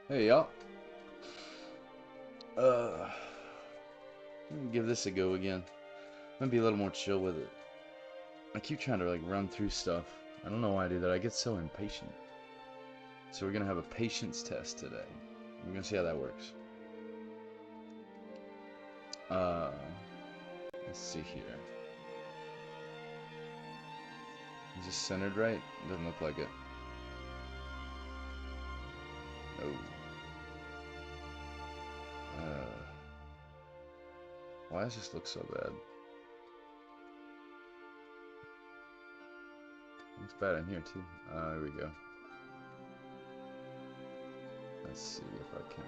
Hey y'all. Uh, give this a go again. I'm gonna be a little more chill with it. I keep trying to like run through stuff. I don't know why I do that. I get so impatient. So we're gonna have a patience test today. We're gonna see how that works. Uh, let's see here. Is this centered right? Doesn't look like it. No. Uh, why does this look so bad? Looks bad in here too. There we go. Let's see if I can.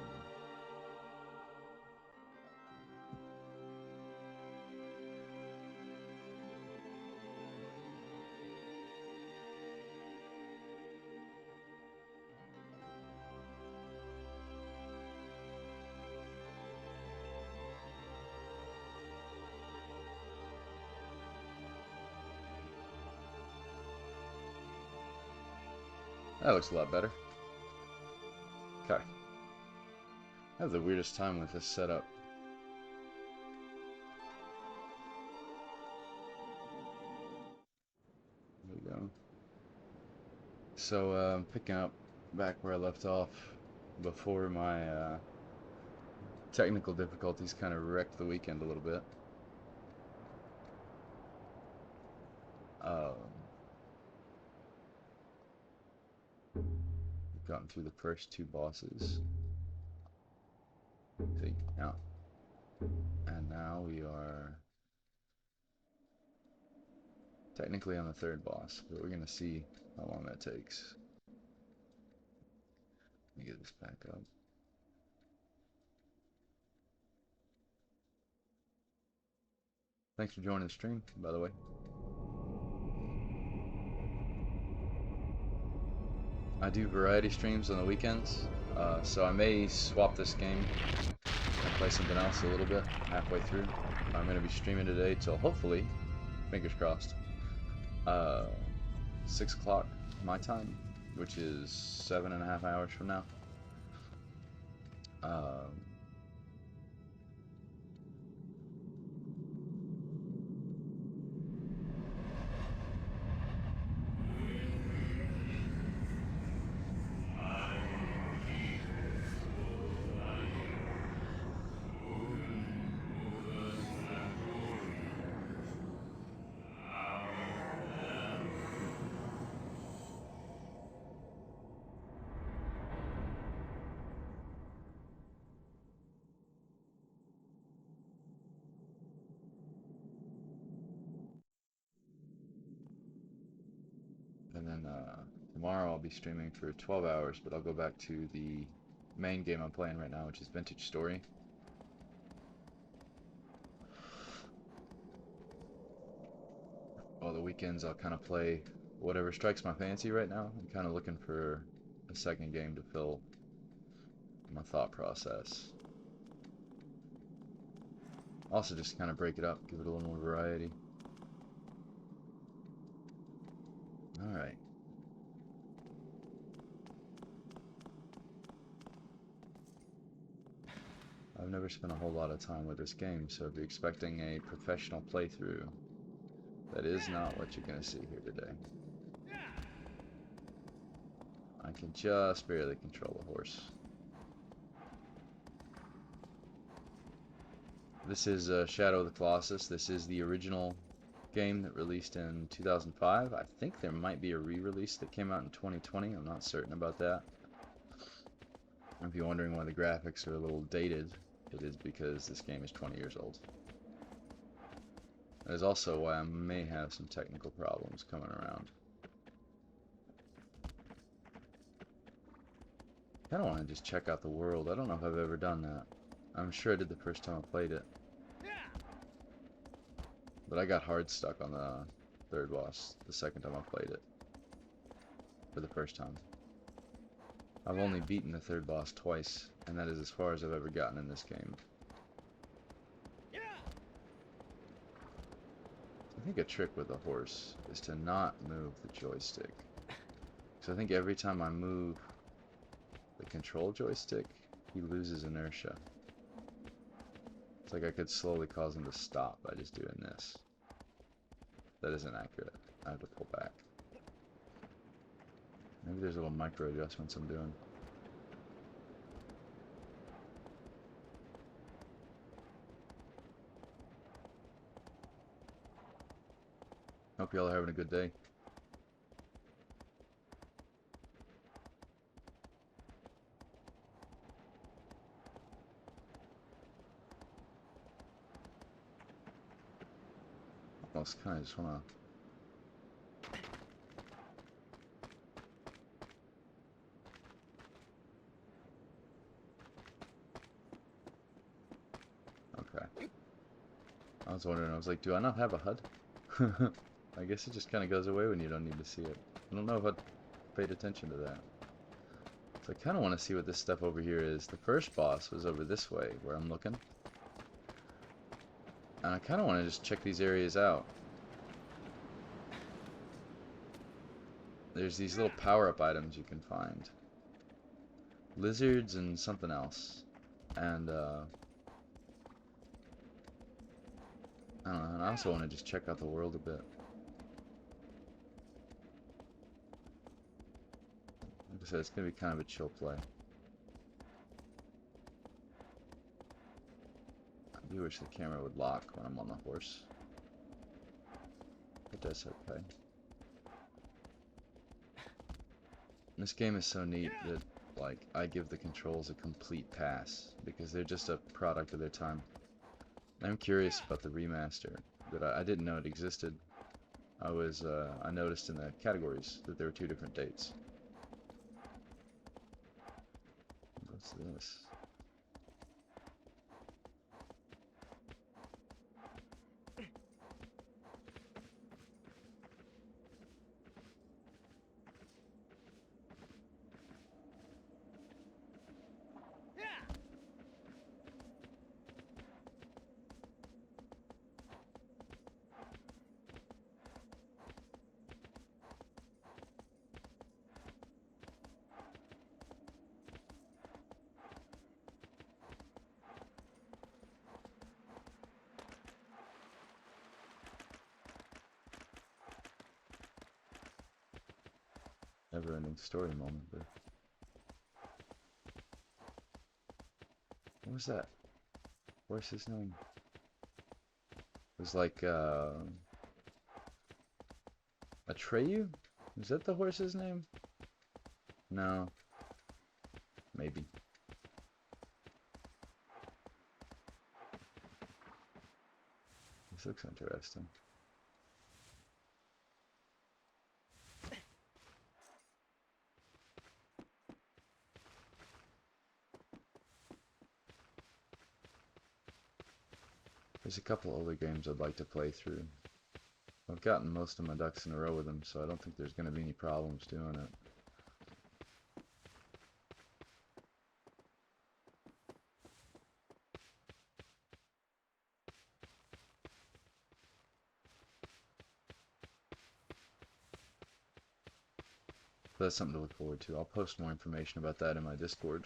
That looks a lot better. Okay. I have the weirdest time with this setup. There we go. So, picking up back where I left off before my technical difficulties kind of wrecked the weekend a little bit. Um, we've gotten through the first two bosses. See, now. And now we are technically on the third boss, but we're going to see how long that takes. Let me get this back up. Thanks for joining the stream, by the way. I do variety streams on the weekends, so I may swap this game and play something else a little bit halfway through. I'm going to be streaming today till hopefully, fingers crossed, 6 o'clock my time, which is 7.5 hours from now. Um, and then tomorrow I'll be streaming for 12 hours, but I'll go back to the main game I'm playing right now, which is Vintage Story. All the weekends I'll kind of play whatever strikes my fancy right now. I'm kind of looking for a second game to fill my thought process. Also just kind of break it up, give it a little more variety. Alright. I've never spent a whole lot of time with this game, so if you're expecting a professional playthrough, that is not what you're going to see here today. I can just barely control the horse. This is Shadow of the Colossus. This is the original game that released in 2005. I think there might be a re-release that came out in 2020. I'm not certain about that. If you're wondering why the graphics are a little dated, it is because this game is 20 years old. That is also why I may have some technical problems coming around. I kind of want to just check out the world. I don't know if I've ever done that. I'm sure I did the first time I played it. But I got hard stuck on the third boss the second time I played it. For the first time. I've only beaten the third boss twice, and that is as far as I've ever gotten in this game. I think a trick with a horse is to not move the joystick. So I think every time I move the control joystick, he loses inertia. It's like I could slowly cause him to stop by just doing this. That isn't accurate. I have to pull back. Maybe there's little micro adjustments I'm doing. Hope y'all are having a good day. Almost kind of just want to... Okay. I was wondering, I was like, do I not have a HUD? I guess it just kind of goes away when you don't need to see it. I don't know if I paid attention to that. So I kind of want to see what this stuff over here is. The first boss was over this way, where I'm looking. And I kind of want to just check these areas out. There's these little power-up items you can find. Lizards and something else. And, I don't know, and I also want to just check out the world a bit. Like I said, it's going to be kind of a chill play. I do wish the camera would lock when I'm on the horse. But that's okay. This game is so neat that, like, I give the controls a complete pass, because they're just a product of their time. I'm curious about the remaster, that I didn't know it existed. I noticed in the categories that there were 2 different dates. What's this? Never-ending story moment, but... What was that? What's his name? It was like, Atreyu? Is that the horse's name? No. Maybe. This looks interesting. There's a couple older games I'd like to play through. I've gotten most of my ducks in a row with them, so I don't think there's going to be any problems doing it. But that's something to look forward to. I'll post more information about that in my Discord.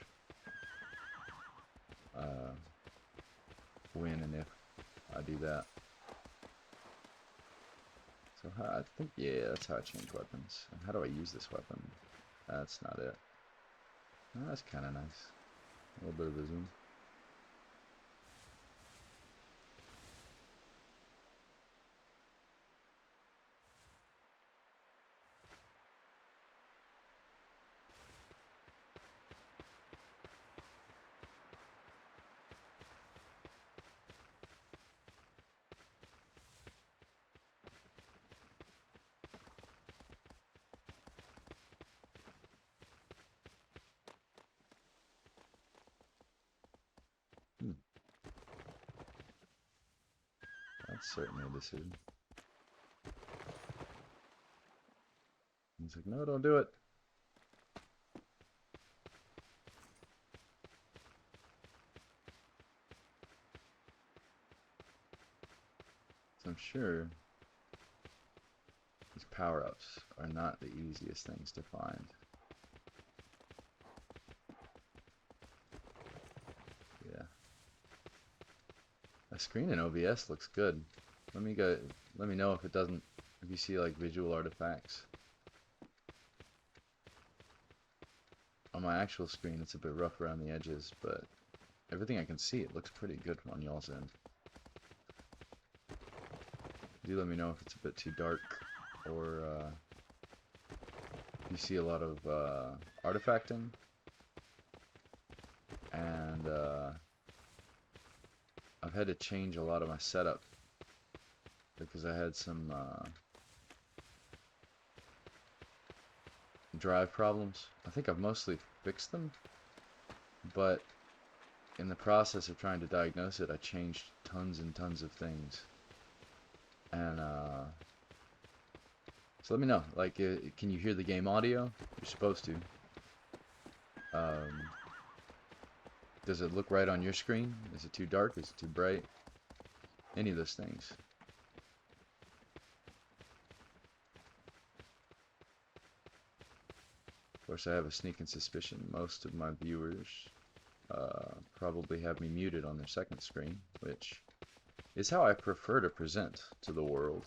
When and if I do that. So I think, yeah, that's how I change weapons. And how do I use this weapon? That's not it. Oh, that's kind of nice. A little bit of a zoom. That's certainly a decision. He's like, no, don't do it. So I'm sure these power-ups are not the easiest things to find. A screen in OBS looks good. Let me know if it doesn't, if you see like visual artifacts. On my actual screen it's a bit rough around the edges, but everything I can see, it looks pretty good on y'all's end. Do let me know if it's a bit too dark, or if you see a lot of artifacting. And I've had to change a lot of my setup because I had some drive problems. I think I've mostly fixed them, but in the process of trying to diagnose it, I changed tons and tons of things. And so let me know, like, can you hear the game audio? You're supposed to. Does it look right on your screen? Is it too dark? Is it too bright? Any of those things. Of course, I have a sneaking suspicion most of my viewers probably have me muted on their second screen, which is how I prefer to present to the world.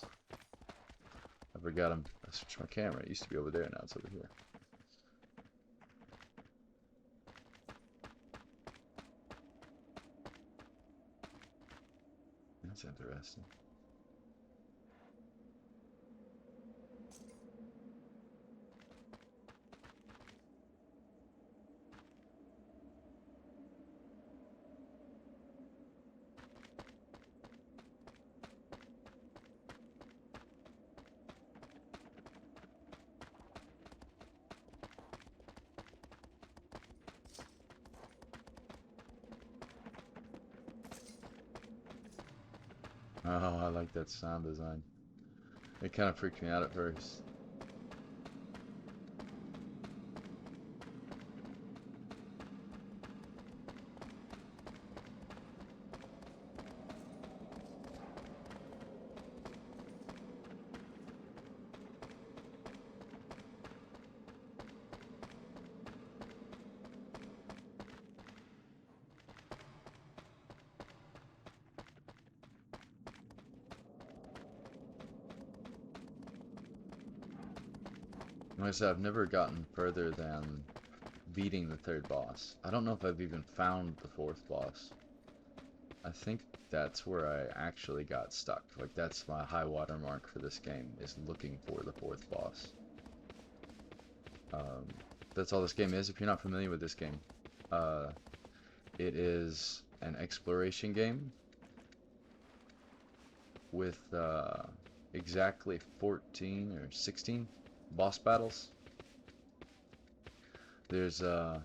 I forgot I switched my camera. It used to be over there, now it's over here. That's interesting. Oh, I like that sound design. It kind of freaked me out at first. Like I said, I've never gotten further than beating the third boss. I don't know if I've even found the fourth boss. I think that's where I actually got stuck. Like, that's my high water mark for this game, is looking for the fourth boss. That's all this game is. If you're not familiar with this game, it is an exploration game with exactly 14 or 16 boss battles. There are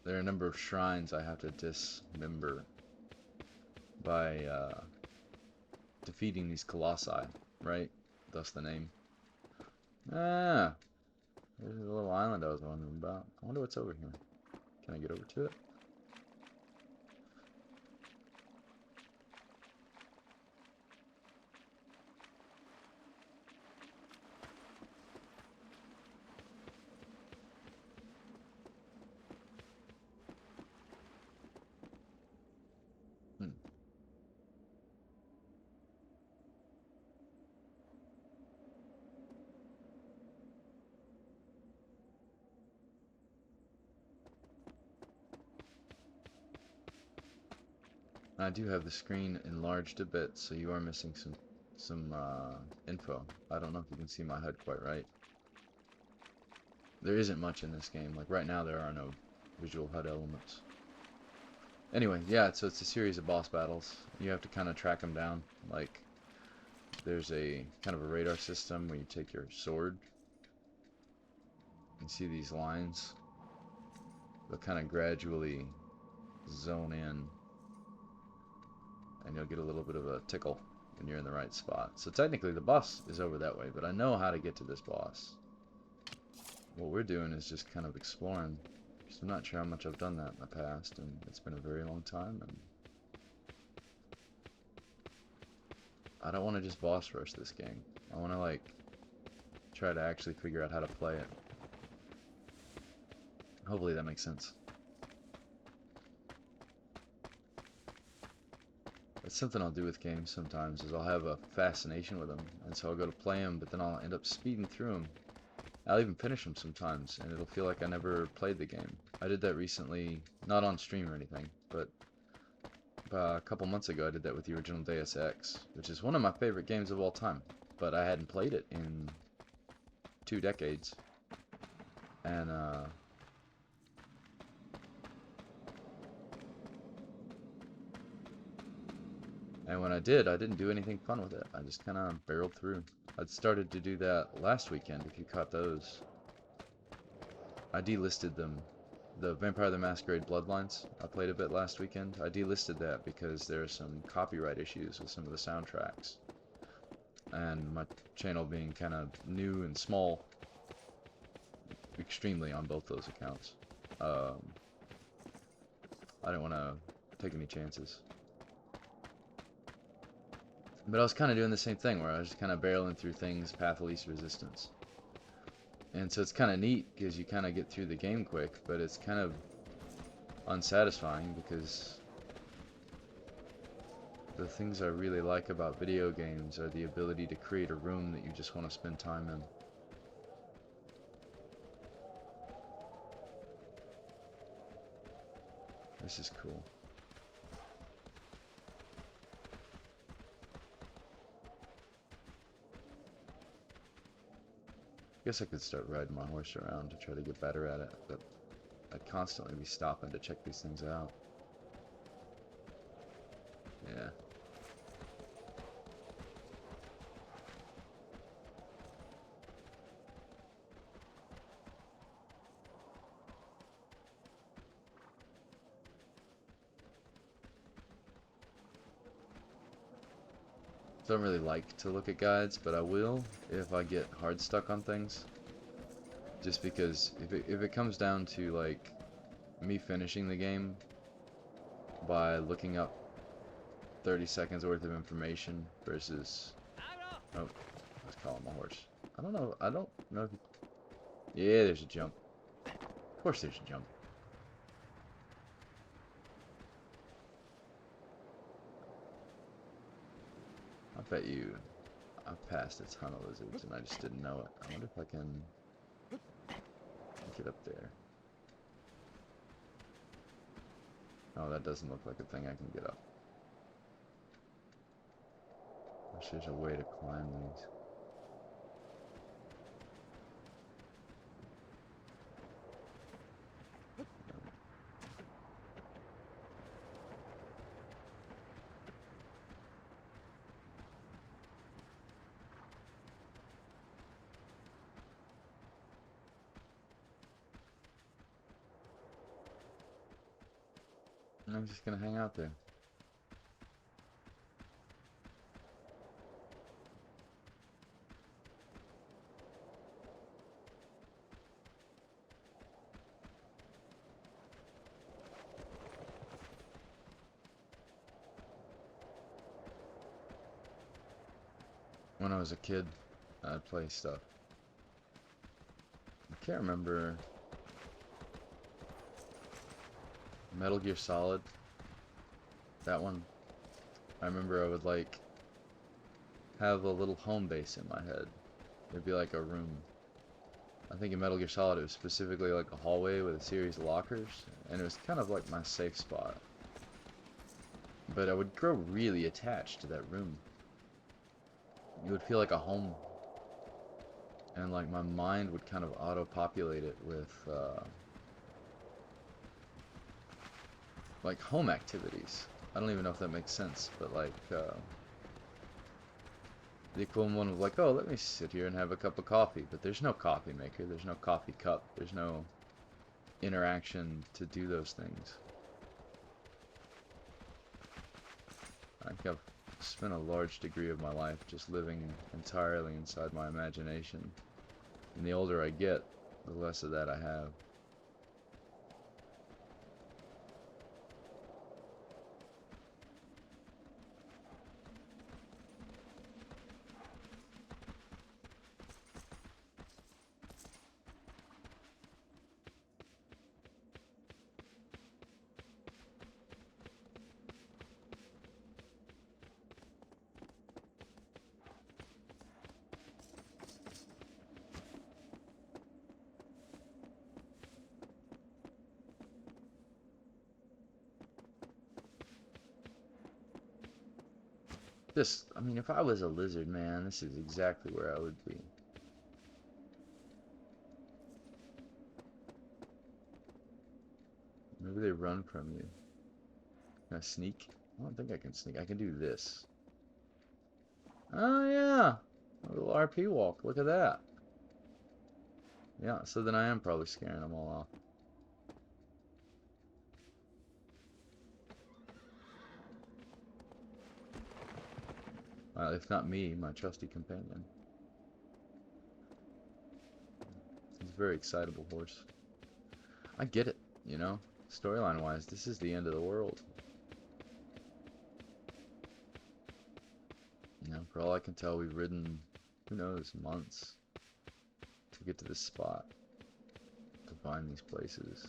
a number of shrines I have to dismember by defeating these colossi, right? Thus the name. Ah, there's a little island I was wondering about. I wonder what's over here. Can I get over to it? I do have the screen enlarged a bit, so you are missing some info. I don't know if you can see my HUD quite right. There isn't much in this game. Like right now, there are no visual HUD elements. Anyway, yeah, so it's a series of boss battles. You have to kind of track them down. Like, there's a kind of a radar system where you take your sword and see these lines. They'll kind of gradually zone in, and you'll get a little bit of a tickle when you're in the right spot. So technically the boss is over that way, but I know how to get to this boss. What we're doing is just kind of exploring, because I'm not sure how much I've done that in the past, and it's been a very long time, and I don't want to just boss rush this game. I want to, like, try to actually figure out how to play it. Hopefully that makes sense. It's something I'll do with games sometimes, is I'll have a fascination with them, and so I'll go to play them, but then I'll end up speeding through them. I'll even finish them sometimes, and it'll feel like I never played the game. I did that recently, not on stream or anything, but a couple months ago I did that with the original Deus Ex, which is one of my favorite games of all time, but I hadn't played it in 2 decades, and when I did, I didn't do anything fun with it. I just kind of barreled through. I'd started to do that last weekend, if you caught those. I delisted them. The Vampire the Masquerade Bloodlines, I played a bit last weekend. I delisted that because there are some copyright issues with some of the soundtracks. And my channel being kind of new and small, extremely on both those accounts, I didn't want to take any chances. But I was kind of doing the same thing, where I was just kind of barreling through things, path of least resistance. And so it's kind of neat, because you kind of get through the game quick, but it's kind of unsatisfying, because the things I really like about video games are the ability to create a room that you just want to spend time in. This is cool. I guess I could start riding my horse around to try to get better at it, but I'd constantly be stopping to check these things out. Yeah. Don't really like to look at guides, but I will if I get hard stuck on things. Just because if it comes down to like me finishing the game by looking up 30 seconds worth of information versus, oh, let's call him a horse. I don't know if yeah, there's a jump. Of course there's a jump. I bet you I've passed a ton of lizards and I just didn't know it. I wonder if I can get up there. Oh, that doesn't look like a thing I can get up. Wish there's a way to climb these. I'm just gonna hang out there. When I was a kid, I'd play stuff. I can't remember. Metal Gear Solid. That one. I remember I would like have a little home base in my head. It'd be like a room. I think in Metal Gear Solid it was specifically like a hallway with a series of lockers, and it was kind of like my safe spot. But I would grow really attached to that room. It would feel like a home. And like my mind would kind of auto-populate it with like home activities. I don't even know if that makes sense, but like the equivalent of like, oh, let me sit here and have a cup of coffee, but there's no coffee maker, there's no coffee cup, there's no interaction to do those things. I think I've spent a large degree of my life just living entirely inside my imagination. And the older I get, the less of that I have. This, I mean, if I was a lizard man, this is exactly where I would be. Maybe they run from you. Can I sneak? I don't think I can sneak. I can do this. Oh, yeah. A little RP walk. Look at that. Yeah, so then I am probably scaring them all off. If not me, my trusty companion. He's a very excitable horse. I get it, you know? Storyline-wise, this is the end of the world. You know, for all I can tell, we've ridden, who knows, months to get to this spot, to find these places.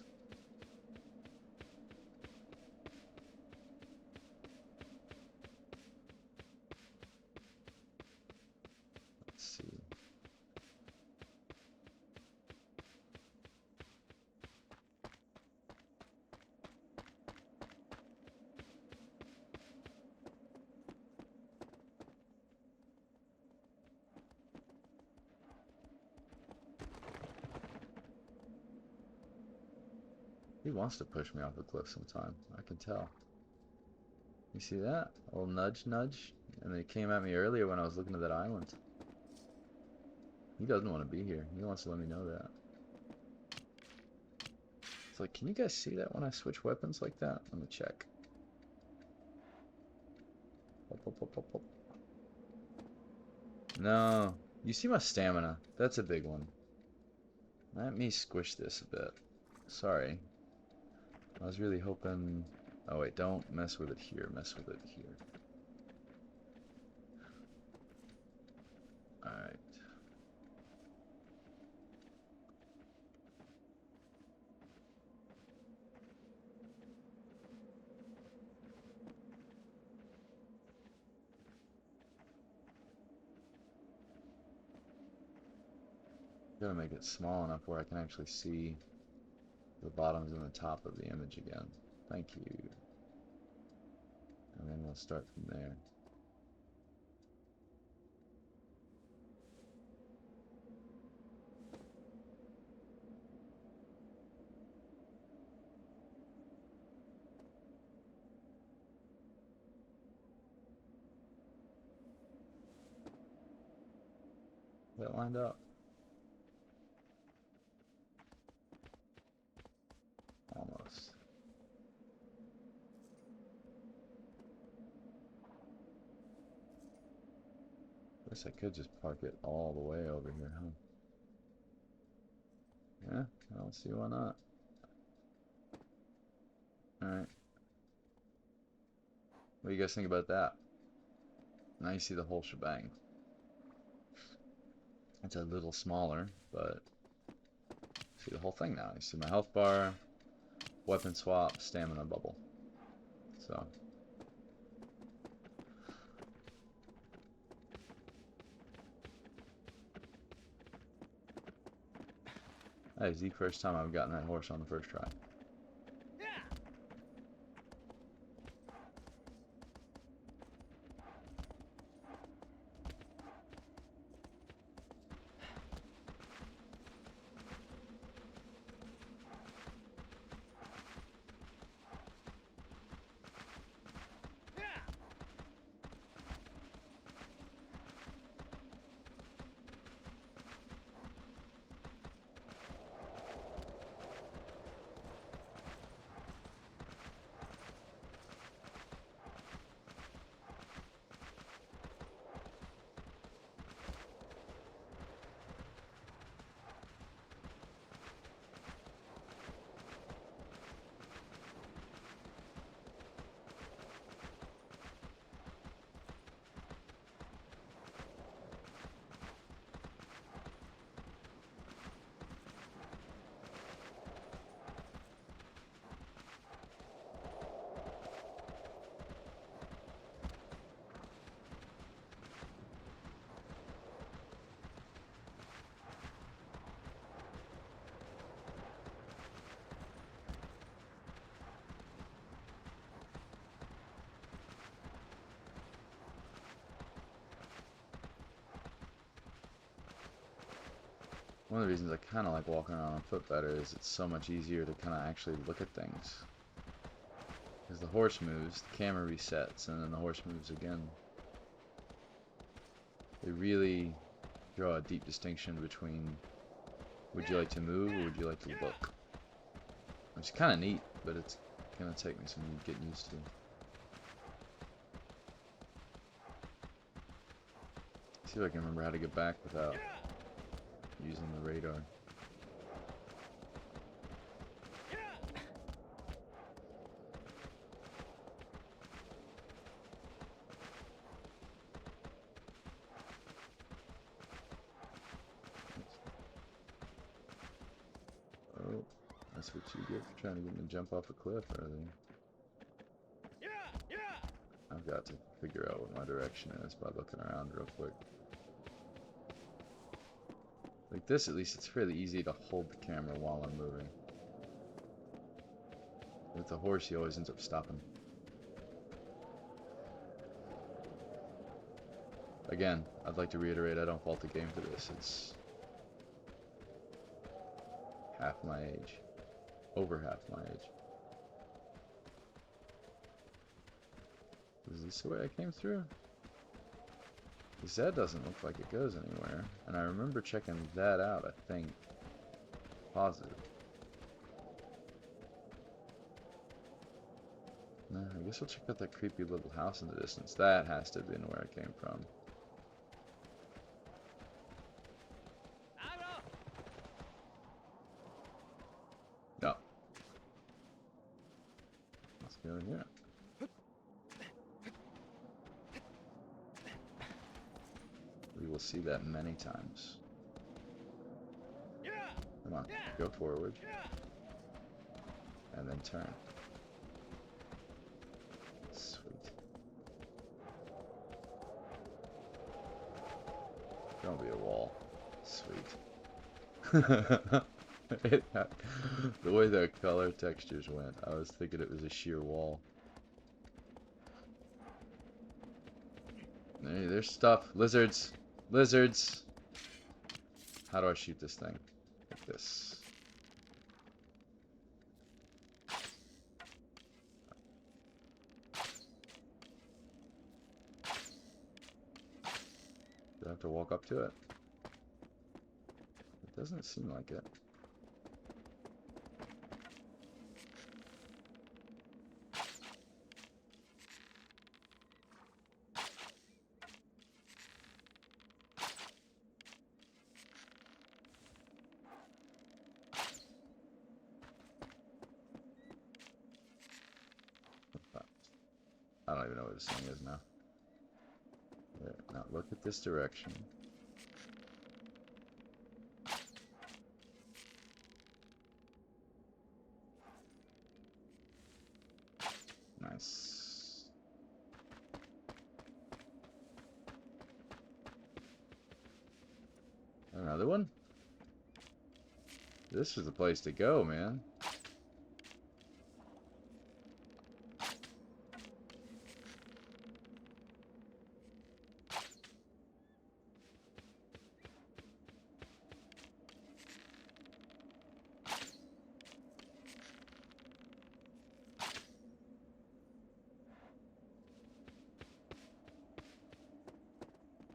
Let's see. He wants to push me off a cliff sometime. I can tell. You see that? A little nudge, nudge. And then he came at me earlier when I was looking at that island. He doesn't want to be here. He wants to let me know that. It's like, can you guys see that when I switch weapons like that? Let me check. No. You see my stamina. That's a big one. Let me squish this a bit. Sorry. I was really hoping... Oh wait, don't mess with it here. Mess with it here. Alright. Gotta make it small enough where I can actually see the bottoms and the top of the image again. Thank you. And then we'll start from there. That lined up. Almost. Guess I could just park it all the way over here, huh? Yeah, I don't see why not. Alright. What do you guys think about that? Now you see the whole shebang. It's a little smaller, but see the whole thing now. You see my health bar, weapon swap, stamina bubble. So that is the first time I've gotten that horse on the first try. One of the reasons I kind of like walking around on foot better is it's so much easier to kind of actually look at things. Because the horse moves, the camera resets, and then the horse moves again. They really draw a deep distinction between would you like to move or would you like to look? Which is kind of neat, but it's going to take me some getting used to. See if I can remember how to get back without using the radar. Oh, that's what you get for trying to get me to jump off a cliff early. I've got to figure out what my direction is by looking around real quick. Like this, at least it's fairly easy to hold the camera while I'm moving. With the horse, he always ends up stopping. Again, I'd like to reiterate, I don't fault the game for this. It's half my age. Over half my age. Is this the way I came through? Because that doesn't look like it goes anywhere. And I remember checking that out, I think. Positive. No, I guess we'll check out that creepy little house in the distance. That has to have been where I came from. No. Let's go in here. We will see that many times. Come on, go forward. And then turn. Sweet. Don't be a wall. Sweet. The way the color textures went, I was thinking it was a sheer wall. Hey, there's stuff. Lizards. Lizards. How do I shoot this thing? Like this. Do I have to walk up to it? It doesn't seem like it. I don't even know where this thing is now. There, now look at this direction. Nice. Another one? This is the place to go, man.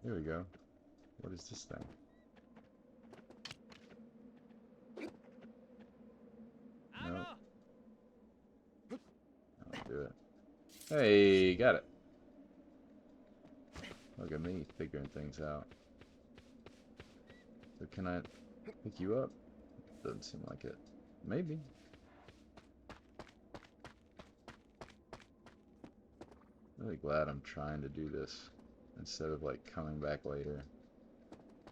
Here we go. What is this thing? No. I'll do it. Hey, got it. Look at me figuring things out. So can I pick you up? Doesn't seem like it. Maybe. I'm really glad I'm trying to do this instead of like coming back later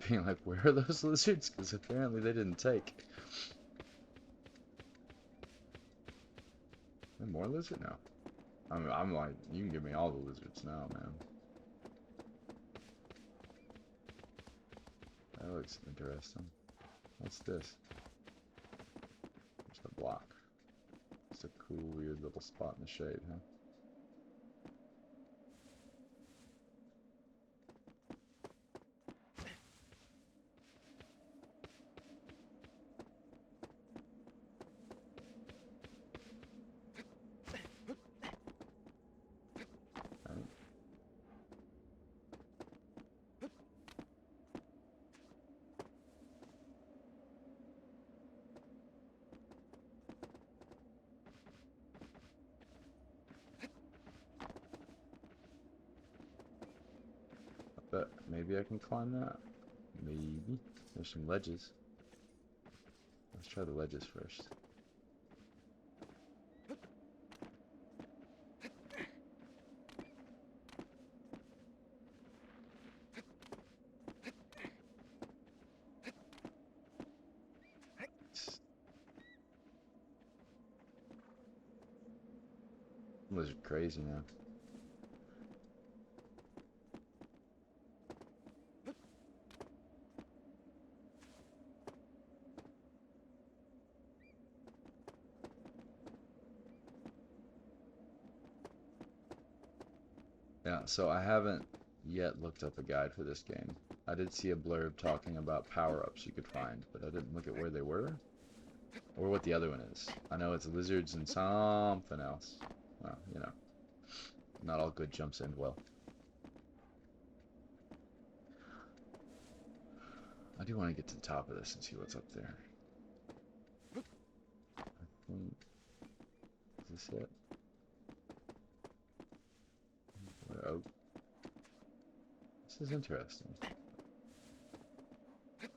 being like, where are those lizards? Because apparently they didn't take. Are there more lizard? No. I'm like, you can give me all the lizards now, man. That looks interesting. What's this? Just a block. Just a cool, weird little spot in the shade, huh? But maybe I can climb that. Maybe. There's some ledges. Let's try the ledges first. This is crazy now. Yeah, so I haven't yet looked up a guide for this game. I did see a blurb talking about power-ups you could find, but I didn't look at where they were or what the other one is. I know it's lizards and something else. Well, you know, not all good jumps end well. I do want to get to the top of this and see what's up there. I think, is this it? Oh, this is interesting. Okay.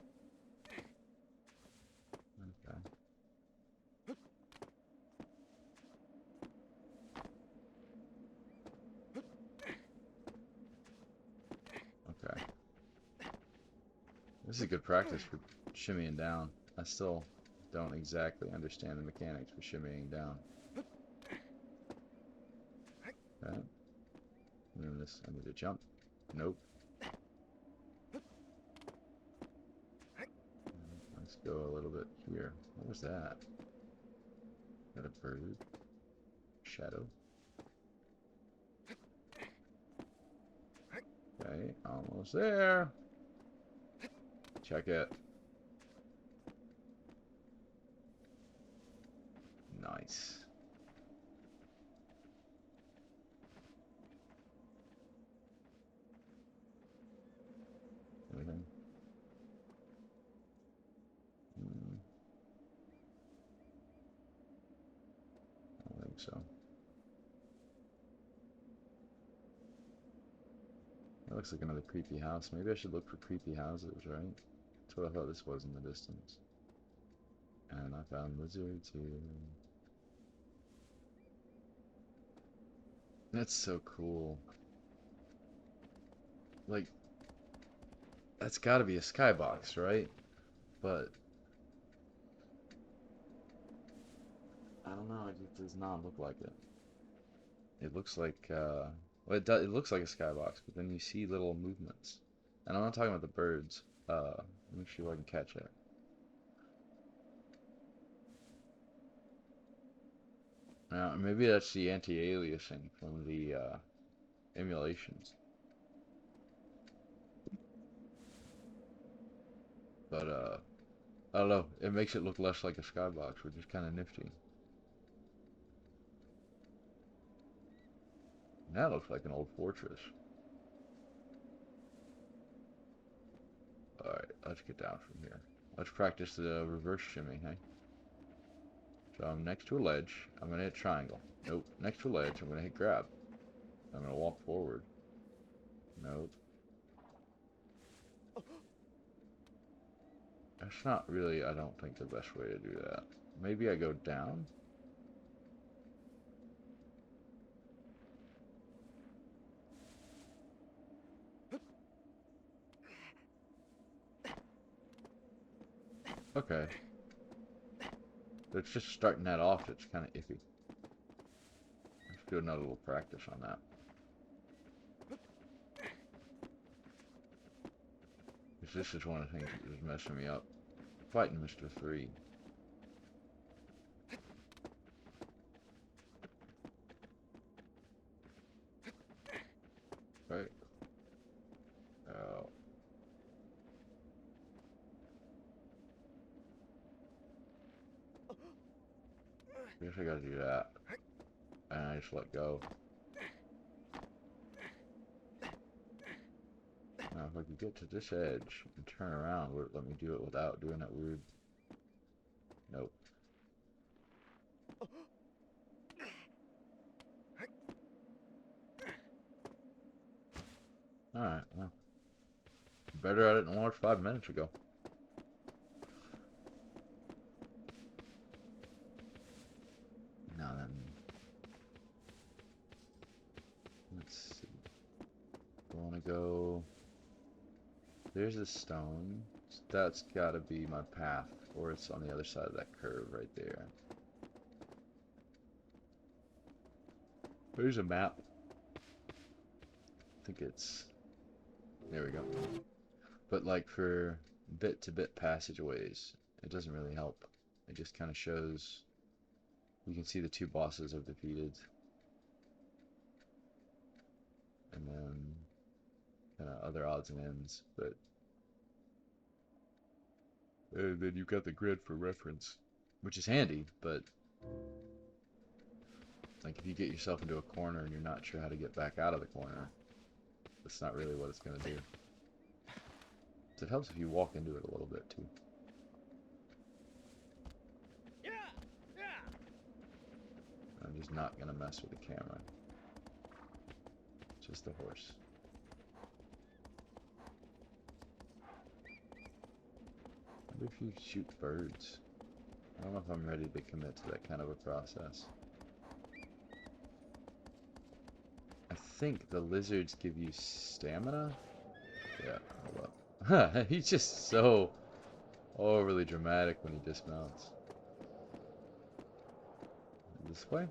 Okay. This is good practice for shimmying down. I still don't exactly understand the mechanics for shimmying down. Okay. This, I need to jump. Nope. Let's go a little bit here. What was that? Got a bird? Shadow? Okay, almost there. Check it. Nice. Anything? I don't think so. That looks like another creepy house. Maybe I should look for creepy houses, right? That's what I thought this was in the distance. And I found lizards here. That's so cool. Like, that's gotta be a skybox, right? But I don't know, it just does not look like it. It looks like, well, it looks like a skybox, but then you see little movements. And I'm not talking about the birds. Let me see if I can catch it. Now, maybe that's the anti-aliasing from the emulations. But, I don't know. It makes it look less like a skybox, which is kind of nifty. And that looks like an old fortress. Alright, let's get down from here. Let's practice the reverse shimmy, hey? So I'm next to a ledge. I'm going to hit triangle. Nope. Next to a ledge. I'm going to hit grab. I'm going to walk forward. Nope. That's not really, I don't think, the best way to do that. Maybe I go down? Okay. It's just starting that off, it's kind of iffy. Let's do another little practice on that. Because this is one of the things that is messing me up. Fighting Mr. 3. Right. Oh. I guess I gotta do that. And I just let go. Now if I could get to this edge and turn around, would it let me do it without doing that weird... Nope. Alright, well. Better at it than I was 5 minutes ago. Now then, let's see. I want to go. There's a stone. So that's got to be my path, or it's on the other side of that curve right there. There's a map. I think it's. There we go. But like for bit-to-bit passageways, it doesn't really help. It just kind of shows. You can see the 2 bosses I've defeated. And then kind of other odds and ends, but then you've got the grid for reference, which is handy, but like if you get yourself into a corner and you're not sure how to get back out of the corner, that's not really what it's going to do. So it helps if you walk into it a little bit too. I'm just not going to mess with the camera. Just the horse. I wonder if you shoot birds. I don't know if I'm ready to commit to that kind of a process. I think the lizards give you stamina? Yeah, hold up. He's just so overly dramatic when he dismounts. This way?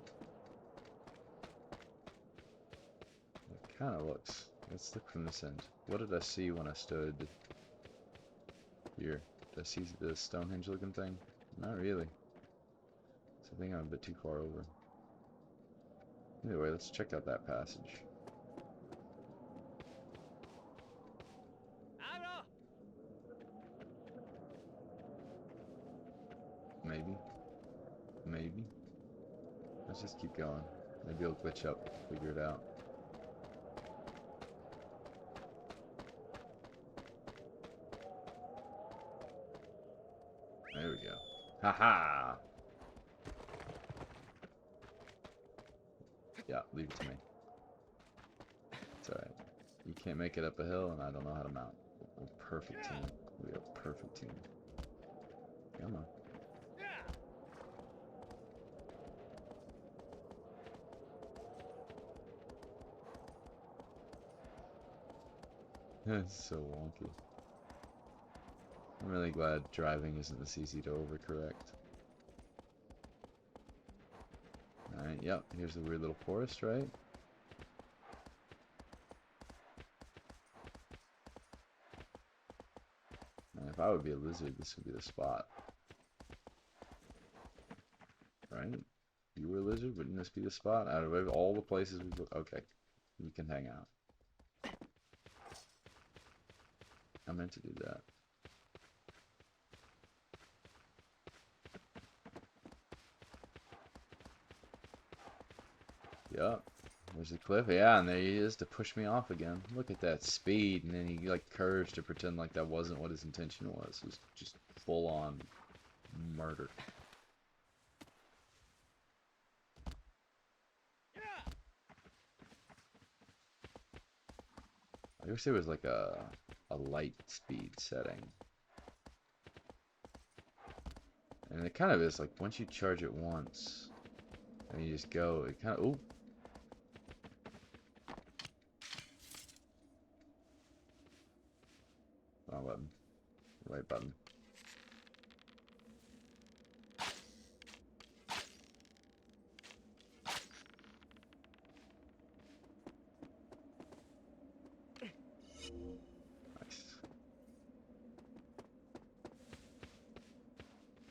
It kind of looks. Let's look from this end. What did I see when I stood here? Did I see the Stonehenge looking thing? Not really. So I think I'm a bit too far over. Anyway, let's check out that passage. Maybe. Maybe. Let's just keep going. Maybe it'll glitch up, figure it out. There we go. Haha! Yeah, leave it to me. It's alright. You can't make it up a hill, and I don't know how to mount. We're a perfect team. We are a perfect team. Come on. It's so wonky. I'm really glad driving isn't this easy to overcorrect. Alright, yep, here's the weird little forest, right? And if I would be a lizard, this would be the spot. Right? If you were a lizard, wouldn't this be the spot? Out of all the places we've looked, okay, we can hang out. I meant to do that. Yup. There's a cliff. Yeah, and there he is to push me off again. Look at that speed, and then he like curves to pretend like that wasn't what his intention was. It was just full on murder. I wish there was like a light speed setting. And it kind of is like once you charge it once and you just go, it kind of, ooh. Wrong button. Right button. Nice.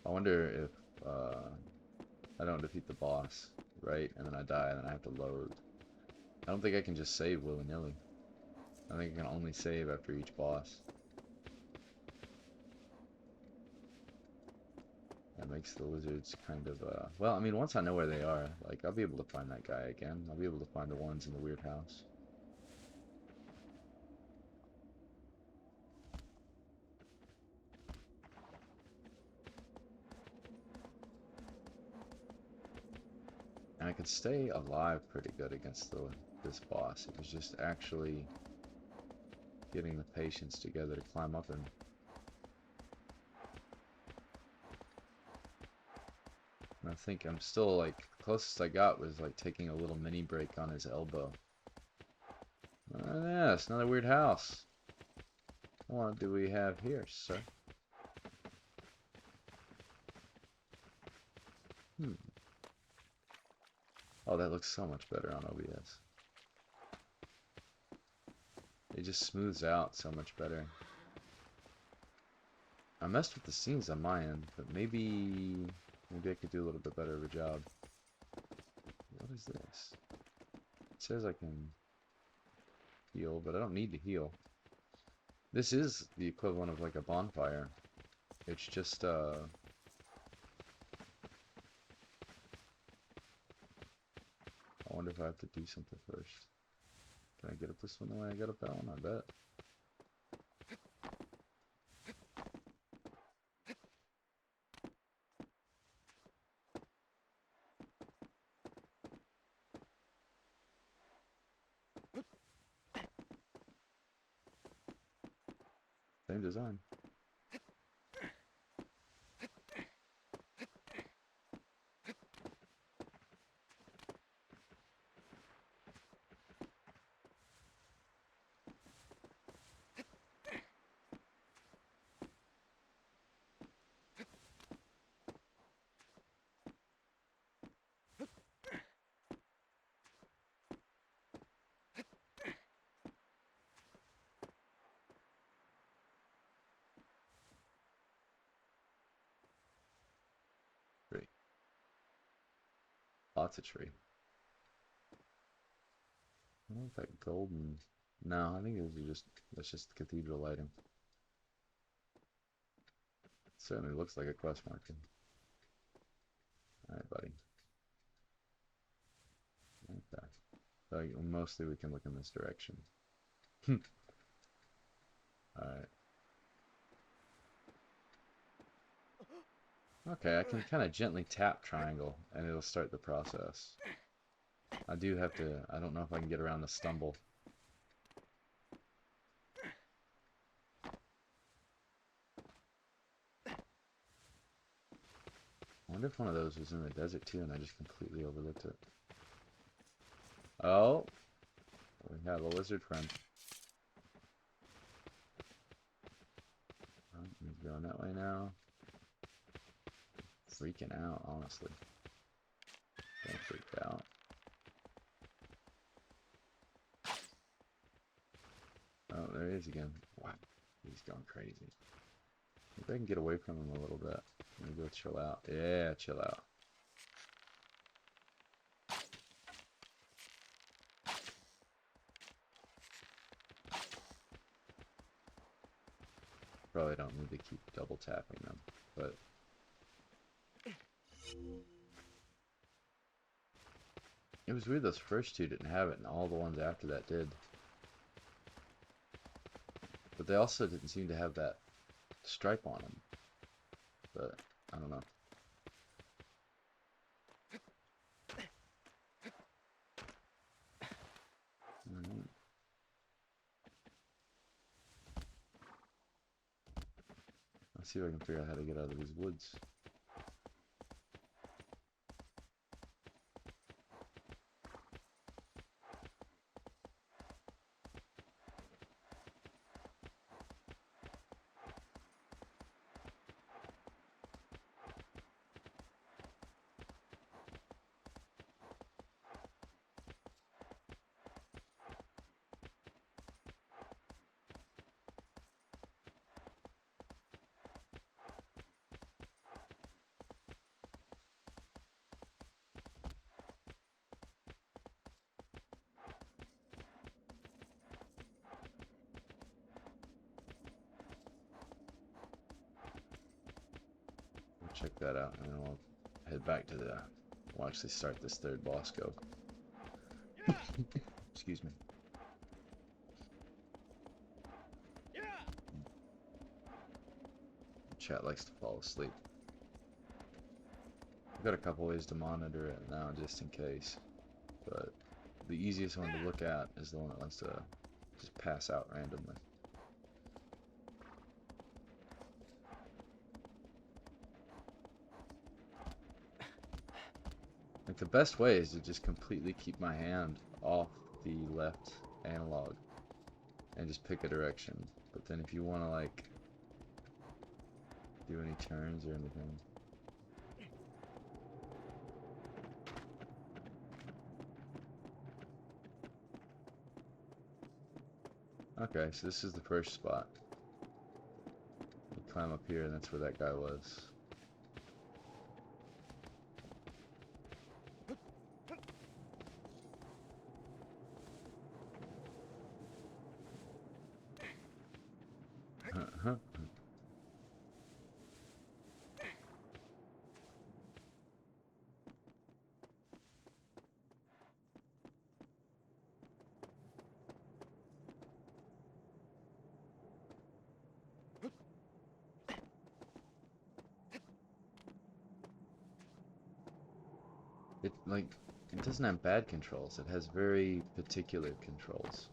I wonder if I don't defeat the boss, right? And then I die and then I have to load. I don't think I can just save willy-nilly. I think I can only save after each boss. That makes the lizards kind of, well, I mean, once I know where they are, like, I'll be able to find that guy again. I'll be able to find the ones in the weird house. And I could stay alive pretty good against this boss. It was just actually getting the patience together to climb up him. And I think I'm still like, closest I got was like taking a little mini break on his elbow. Yeah, it's another weird house. What do we have here, sir? Oh, that looks so much better on OBS. It just smooths out so much better. I messed with the scenes on my end, but maybe I could do a little bit better of a job. What is this? It says I can heal, but I don't need to heal. This is the equivalent of like a bonfire. It's just I wonder if I have to do something first. Can I get up this one the way I got up that one? I bet. Same design. Tree. Lots of tree. I don't know if that golden... No, I think those are just... That's just cathedral lighting. It certainly looks like a quest marker. Alright, buddy. Okay. So mostly we can look in this direction. Alright. Okay, I can kind of gently tap triangle and it'll start the process. I do have to... I don't know if I can get around the stumble. I wonder if one of those was in the desert too and I just completely overlooked it. Oh! We have a lizard friend. Oh, he's going that way now. Freaking out, honestly. Don't freak out. Oh, there he is again. Wow, he's going crazy. Maybe I can get away from him a little bit. Maybe go chill out. Yeah, chill out. Probably don't need to keep double tapping them, but it was weird those first two didn't have it and all the ones after that did. But they also didn't seem to have that stripe on them. But I don't know. Let's see if I can figure out how to get out of these woods. Check that out, and then we'll head back to the... We'll actually start this third boss go. Excuse me. Chat likes to fall asleep. I've got a couple ways to monitor it now, just in case. But the easiest one to look at is the one that wants to just pass out randomly. the best way is to just completely keep my hand off the left analog and just pick a direction. But then if you want to like do any turns or anything. Okay, so this is the first spot. You climb up here and that's where that guy was. It doesn't have bad controls. It has very particular controls.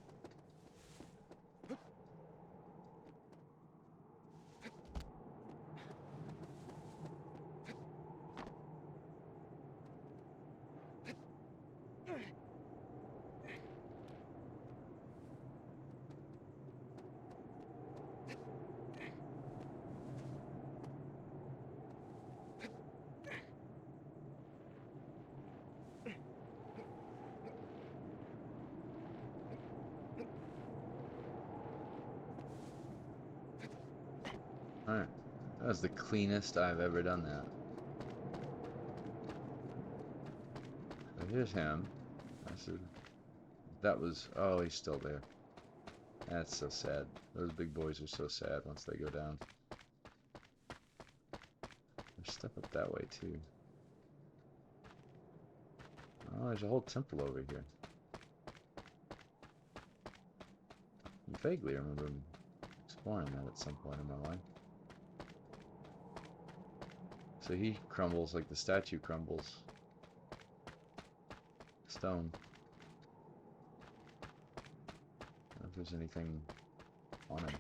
Alright, that was the cleanest I've ever done that. So here's him. That was, oh, he's still there. That's so sad. Those big boys are so sad once they go down. There's stuff up that way too. Oh, there's a whole temple over here. I vaguely remember exploring that at some point in my life. So he crumbles like the statue crumbles. Stone. I don't know if there's anything on him.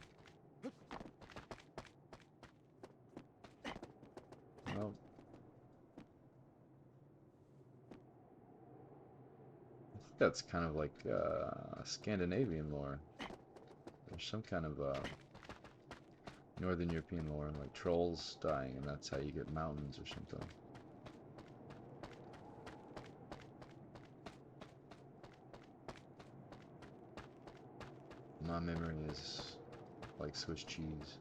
Well, I think that's kind of like Scandinavian lore. There's some kind of Northern European lore, like trolls dying, and that's how you get mountains or something. My memory is like Swiss cheese.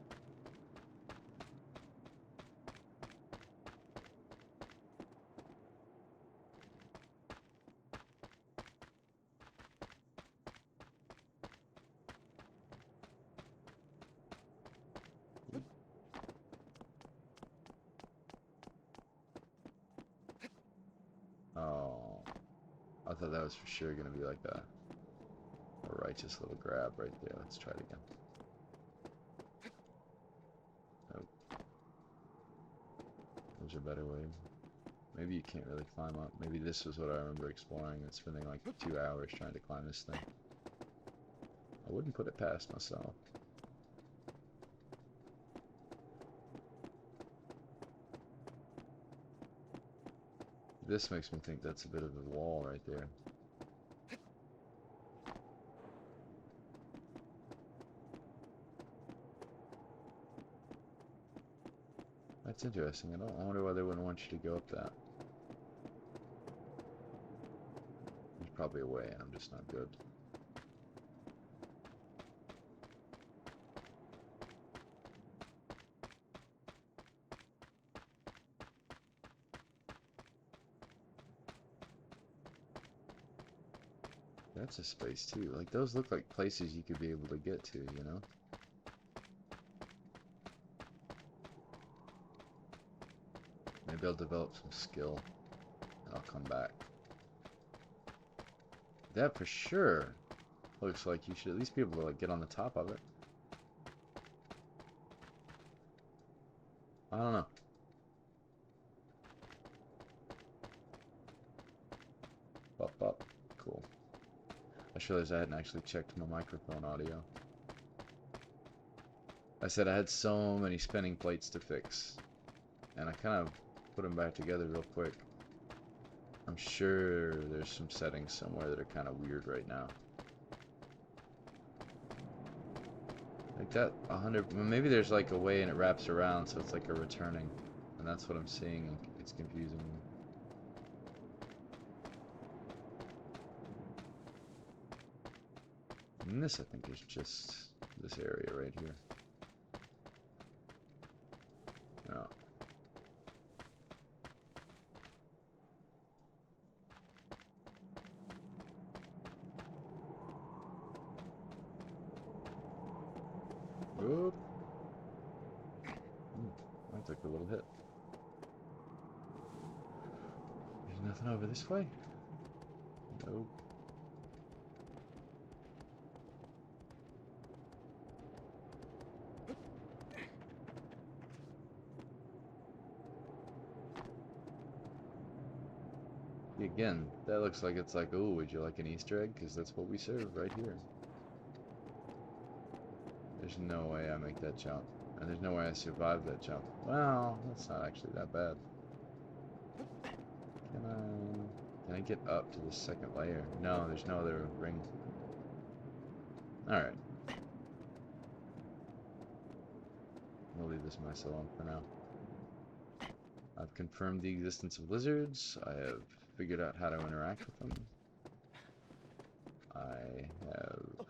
Oh, I thought that was for sure going to be like a righteous little grab right there. Let's try it again. Nope. There's a better way. Maybe you can't really climb up. Maybe this is what I remember exploring and spending like 2 hours trying to climb this thing. I wouldn't put it past myself. This makes me think that's a bit of a wall right there. That's interesting. I wonder why they wouldn't want you to go up that. There's probably a way, and I'm just not good. That's a space too. Like those look like places you could be able to get to, you know? Maybe I'll develop some skill and I'll come back. That for sure looks like you should at least be able to like get on the top of it. I don't know. Up. Cool. I just realized I hadn't actually checked my microphone audio. I said I had so many spinning plates to fix, and I kind of put them back together real quick. I'm sure there's some settings somewhere that are kind of weird right now. Like that 100, well, maybe there's like a way and it wraps around so it's like a returning. And that's what I'm seeing, and it's confusing me. And this, I think, is just this area right here. No. Whoop. I took a little hit. There's nothing over this way? Nope. Again, that looks like it's like, oh, would you like an Easter egg? Because that's what we serve right here. There's no way I make that jump. And there's no way I survive that jump. Well, that's not actually that bad. Can I get up to the second layer? No, there's no other ring. Alright. We'll leave this mess alone for now. I've confirmed the existence of lizards. I have figured out how to interact with them. I have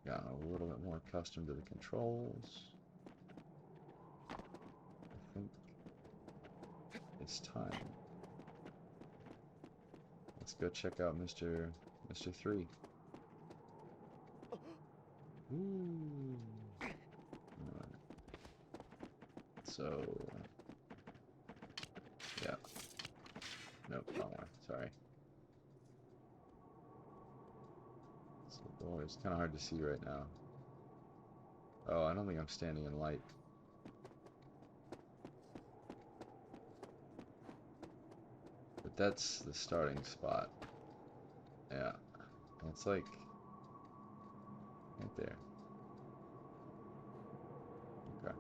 gotten a little bit more accustomed to the controls. I think it's time. Let's go check out Mr. 3. Ooh. Alright. So, yeah. Nope, wrong one. Sorry. So, boy, it's kind of hard to see right now. Oh, I don't think I'm standing in light. But that's the starting spot. Yeah. And it's like right there. Okay.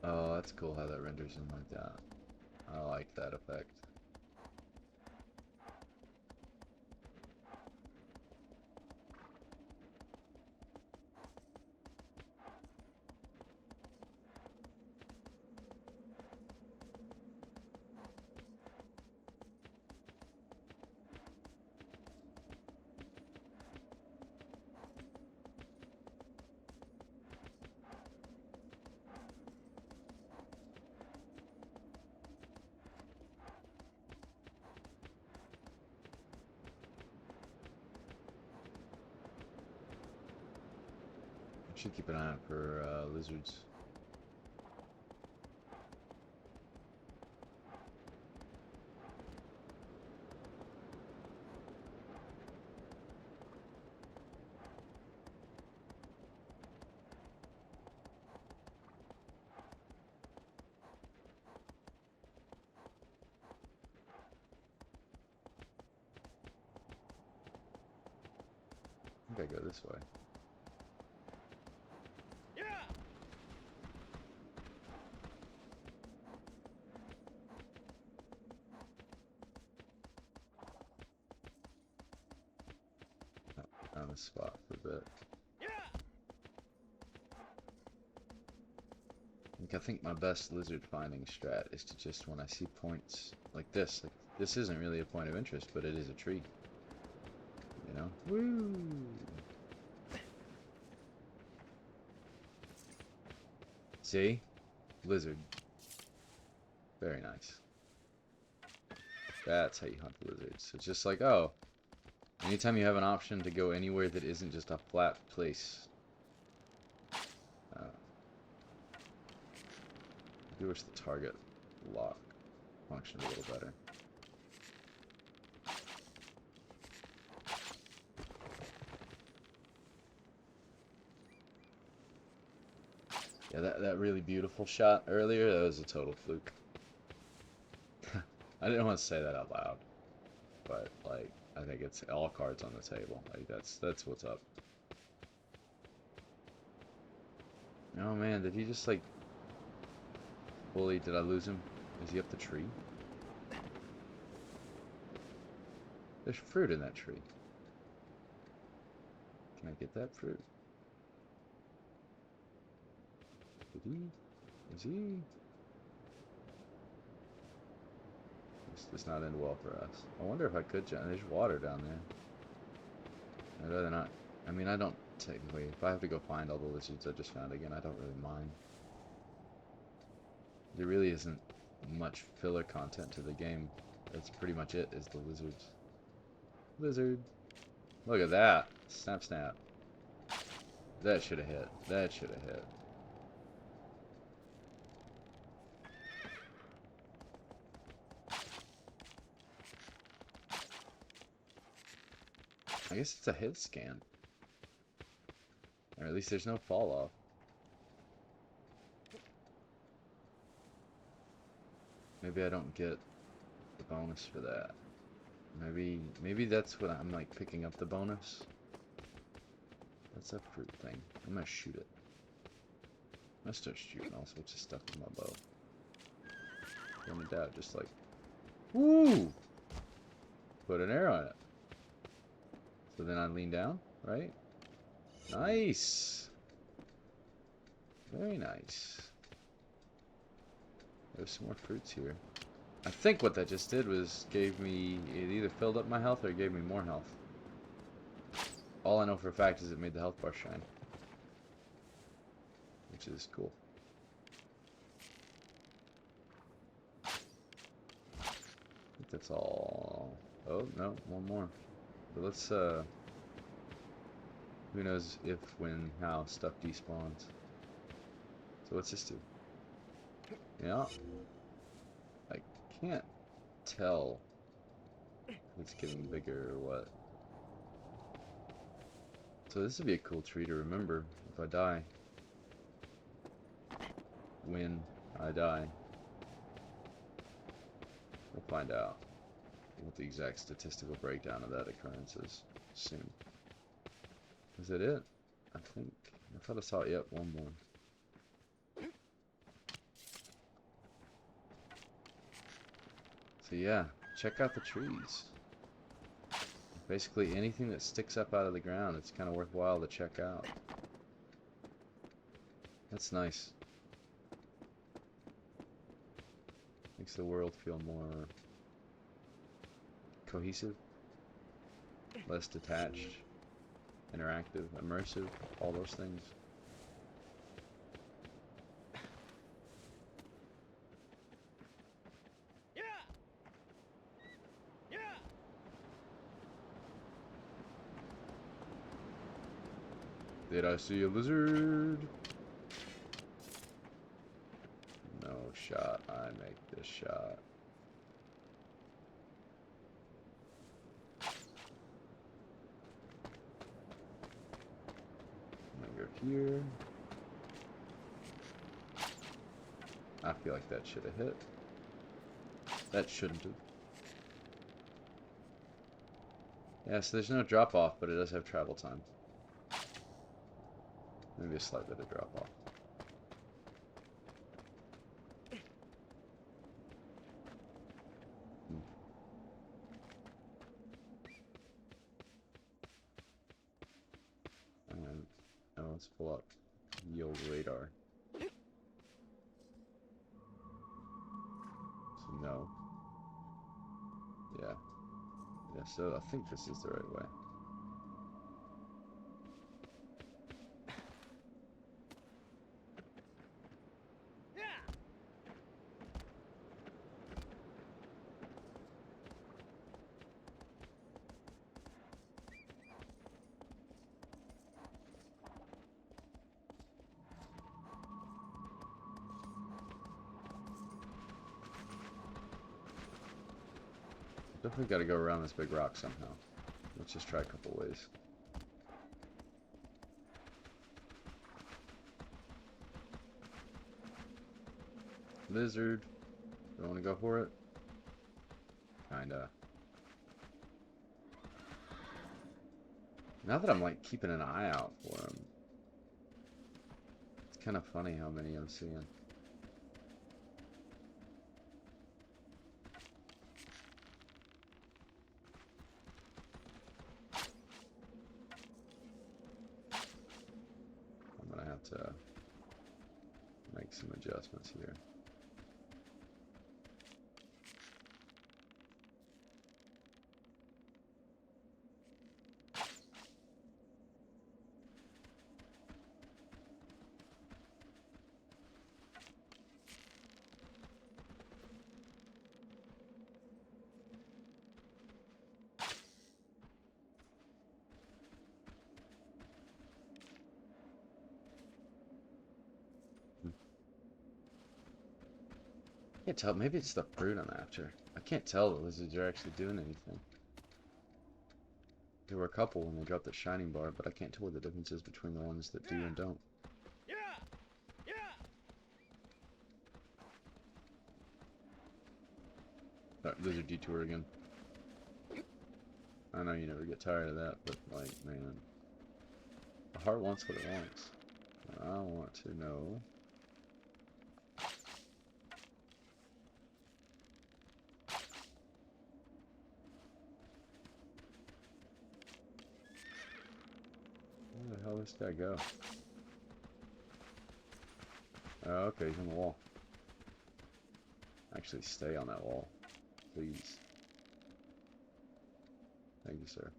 Oh, that's cool how that renders in like that. I like that effect. Should keep an eye out for lizards. I think I go this way. On the spot for a bit. I think my best lizard finding strat is to just, when I see points like this isn't really a point of interest, but it is a tree. You know? Woo! See? Lizard. Very nice. That's how you hunt the lizards. It's just like, oh, anytime you have an option to go anywhere that isn't just a flat place. I wish the target lock functioned a little better. Yeah, that really beautiful shot earlier, that was a total fluke. I didn't want to say that out loud, but like, I think it's all cards on the table. Like that's what's up. Oh man, did he just like fully, did I lose him? Is he up the tree? There's fruit in that tree. Can I get that fruit? Did he? Is he? This does not end well for us. I wonder if I could jump. There's water down there. I'd rather not. I mean, I don't technically. If I have to go find all the lizards I just found again, I don't really mind. There really isn't much filler content to the game. That's pretty much it, is the lizards. Lizard. Look at that. Snap, snap. That should have hit. That should have hit. I guess it's a hit scan. Or at least there's no fall off. Maybe I don't get the bonus for that. Maybe that's what I'm like, picking up the bonus. That's a fruit thing. I'm gonna shoot it. I'm gonna start shooting all sorts of stuff with my bow. When in doubt, just like, woo! Put an arrow in it. So then I lean down, right? Nice! Very nice. There's some more fruits here. I think what that just did was gave me, it either filled up my health or it gave me more health. All I know for a fact is it made the health bar shine. Which is cool. I think that's all. Oh, no, one more. But let's, who knows if, when, how stuff despawns. So what's this do? Yeah. I can't tell if it's getting bigger or what. So this would be a cool tree to remember if I die. When I die. We'll find out what the exact statistical breakdown of that occurrence is soon. Is that it? I think. I thought I saw it. Yep, one more. So yeah, check out the trees. Basically anything that sticks up out of the ground, it's kind of worthwhile to check out. That's nice. Makes the world feel more cohesive, less detached, interactive, immersive, all those things. Did I see a lizard? No shot. I make this shot. I'm gonna go here. I feel like that should have hit. That shouldn't have. Yeah, so there's no drop off, but it does have travel time. Maybe a slight bit of drop off. And now let's pull up the old radar. So no. Yeah. Yeah, so I think this is the right way. Definitely got to go around this big rock somehow. Let's just try a couple ways. Lizard. Don't want to go for it? Kinda. Now that I'm like keeping an eye out for him, it's kind of funny how many I'm seeing. I'm gonna have to make some adjustments here. I can't tell. Maybe it's the fruit I'm after. I can't tell the lizards are actually doing anything. There were a couple when they dropped the shining bar, but I can't tell what the difference is between the ones that do and don't. Alright, lizard detour again. I know you never get tired of that, but like, man. The heart wants what it wants. I want to know. Where the hell does this guy go? Oh, okay, he's on the wall. Actually, stay on that wall, please. Thank you, sir.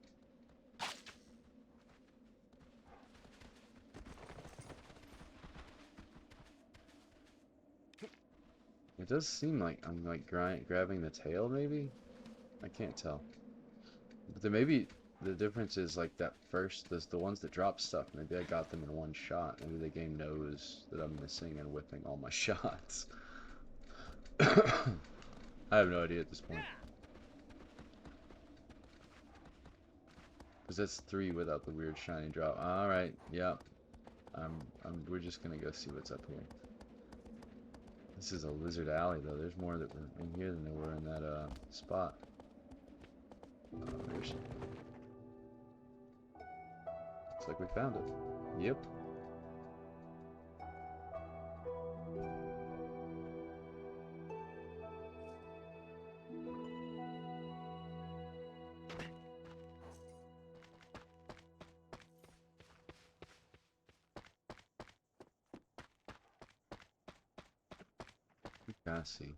It does seem like I'm like grabbing the tail, maybe? I can't tell. But then maybe the difference is like that first, the ones that drop stuff, maybe I got them in one shot. Maybe the game knows that I'm missing and whipping all my shots. I have no idea at this point. Because that's 3 without the weird shiny drop. Alright, yep. We're just gonna go see what's up here. This is a lizard alley though. There's more that were in here than there were in that spot. There's... Looks like we found it. Yep. I see.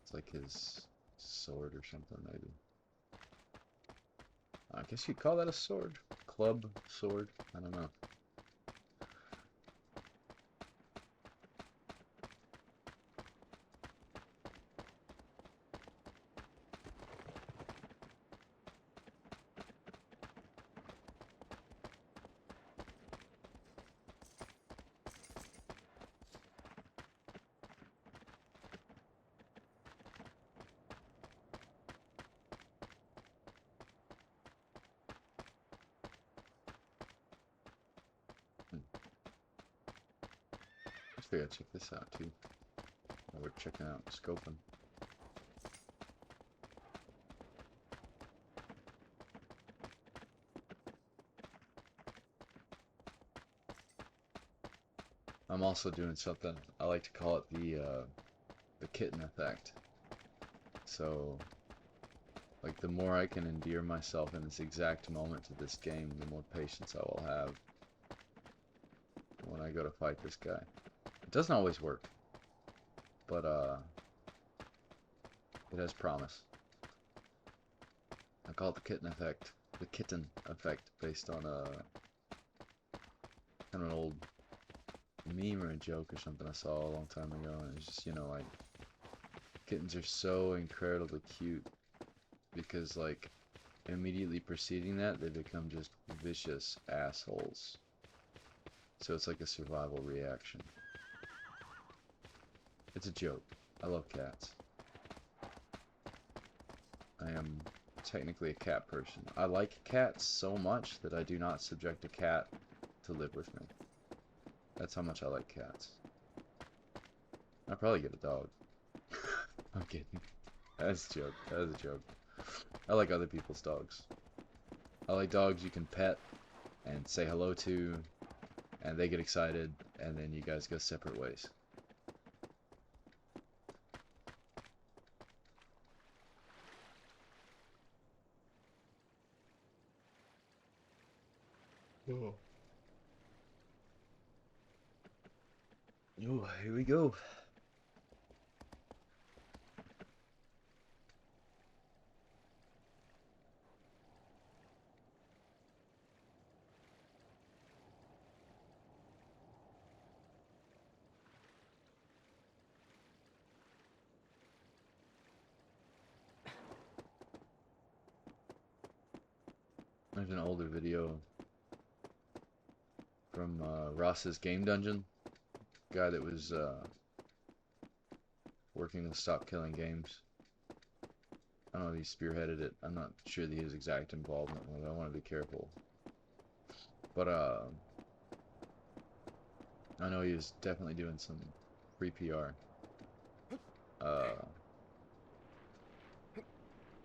It's like his sword or something, maybe. I guess you'd call that a sword. Club, sword, I don't know. I gotta check this out too. While we're checking out scoping. I'm also doing something I like to call it the kitten effect. So, like, the more I can endear myself in this exact moment to this game, the more patience I will have when I go to fight this guy. It doesn't always work, but it has promise. I call it the kitten effect. The kitten effect, based on kind of an old meme or a joke or something I saw a long time ago, and it's just, you know, like, kittens are so incredibly cute because, like, immediately preceding that, they become just vicious assholes. So it's like a survival reaction. It's a joke. I love cats. I am technically a cat person. I like cats so much that I do not subject a cat to live with me. That's how much I like cats. I'd probably get a dog. I'm kidding. That's a joke. That was a joke. I like other people's dogs. I like dogs you can pet and say hello to, and they get excited, and then you guys go separate ways. Oh. Oh, here we go. There's an older video from Ross's Game Dungeon. Guy that was working to stop killing games. I don't know if he spearheaded it. I'm not sure his exact involvement with it. I want to be careful. But I know he was definitely doing some free PR.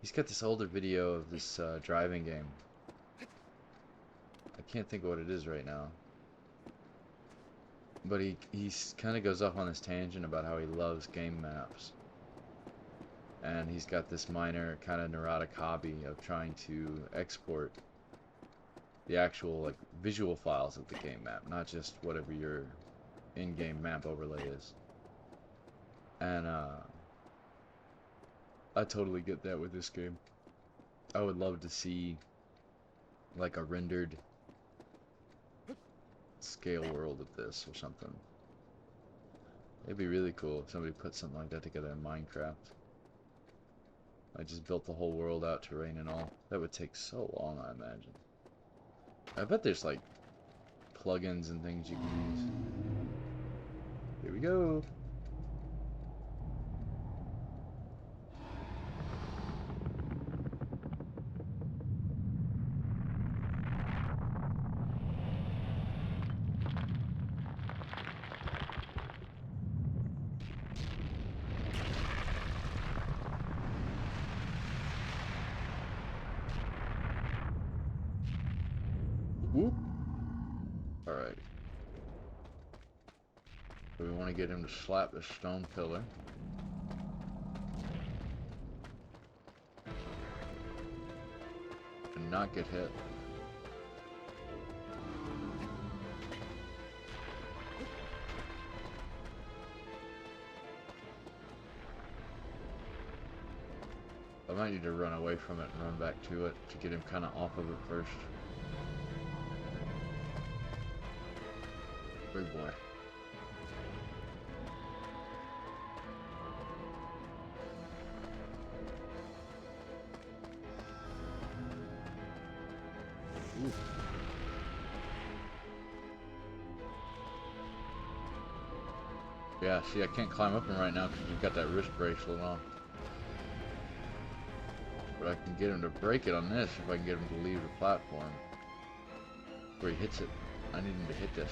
He's got this older video of this driving game. I can't think of what it is right now. But he kind of goes off on this tangent about how he loves game maps. And he's got this minor kind of neurotic hobby of trying to export the actual like visual files of the game map, not just whatever your in-game map overlay is. And I totally get that with this game. I would love to see like a rendered scale world of this or something. It'd be really cool if somebody put something like that together in Minecraft. I just built the whole world out, terrain and all. That would take so long, I imagine. I bet there's like plugins and things you can use. Here we go. Whoop. Alright. So we want to get him to slap the stone pillar. And not get hit. I might need to run away from it and run back to it to get him kind of off of it first. Big boy. Ooh. Yeah, see, I can't climb up him right now because you've got that wrist bracelet on. But I can get him to break it on this if I can get him to leave the platform. Where he hits it. I need him to hit this.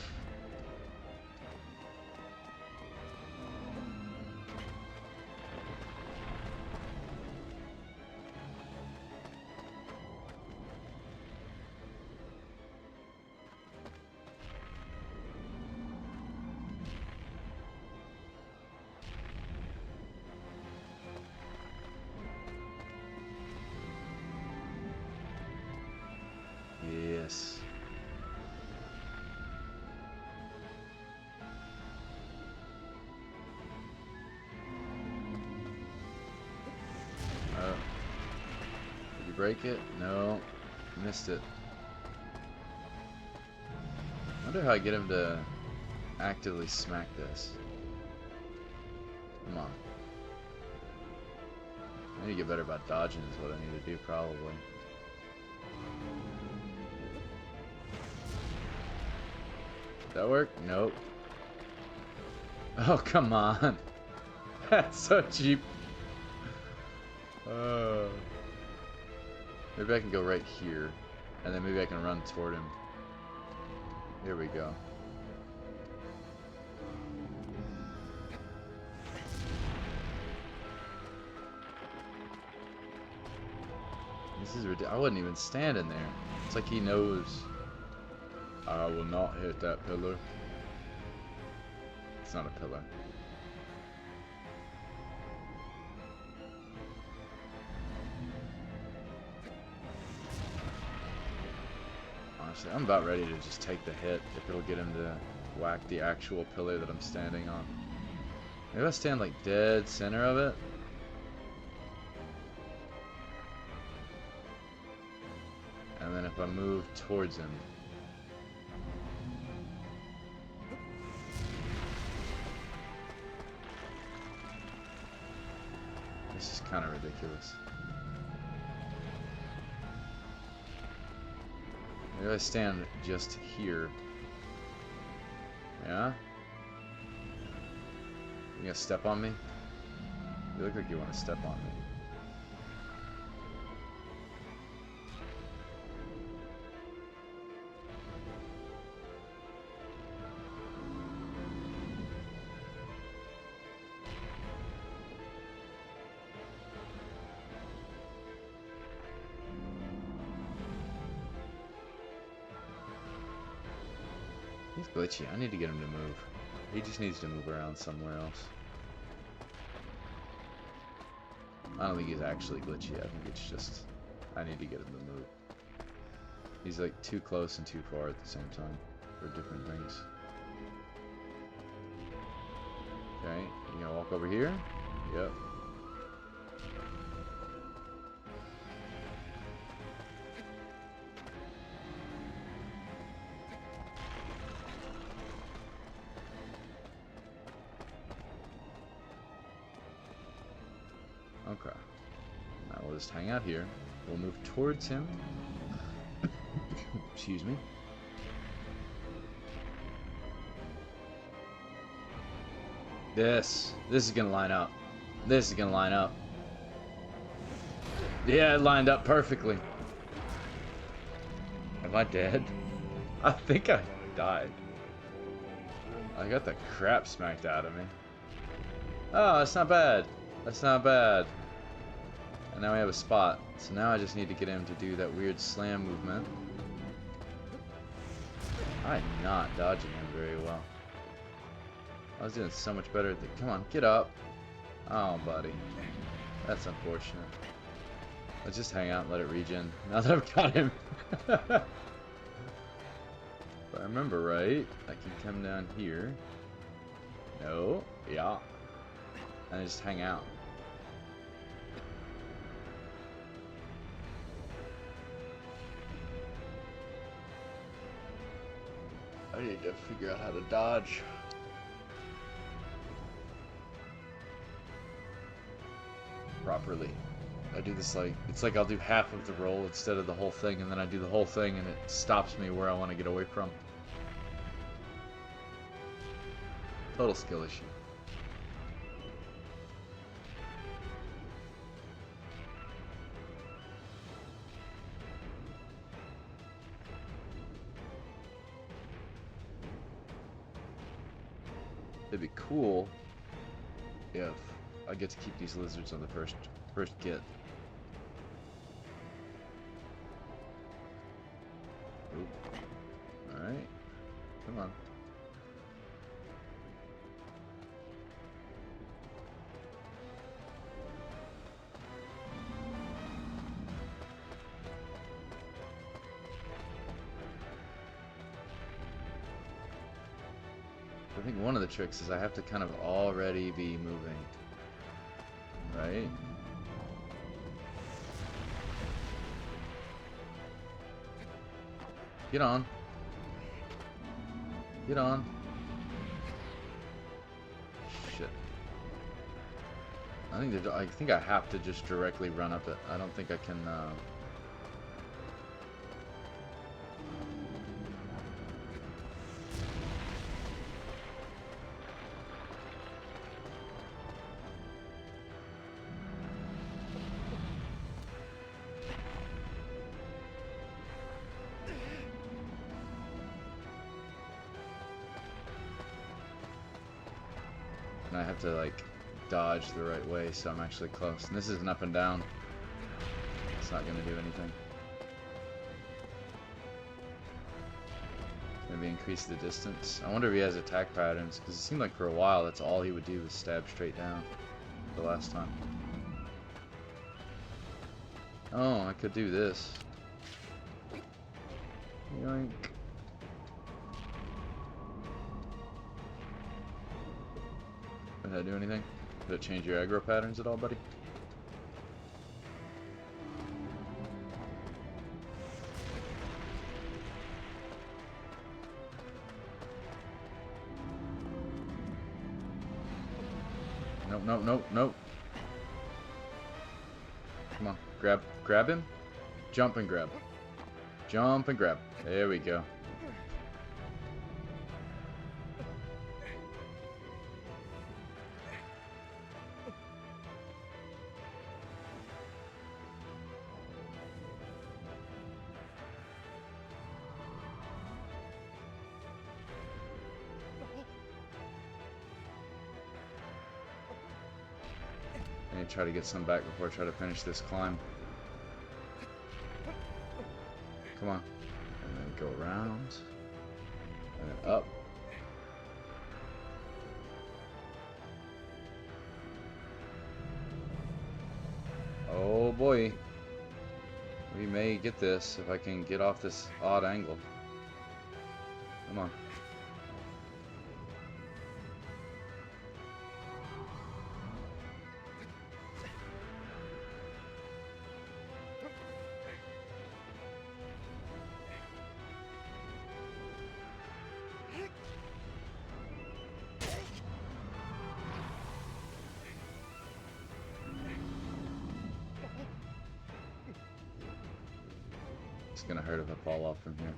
Yes. Did you break it? No. Missed it. I wonder how I get him to actively smack this. Come on. I need to get better about dodging is what I need to do probably. That work? Nope. Oh, come on. That's so cheap. Maybe I can go right here, and then maybe I can run toward him. Here we go. This is ridiculous. I wasn't even standing there. It's like he knows. I will not hit that pillar. It's not a pillar. Honestly, I'm about ready to just take the hit if it'll get him to whack the actual pillar that I'm standing on. Maybe I stand like dead center of it. And then if I move towards him. This is kind of ridiculous. Maybe I stand just here. Yeah? You gonna step on me? You look like you want to step on me. He's glitchy. I need to get him to move. He just needs to move around somewhere else. I don't think he's actually glitchy. I think it's just I need to get him to move. He's like too close and too far at the same time for different things. Okay, you gonna walk over here? Yep. Okay. Now we'll just hang out here. We'll move towards him. Excuse me. This is gonna line up. This is gonna line up. Yeah, it lined up perfectly. Am I dead? I think I died. I got the crap smacked out of me. Oh, that's not bad. That's not bad. And now we have a spot. So now I just need to get him to do that weird slam movement. I'm not dodging him very well. I was doing so much better. Come on, get up. Oh, buddy. That's unfortunate. Let's just hang out and let it regen. Now that I've got him. If I remember right, I can come down here. No. Yeah. And just hang out. I need to figure out how to dodge. Properly. I do this like, it's like I'll do half of the roll instead of the whole thing, and then I do the whole thing and it stops me where I want to get away from. Total skill issue. It'd be cool if I get to keep these lizards on the first get. Oop. Alright. Come on. I think one of the tricks is I have to kind of already be moving. Right? Get on. Get on. Shit. I think I have to just directly run up it. I don't think I can And I have to like dodge the right way so I'm actually close. And this is an up and down. It's not going to do anything. Maybe increase the distance. I wonder if he has attack patterns, because it seemed like for a while that's all he would do was stab straight down the last time. Oh, I could do this. Yoink. Did that do anything? Did it change your aggro patterns at all, buddy? Nope, nope, nope, nope. Come on, grab him. Jump and grab. Jump and grab. There we go. I need to try to get some back before I try to finish this climb. Come on. And then go around. And then up. Oh boy. We may get this if I can get off this odd angle. Come on. It's gonna hurt if I fall off from here.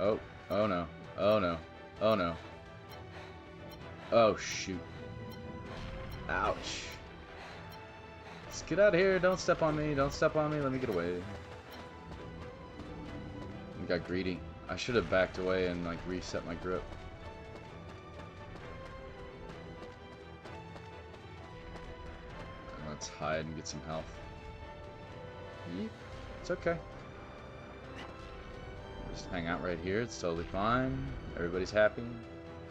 Oh, oh no. Oh no. Oh no. Oh shoot. Ouch. Let's get out of here. Don't step on me. Don't step on me. Let me get away. I got greedy. I should have backed away and like reset my grip. Let's hide and get some health. It's okay. Just hang out right here. It's totally fine. Everybody's happy.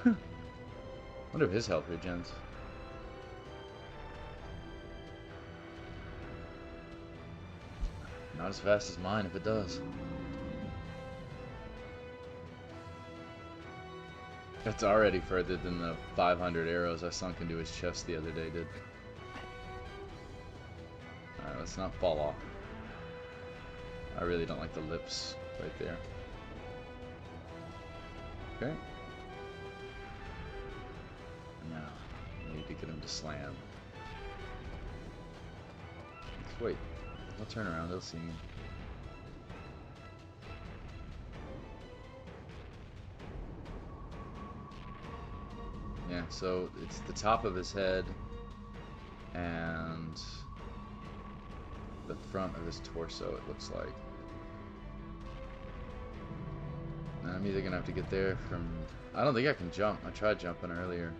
Wonder if his health regens. Not as fast as mine if it does. That's already further than the 500 arrows I sunk into his chest the other day did. Alright, let's not fall off. I really don't like the lips right there. Okay. Now, I need to get him to slam. Let's wait. I'll turn around, they'll see me. Yeah, so it's the top of his head and the front of his torso, it looks like. And I'm either gonna have to get there from... I don't think I can jump. I tried jumping earlier,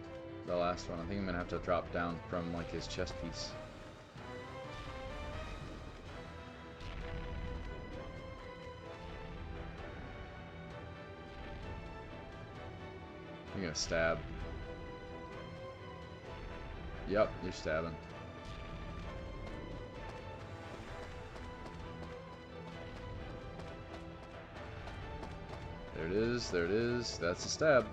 the last one. I think I'm gonna have to drop down from like his chest piece. I'm gonna stab. Yep, you're stabbing. There it is, there it is. That's a stab.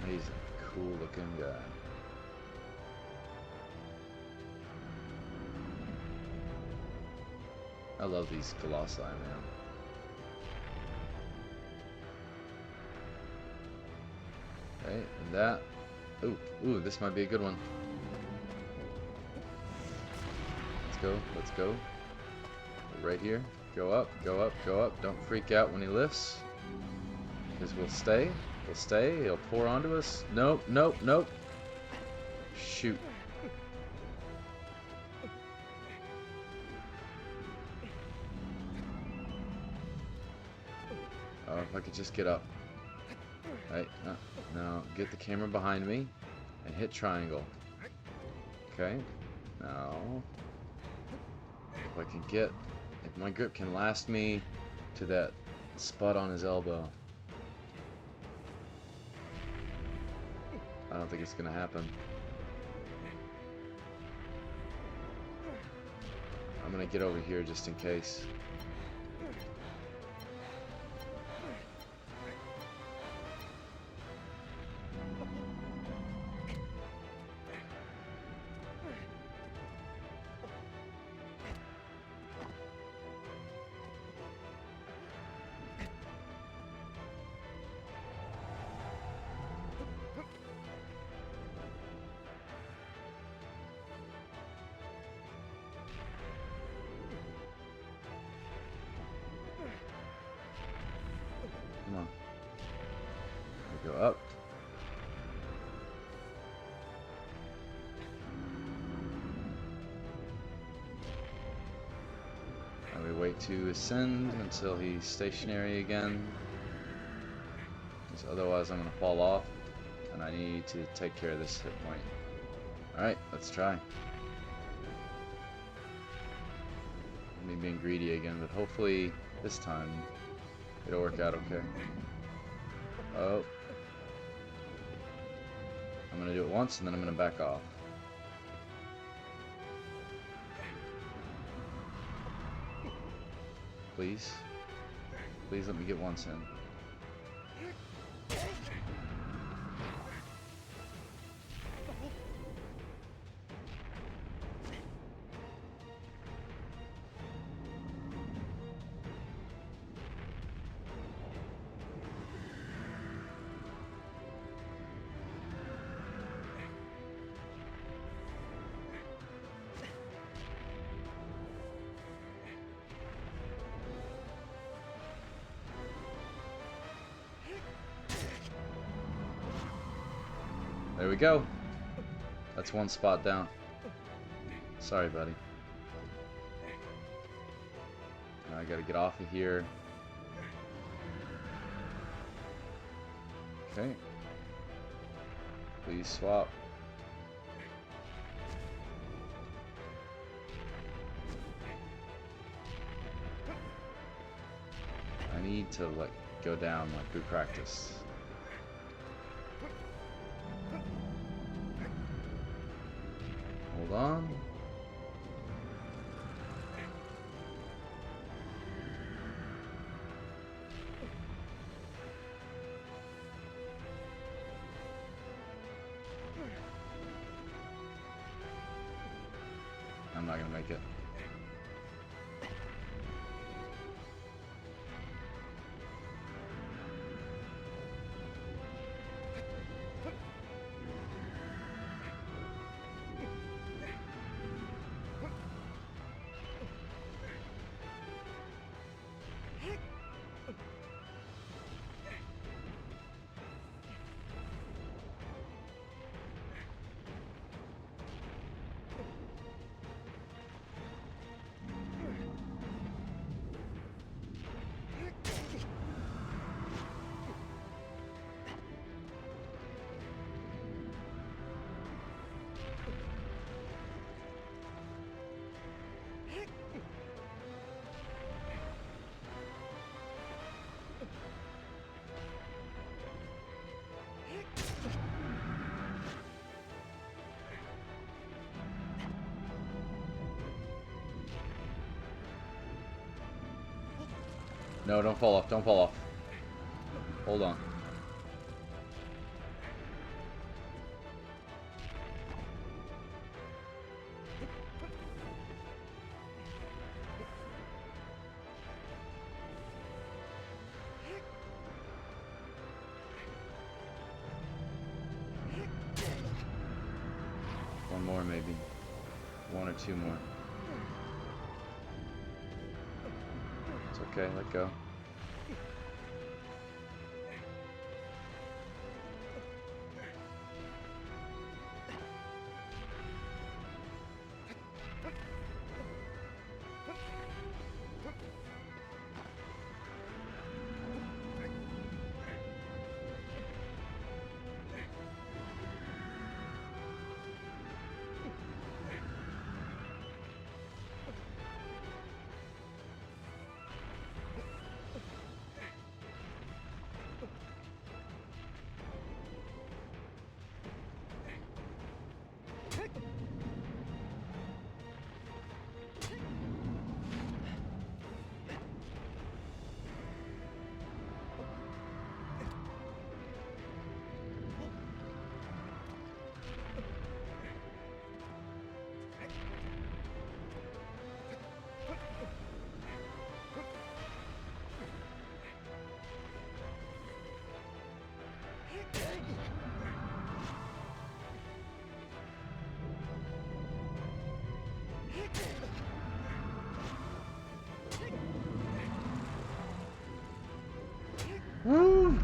He's a cool looking guy. I love these Colossi, man. Okay, and that. Ooh, this might be a good one. Let's go, let's go. Right here. Go up, go up, go up. Don't freak out when he lifts. Because we'll stay. We'll stay. He'll pour onto us. Nope, nope, nope. Shoot. Oh, if I could just get up. Right, no, get the camera behind me and hit triangle. Okay, now if I can get, if my grip can last me to that spot on his elbow. I don't think it's gonna happen. I'm gonna get over here just in case. Come on. We go up. And we wait to ascend until he's stationary again. Because otherwise I'm going to fall off. And I need to take care of this hit point. Alright, let's try. Me being greedy again, but hopefully this time it'll work out okay. Oh. I'm gonna do it once and then I'm gonna back off. Please. Please let me get once in. There we go. That's one spot down. Sorry, buddy. Now I gotta get off of here. Okay. Please swap. I need to like go down like we practice. Hold on. I'm not gonna make it. No, don't fall off. Don't fall off. Hold on. more maybe. One or two more. It's okay, let go. Woo!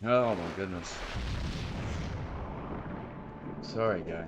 Oh my goodness. Sorry, guy.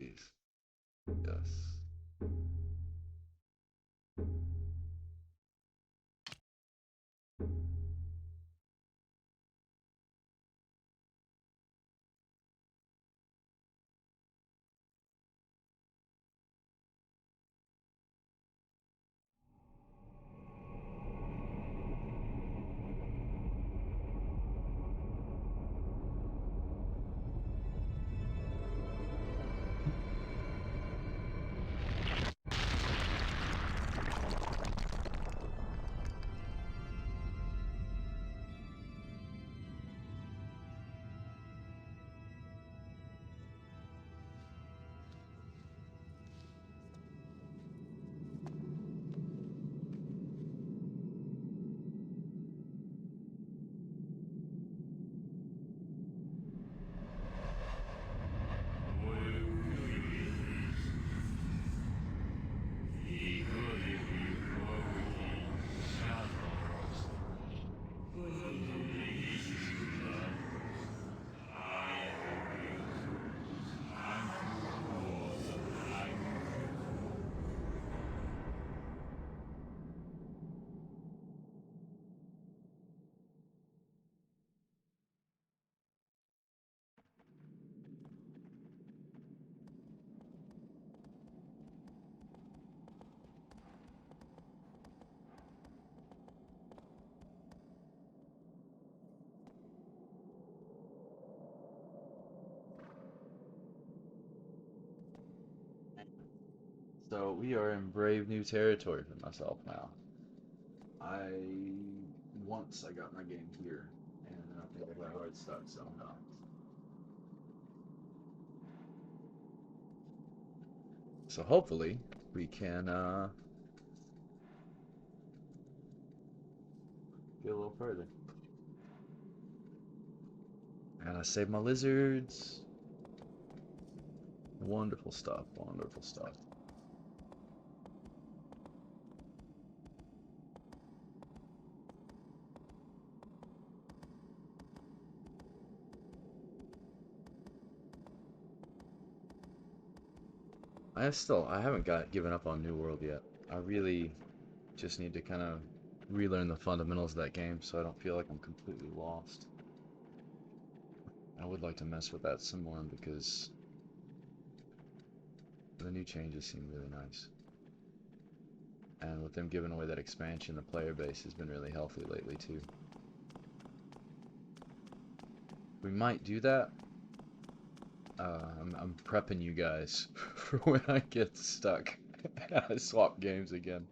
Please. Yes. So we are in brave new territory for myself now. I once I got my game here, and I think I got hard stuck somehow. So hopefully we can get a little further. And I saved my lizards. Wonderful stuff, wonderful stuff. I haven't given up on New World yet. I really just need to kind of relearn the fundamentals of that game so I don't feel like I'm completely lost. I would like to mess with that some more because The new changes seem really nice. And with them giving away that expansion, the player base has been really healthy lately too. We might do that. I'm prepping you guys for when I get stuck. I swap games again.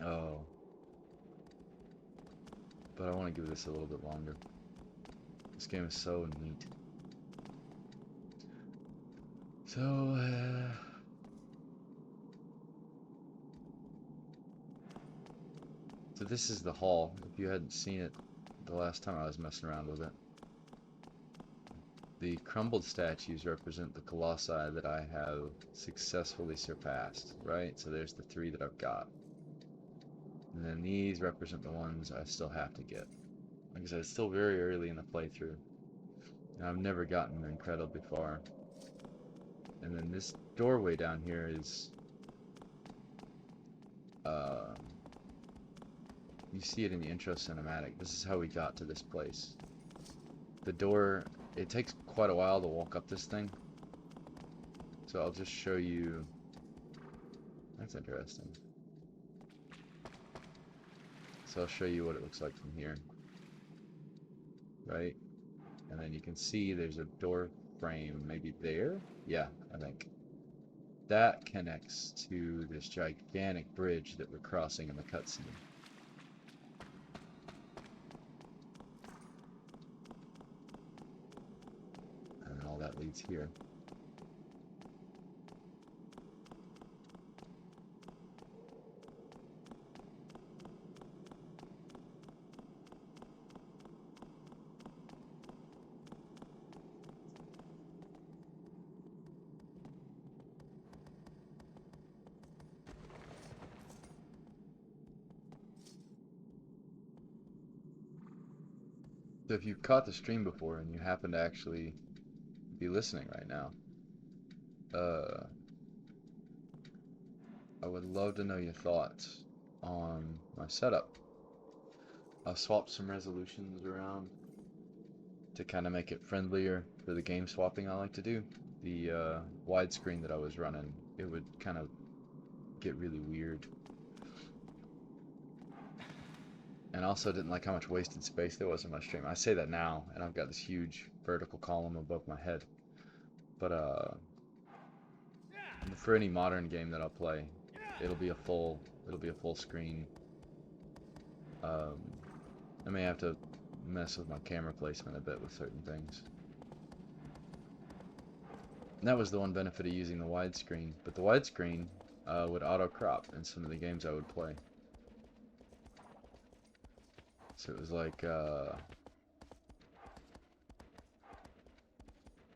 Oh. But I want to give this a little bit longer. This game is so neat. So, so this is the hall. If you hadn't seen it the last time I was messing around with it. The crumbled statues represent the colossi that I have successfully surpassed, right? So there's the 3 that I've got. And then these represent the ones I still have to get. Like I said, it's still very early in the playthrough. And I've never gotten incredibly far. And then this doorway down here is... you see it in the intro cinematic. This is how we got to this place. The door, it takes quite a while to walk up this thing. So I'll just show you. That's interesting. So I'll show you what it looks like from here. Right? And then you can see there's a door frame maybe there? Yeah, I think. That connects to this gigantic bridge that we're crossing in the cutscene. And all that leads here. So if you've caught the stream before and you happen to actually be listening right now, I would love to know your thoughts on my setup. I've swapped some resolutions around to kind of make it friendlier for the game swapping I like to do. The widescreen that I was running, it would kind of get really weird. And also didn't like how much wasted space there was in my stream. I say that now, and I've got this huge vertical column above my head. But for any modern game that I'll play, it'll be a full screen. I may have to mess with my camera placement a bit with certain things. And that was the one benefit of using the widescreen. But the widescreen would auto crop in some of the games I would play. So it was like, oh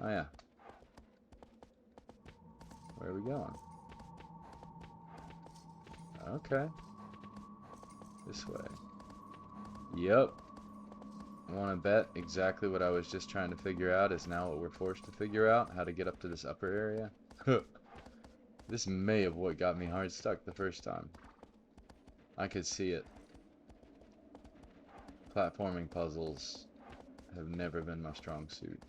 yeah. Where are we going? Okay. This way. Yep. I want to bet exactly what I was just trying to figure out is now what we're forced to figure out, how to get up to this upper area. This may have what got me hard stuck the first time. I could see it. Platforming puzzles have never been my strong suit.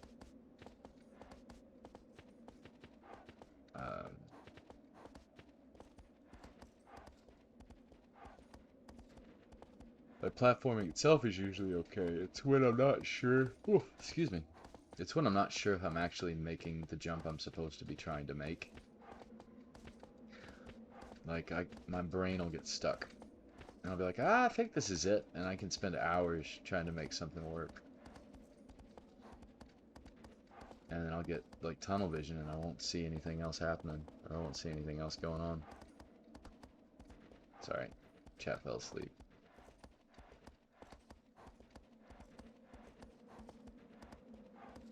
But platforming itself is usually okay. It's when I'm not sure. Ooh, excuse me. It's when I'm not sure if I'm actually making the jump I'm supposed to be trying to make. Like, my brain will get stuck. And I'll be like, I think this is it. And I can spend hours trying to make something work. And then I'll get, like, tunnel vision and I won't see anything else happening. Or I won't see anything else going on. Sorry. Chat fell asleep.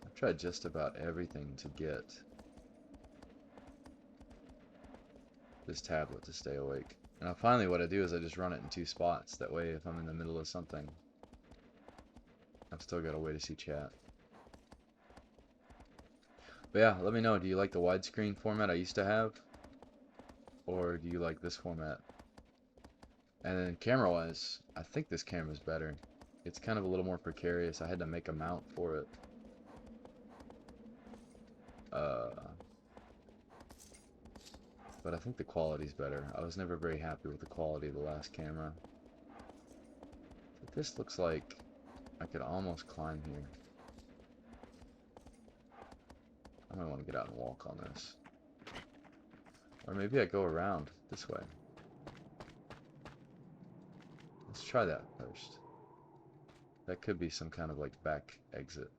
I've tried just about everything to get this tablet to stay awake. And finally what I do is I just run it in 2 spots. That way if I'm in the middle of something, I've still got a way to see chat. But yeah, let me know. Do you like the widescreen format I used to have? Or do you like this format? And then camera-wise, I think this camera's better. It's kind of a little more precarious. I had to make a mount for it. but I think the quality's better. I was never very happy with the quality of the last camera. But this looks like I could almost climb here. I might want to get out and walk on this. Or maybe I go around this way. Let's try that first. That could be some kind of like back exit.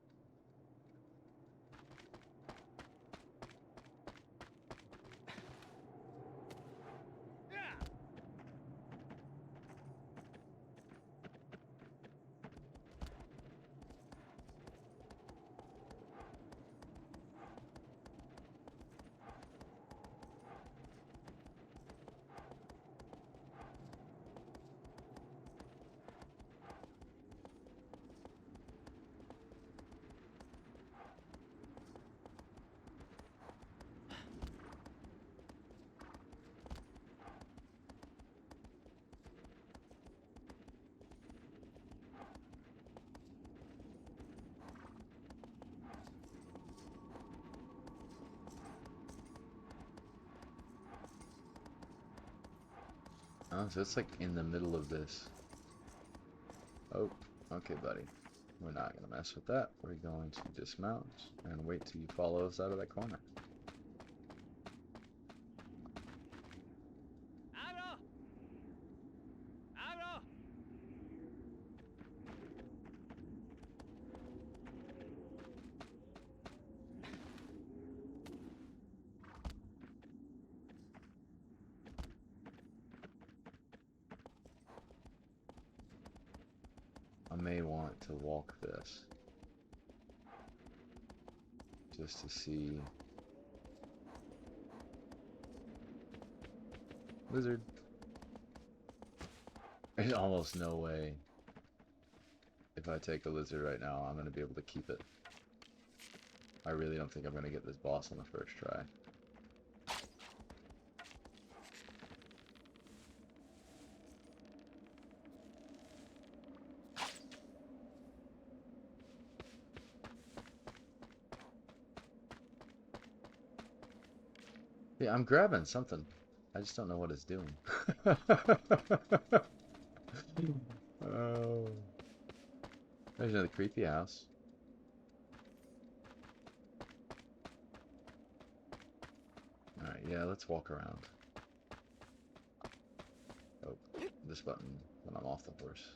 Oh, so it's like in the middle of this. Oh, okay, buddy. We're not going to mess with that. We're going to dismount and wait till you follow us out of that corner. I may want to walk this just to see. Lizard. There's almost no way if I take a lizard right now I'm going to be able to keep it. I really don't think I'm going to get this boss on the first try. Yeah, I'm grabbing something. I just don't know what it's doing. Oh. There's another creepy house. Alright, yeah, let's walk around. Oh, this button when I'm off the horse.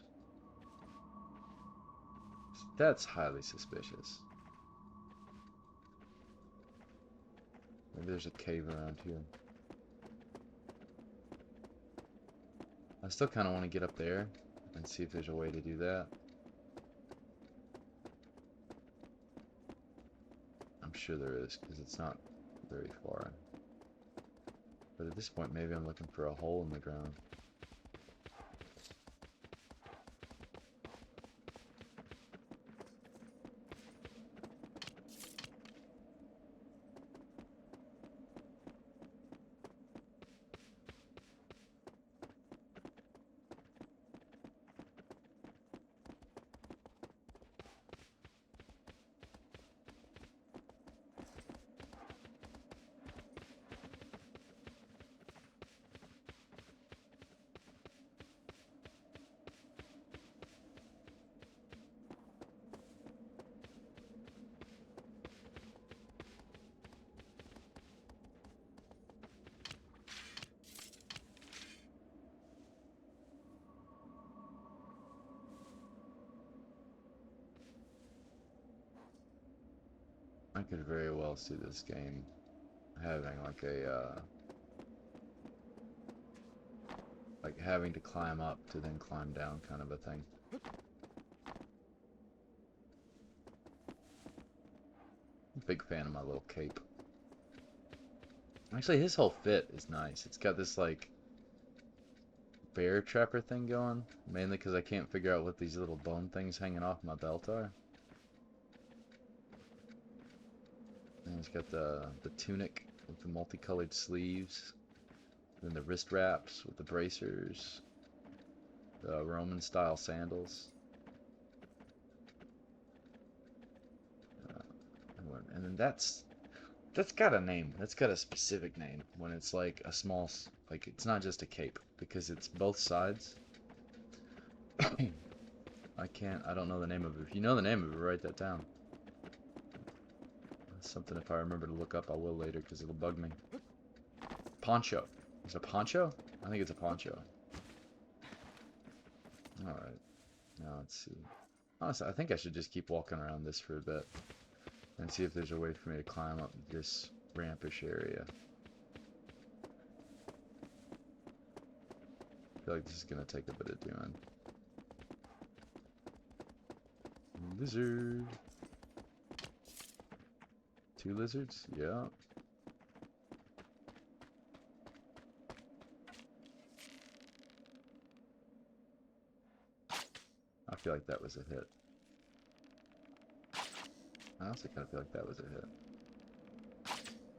That's highly suspicious. Maybe there's a cave around here. I still kind of want to get up there and see if there's a way to do that. I'm sure there is, because it's not very far. But at this point, maybe I'm looking for a hole in the ground. I could very well see this game having like a, like having to climb up to then climb down kind of a thing. Big fan of my little cape. Actually, his whole fit is nice. It's got this like bear trapper thing going, mainly because I can't figure out what these little bone things hanging off my belt are. And it's got the tunic with the multicolored sleeves, and then the wrist wraps with the bracers, the Roman style sandals, and then that's That's got a name. That's got a specific name when it's like a small, like it's not just a cape because it's both sides. I don't know the name of it. If you know the name of it, write that down. That's something if I remember to look up, I will later because it'll bug me. Poncho. Is it a poncho? I think it's a poncho. Alright. Now let's see. Honestly, I think I should just keep walking around this for a bit and see if there's a way for me to climb up this rampish area. I feel like this is going to take a bit of doing. Lizard. 2 lizards? Yeah. I feel like that was a hit. I also kind of feel like that was a hit.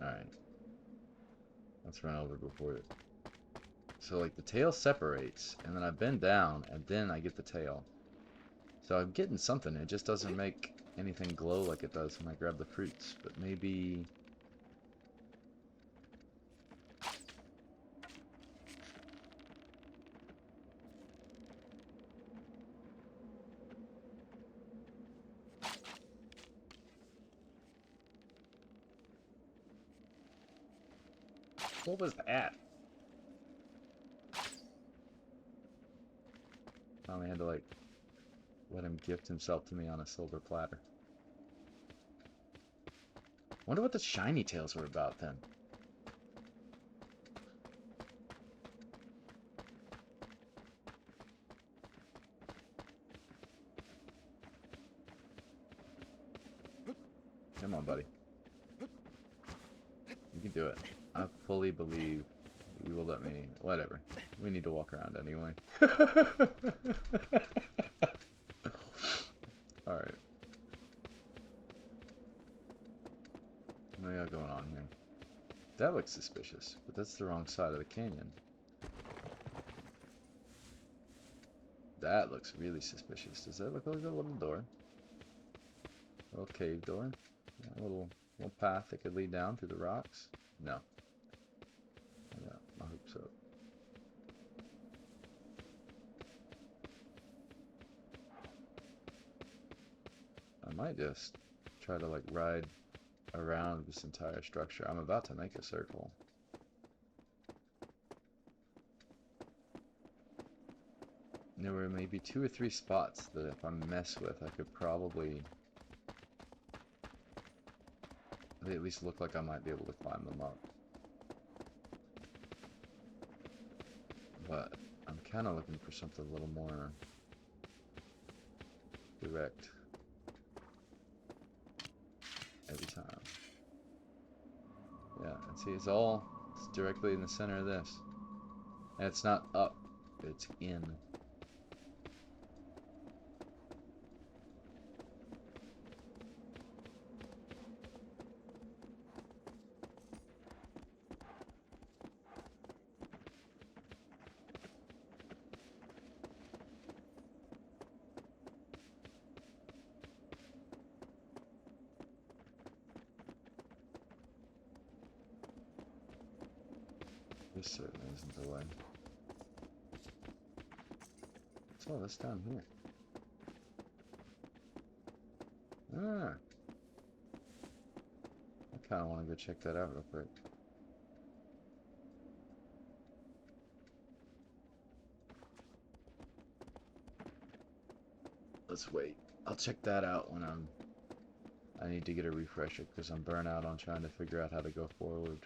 Alright. Let's run over before it. So, like, the tail separates, and then I bend down, and then I get the tail. So I'm getting something. It just doesn't make anything glow like it does when I grab the fruits. But maybe... What was that? Finally had to, like, let him gift himself to me on a silver platter. Wonder what the shiny tails were about then. Come on, buddy. You can do it. I fully believe you will let me... Whatever. We need to walk around anyway. Alright. What do we got going on here? That looks suspicious, but that's the wrong side of the canyon. That looks really suspicious. Does that look like a little door? A little cave door? Yeah, a little path that could lead down through the rocks? No. Yeah, I hope so. I might just try to like ride around this entire structure. I'm about to make a circle. There were maybe 2 or 3 spots that if I mess with, I could probably... They at least look like I might be able to climb them up. But I'm kind of looking for something a little more direct every time. Yeah, and see, it's directly in the center of this. And it's not up, it's in. This certainly isn't the way. What's all this down here? Ah. I kind of want to go check that out real quick. Let's wait. I'll check that out when I need to get a refresher because I'm burnt out on trying to figure out how to go forward.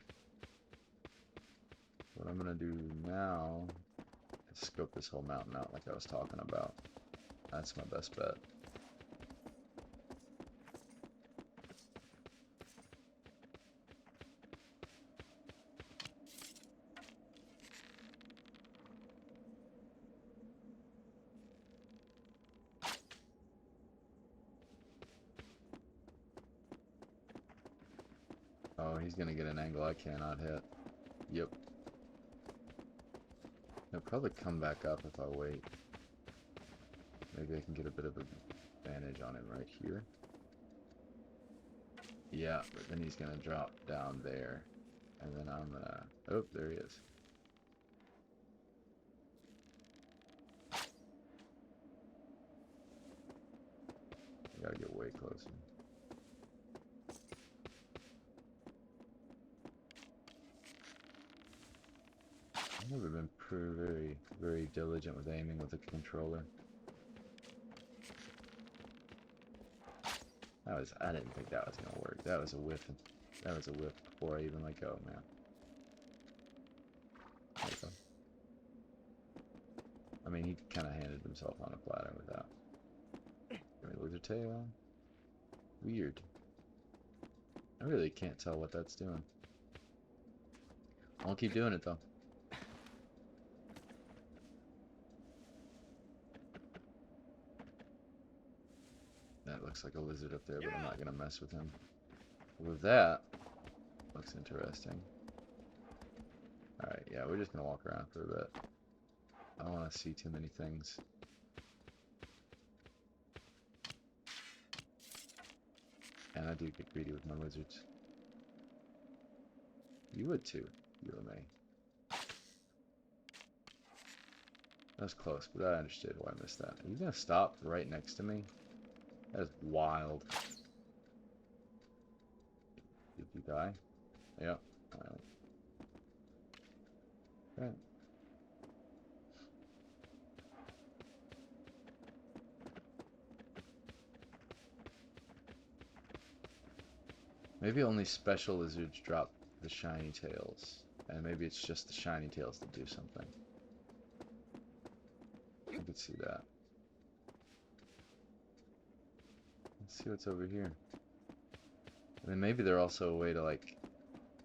What I'm gonna do now is scope this whole mountain out like I was talking about. That's my best bet. Oh, he's gonna get an angle I cannot hit. Yep. He'll probably come back up if I wait. Maybe I can get a bit of an advantage on him right here. Yeah, but then he's gonna drop down there. And then I'm gonna... Oh, there he is. I gotta get way closer. I've never been very diligent with aiming with a controller. I didn't think that was gonna work. That was a whiff. That was a whiff before I even let go, man. There you go. I mean, he kind of handed himself on a platter with that. Give me lizard tail. Weird. I really can't tell what that's doing. I'll keep doing it though. That looks like a lizard up there, but I'm not gonna mess with him. With that, looks interesting. Alright, yeah, we're just gonna walk around for a bit. I don't want to see too many things. And I do get greedy with my lizards. You would too, you or me. That was close, but I understood why I missed that. Are you gonna stop right next to me? That is wild. Did you die? Yep. Alright. Okay. Maybe only special lizards drop the shiny tails. And maybe it's just the shiny tails that do something. I could see that. Let's see what's over here. And then maybe they're also a way to like,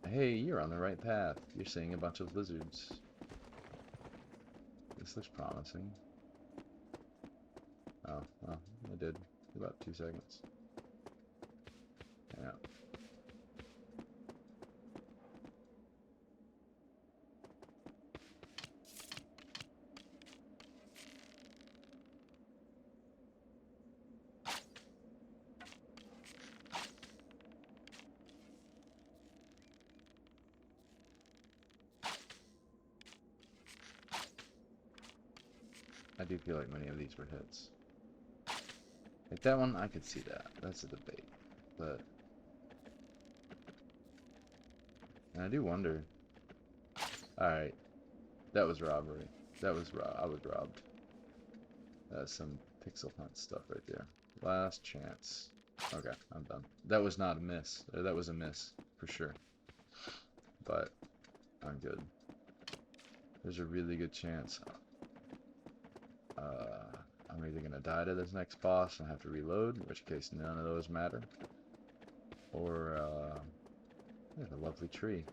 hey, you're on the right path. You're seeing a bunch of lizards. This looks promising. Oh, well, I did. About 2 seconds. Yeah. I do feel like many of these were hits. Like that one, I could see that. That's a debate. But... And I do wonder... Alright. That was robbery. That was I was robbed. That's some pixel hunt stuff right there. Last chance. Okay, I'm done. That was not a miss. That was a miss, for sure. But, I'm good. There's a really good chance I'm either going to die to this next boss and have to reload, in which case none of those matter. Or, there's a lovely tree.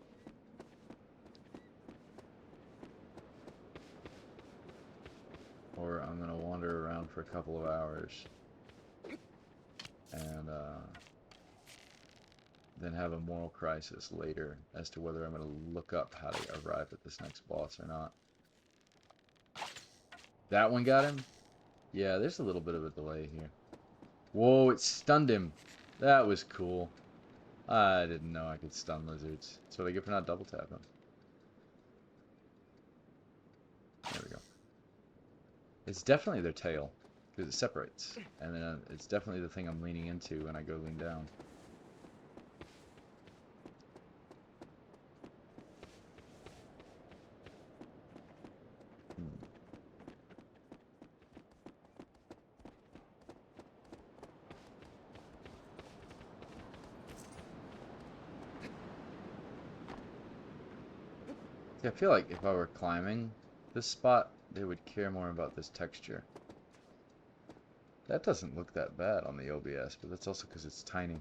Or I'm going to wander around for a couple of hours and then have a moral crisis later as to whether I'm going to look up how to arrive at this next boss or not. That one got him? Yeah, there's a little bit of a delay here. Whoa, it stunned him. That was cool. I didn't know I could stun lizards. That's what I get for not double tapping. There we go. It's definitely their tail, because it separates. And then it's definitely the thing I'm leaning into when I go lean down. See, I feel like if I were climbing this spot, they would care more about this texture. That doesn't look that bad on the OBS, but that's also because it's tiny.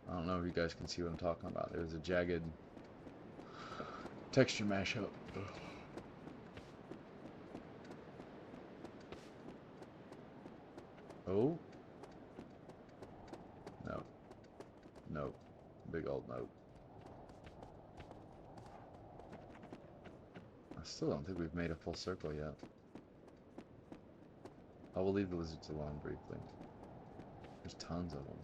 I don't know if you guys can see what I'm talking about. There's a jagged texture mashup. Oh? No. Nope. Big old nope. I still don't think we've made a full circle yet. I will leave the lizards alone briefly. There's tons of them.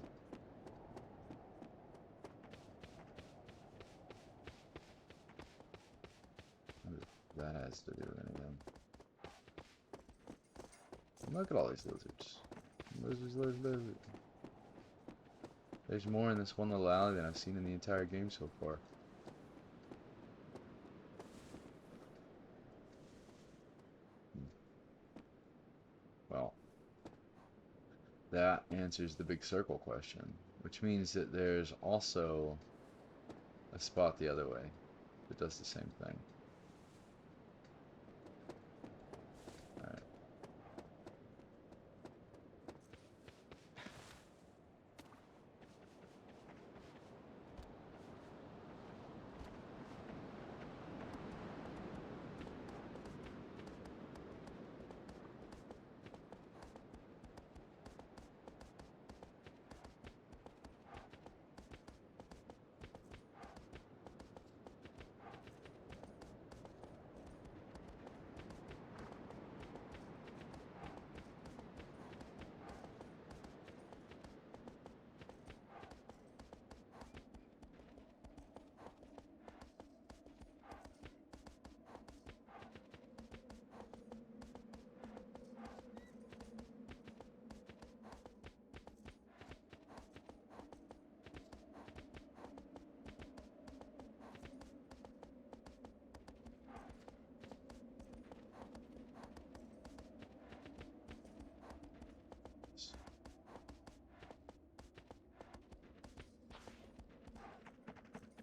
that has to do with anything. Look at all these lizards. Lizards, lizards, lizards. There's more in this one little alley than I've seen in the entire game so far. Well, that answers the big circle question, which means that there's also a spot the other way that does the same thing. Alright.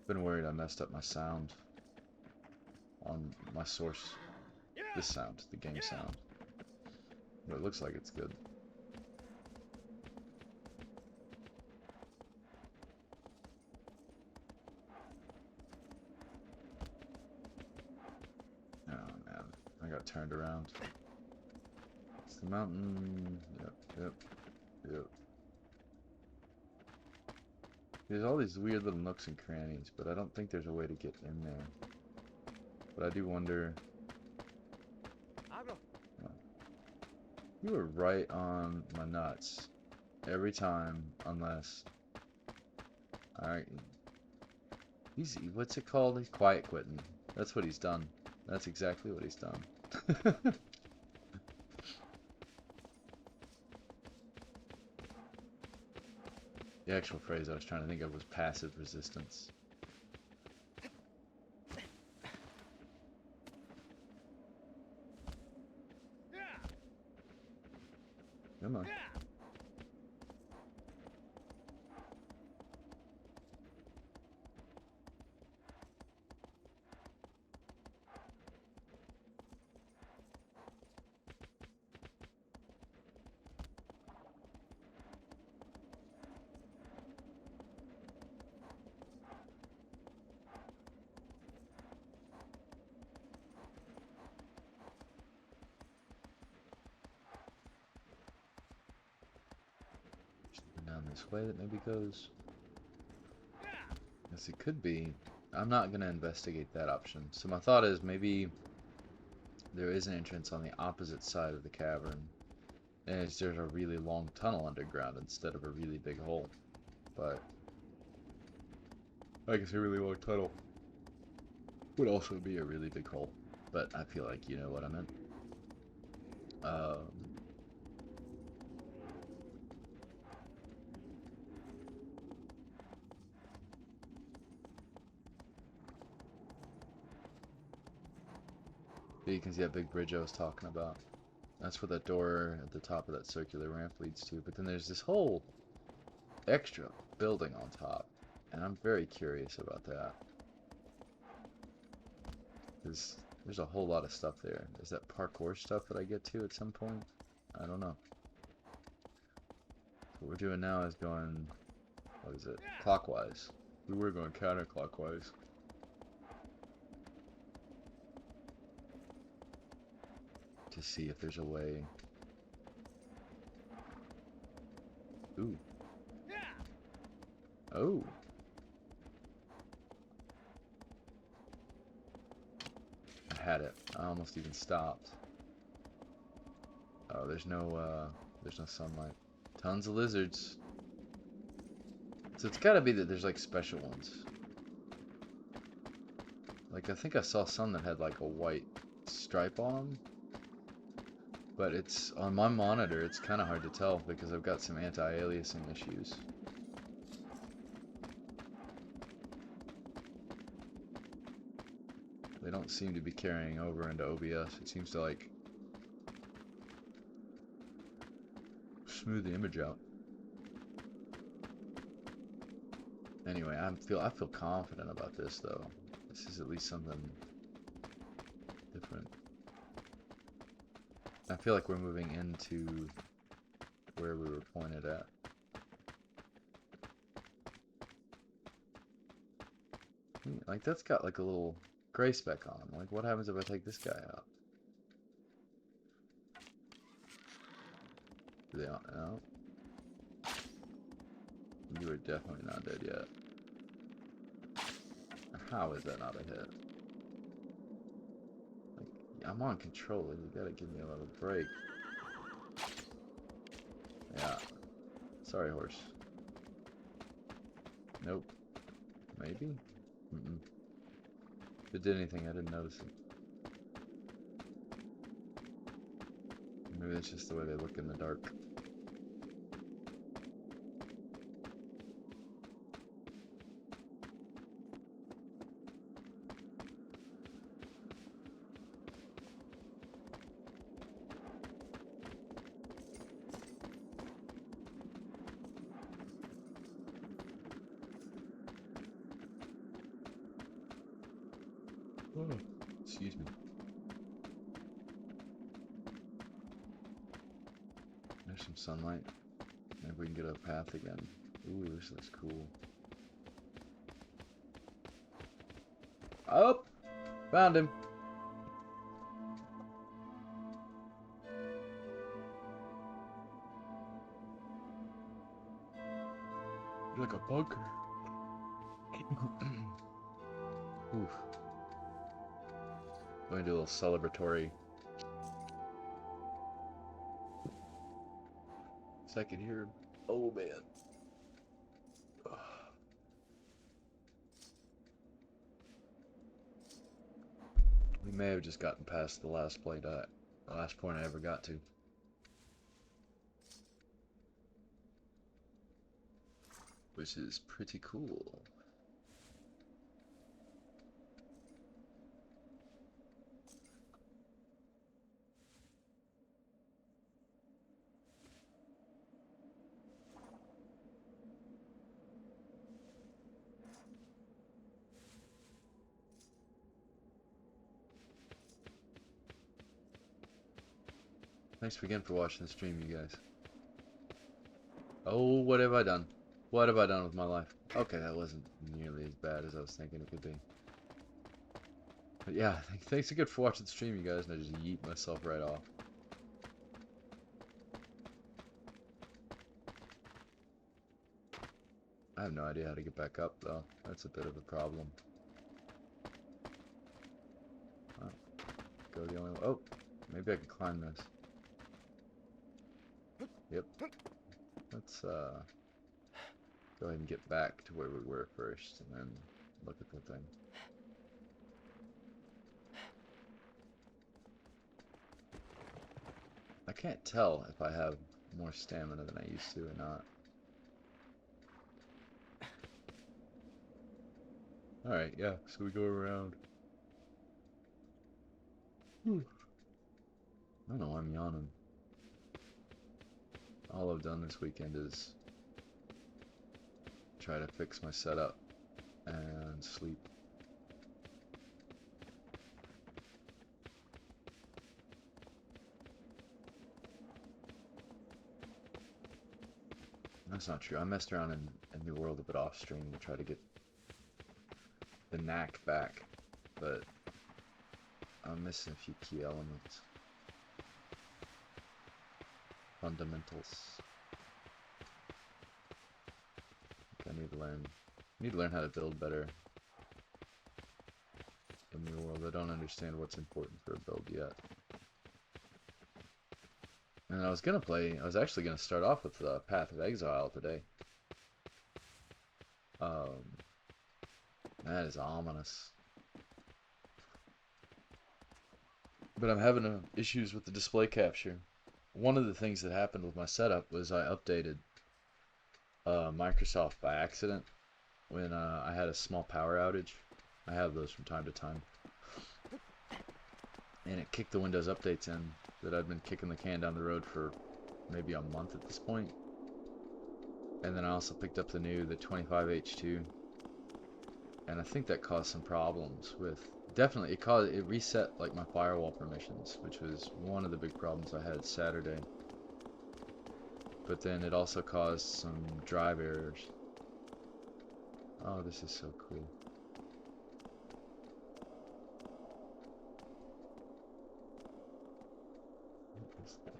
Been worried I messed up my sound on my source. This sound, the game sound. But it looks like it's good. Oh man, I got turned around. It's the mountain. Yep. There's all these weird little nooks and crannies, but I don't think there's a way to get in there. But I do wonder... Oh. You were right on my nuts. Every time, unless... Alright. He's... What's it called? He's quiet quitting. That's what he's done. That's exactly what he's done. The actual phrase I was trying to think of was passive resistance. Come on. Down this way that maybe goes. Yes, it could be. I'm not going to investigate that option. So my thought is maybe there is an entrance on the opposite side of the cavern. And there's a really long tunnel underground instead of a really big hole. But I guess a really long tunnel would also be a really big hole. But I feel like you know what I meant. You can see that big bridge I was talking about. That's where that door at the top of that circular ramp leads to. But then there's this whole extra building on top. And I'm very curious about that. Because there's a whole lot of stuff there. Is that parkour stuff that I get to at some point? I don't know. So what we're doing now is going, what is it? Clockwise. We were going counterclockwise. To see if there's a way. Ooh. Oh. I had it. I almost even stopped. Oh, there's no sunlight. Tons of lizards. So it's gotta be that there's like special ones. Like I think I saw some that had like a white stripe on them. But it's on my monitor, it's kind of hard to tell because I've got some anti-aliasing issues. They don't seem to be carrying over into OBS. It seems to like smooth the image out. Anyway, I feel confident about this though. This is at least something different. I feel like we're moving into where we were pointed at. Like that's got like a little gray speck on him. Like what happens if I take this guy out? Do they not know? You are definitely not dead yet. How is that not a hit? Like, I'm on controller. You gotta give me a little break. Yeah. Sorry, horse. Nope. Maybe? Mm-mm. If it did anything, I didn't notice it. Maybe that's just the way they look in the dark. Oh, excuse me. There's some sunlight. Maybe we can get a path again. Ooh, this looks cool. Oh! Found him! Like a bunker. Oof. We're gonna do a little celebratory. Second here. Oh man. We may have just gotten past the last point I ever got to. Which is pretty cool. Thanks again for watching the stream, you guys. Oh, what have I done? What have I done with my life? Okay, that wasn't nearly as bad as I was thinking it could be. But yeah, thanks again for watching the stream, you guys, and I just yeet myself right off. I have no idea how to get back up, though. That's a bit of a problem. Oh, go the only way. Oh, maybe I can climb this. Yep. Let's go ahead and get back to where we were first, and then look at the thing. I can't tell if I have more stamina than I used to or not. Alright, yeah, so we go around. I don't know why I'm yawning. All I've done this weekend is try to fix my setup and sleep. That's not true. I messed around in New World a bit off stream to try to get the knack back, but I'm missing a few key elements. Fundamentals. I need to learn how to build better in New World. I don't understand what's important for a build yet. And I was actually gonna start off with Path of Exile today. That is ominous. but I'm having issues with the display capture. One of the things that happened with my setup was I updated Microsoft by accident when I had a small power outage. I have those from time to time. And it kicked the Windows updates in that I'd been kicking the can down the road for maybe a month at this point. And then I also picked up the 25H2, and I think that caused some problems with, definitely it reset like my firewall permissions, which was one of the big problems I had Saturday. But then it also caused some drive errors. Oh, this is so cool. What is that?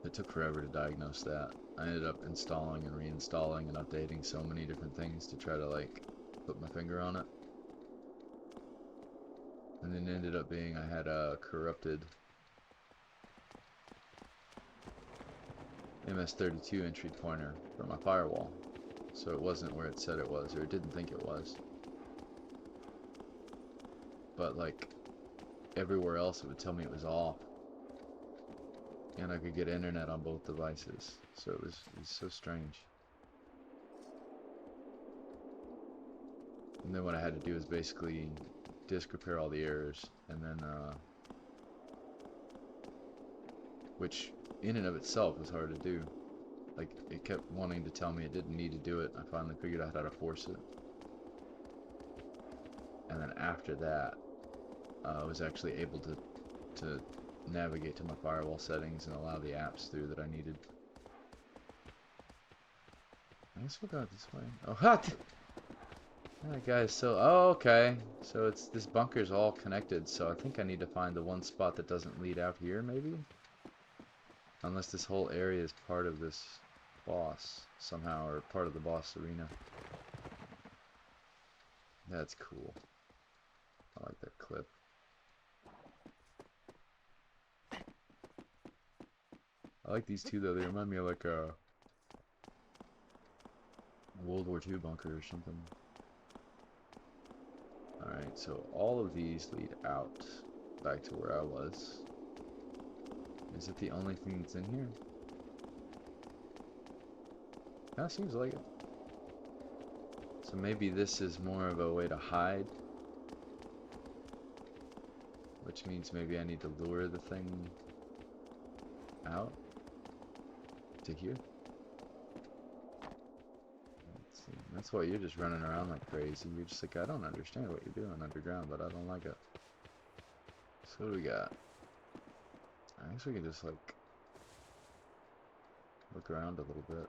It took forever to diagnose that. I ended up installing and reinstalling and updating so many different things to try to like put my finger on it. And then it ended up being I had a corrupted MS32 entry pointer for my firewall. So it wasn't where it said it was, or it didn't think it was. But like everywhere else it would tell me it was off. And I could get internet on both devices. So it was so strange. And then what I had to do is basically disk repair all the errors, and then which in and of itself was hard to do. Like, it kept wanting to tell me it didn't need to do it. I finally figured out how to force it. And then after that, I was actually able to navigate to my firewall settings and allow the apps through that I needed. I guess we'll go this way. Oh, what? That guy's so... Oh, okay. So it's this bunker's all connected, so I think I need to find the one spot that doesn't lead out here, maybe? Unless this whole area is part of this boss somehow, or part of the boss arena. That's cool. I like that clip. I like these two though, they remind me of like a World War II bunker or something. Alright, so all of these lead out back to where I was. Is it the only thing that's in here? That seems like it. So maybe this is more of a way to hide. Which means maybe I need to lure the thing out to here. Let's see. That's why you're just running around like crazy. You're just like, I don't understand what you're doing underground, but I don't like it. So what do we got? I guess we can just like look around a little bit.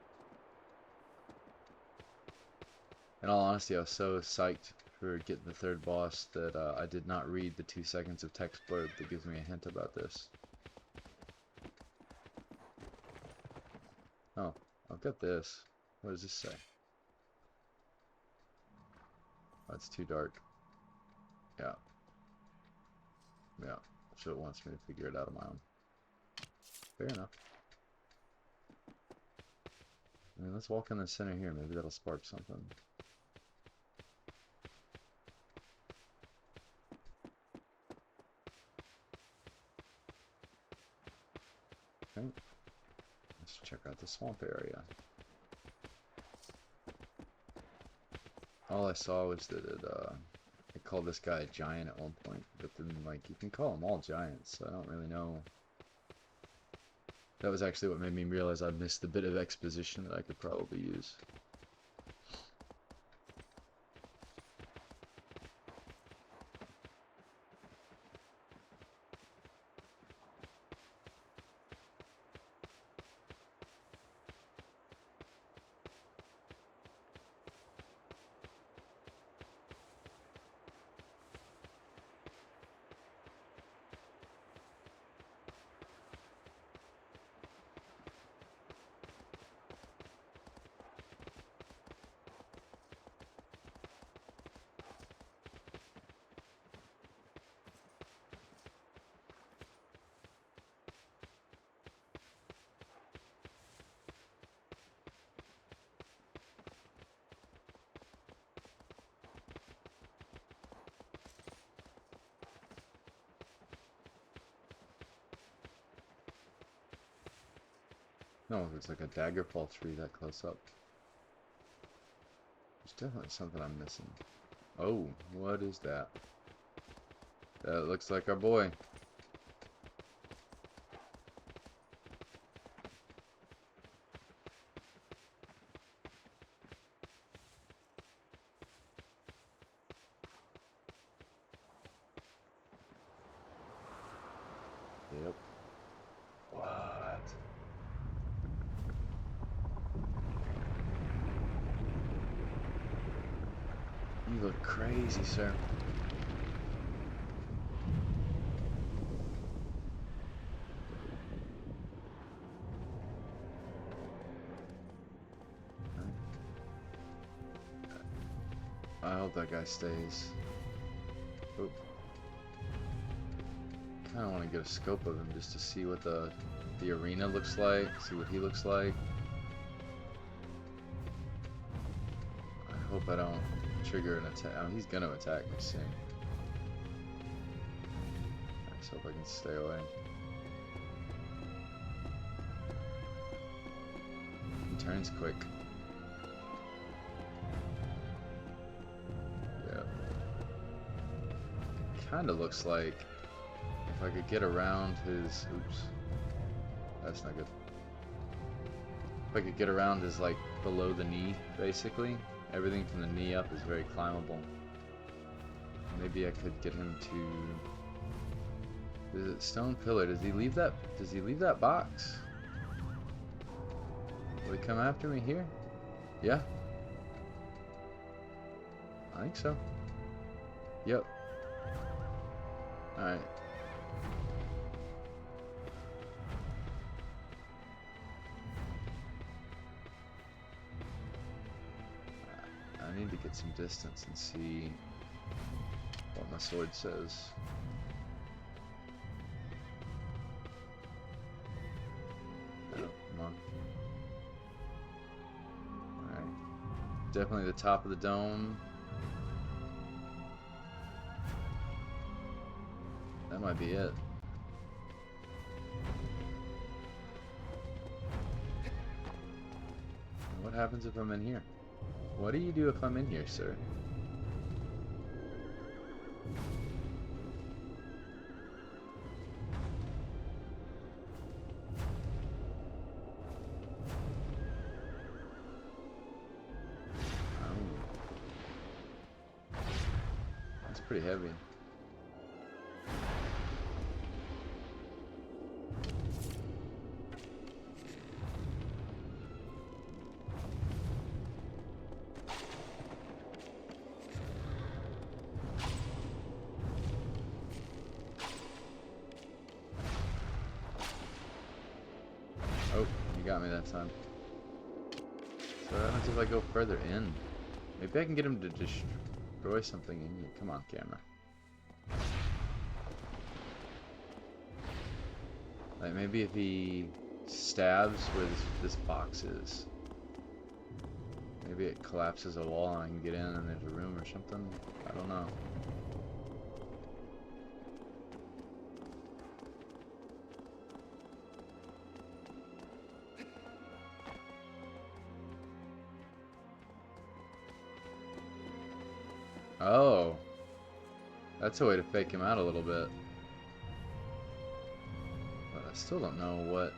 In all honesty, I was so psyched for getting the third boss that I did not read the 2 seconds of text blurb that gives me a hint about this. Oh, I've got this. What does this say? Oh, it's too dark. Yeah. Yeah. So it wants me to figure it out on my own. Fair enough. I mean, let's walk in the center here. Maybe that'll spark something. Okay. Let's check out the swamp area. All I saw was that it called this guy a giant at one point, but then like you can call them all giants, so I don't really know. That was actually what made me realize I missed the bit of exposition that I could probably use. No, it's like a daggerfall tree that close up. There's definitely something I'm missing. Oh, what is that? That looks like our boy. Yep. What? You look crazy, sir. I hope that guy stays. Oop. Kind of want to get a scope of him just to see what the arena looks like, see what he looks like. I hope I don't trigger an attack. Oh, he's gonna attack me soon. I just hope I can stay away. He turns quick. Yeah. Kinda looks like if I could get around his... Oops. That's not good. If I could get around his, like, below the knee, basically. Everything from the knee up is very climbable. Maybe I could get him to... Is it stone pillar? Does he leave that box? Will he come after me here? Yeah? I think so. Yep. Alright. I need to get some distance and see what my sword says. Oh, come on. Alright. Definitely the top of the dome. That might be it. What happens if I'm in here? What do you do if I'm in here, sir? Oh. That's pretty heavy. Oh, you got me that time. So what happens if I go further in? Maybe I can get him to destroy something in here. Come on, camera. Like maybe if he stabs where this box is. Maybe it collapses a wall and I can get in and there's a room or something. I don't know. Oh, that's a way to fake him out a little bit. But I still don't know what.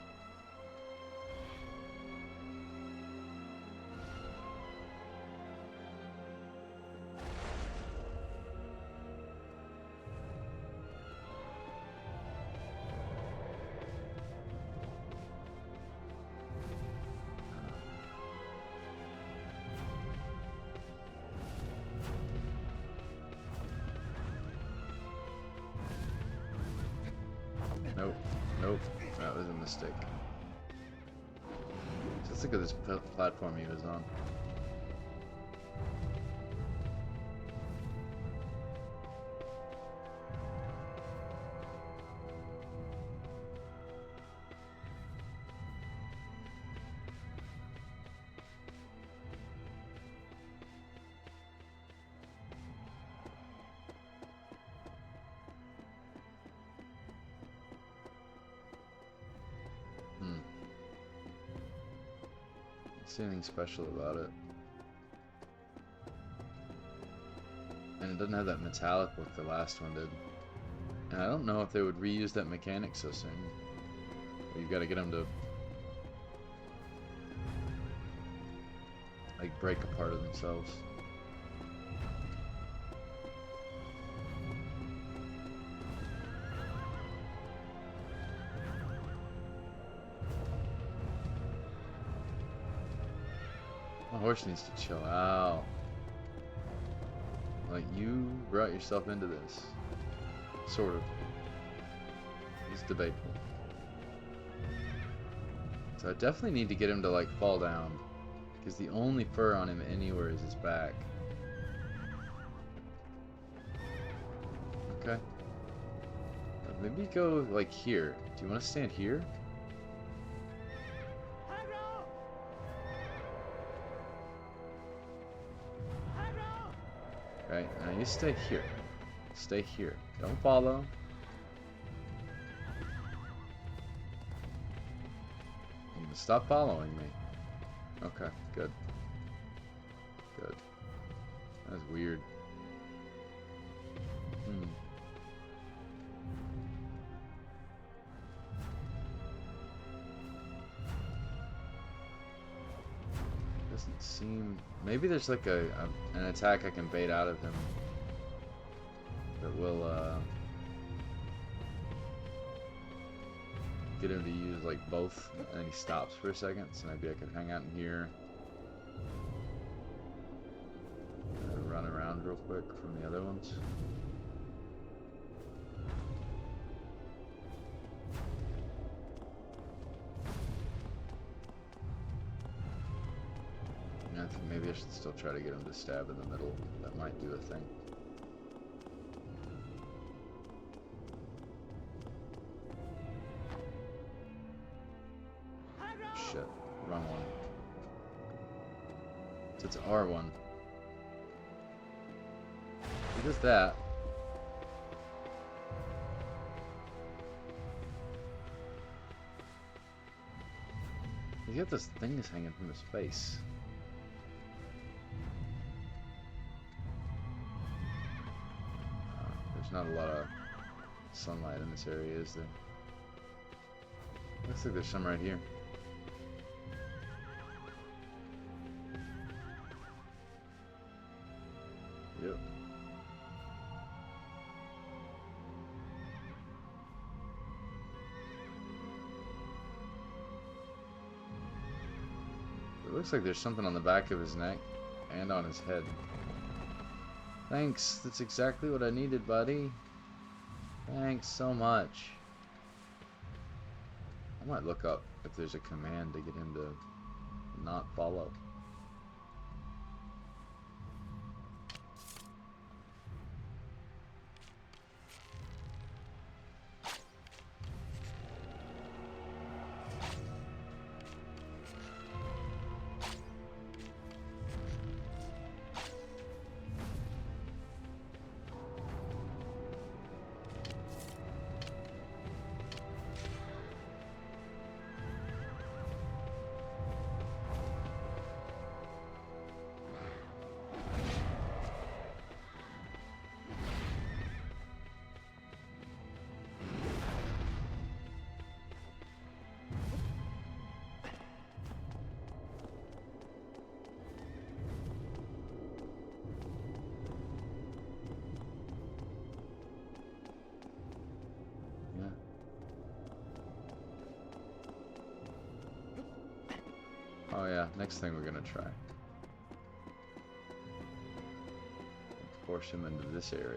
Nope, nope, that was a mistake. Just look at this platform he was on. see anything special about it. And it doesn't have that metallic look the last one did. And I don't know if they would reuse that mechanic so soon. You've got to get them to like break apart of themselves. My horse needs to chill out. Like, you brought yourself into this. Sort of. It's debatable. So I definitely need to get him to, like, fall down. Because the only fur on him anywhere is his back. Okay. Maybe go, like, here. Do you want to stand here? Right, now you stay here. Stay here. Don't follow. You can stop following me. Okay, good. Good. That's weird. Doesn't seem... Maybe there's like an attack I can bait out of him that will get him to use like both, and then he stops for a second, so maybe I can hang out in here, run around real quick from the other ones. I think maybe I should still try to get him to stab in the middle. That might do a thing. Shit. Wrong one. So it's R1. He does that. He's got this thing that's hanging from his face. Not a lot of sunlight in this area, is there? Looks like there's some right here. Yep. It looks like there's something on the back of his neck and on his head. Thanks, that's exactly what I needed, buddy. Thanks so much. I might look up if there's a command to get him to not follow. Oh yeah, next thing we're gonna try. Force him into this area.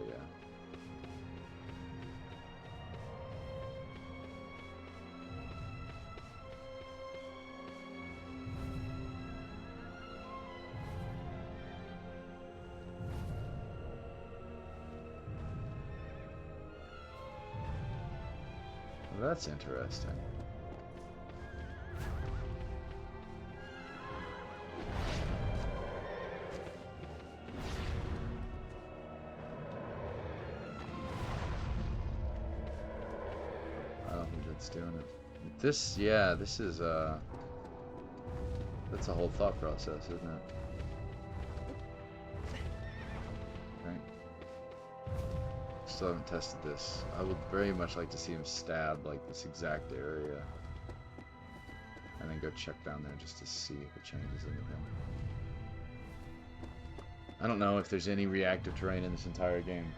Well, that's interesting. Doing it. This, yeah, this is That's a whole thought process, isn't it? Right. Still haven't tested this. I would very much like to see him stab like this exact area. And then go check down there just to see if it changes anything. I don't know if there's any reactive terrain in this entire game.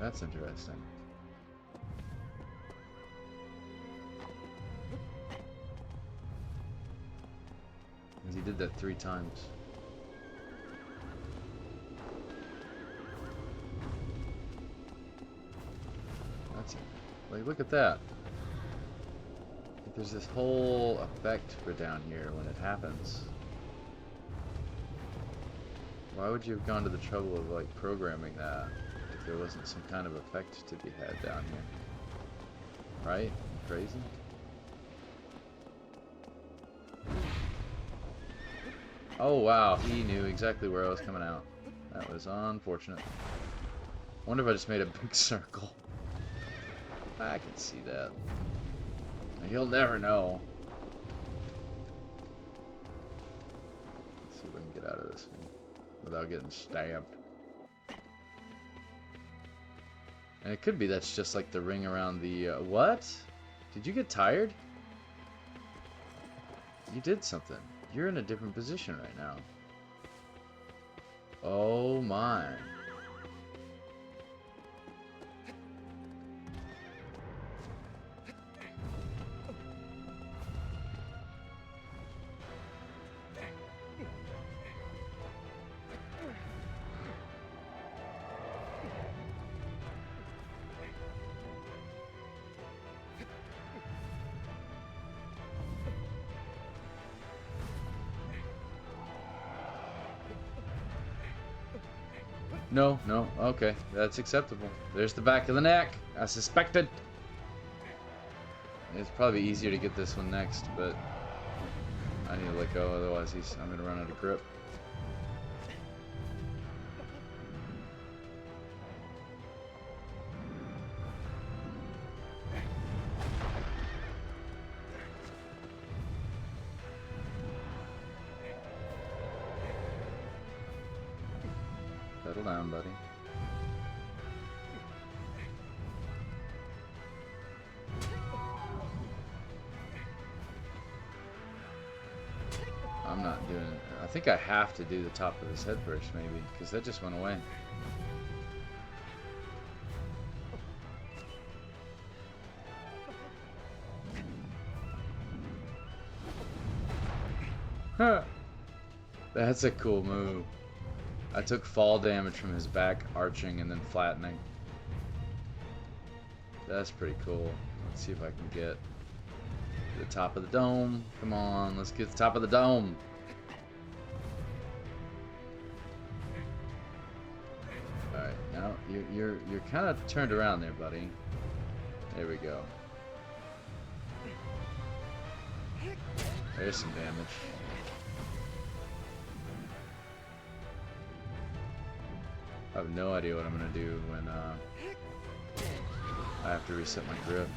That's interesting. Because he did that 3 times. That's it. Like, look at that. Like, there's this whole effect for down here when it happens. Why would you have gone to the trouble of, like, programming that if there wasn't some kind of effect to be had down here? Right? Crazy? Oh wow, he knew exactly where I was coming out. That was unfortunate. I wonder if I just made a big circle. I can see that. He'll never know. Let's see if we can get out of this thing without getting stabbed. And it could be that's just like the ring around the... what? Did you get tired? You did something. You're in a different position right now. Oh my. No, no, okay, that's acceptable. There's the back of the neck. I suspected. It's probably easier to get this one next, but I need to let go, otherwise I'm gonna run out of grip. Settle down, buddy. I'm not doing it. I think I have to do the top of his head first, maybe, because that just went away. Huh. That's a cool move. I took fall damage from his back arching and then flattening. That's pretty cool. Let's see if I can get to the top of the dome. Come on, let's get to the top of the dome. Alright, now you're kind of turned around there, buddy. There we go. There's some damage. I have no idea what I'm gonna do when I have to reset my grip.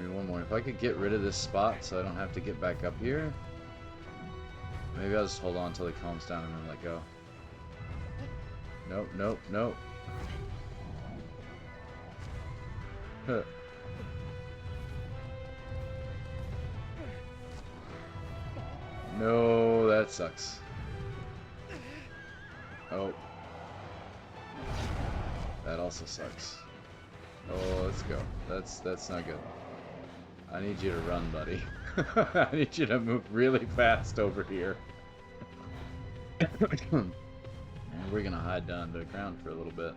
One more. If I could get rid of this spot so I don't have to get back up here, maybe I'll just hold on until he calms down and then let go. Nope, nope, nope. Huh. No, that sucks. Oh. That also sucks. Oh, let's go. That's not good. I need you to run, buddy. I need you to move really fast over here. And we're gonna hide down to the ground for a little bit.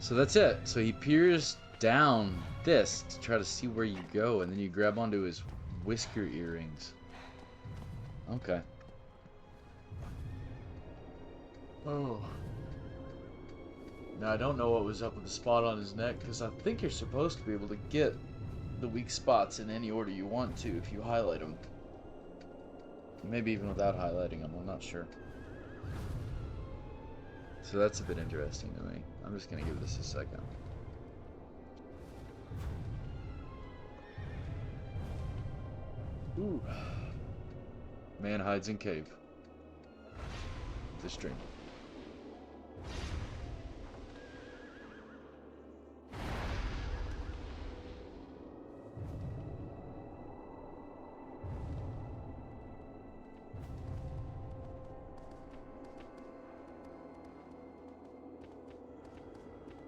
So that's it. So he peers down this to try to see where you go, and then you grab onto his whisker earrings. Okay. Oh. Now I don't know what was up with the spot on his neck, because I think you're supposed to be able to get the weak spots in any order you want to if you highlight them. Maybe even without highlighting them, I'm not sure. So that's a bit interesting to me. I'm just going to give this a second. Ooh. Man hides in cave. The stream.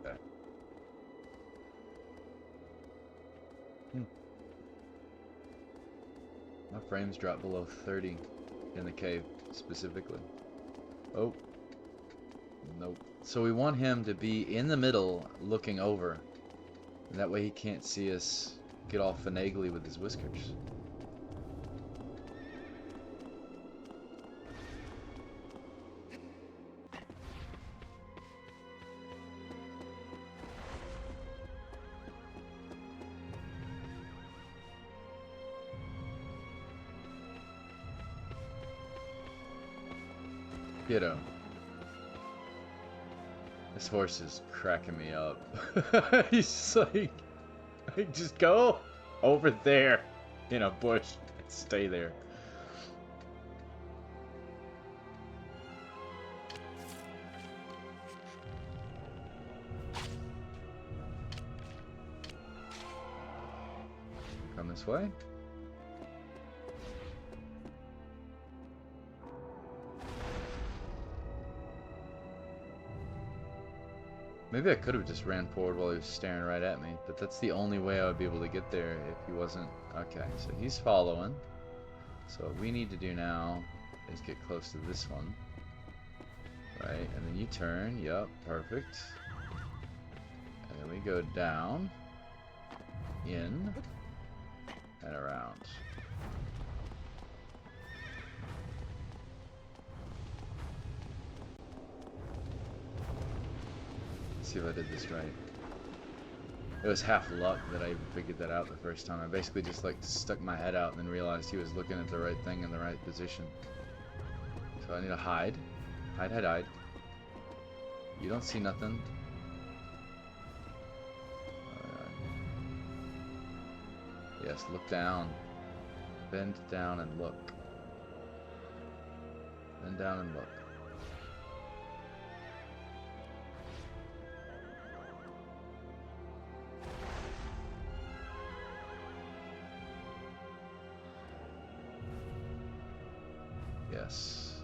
Okay. My frames dropped below 30 in the cave, specifically. Oh. Nope. So we want him to be in the middle, looking over. And that way he can't see us get all finagly with his whiskers. Kiddo. This horse is cracking me up. He's just like, just go over there in a bush and stay there. Come this way. Maybe I could have just ran forward while he was staring right at me, but that's the only way I would be able to get there if he wasn't. Okay, so he's following. So what we need to do now is get close to this one. Right, and then you turn. Yup, perfect. And then we go down, in, and around. See if I did this right. It was half luck that I even figured that out the first time. I basically just like stuck my head out and then realized he was looking at the right thing in the right position. So I need to hide. Hide, hide, hide. You don't see nothing. Yes, look down. Bend down and look. Bend down and look. Yes.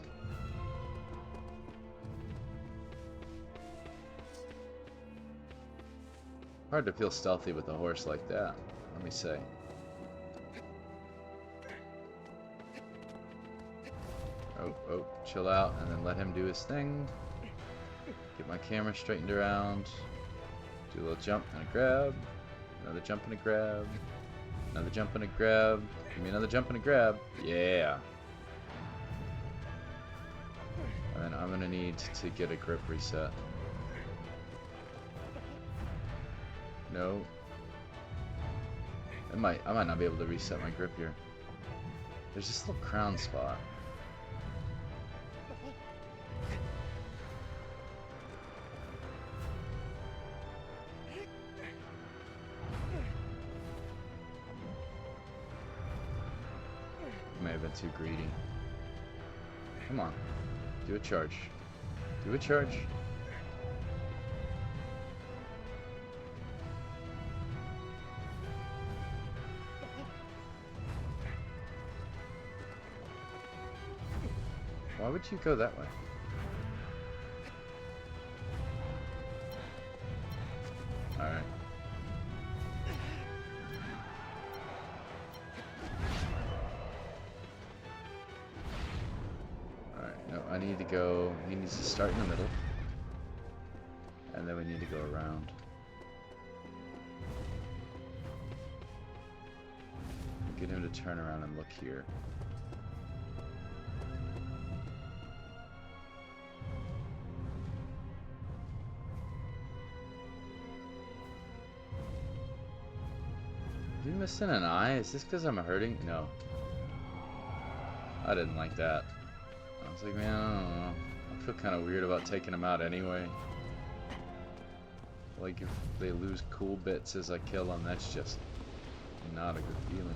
Hard to feel stealthy with a horse like that, let me say. Oh, chill out and then let him do his thing. Get my camera straightened around. Do a little jump and a grab. Another jump and a grab. Another jump and a grab. Give me another jump and a grab. Yeah. And then I'm gonna need to get a grip reset. No. I might not be able to reset my grip here. There's this little crown spot. May have been too greedy. Come on. Do a charge. Do a charge. Why would you go that way? Alright. need to go, he needs to start in the middle. And then we need to go around. Get him to turn around and look here. Is he missing an eye? Is this because I'm hurting? No. I didn't like that. I was like, man, I don't know. I feel kind of weird about taking him out anyway. Like, if they lose cool bits as I kill them, that's just not a good feeling.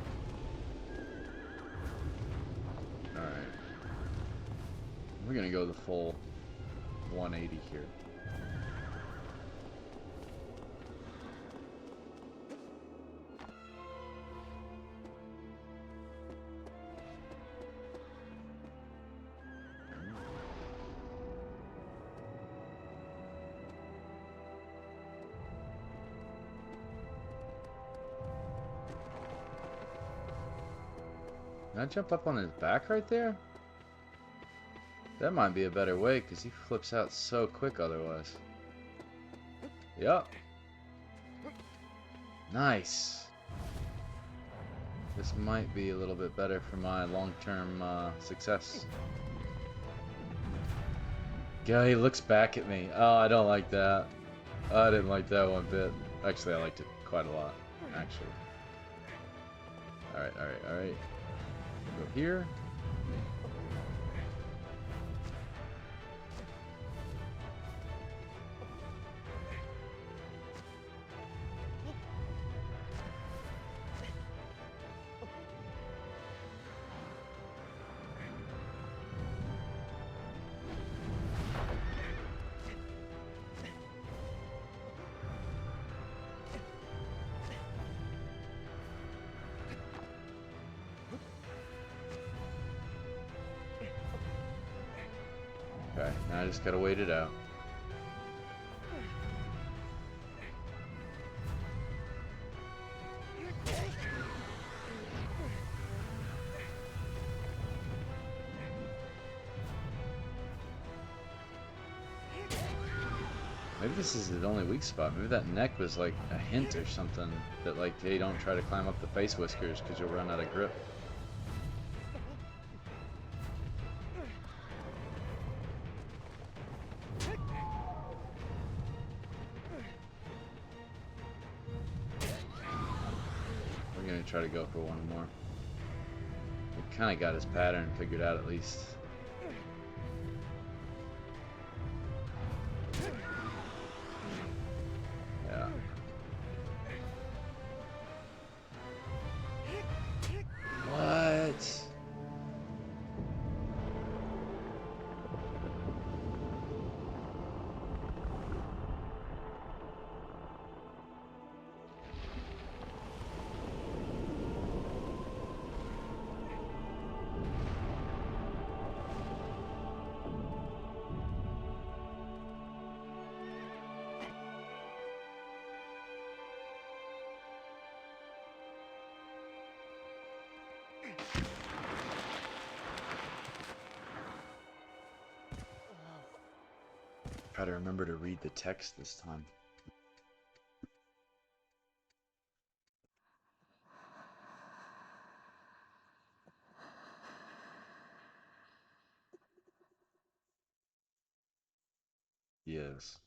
Alright. We're gonna go the full 180 here. Can I jump up on his back right there? That might be a better way, because he flips out so quick otherwise. Yup. Nice. This might be a little bit better for my long-term success. Yeah, he looks back at me. Oh, I don't like that. I didn't like that one bit. Actually, I liked it quite a lot, actually. Alright, alright, alright. Go here. Okay, now I just gotta wait it out. Maybe this is his only weak spot. Maybe that neck was like a hint or something that like, hey, don't try to climb up the face whiskers because you'll run out of grip. We're gonna try to go for one more. We kind of got his pattern figured out at least. Yeah. What? Try to remember to read the text this time. Yes.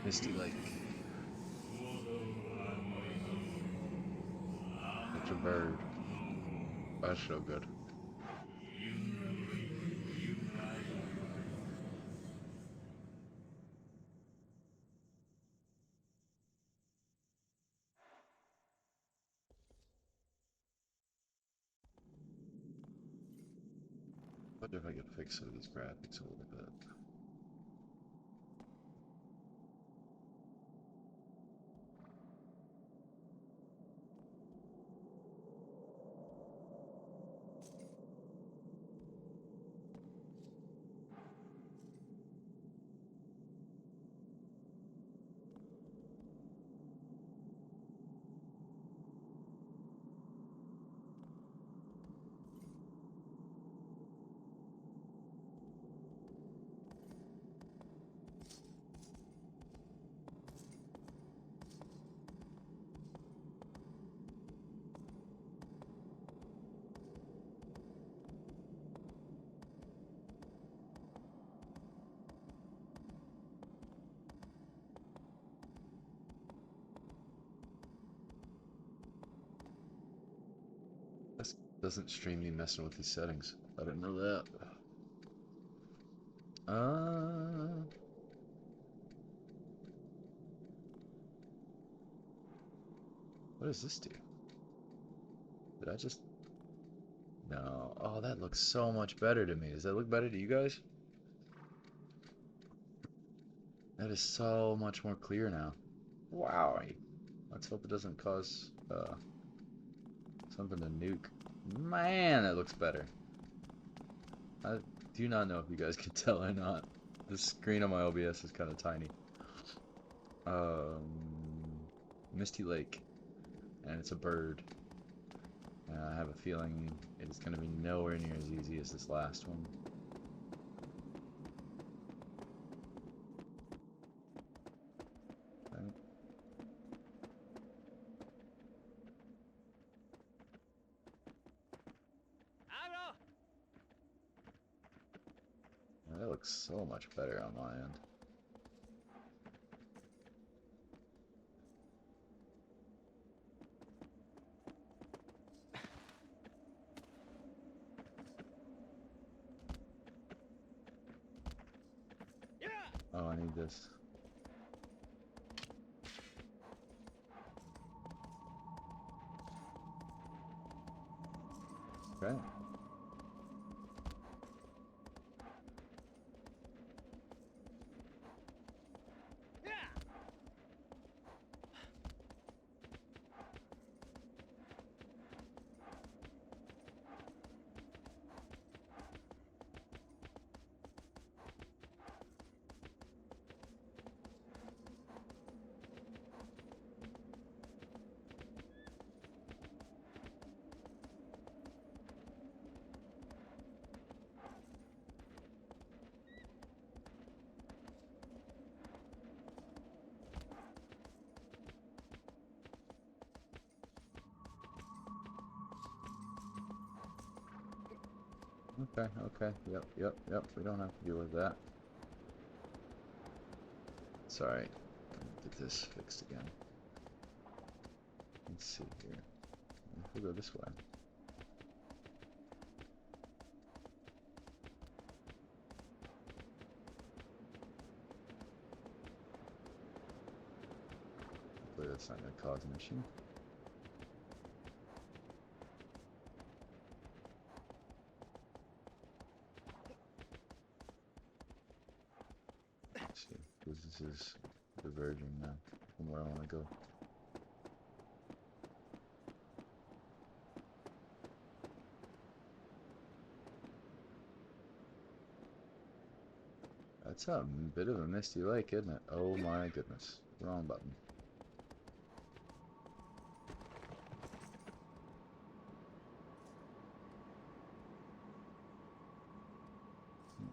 Misty Lake. It's a bird. That's so good. Wonder if I could fix some of these graphics a little bit. This doesn't stream me messing with these settings. I didn't know that. What does this do? Did I just... No. Oh, that looks so much better to me. Does that look better to you guys? That is so much more clear now. Wow. Let's hope it doesn't cause something to nuke. Man, that looks better. I do not know if you guys can tell or not. The screen on my OBS is kind of tiny. Misty Lake. And it's a bird. I have a feeling it is going to be nowhere near as easy as this last one. Right. That looks so much better on my end. Oh, I need this. Okay. Okay, okay, yep, we don't have to deal with that. Sorry, get this fixed again. Let's see here. We'll go this way. Hopefully that's not going to cause an issue. Let's see, because this is diverging now from where I want to go. That's a bit of a misty lake, isn't it? Oh my goodness. Wrong button.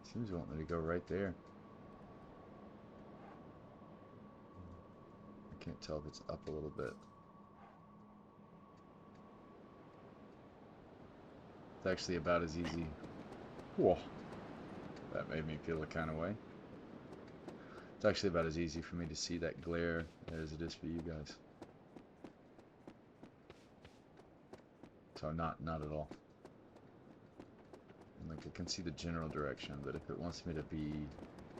It seems to want me to go right there. I can't tell if it's up a little bit. It's actually about as easy. Whoa. That made me feel a kind of way. It's actually about as easy for me to see that glare as it is for you guys. So not at all. Like I can see the general direction, but if it wants me to be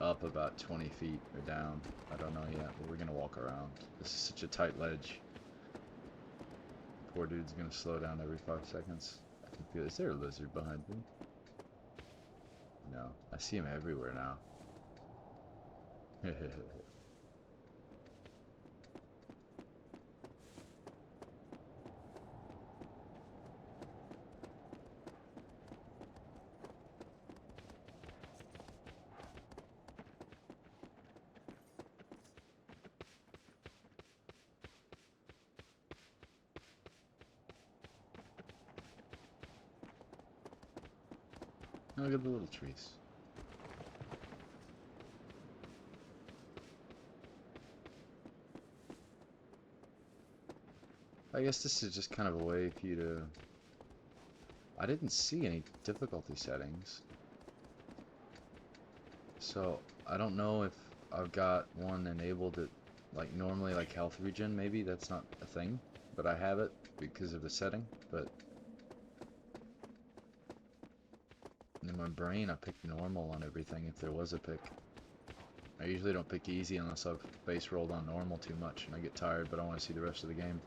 up about 20 feet or down, I don't know yet, but we're gonna walk around. This is such a tight ledge. Poor dude's gonna slow down every 5 seconds. I can feel, is there a lizard behind me? No, I see him everywhere now. Look at the little trees. I guess this is just kind of a way for you to... I didn't see any difficulty settings. So, I don't know if I've got one enabled at, like, normally, like, health regen, maybe that's not a thing. But I have it because of the setting, but... in my brain, I picked normal on everything if there was a pick. I usually don't pick easy unless I've base rolled on normal too much and I get tired, but I want to see the rest of the game.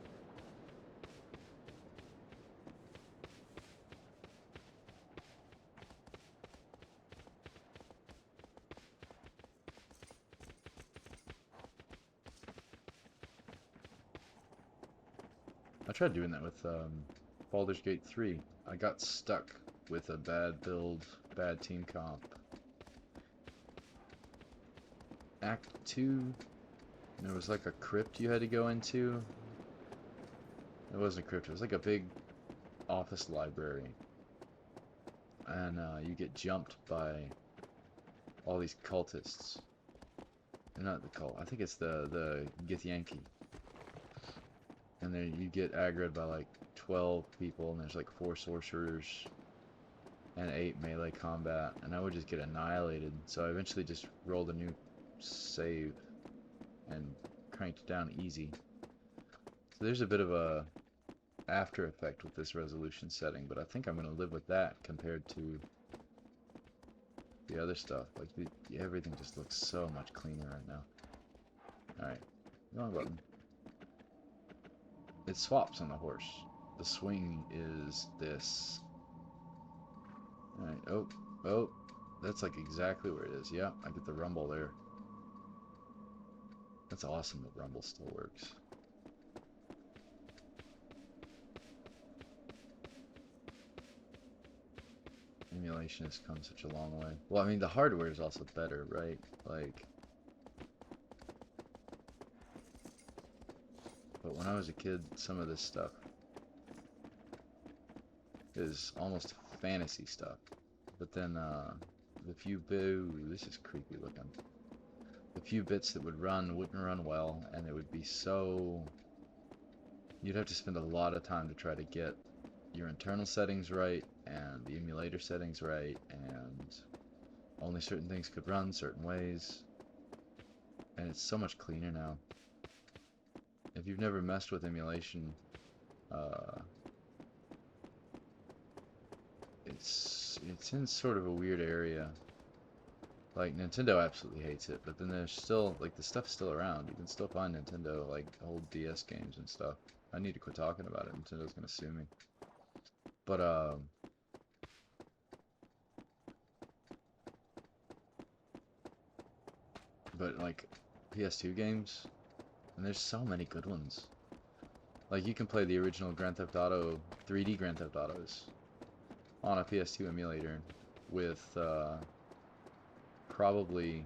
I tried doing that with Baldur's Gate 3. I got stuck with a bad build, bad team comp. Act 2, there was like a crypt you had to go into. It wasn't a crypt, it was like a big office library. And you get jumped by all these cultists. They're not the cult, I think it's the Githyanki. And then you get aggroed by like 12 people, and there's like 4 sorcerers and 8 melee combat, and I would just get annihilated. So I eventually just rolled a new save and cranked it down easy. So there's a bit of a after effect with this resolution setting, but I think I'm going to live with that compared to the other stuff. Like everything just looks so much cleaner right now. Alright, wrong button. It swaps on the horse. The swing is this. Alright, oh, that's like exactly where it is. Yeah, I get the rumble there. That's awesome that rumble still works. Emulation has come such a long way. Well, I mean, the hardware is also better, right? Like... But when I was a kid, some of this stuff is almost fantasy stuff. But then, the few this is creepy looking. The few bits that would run wouldn't run well, and it would be so... You'd have to spend a lot of time to try to get your internal settings right, and the emulator settings right, and only certain things could run certain ways. And it's so much cleaner now. If you've never messed with emulation, it's in sort of a weird area. Like, Nintendo absolutely hates it, but then there's still, like, the stuff's still around. You can still find Nintendo, like, old DS games and stuff. I need to quit talking about it. Nintendo's gonna sue me. But, like, PS2 games, and there's so many good ones. Like, you can play the original Grand Theft Auto, 3D Grand Theft Autos, on a PS2 emulator with, probably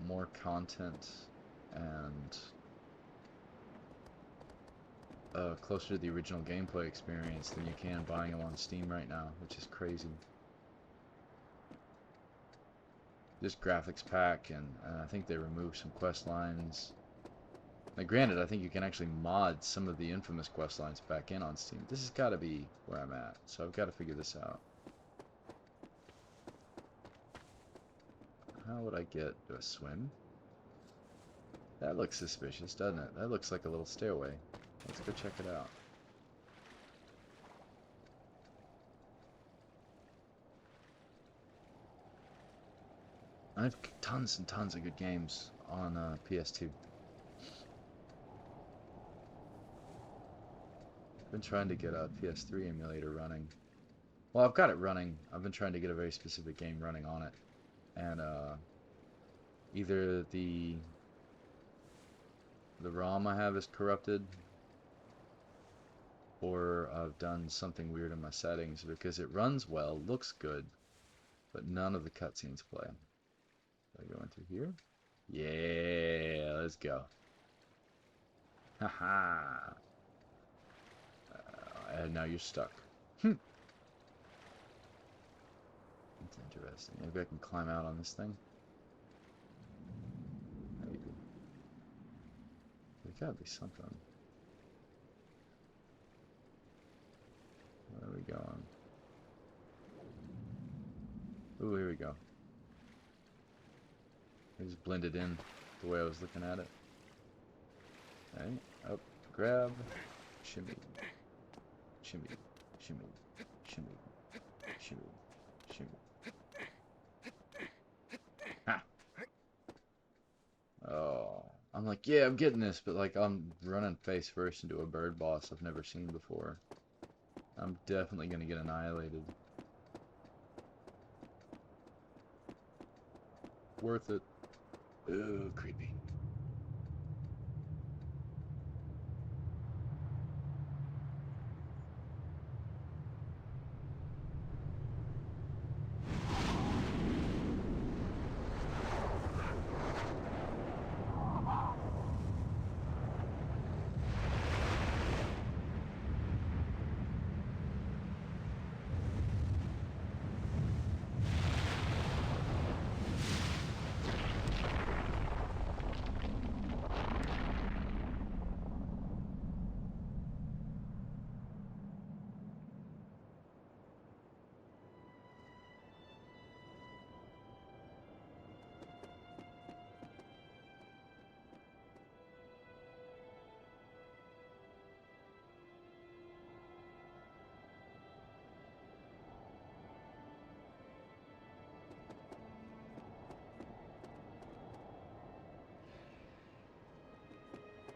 more content and closer to the original gameplay experience than you can buying them on Steam right now, which is crazy. This graphics pack, and I think they removed some quest lines. Now, granted, I think you can actually mod some of the infamous quest lines back in on Steam. This has got to be where I'm at, so I've got to figure this out. How would I get... Do I swim? That looks suspicious, doesn't it? That looks like a little stairway. Let's go check it out. I have tons and tons of good games on PS2. I've been trying to get a PS3 emulator running. Well, I've got it running. I've been trying to get a very specific game running on it. And either the ROM I have is corrupted, or I've done something weird in my settings, because it runs well, looks good, but none of the cutscenes play. Did I go in through here? Yeah, let's go. Haha. And now you're stuck. That's interesting. Maybe I can climb out on this thing. Maybe. There's gotta be something. Where are we going? Ooh, here we go. I just blended in the way I was looking at it. Okay, up, grab, shimmy, shimmy, shimmy, shimmy, shimmy, shimmy. Ha! Oh, I'm like, yeah, I'm getting this, but like I'm running face first into a bird boss I've never seen before. I'm definitely gonna get annihilated. Worth it. Ooh, creepy.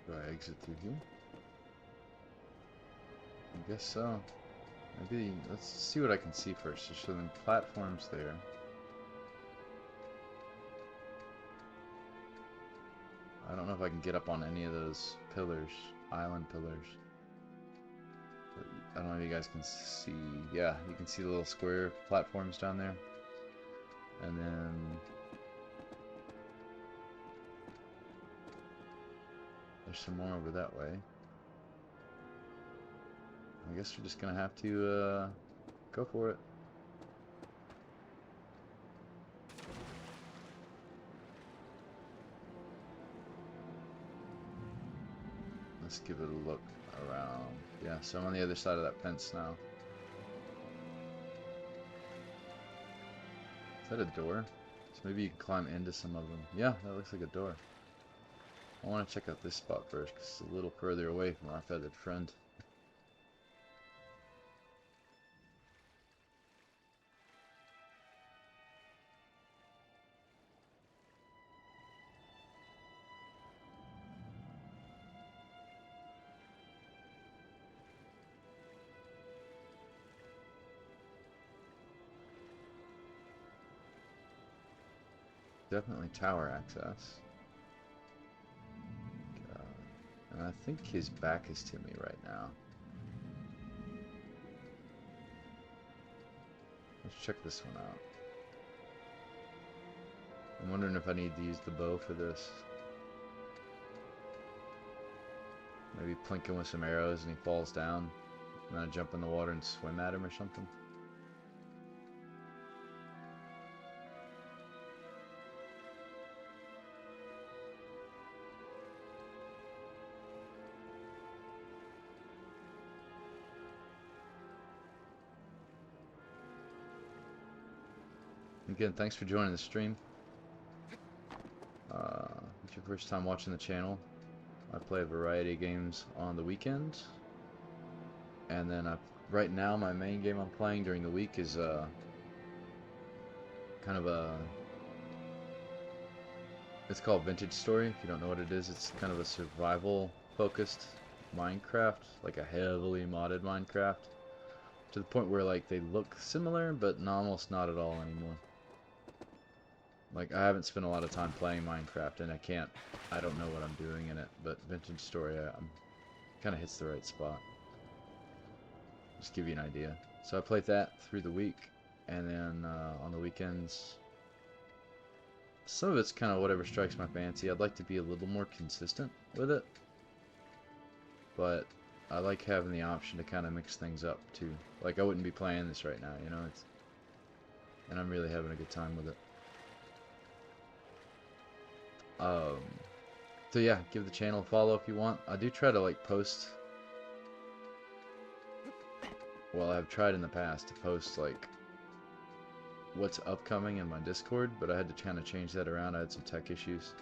Do I exit through here? I guess so. Maybe, let's see what I can see first. Just so then platforms there. I don't know if I can get up on any of those pillars, island pillars. But I don't know if you guys can see. Yeah, you can see the little square platforms down there. And then there's some more over that way. I guess we're just gonna have to go for it. Let's give it a look around. Yeah, so I'm on the other side of that fence now. Is that a door? So maybe you can climb into some of them. Yeah, that looks like a door. I want to check out this spot first, because it's a little further away from our feathered friend. Definitely tower access. And I think his back is to me right now. Let's check this one out. I'm wondering if I need to use the bow for this. Maybe plink him with some arrows and he falls down. And then I jump in the water and swim at him or something. Again, thanks for joining the stream. first time watching the channel, I play a variety of games on the weekend, and then right now my main game I'm playing during the week is kind of a, it's called Vintage Story. If you don't know what it is, it's kind of a survival focused Minecraft, like a heavily modded Minecraft, to the point where like they look similar but almost not at all anymore. Like, I haven't spent a lot of time playing Minecraft, and I don't know what I'm doing in it, but Vintage Story kind of hits the right spot. Just give you an idea. So I played that through the week, and then on the weekends, some of it's kind of whatever strikes my fancy. I'd like to be a little more consistent with it, but I like having the option to kind of mix things up too. Like, I wouldn't be playing this right now, you know, and I'm really having a good time with it. So yeah, give the channel a follow if you want. I do try to like post, well, I've tried in the past to post like what's upcoming in my Discord, but I had to kind of change that around. I had some tech issues.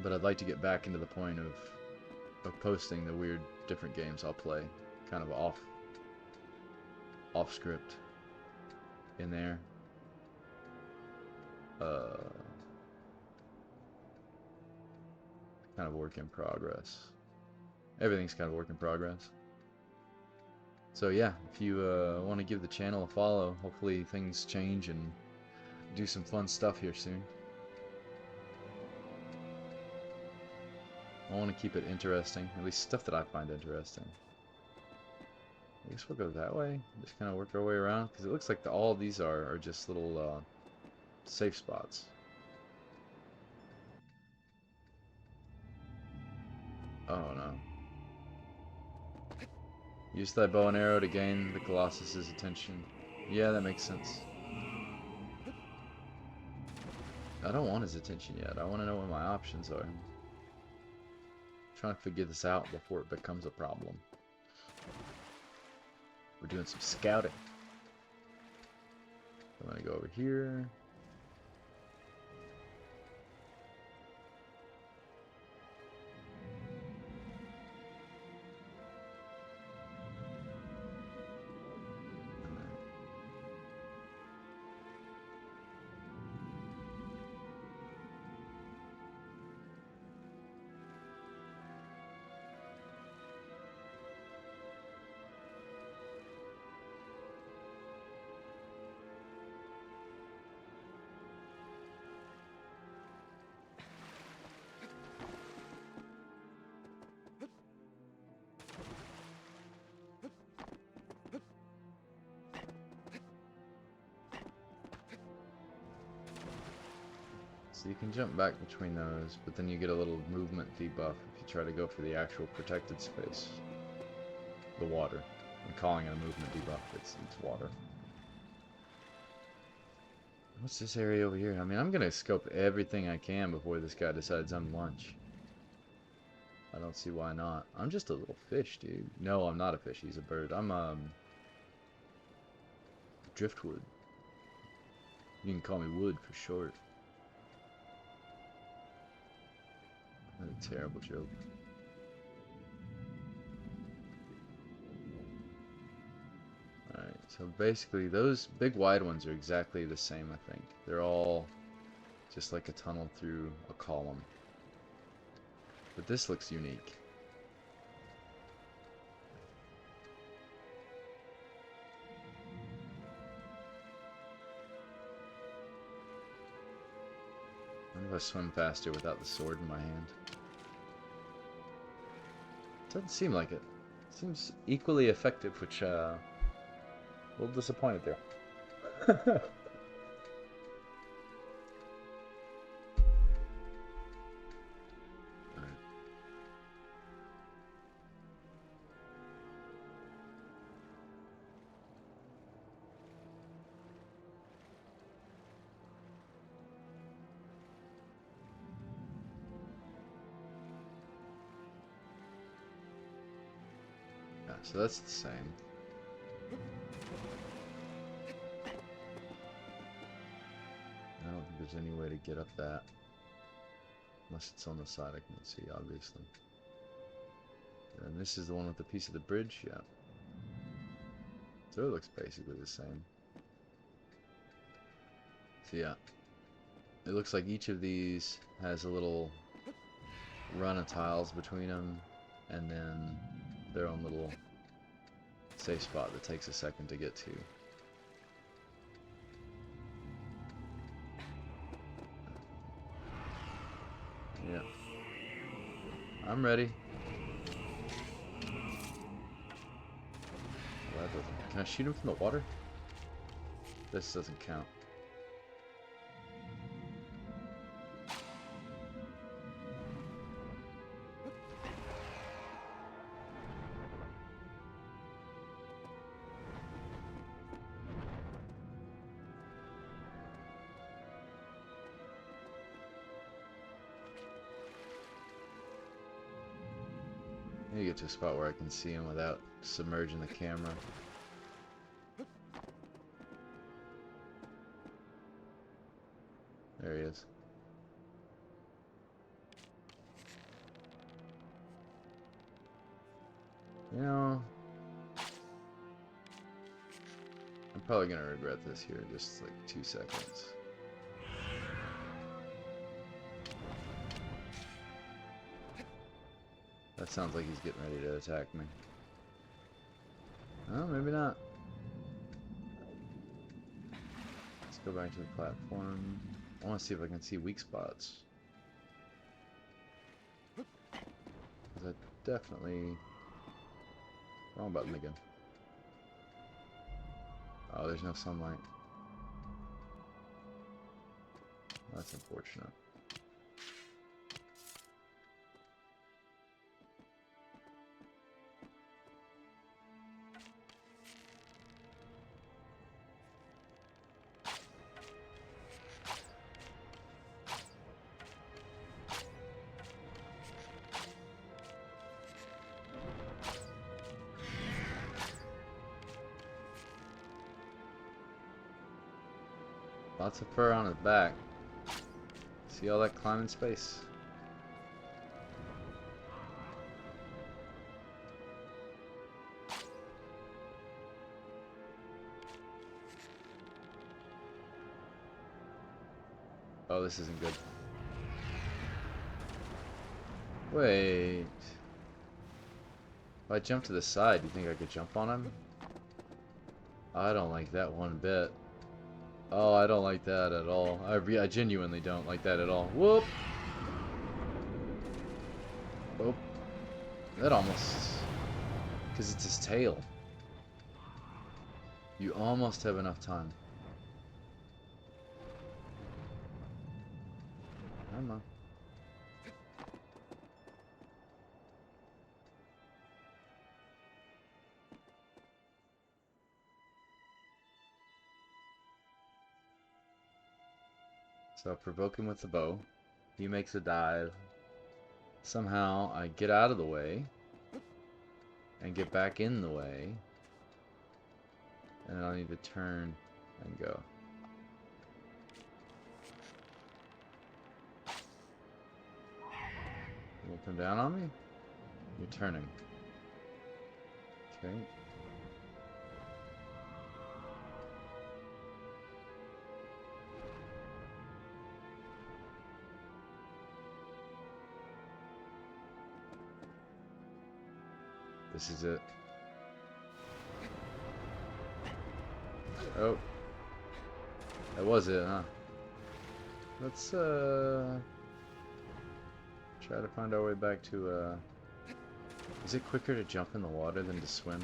But I'd like to get back into the point of posting the weird different games I'll play, kind of off script in there. Kind of work in progress. Everything's kind of work in progress. So yeah, if you want to give the channel a follow, hopefully things change and do some fun stuff here soon. I want to keep it interesting, at least stuff that I find interesting. I guess we'll go that way, just kind of work our way around, because it looks like all of these are just little safe spots. Oh no. Use thy bow and arrow to gain the Colossus's attention. Yeah, that makes sense. I don't want his attention yet. I want to know what my options are. I'm trying to figure this out before it becomes a problem. We're doing some scouting. I'm going to go over here. So you can jump back between those, but then you get a little movement debuff if you try to go for the actual protected space. The water. I'm calling it a movement debuff, it's water. What's this area over here? I mean, I'm gonna scope everything I can before this guy decides I'm lunch. I don't see why not. I'm just a little fish, dude. No, I'm not a fish, he's a bird. I'm, driftwood. You can call me Wood for short. That's a terrible joke. Alright, so basically those big wide ones are exactly the same, I think. They're all just like a tunnel through a column. But this looks unique. I wonder if I swim faster without the sword in my hand. Doesn't seem like it. Seems equally effective, which, a little disappointed there. So that's the same. I don't think there's any way to get up that. Unless it's on the side I can see, obviously. And this is the one with the piece of the bridge? Yeah. So it looks basically the same. So yeah. It looks like each of these has a little run of tiles between them, and then their own little safe spot that takes a second to get to. Yeah. I'm ready. Well, that doesn't... Can I shoot him from the water? This doesn't count. I need to get to a spot where I can see him without submerging the camera. There he is. You know, I'm probably gonna regret this here in just like 2 seconds. That sounds like he's getting ready to attack me. Oh, maybe not. Let's go back to the platform. I want to see if I can see weak spots. Because I definitely... Wrong button again. Oh, there's no sunlight. That's unfortunate. Lots of fur on his back. See all that climbing space? Oh, this isn't good. Wait. If I jump to the side, do you think I could jump on him? I don't like that one bit. Oh, I don't like that at all. I genuinely don't like that at all. Whoop! Oh. That almost... Because it's his tail. You almost have enough time. Come on. So provoke him with the bow. He makes a dive. Somehow I get out of the way and get back in the way, and then I'll need to turn and go. You come down on me? You're turning. Okay. This is it. Oh. That was it, huh? Let's, try to find our way back to, Is it quicker to jump in the water than to swim?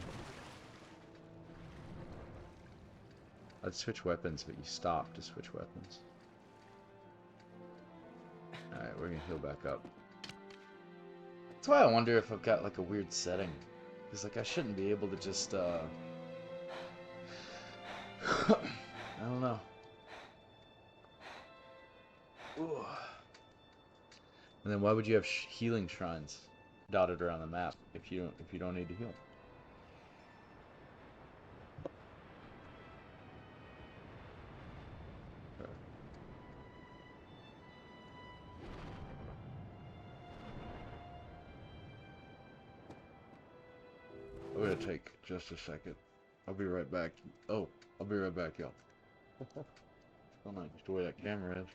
I'd switch weapons, but you stop to switch weapons. Alright, we're gonna heal back up. That's why I wonder if I've got, like, a weird setting. Because, like, I shouldn't be able to just, I don't know. Ooh. And then why would you have healing shrines dotted around the map if you don't need to heal? take just a second. I'll be right back. Oh, I'll be right back, y'all. Still not used to the way that camera is.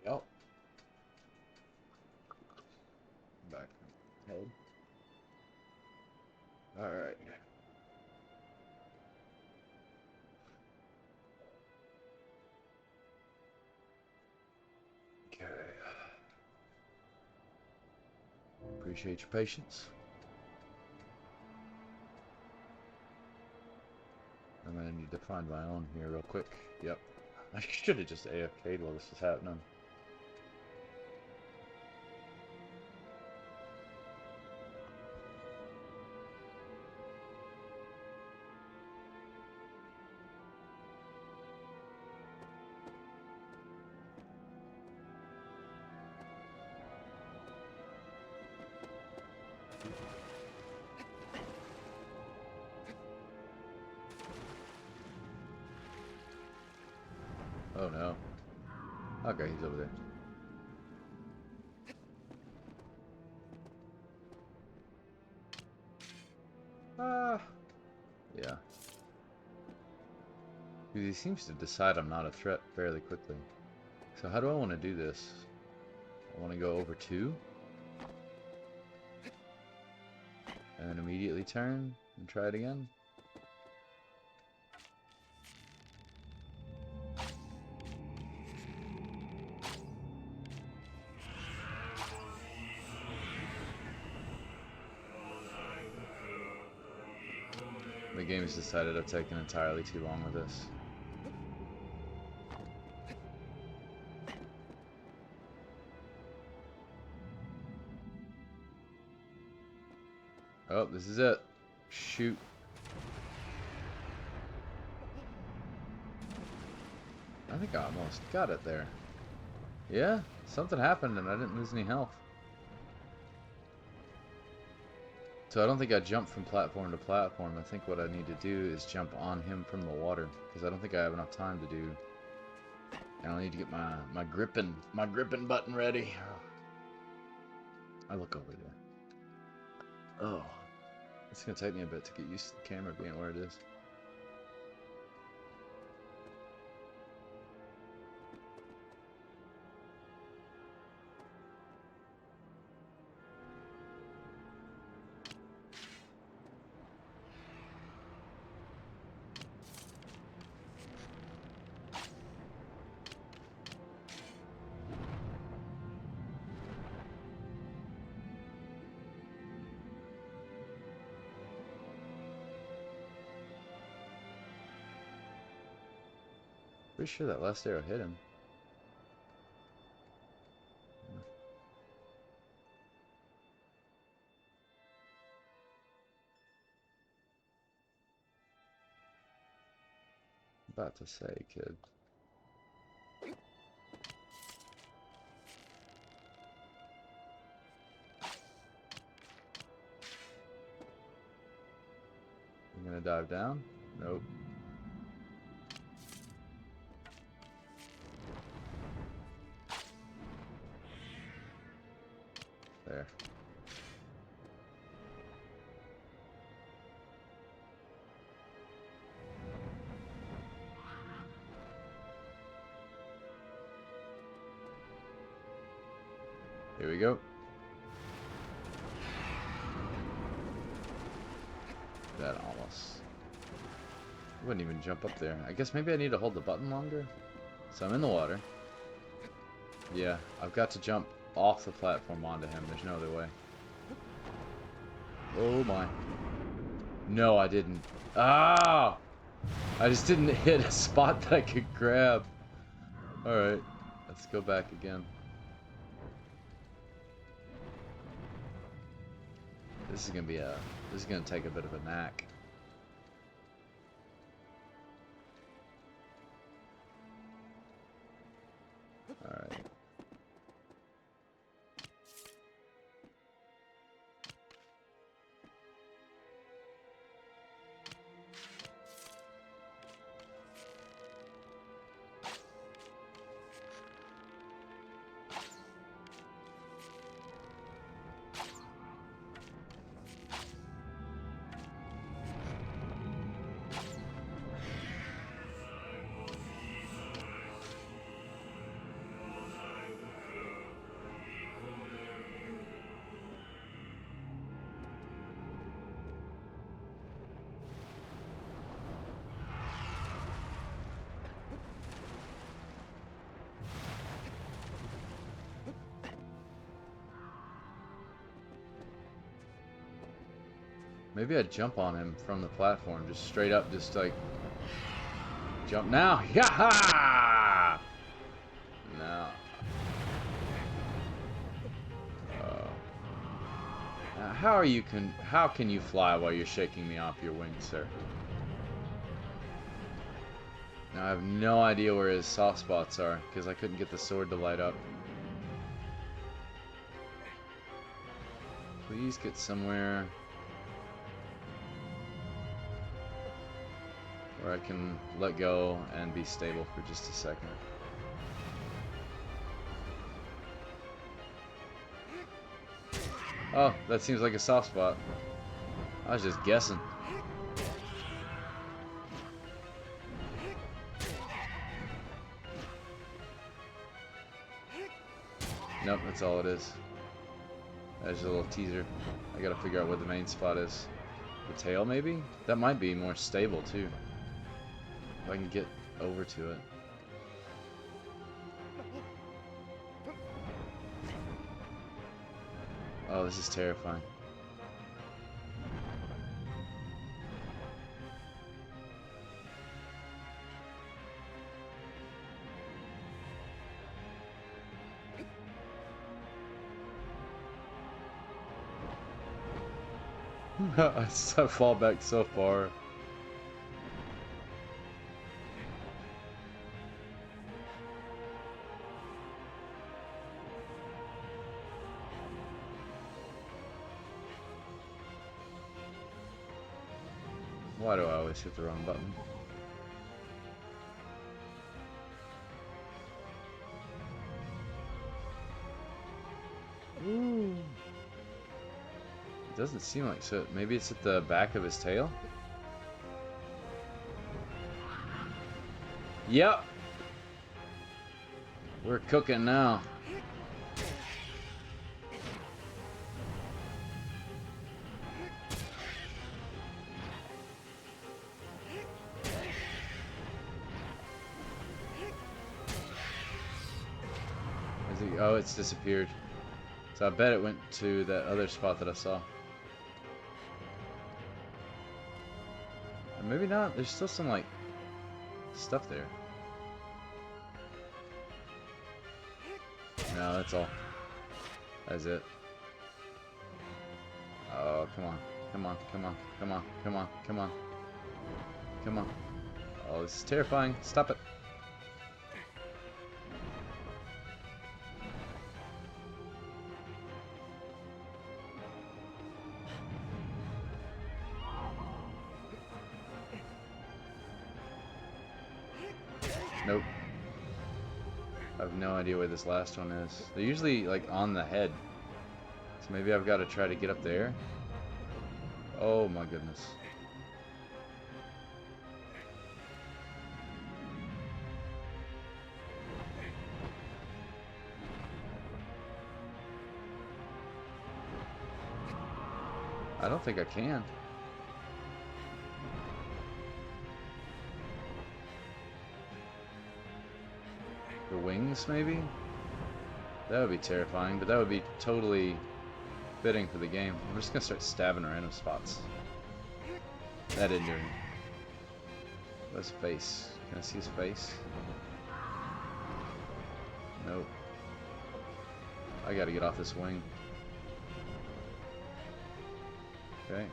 Yep. Back. Head. Alright. Okay. Appreciate your patience. I'm gonna need to find my own here real quick. Yep. I should have just AFK'd while this is happening. Oh no. Okay, he's over there. Yeah. Dude, he seems to decide I'm not a threat fairly quickly. So how do I want to do this? I want to go over 2. And then immediately turn and try it again. The game has decided I've taken entirely too long with this. Oh, this is it. Shoot. I think I almost got it there. Yeah, something happened and I didn't lose any health. So I don't think I jumped from platform to platform. I think what I need to do is jump on him from the water, because I don't think I have enough time to do. And I need to get my gripping button ready. I look over there. Oh, it's gonna take me a bit to get used to the camera being where it is. Pretty sure that last arrow hit him. About to say, kid. I'm gonna dive down. Nope. There. Here we go. That almost... I wouldn't even jump up there. I guess maybe I need to hold the button longer. So I'm in the water. Yeah, I've got to jump off the platform onto him. There's no other way. Oh my. No, I didn't. Ah! I just didn't hit a spot that I could grab. Alright, let's go back again. This is gonna take a bit of a knack. Alright. Maybe I'd jump on him from the platform, just straight up, just like jump now. Yaha! No. Now how can you fly while you're shaking me off your wings, sir? Now I have no idea where his soft spots are because I couldn't get the sword to light up. Please get somewhere where I can let go and be stable for just a second. Oh, that seems like a soft spot. I was just guessing. Nope, that's all it is. There's a little teaser. I gotta figure out what the main spot is. The tail, maybe? That might be more stable, too. If I can get over to it. Oh, this is terrifying. I fall back so far. Why do I always hit the wrong button? Ooh. It doesn't seem like so. Maybe it's at the back of his tail? Yep. We're cooking now. Oh, it's disappeared. So I bet it went to that other spot that I saw. Or maybe not. There's still some, like, stuff there. No, that's all. That's it. Oh, come on. Come on, come on, come on, come on, come on. Come on. Oh, this is terrifying. Stop it. Nope. I have no idea where this last one is. They're usually like on the head. So maybe I've got to try to get up there. Oh my goodness. I don't think I can. The wings, maybe? That would be terrifying, but that would be totally fitting for the game. I'm just gonna start stabbing random spots. That didn't do anything. What's his face? Can I see his face? Nope. I gotta get off this wing. Okay.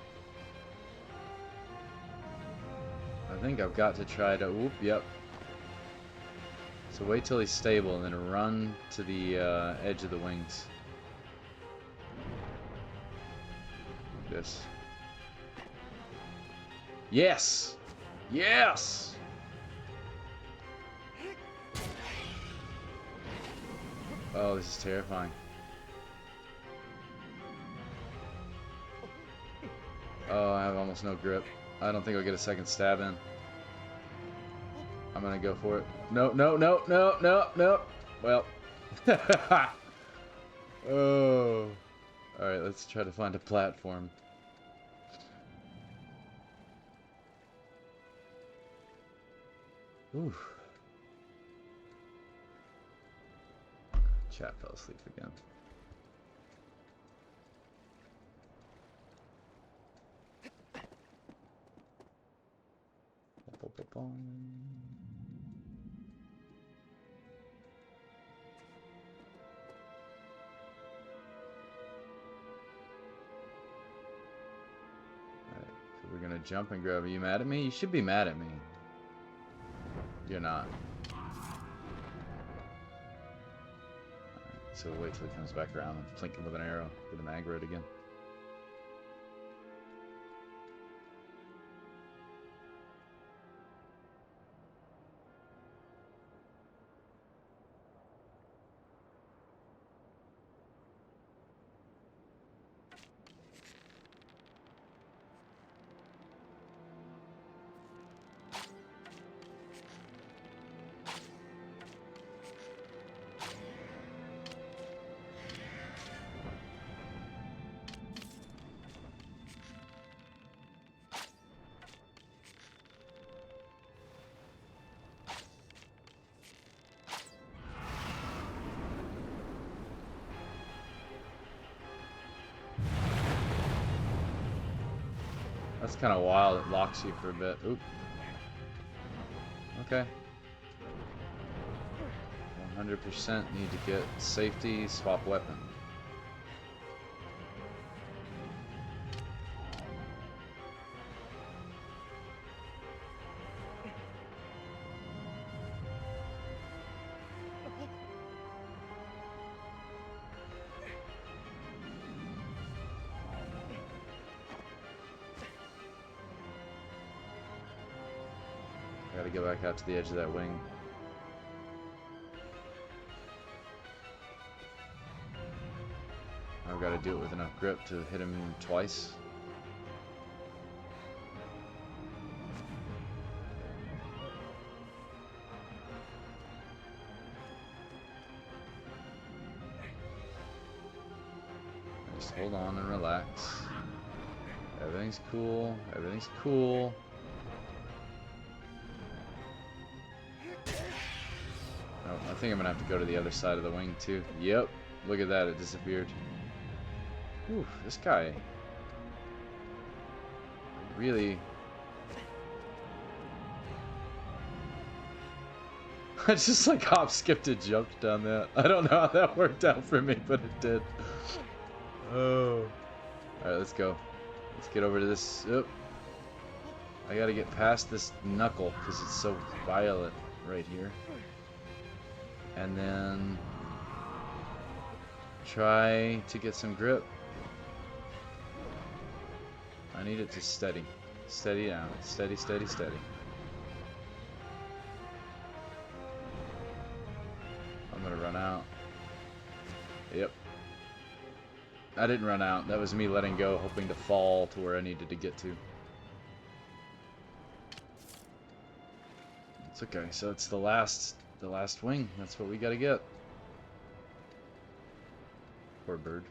I think I've got to try to... Oop, yep. So wait till he's stable and then run to the edge of the wings. Like this. Yes! Yes! Oh, this is terrifying. Oh, I have almost no grip. I don't think I'll get a second stab in. I'm gonna go for it. No, no, no, no, no, no. Well. Oh. Alright, let's try to find a platform. Ooh. Chat fell asleep again. We're gonna jump and grab. Are you mad at me? You should be mad at me. You're not. Right, so wait till he comes back around and flank him with an arrow. Get him aggroed again. That's kind of wild. It locks you for a bit. Oop. Okay. 100% need to get safety, swap weapon. Gotta go back out to the edge of that wing. I've got to do it with enough grip to hit him twice. Just hold on and relax. Everything's cool. Everything's cool. I think I'm gonna have to go to the other side of the wing too. Yep, look at that, it disappeared. Whew, this guy really... I just like hop, skipped, and jumped down that. I don't know how that worked out for me, but it did. Oh. Alright, let's go. Let's get over to this. Oh. I gotta get past this knuckle because it's so violent right here. And then try to get some grip. I need it to steady. Steady down. Steady, steady, steady. I'm gonna run out. Yep. I didn't run out. That was me letting go, hoping to fall to where I needed to get to. It's okay. So it's the last wing. That's what we gotta get. Poor bird.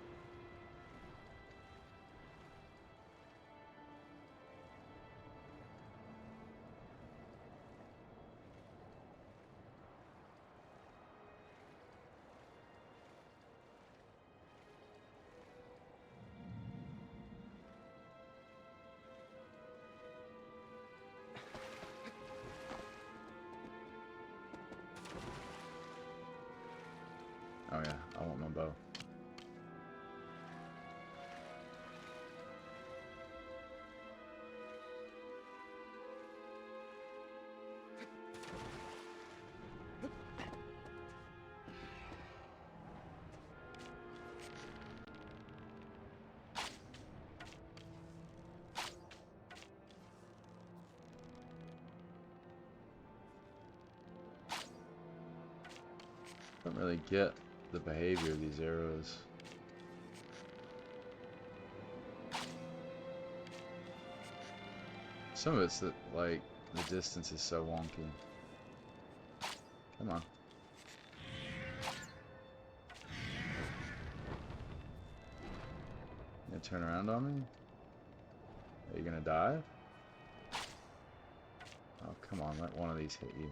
bow. Don't really get the behavior of these arrows. Some of it's that, like, the distance is so wonky. Come on. You gonna turn around on me? Are you gonna dive? Oh, come on, let one of these hit you.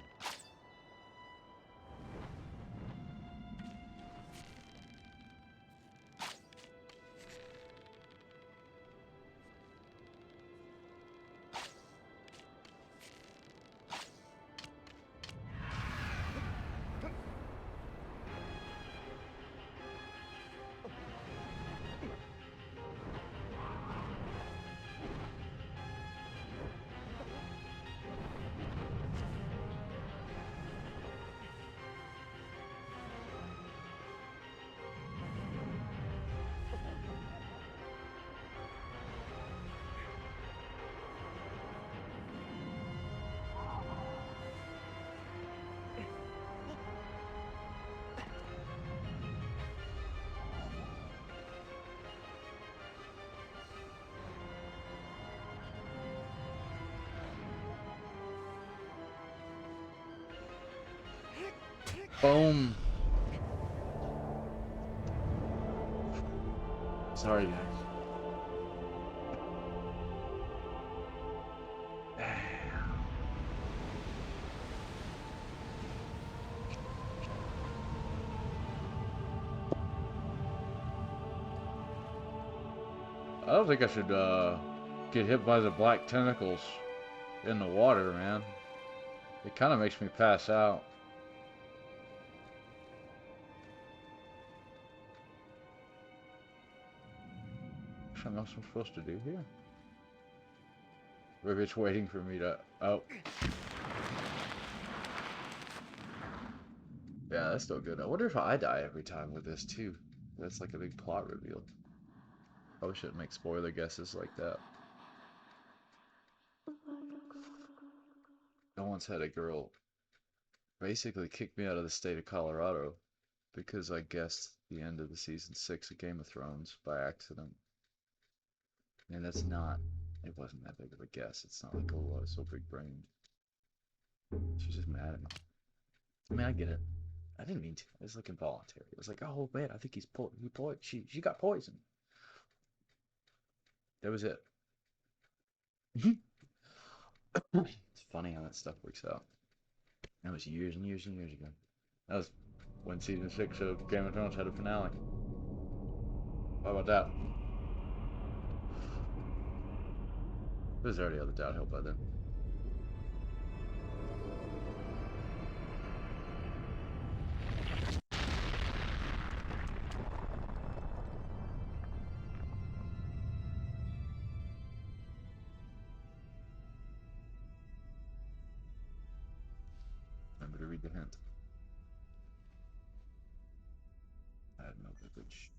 Boom. Sorry, guys. I don't think I should get hit by the black tentacles in the water, man. It kind of makes me pass out. Something else I'm supposed to do here? Maybe it's waiting for me to... Oh. Yeah, that's still good. I wonder if I die every time with this, too. That's like a big plot reveal. Probably shouldn't make spoiler guesses like that. I once had a girl basically kick me out of the state of Colorado because I guessed the end of the season 6 of Game of Thrones by accident. And that's not, it wasn't that big of a guess. It's not like, oh, I was so big brained. She's just mad at me. I mean, I get it. I didn't mean to. It was like involuntary. It was like, oh man, I think she got poisoned. That was it. It's funny how that stuff works out. That was years and years and years ago. That was when season 6 of Game of Thrones had a finale. How about that? It was already out of the downhill by then. Remember to read the hint. I had no privilege.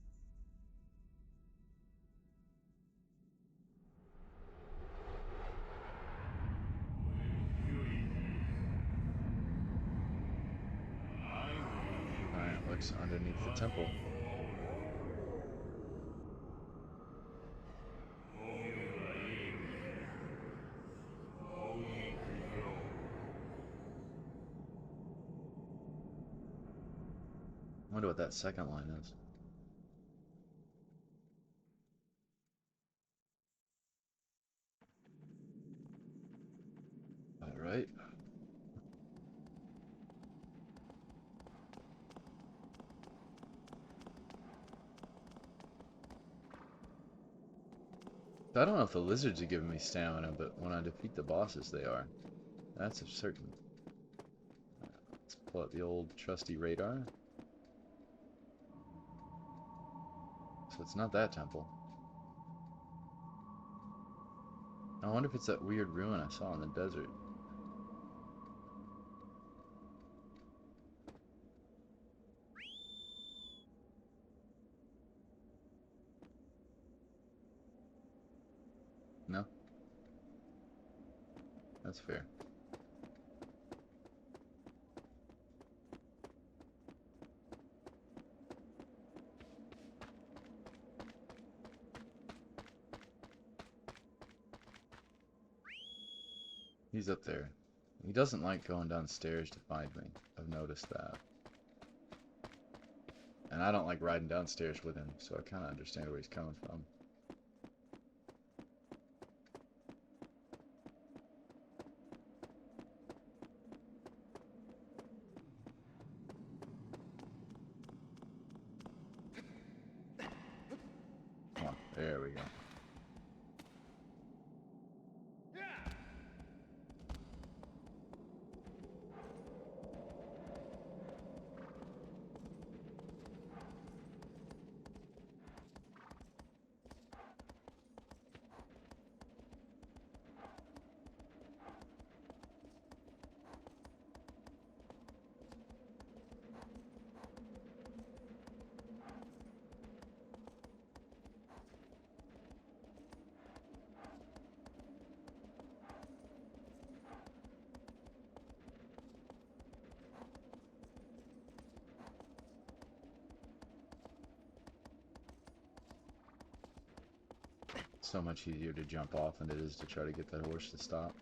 Alright, looks underneath the temple. I wonder what that second line is. Alright. I don't know if the lizards are giving me stamina, but when I defeat the bosses, they are. That's a certain. Let's pull out the old trusty radar. So it's not that temple. I wonder if it's that weird ruin I saw in the desert. No? That's fair. He's up there. He doesn't like going downstairs to find me. I've noticed that. And I don't like riding downstairs with him, so I kind of understand where he's coming from. Come on, there we go. So much easier to jump off than it is to try to get that horse to stop.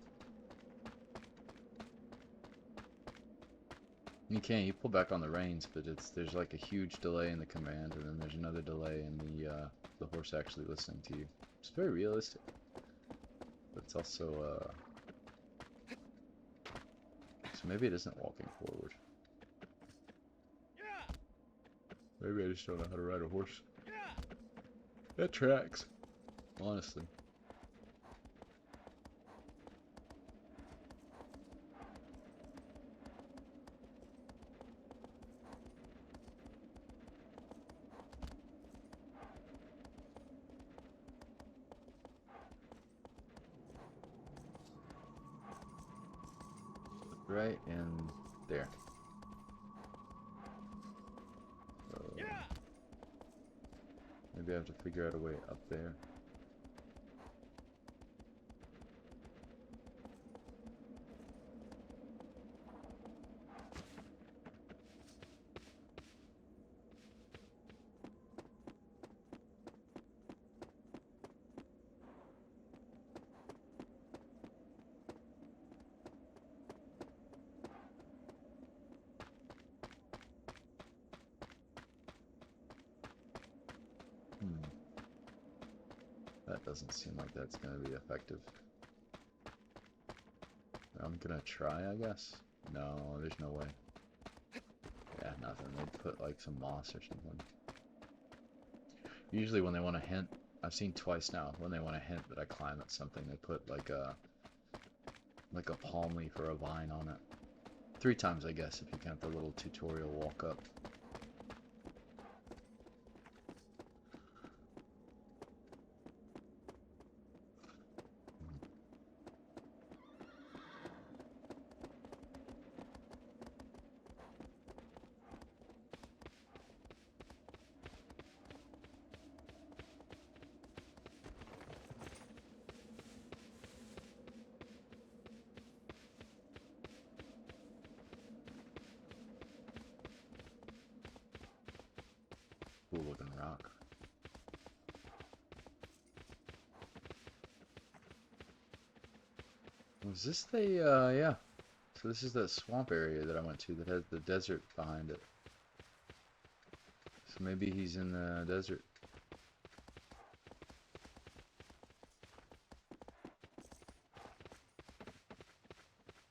You can, you pull back on the reins, but there's like a huge delay in the command, and then there's another delay in the horse actually listening to you. It's very realistic, but it's also so maybe it isn't walking forward. Maybe I just don't know how to ride a horse. That tracks, honestly. Right in there. So maybe I have to figure out a way up there. That doesn't seem like that's going to be effective. I'm going to try, I guess. No, there's no way. Yeah, nothing. They'd put like some moss or something. Usually when they want to hint, I've seen twice now, when they want to hint that I climb at something, they put like a palm leaf or a vine on it. 3 times, I guess, if you count the little tutorial walk up. Cool looking rock. Was this the, yeah. So this is the swamp area that I went to that has the desert behind it. So maybe he's in the desert.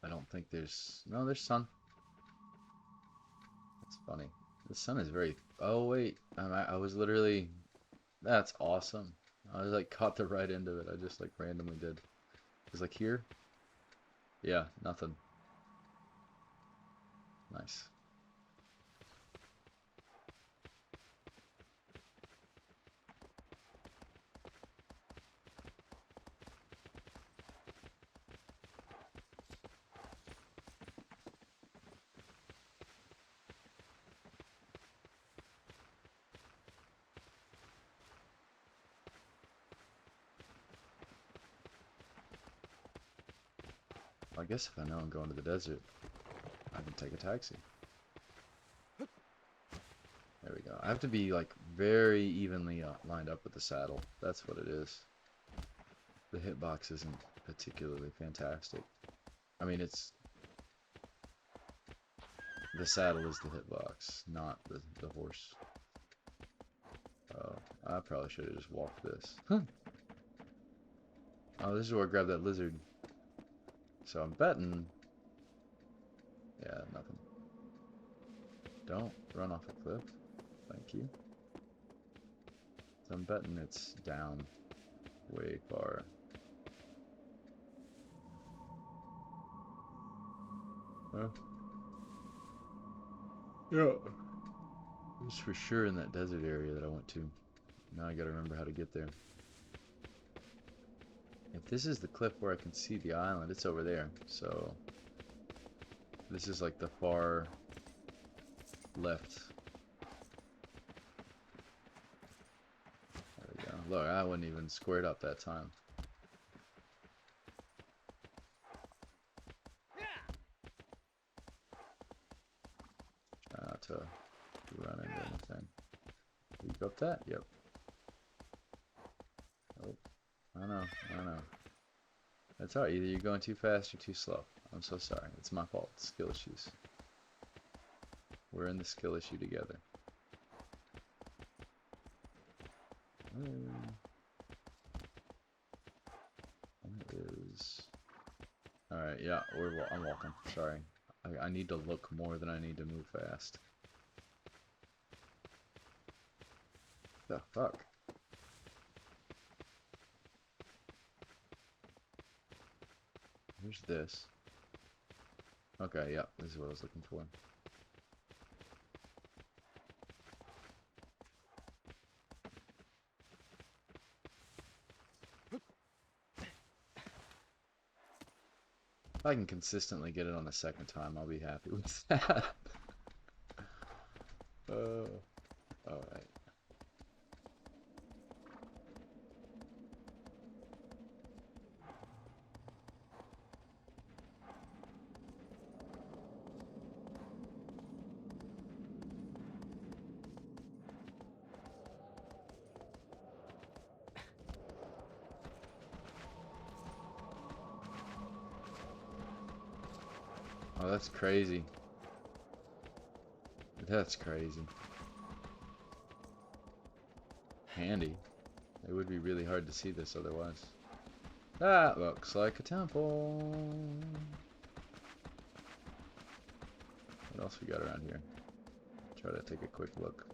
I don't think there's, no, there's sun. That's funny. The sun is very, oh wait, I was literally, that's awesome. I was like caught the right end of it. I just like randomly did. It was like here. Yeah, nothing. Nice. I guess if I know I'm going to the desert, I can take a taxi. There we go. I have to be like very evenly lined up with the saddle. That's what it is. The hitbox isn't particularly fantastic. I mean, it's... The saddle is the hitbox, not the horse. Oh, I probably should have just walked this. Huh. Oh, this is where I grabbed that lizard. So I'm betting... Yeah, nothing. Don't run off a cliff. Thank you. So I'm betting it's down way far. Huh? Yeah. It was for sure in that desert area that I went to. Now I gotta remember how to get there. If this is the cliff where I can see the island, it's over there. So this is like the far left. There we go. Look, I wasn't even squared up that time. Try not to run into anything. You got that? Yep. Oh, I know. That's alright. Either you're going too fast or too slow. I'm so sorry. It's my fault. Skill issues. We're in the skill issue together. It is... Alright, yeah, I'm walking. Sorry. I need to look more than I need to move fast. The fuck? Where's this? Okay, yeah, this is what I was looking for. If I can consistently get it on the second time, I'll be happy with that. Alright. Oh, that's crazy. That's crazy. Handy. It would be really hard to see this otherwise. That looks like a temple. What else we got around here? Try to take a quick look.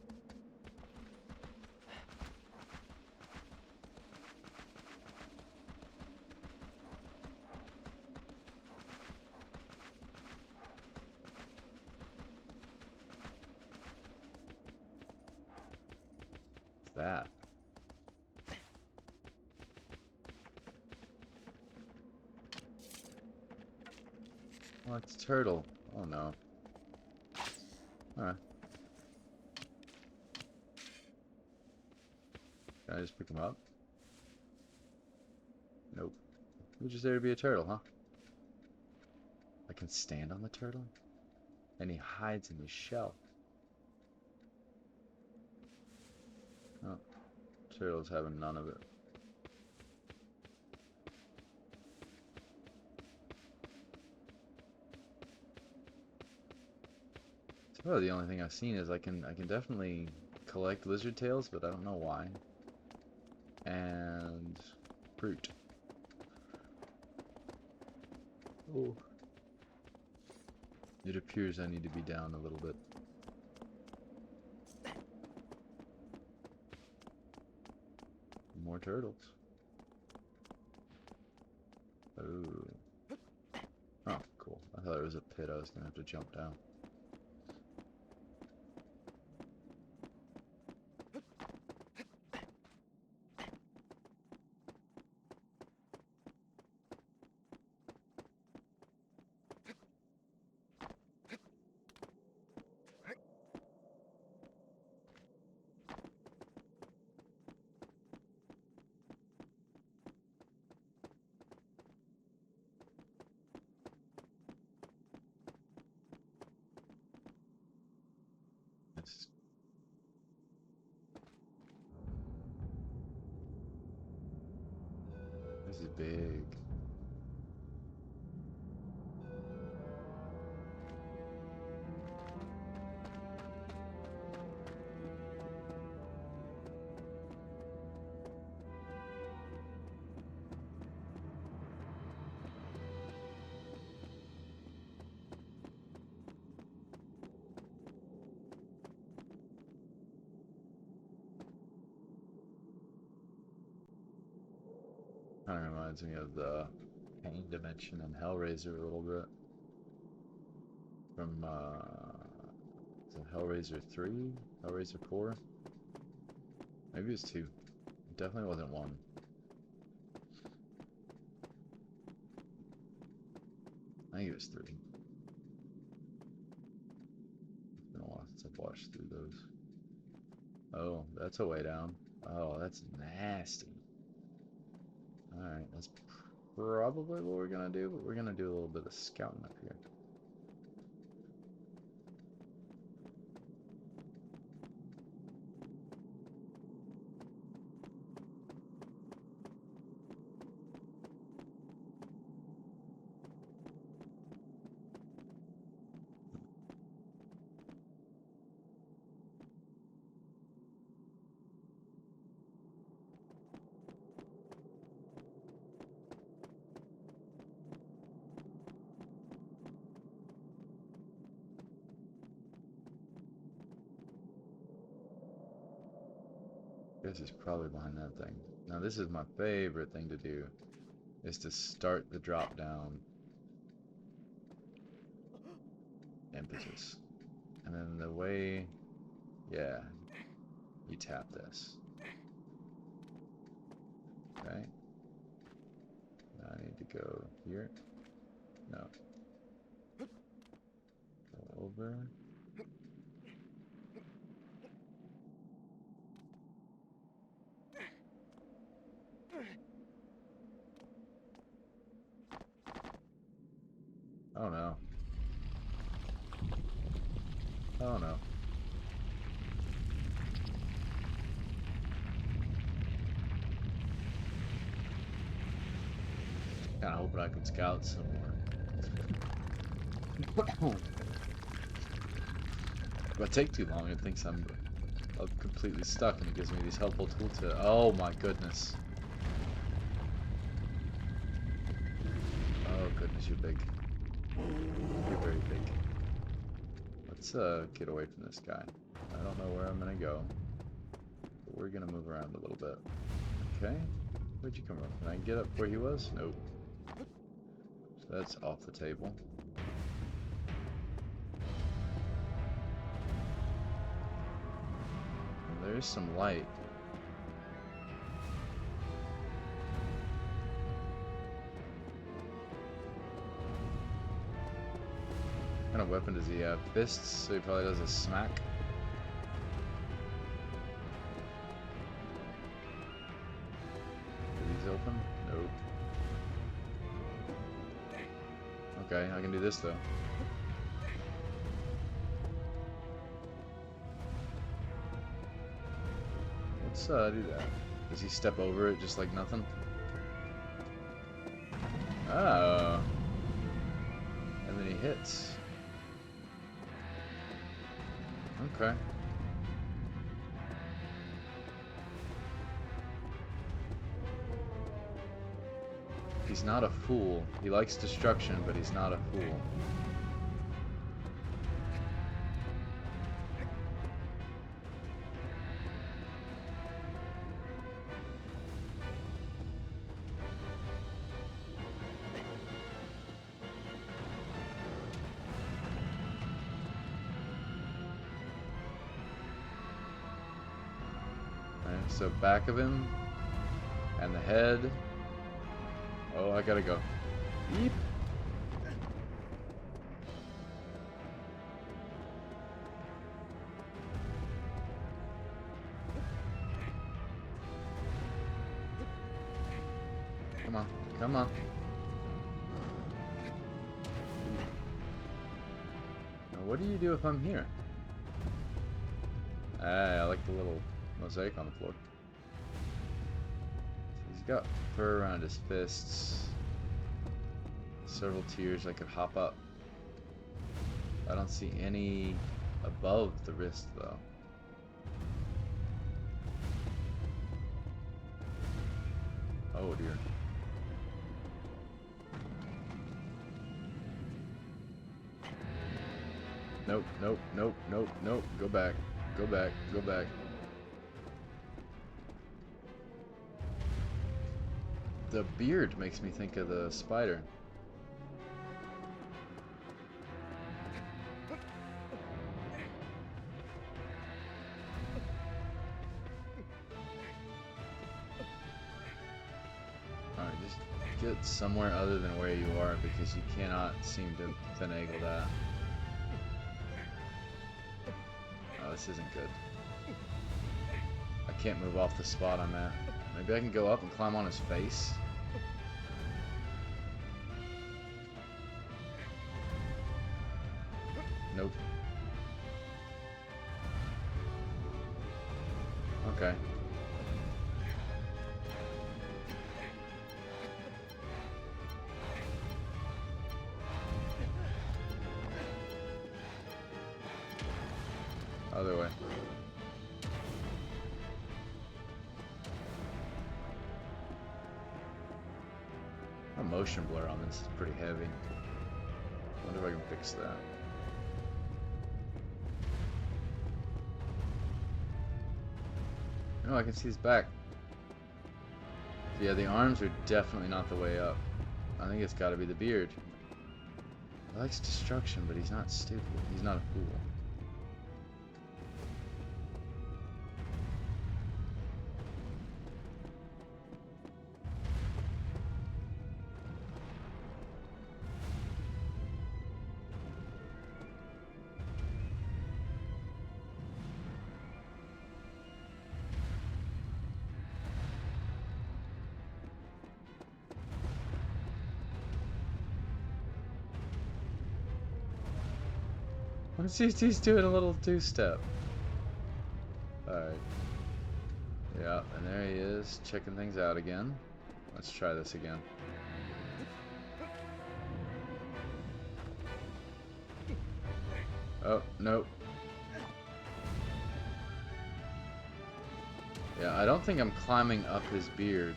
That. Oh, it's a turtle. Oh no. Alright. Can I just pick him up? Nope. It was just there to be a turtle, huh? I can stand on the turtle? And he hides in his shell. Oh. Turtle's having none of it. Oh, the only thing I've seen is I can definitely collect lizard tails, but I don't know why. And fruit. Oh. It appears I need to be down a little bit. More turtles. Oh. Oh, cool. I thought it was a pit I was gonna have to jump down. is big. Kind of reminds me of the Pain Dimension and Hellraiser a little bit. From, is it Hellraiser 3? Hellraiser 4? Maybe it was 2. It definitely wasn't 1. I think it was 3. It's been a while since I've watched through those. Oh, that's a way down. Oh, that's nasty. Alright, that's probably what we're gonna do, but we're gonna do a little bit of scouting up here. This is probably behind that thing. Now this is my favorite thing to do, is to start the drop down impetus. And then the way, yeah, you tap this. Okay. Now I need to go here. No. Go over. Oh no. Oh no. Kinda hoping I could scout somewhere. If I take too long, it thinks I'm completely stuck and it gives me these helpful tools to. Oh my goodness. Oh goodness, you're big. You're very big. Let's get away from this guy. I don't know where I'm gonna go, but we're gonna move around a little bit. Okay, where'd you come from? Can I get up where he was? Nope. So that's off the table. And there's some light. What kind of weapon does he have? Fists, so he probably does a smack. Are these open? Nope. Okay, I can do this though. Let's do that. Does he step over it just like nothing? Oh. And then he hits. Okay. He's not a fool. He likes destruction, but he's not a fool. So back of him, and the head. Oh, I gotta go. Yeep. Come on, come on. Now, what do you do if I'm here? Ah, I like the little mosaic on the floor. He's got fur around his fists. Several tiers I could hop up. I don't see any above the wrist though. Oh dear. Nope, nope, nope, nope, nope. Go back. Go back. Go back. The beard makes me think of the spider. Alright, just get somewhere other than where you are because you cannot seem to finagle that. Oh, this isn't good. I can't move off the spot I'm at. Maybe I can go up and climb on his face. Nope. Okay. Other way. A motion blur on this is pretty heavy. Wonder if I can fix that. No, I can see his back. Yeah, the arms are definitely not the way up. I think it's got to be the beard. He likes destruction, but he's not stupid. He's not a fool. He's doing a little two-step. Alright. Yeah, and there he is, checking things out again. Let's try this again. Oh, nope. Yeah, I don't think I'm climbing up his beard.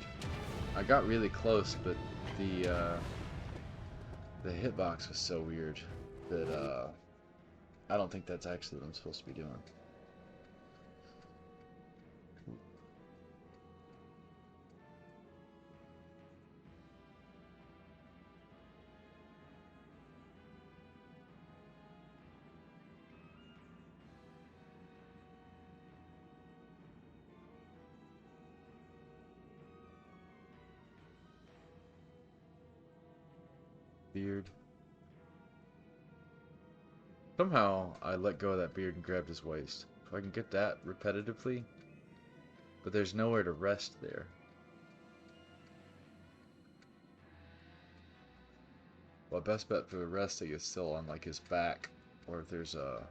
I got really close, but the hitbox was so weird that, I don't think that's actually what I'm supposed to be doing. Beard. Somehow I let go of that beard and grabbed his waist. If I can get that repetitively, but there's nowhere to rest there. Well, best bet for the resting is still on like his back, or if there's a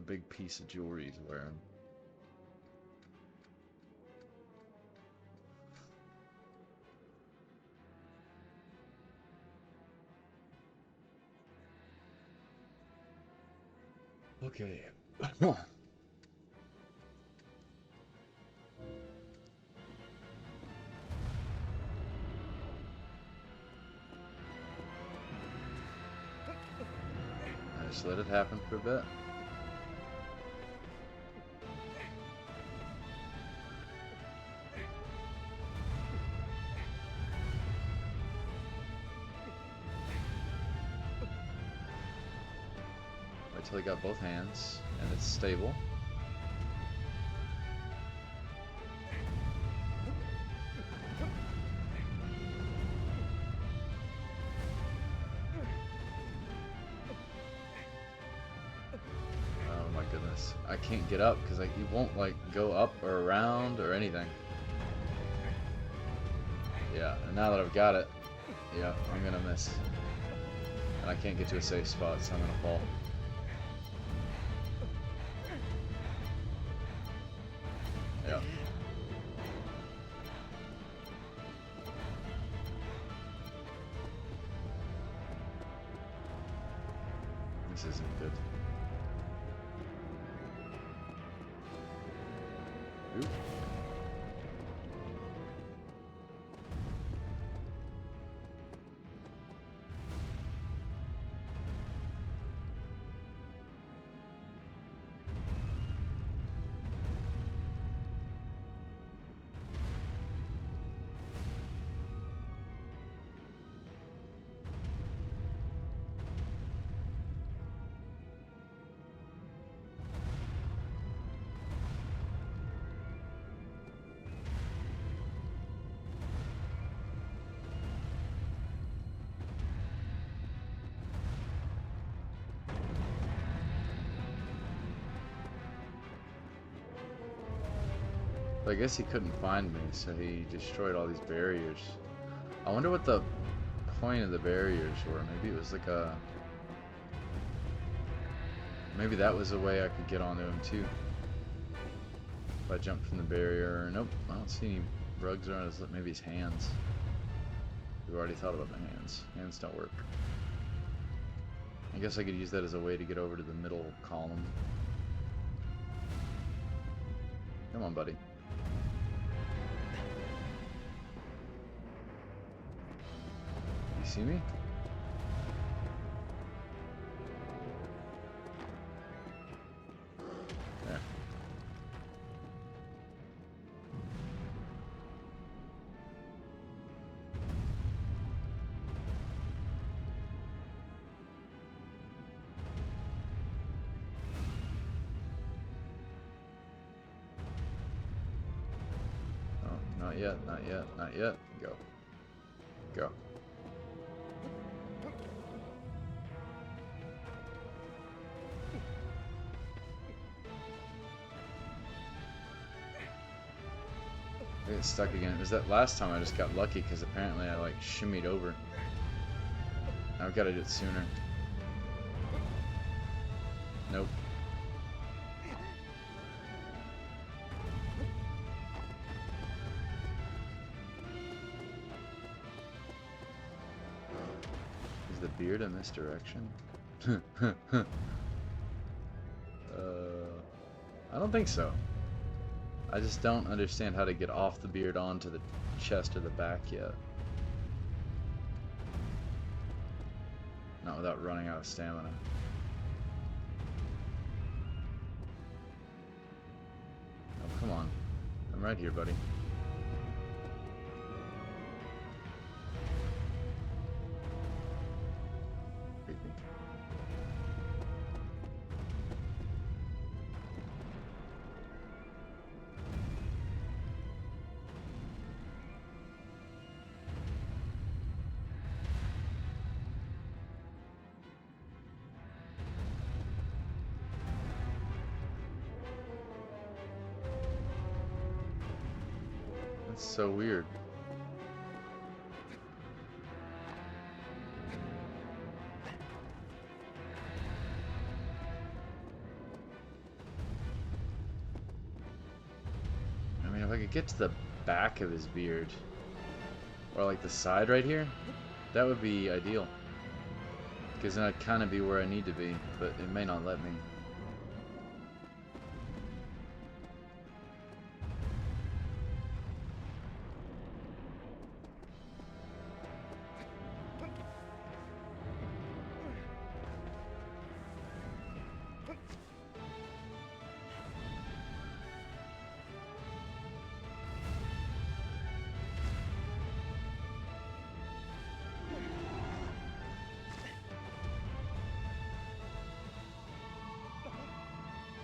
big piece of jewelry he's wearing. Okay. I just let it happen for a bit. Wait till he got both hands and it's stable. I can't get up because he won't like go up or around or anything. Yeah, and now that I've got it, yeah, I'm gonna miss. And I can't get to a safe spot, so I'm gonna fall. Yeah. this isn't good. Oop. I guess he couldn't find me, so he destroyed all these barriers. I wonder what the point of the barriers were. Maybe it was like a... Maybe that was a way I could get onto him too. If I jumped from the barrier. Nope, I don't see any rugs around his... Maybe his hands. We've already thought about the hands. Hands don't work. I guess I could use that as a way to get over to the middle column. Come on, buddy. You see me? There. Oh, not yet, not yet, not yet. Go. Go. I get stuck again. It was that last time I just got lucky because apparently I like shimmied over. I've got to do it sooner. Nope. Is the beard in this direction? I don't think so. I just don't understand how to get off the beard onto the chest or the back yet. Not without running out of stamina. Oh, come on. I'm right here, buddy. Creepy. That's so weird. I mean, if I could get to the back of his beard, or like the side right here, that would be ideal. Because then I'd kind of be where I need to be, but it may not let me.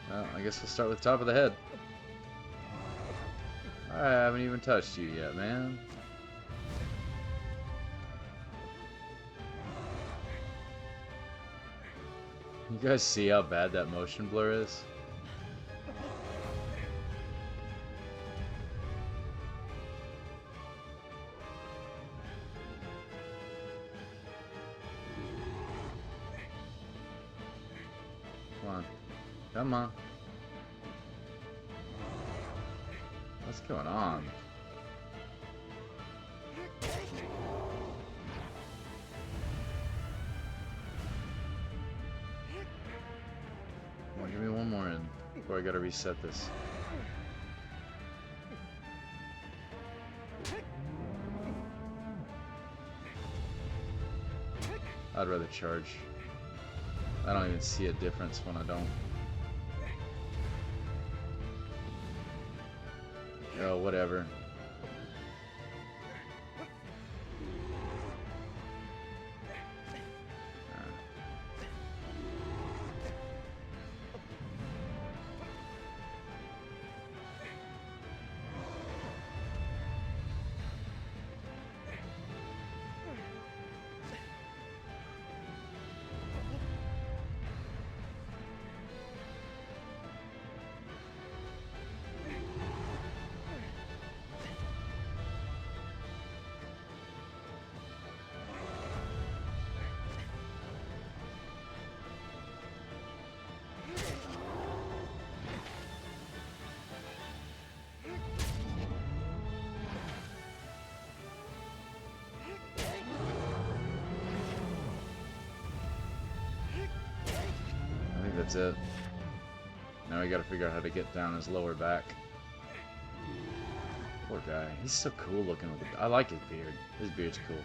Well, I guess we'll start with top of the head. I haven't even touched you yet, man. You guys see how bad that motion blur is? Come on. Come on. What's going on? on, give me one more in before I gotta reset this. I'd rather charge. I don't even see a difference when I don't. Oh, whatever. That's it. Now we gotta figure out how to get down his lower back. Poor guy. He's so cool looking with it. I like his beard. His beard's cool.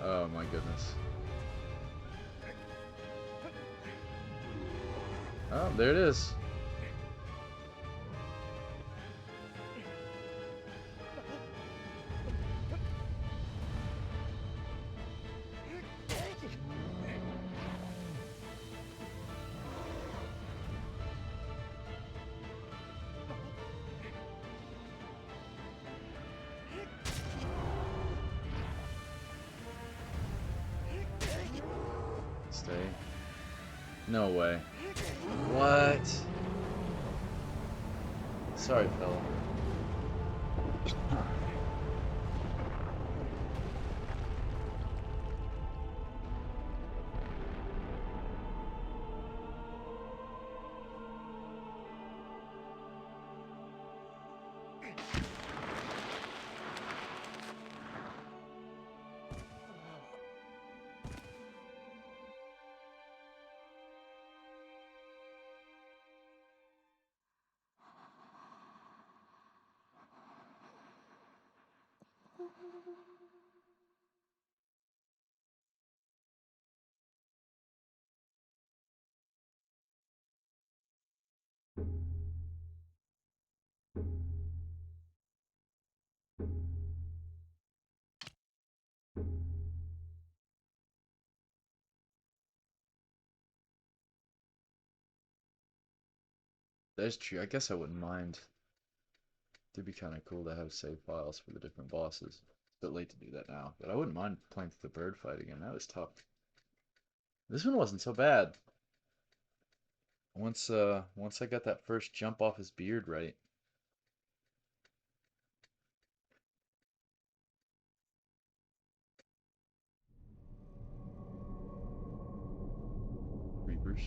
Oh my goodness. Oh, there it is. Stay. No way. What? Sorry, fella. That's true. I guess I wouldn't mind. It'd be kind of cool to have save files for the different bosses. It's a bit late to do that now, but I wouldn't mind playing through the bird fight again. That was tough. This one wasn't so bad. Once I got that first jump off his beard right. Reapers.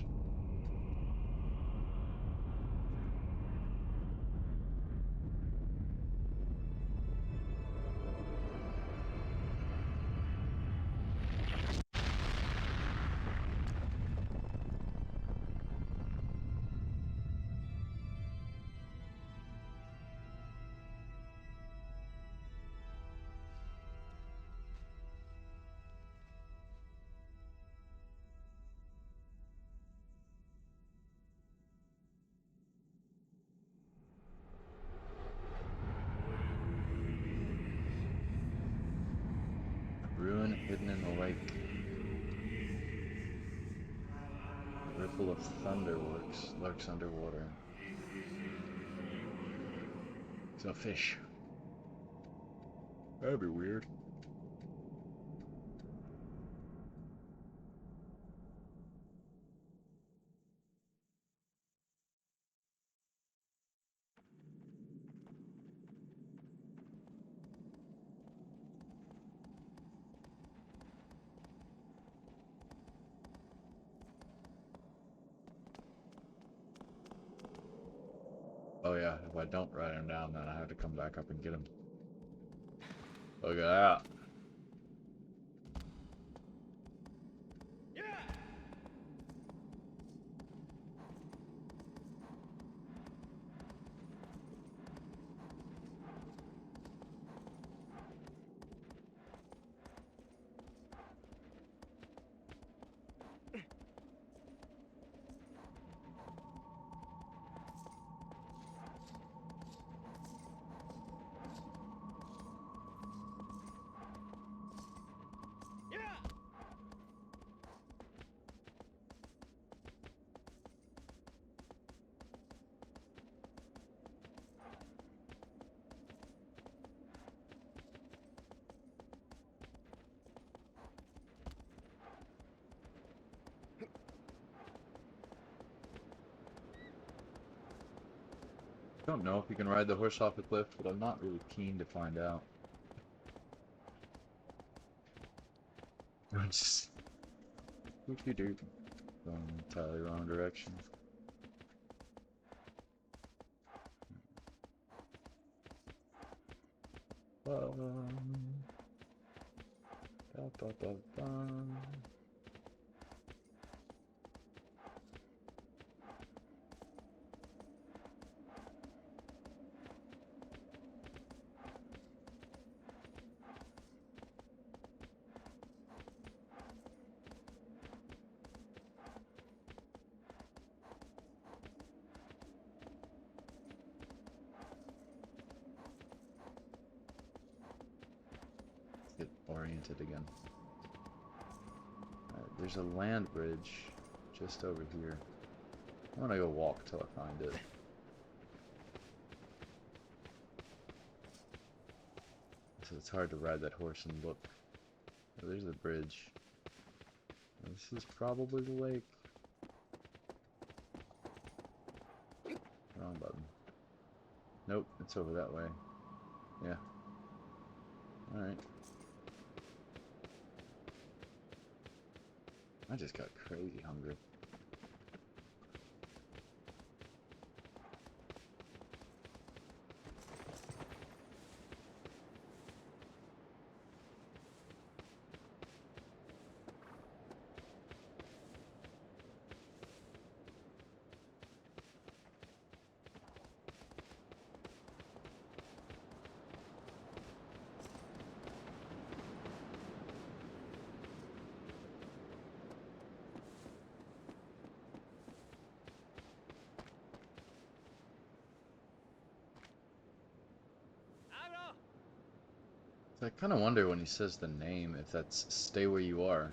Ruin hidden in the lake. The ripple of thunder lurks underwater. It's a fish. That'd be weird. Oh yeah, if I don't write him down, then I have to come back up and get him. Look at that. I don't know if you can ride the horse off a cliff, but I'm not really keen to find out. I'm just doop going the entirely wrong direction. Ba, ba, ba, ba. Get oriented again. Alright, there's a land bridge just over here. I'm gonna go walk till I find it. So it's hard to ride that horse and look. Oh, there's the bridge. This is probably the lake. Wrong button. Nope, it's over that way. Yeah. Alright. I just got crazy hungry. I kind of wonder when he says the name if that's stay where you are.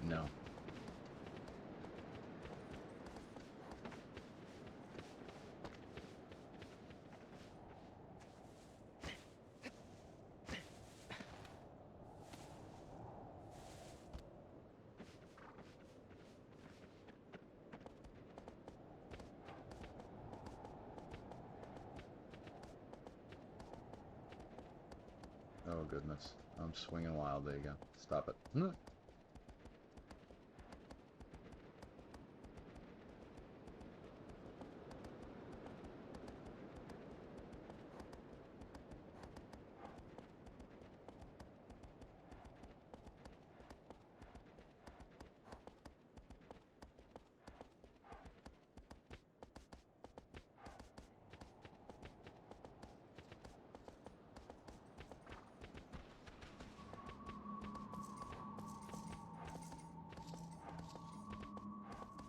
No. Oh goodness, I'm swinging wild. There you go. Stop it.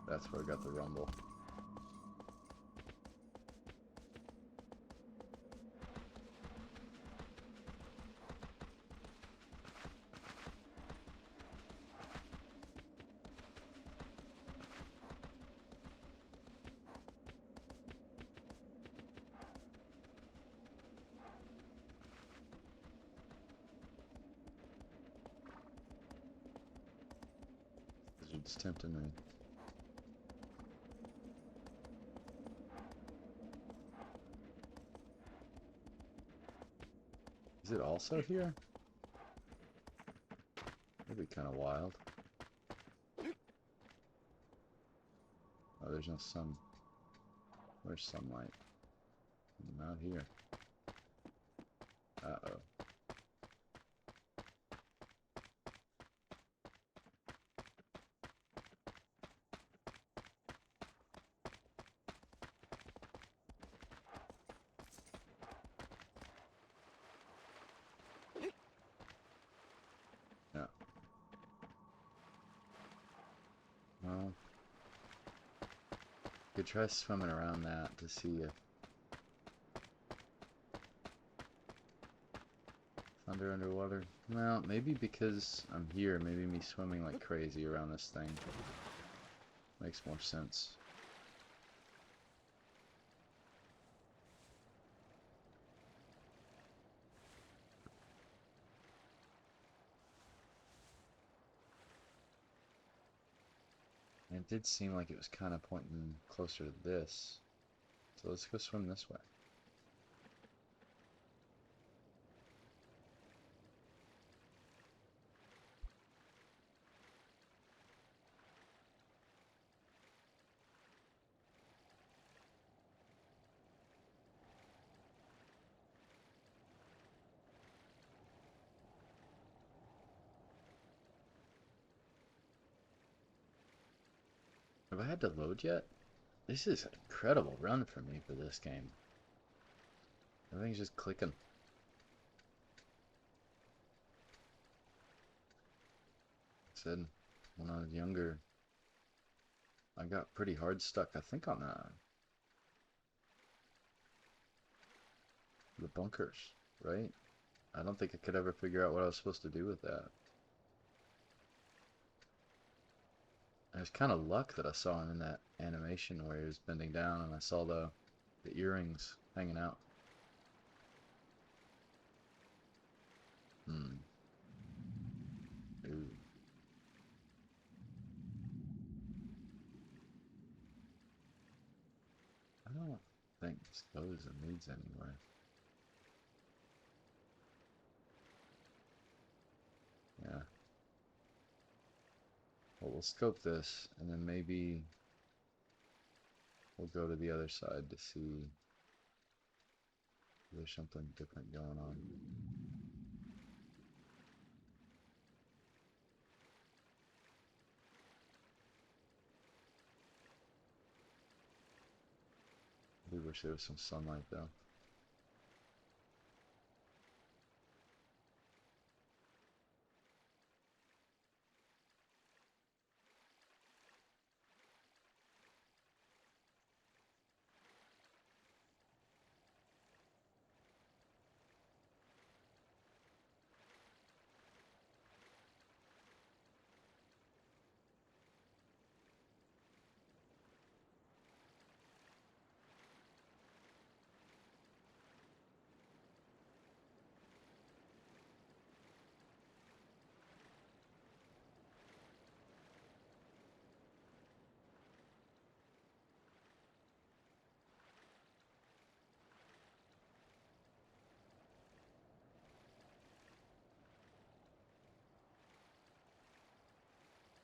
That's where I got the rumble. It's tempting me. Is it also here? That'd be kind of wild. Oh, there's no sun. Where's sunlight? Not here. Uh-oh. Yeah. Well, could try swimming around that to see if thunder underwater. Well, maybe because I'm here, maybe me swimming like crazy around this thing makes more sense. And it did seem like it was kind of pointing closer to this. So let's go swim this way. Have I had to load yet? This is an incredible run for me for this game. Everything's just clicking. I said when I was younger, I got pretty hard stuck, I think, on the bunkers, right? I don't think I could ever figure out what I was supposed to do with that. It was kind of luck that I saw him in that animation where he was bending down and I saw the earrings hanging out. Hmm. Ooh. I don't think this goes and leads anywhere. Yeah. Well, we'll scope this and then maybe we'll go to the other side to see if there's something different going on. I do wish there was some sunlight though.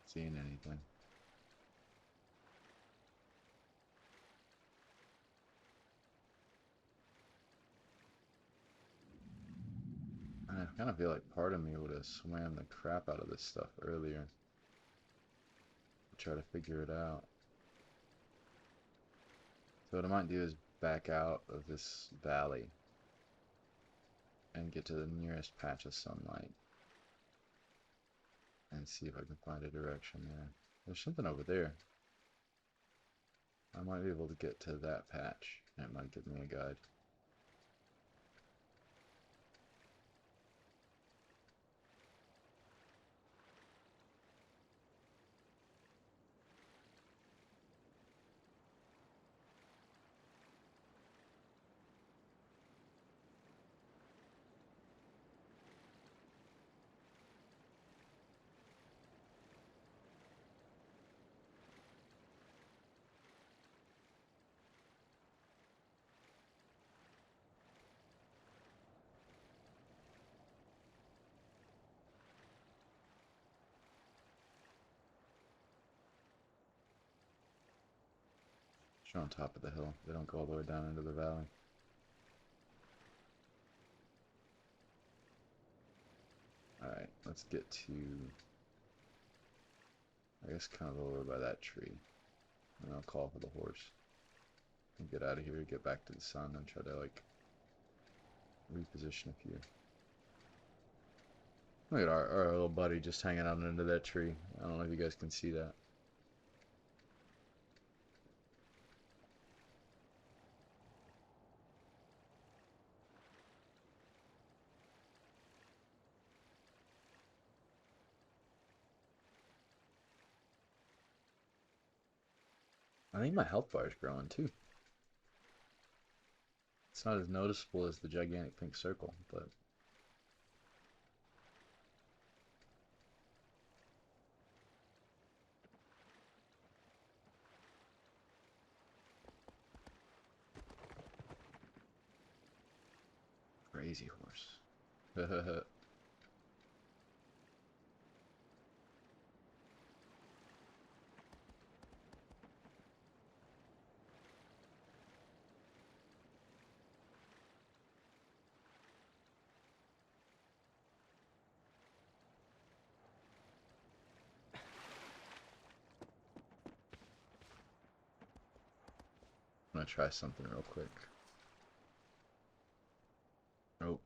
Seeing anything. I kind of feel like part of me would have swam the crap out of this stuff earlier to try to figure it out. So what I might do is back out of this valley and get to the nearest patch of sunlight and see if I can find a direction there. There's something over there. I might be able to get to that patch and it might give me a guide. They're on top of the hill. They don't go all the way down into the valley. Alright, let's get to, I guess, kind of over by that tree. And I'll call for the horse. And get out of here, get back to the sun, and try to, like, reposition a few. Look at our little buddy just hanging out under that tree. I don't know if you guys can see that. I think my health bar is growing too. It's not as noticeable as the gigantic pink circle, but crazy horse. I'm gonna try something real quick. Oh,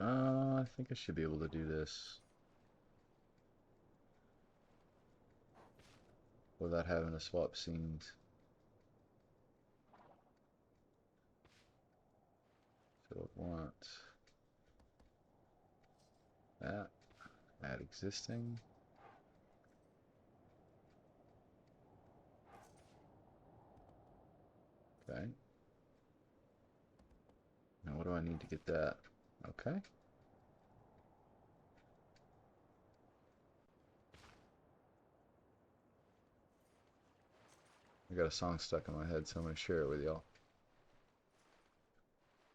I think I should be able to do this without having to swap scenes. So I want that, add existing. Okay. Now what do I need to get that? Okay. I got a song stuck in my head, so I'm gonna share it with y'all.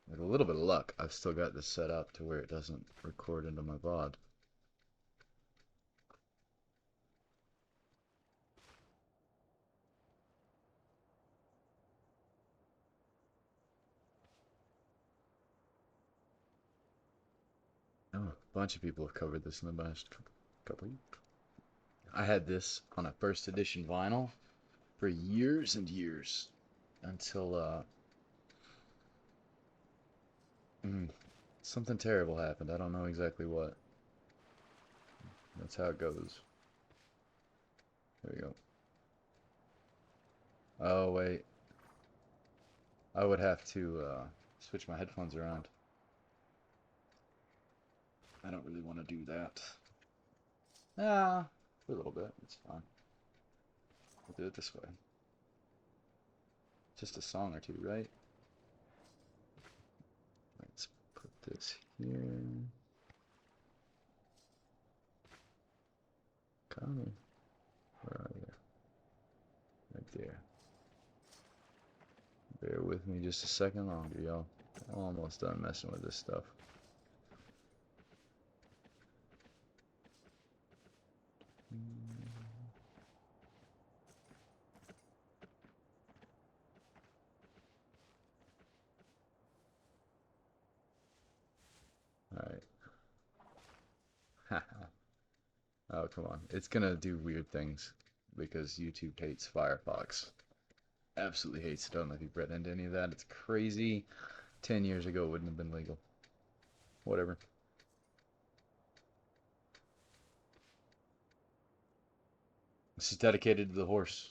With a little bit of luck, I've still got this set up to where it doesn't record into my VOD. Oh, a bunch of people have covered this in the past couple of years. I had this on a first edition vinyl for years and years until something terrible happened. I don't know exactly what. That's how it goes. There we go. Oh, wait. I would have to switch my headphones around. I don't really want to do that. Ah, for a little bit. It's fine. We'll do it this way. Just a song or two, right? Let's put this here. Connie, where are you? Right there. Bear with me just a second longer, y'all. I'm almost done messing with this stuff. Alright. Oh, come on. It's gonna do weird things because YouTube hates Firefox. Absolutely hates it. I don't know if you've read into any of that. It's crazy. 10 years ago, it wouldn't have been legal. Whatever. This is dedicated to the horse.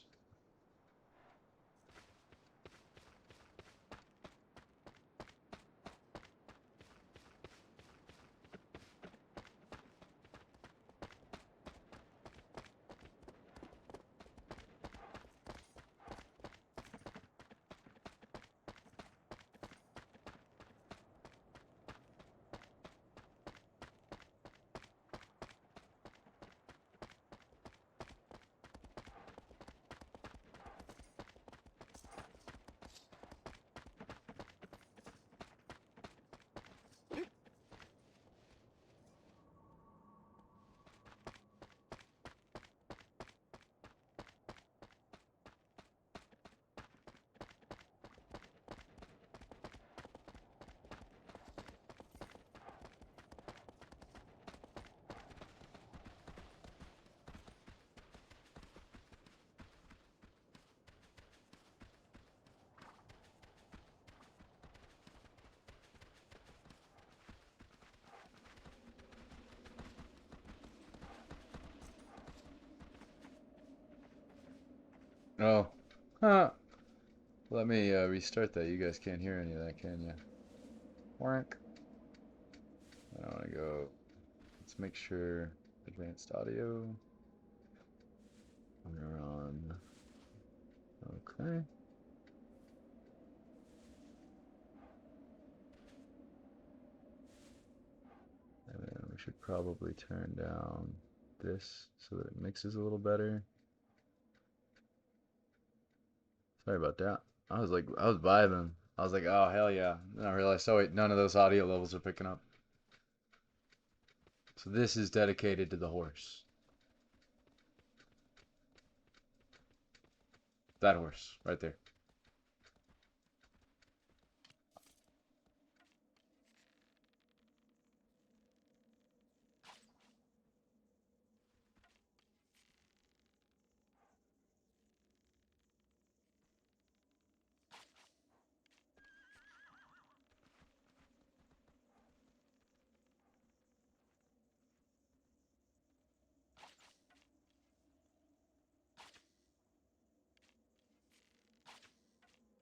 Oh. Huh. Let me restart that. You guys can't hear any of that, can you? Wank. I want to go. Let's make sure advanced audio. We're on. Okay. And then we should probably turn down this so that it mixes a little better. Sorry about that. I was vibing. I was like, oh, hell yeah. Then I realized, oh, wait, none of those audio levels are picking up. So this is dedicated to the horse. That horse, right there.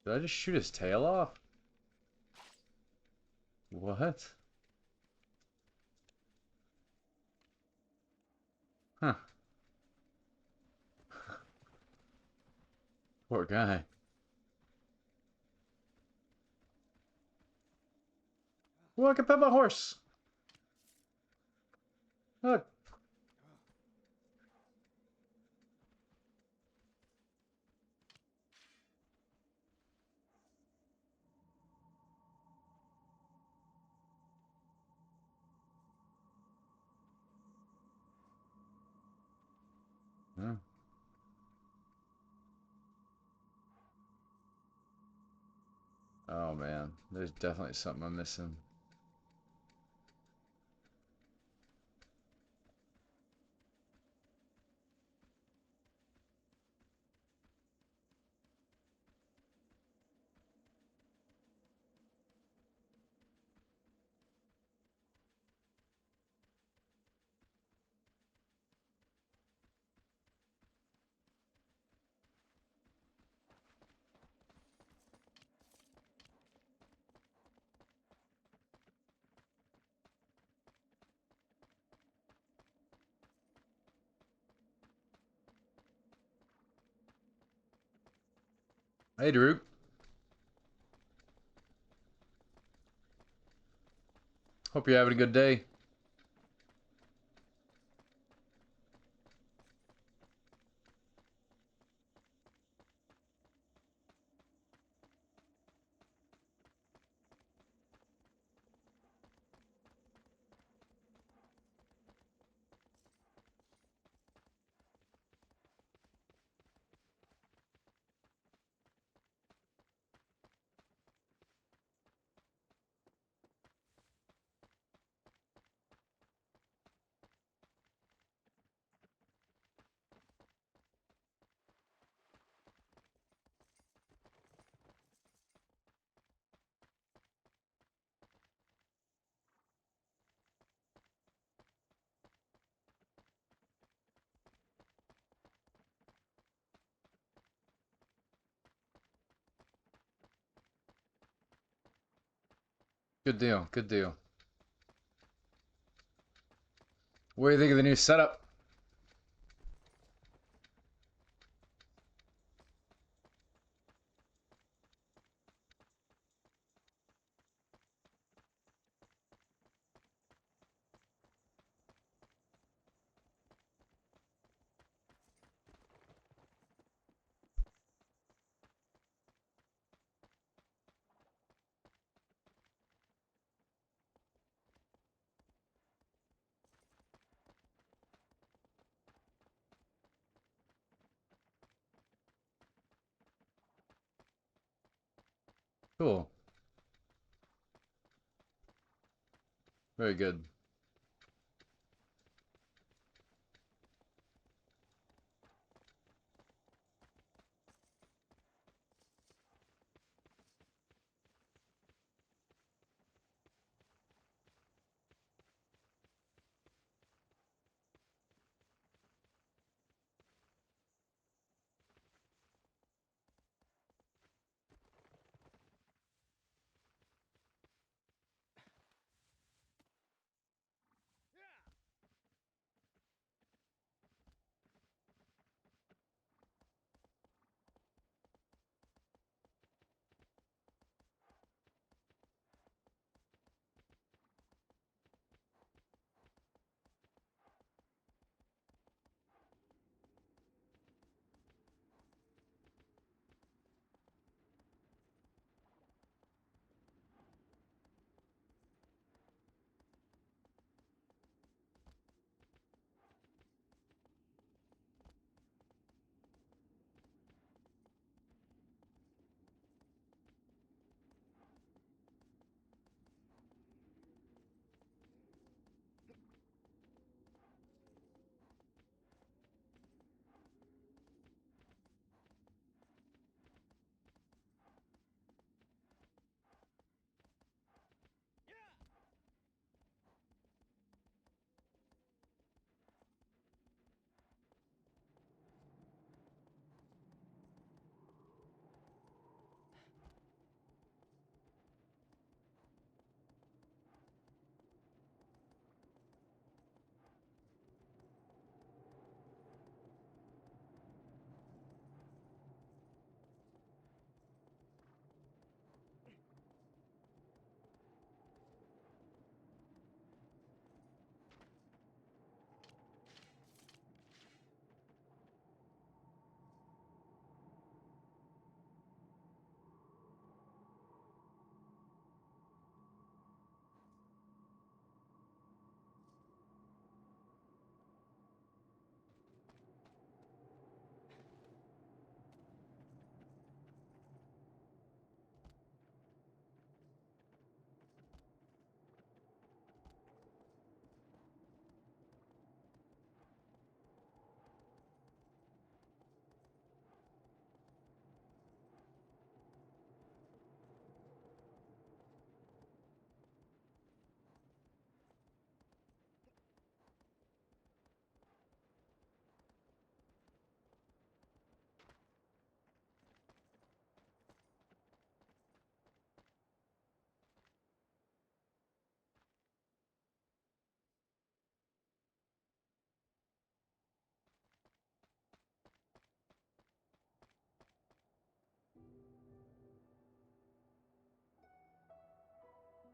Did I just shoot his tail off? What? Huh. Poor guy. Look, a pet my horse. Look. Yeah. Oh man, there's definitely something I'm missing. Hey, Drew. Hope you're having a good day. Good deal. Good deal. What do you think of the new setup? Cool. Very good.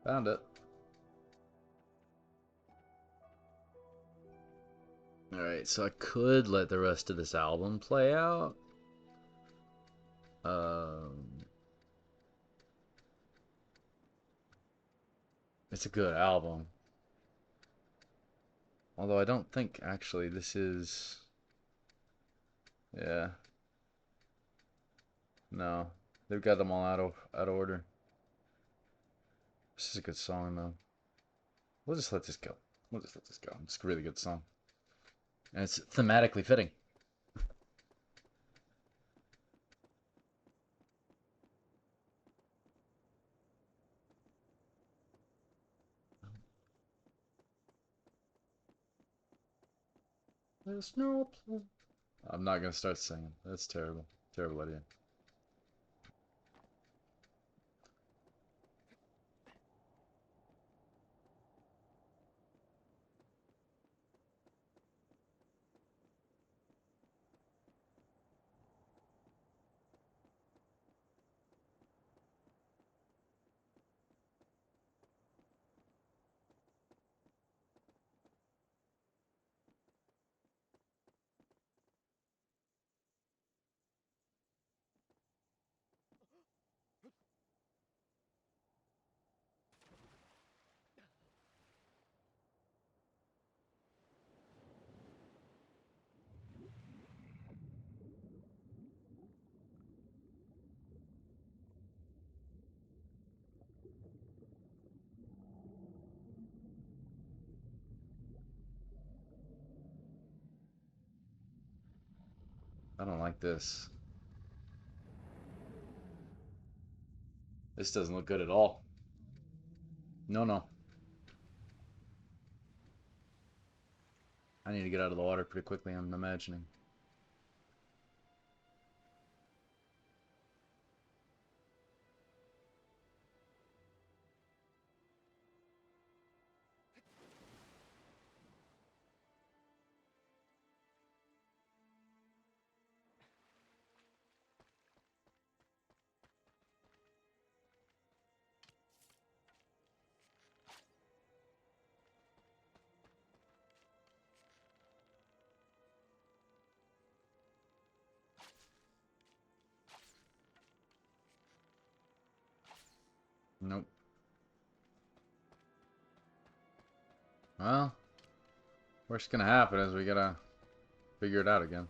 Found it. Alright, so I could let the rest of this album play out. It's a good album. Although I don't think actually this is... Yeah. No. They've got them all out of order. This is a good song though. We'll just let this go. We'll just let this go. It's a really good song. And it's thematically fitting. There's no plan. I'm not gonna start singing. That's terrible. Terrible idea. I don't like this. This doesn't look good at all. No, no. I need to get out of the water pretty quickly, I'm imagining. Nope. Well, what's gonna happen is we gotta figure it out again.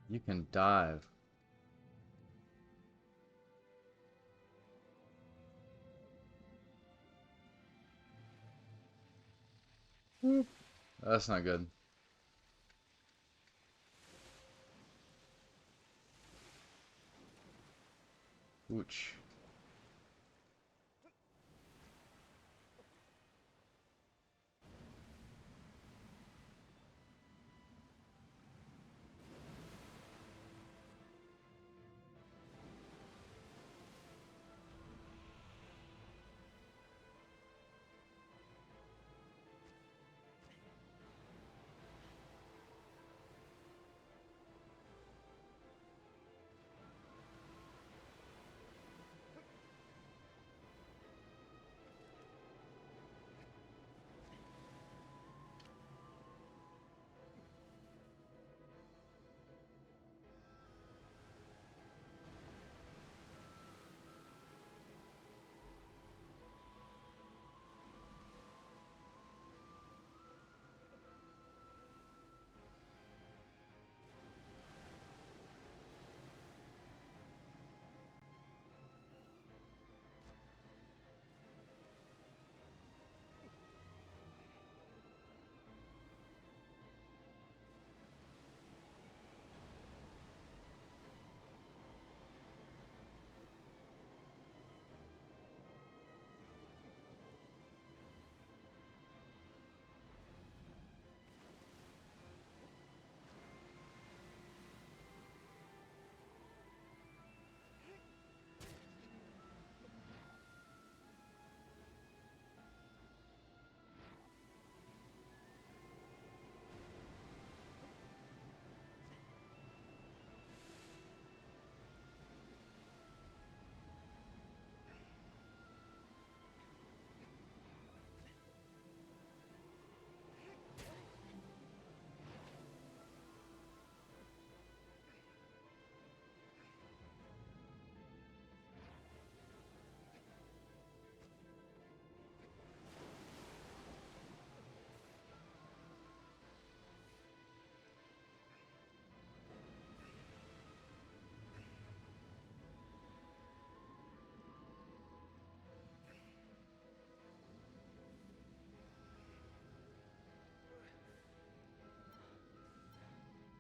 You can dive. That's not good. Ouch.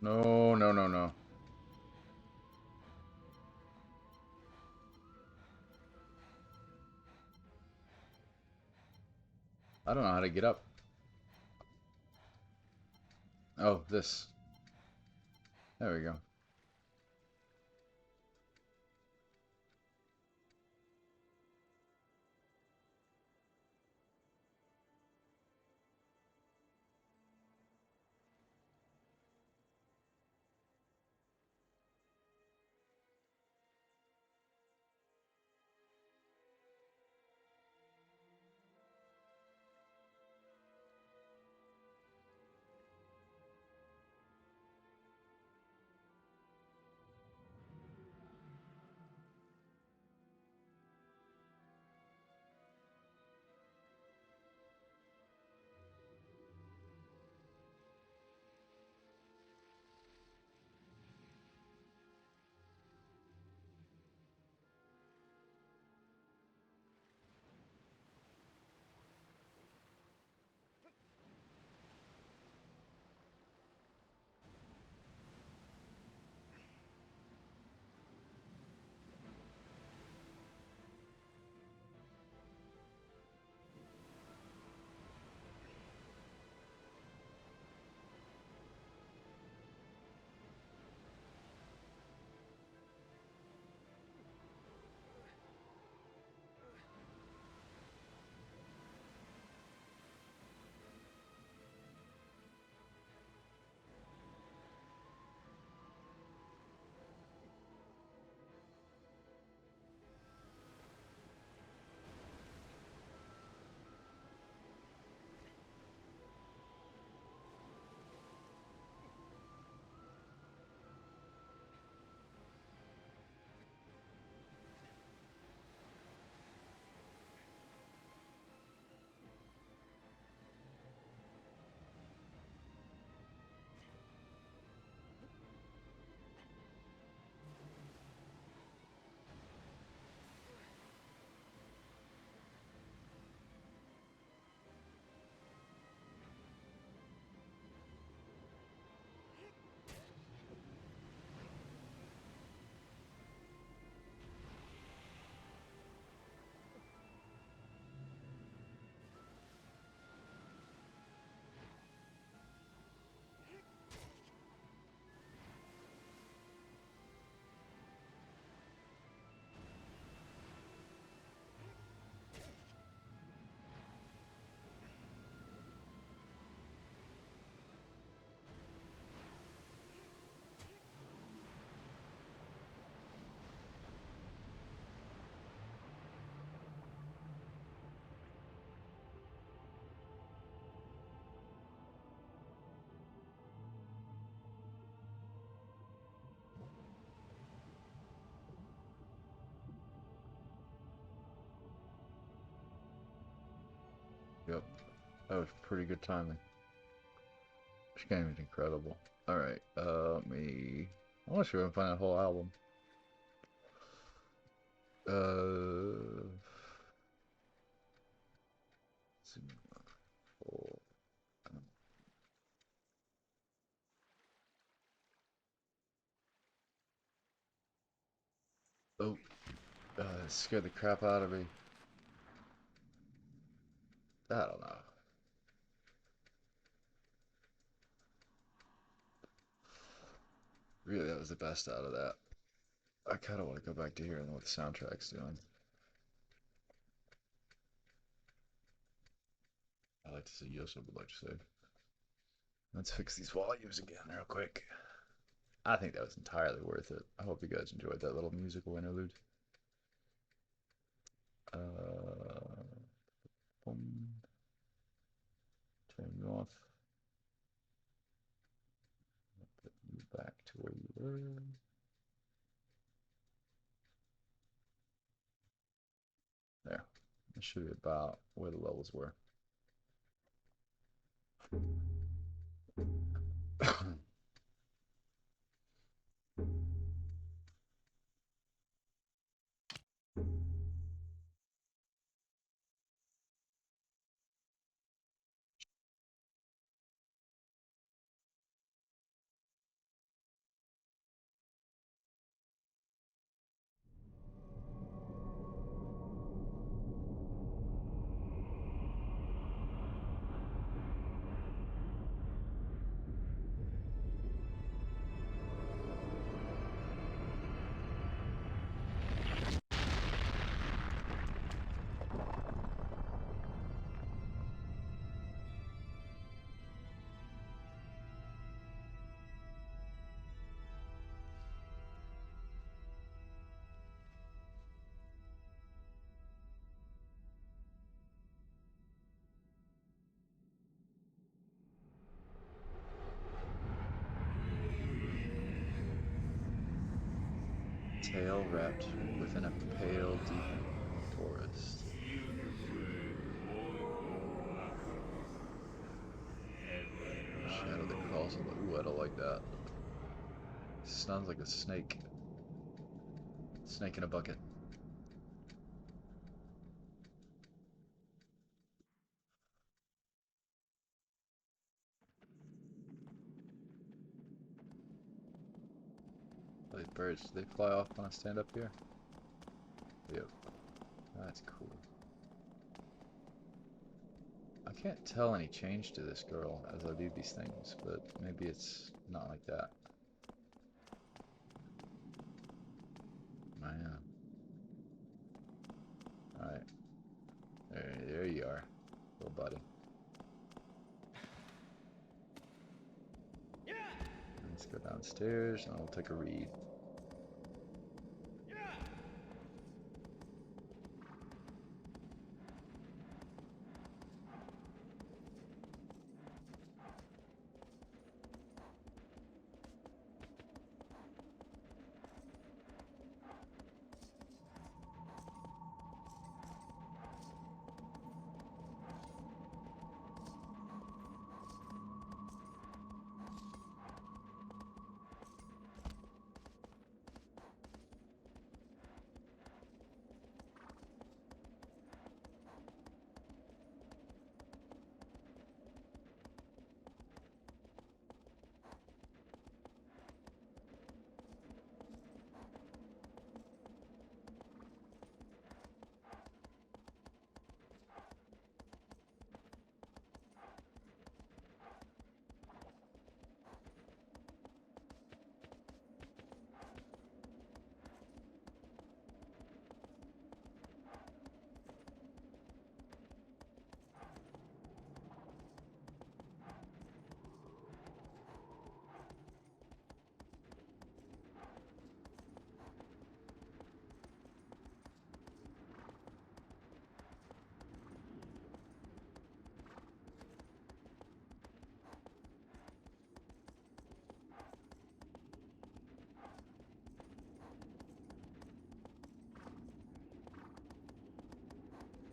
No, no, no, no. I don't know how to get up. Oh, this. There we go. Yep. That was pretty good timing. This game is incredible. Alright, me... I want to see if I can find that whole album. Uh... Oh, it scared the crap out of me. I don't know. Really, that was the best out of that. I kind of want to go back to hearing what the soundtrack's doing. I like to say yes, I would like to say. Let's fix these volumes again real quick. I think that was entirely worth it. I hope you guys enjoyed that little musical interlude. Boom. Turn you off. Put you back to where you were. There. That should be about where the levels were. tail wrapped within a pale, deep forest. Shadow that crawls on the... Ooh, I don't like that. Sounds like a snake. Snake in a bucket. These birds, do they fly off when I stand up here? Yep. That's cool. I can't tell any change to this girl as I do these things, but maybe it's not like that. Man. Alright. There you are, little buddy. Let's go downstairs and we'll take a read.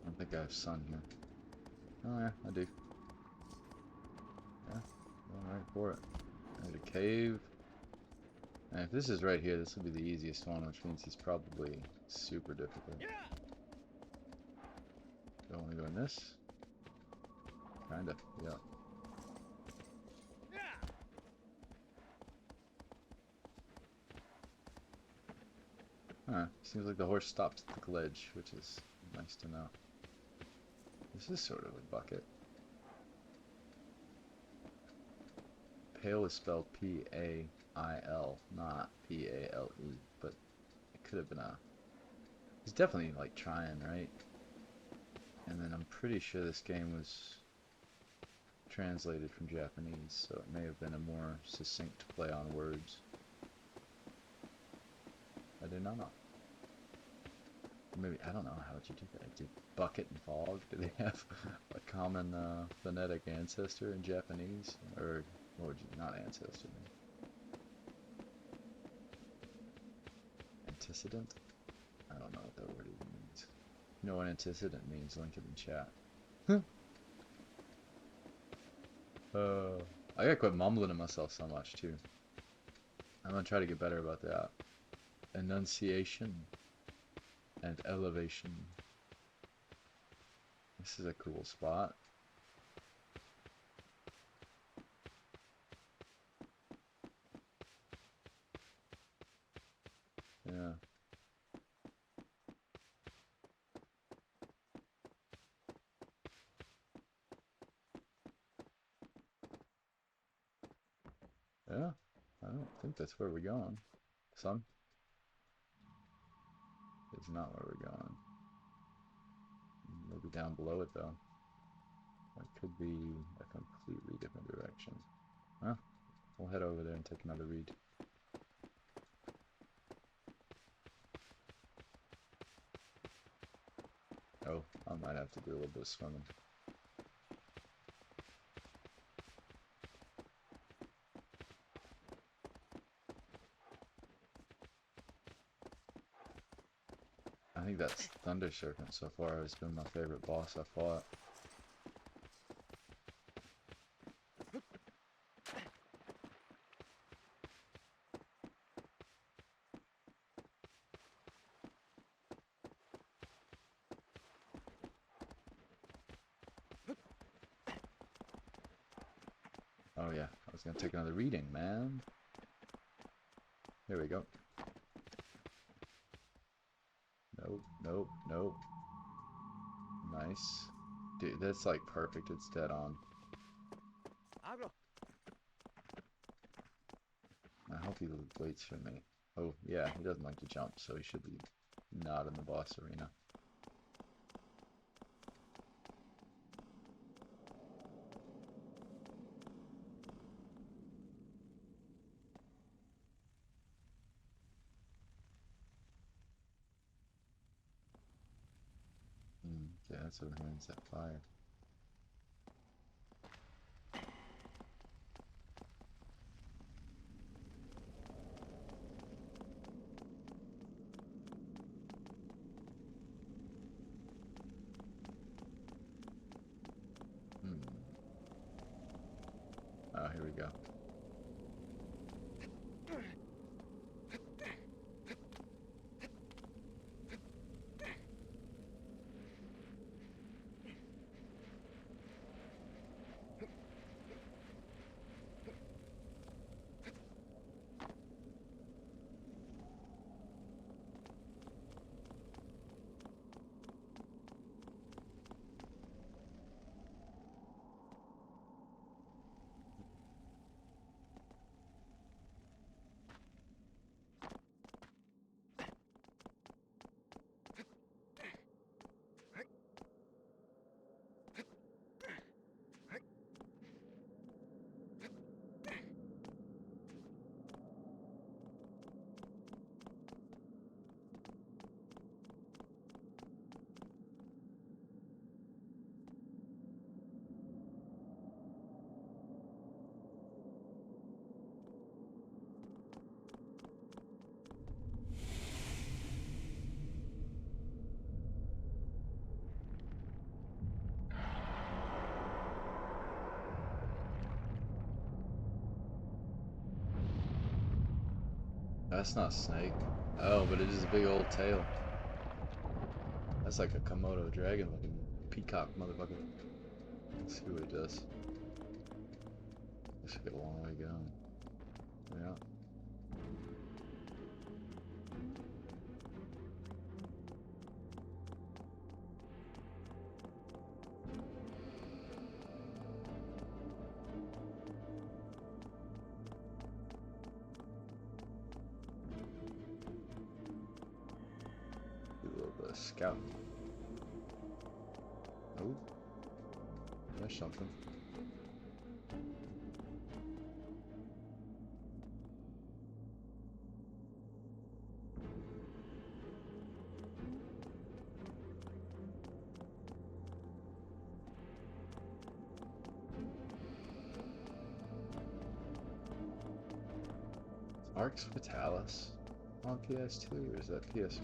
I think I have sun here. Oh yeah, I do. Yeah, going right for it. There's a cave. And if this is right here, this will be the easiest one, which means he's probably super difficult. Do I want to go in this? Kinda, yeah. Huh, seems like the horse stopped at the glitch, which is nice to know. This is sort of a bucket. Pale is spelled P-A-I-L, not P-A-L-E, but it could have been a... He's definitely, like, trying, right? And then I'm pretty sure this game was translated from Japanese, so it may have been a more succinct play on words. I do not know. Maybe, I don't know, how would you do that? Did bucket and fog, do they have a common phonetic ancestor in Japanese? Or, what would you, not ancestor, antecedent? I don't know what that word even means. You know what antecedent means, link it in chat. I gotta quit mumbling to myself so much too. I'm gonna try to get better about that. Enunciation and elevation. This is a cool spot. Yeah. Yeah. I don't think that's where we're going. Sun? It's not where we're going. Maybe down below it though. That could be a completely different direction. Huh? We'll head over there and take another read. Oh, I might have to do a little bit of swimming. think that's Thunder Serpent so far has been my favorite boss I fought. Oh yeah, I was gonna take another reading, man. Here we go. Nope, nope, nope. Nice. Dude, that's like perfect. It's dead on. I hope he waits for me. Oh, yeah, he doesn't like to jump, so he should be not in the boss arena. Okay, that's what hands that fire. Oh, here we go. That's not Snake. Oh, but it is a big old tail. That's like a Komodo dragon looking peacock motherfucker. Let's see what it does. This should get a long way going. Yeah. Do a little bit of scouting. Oh, there's something. Arx Fatalis on PS2 or is that PS1?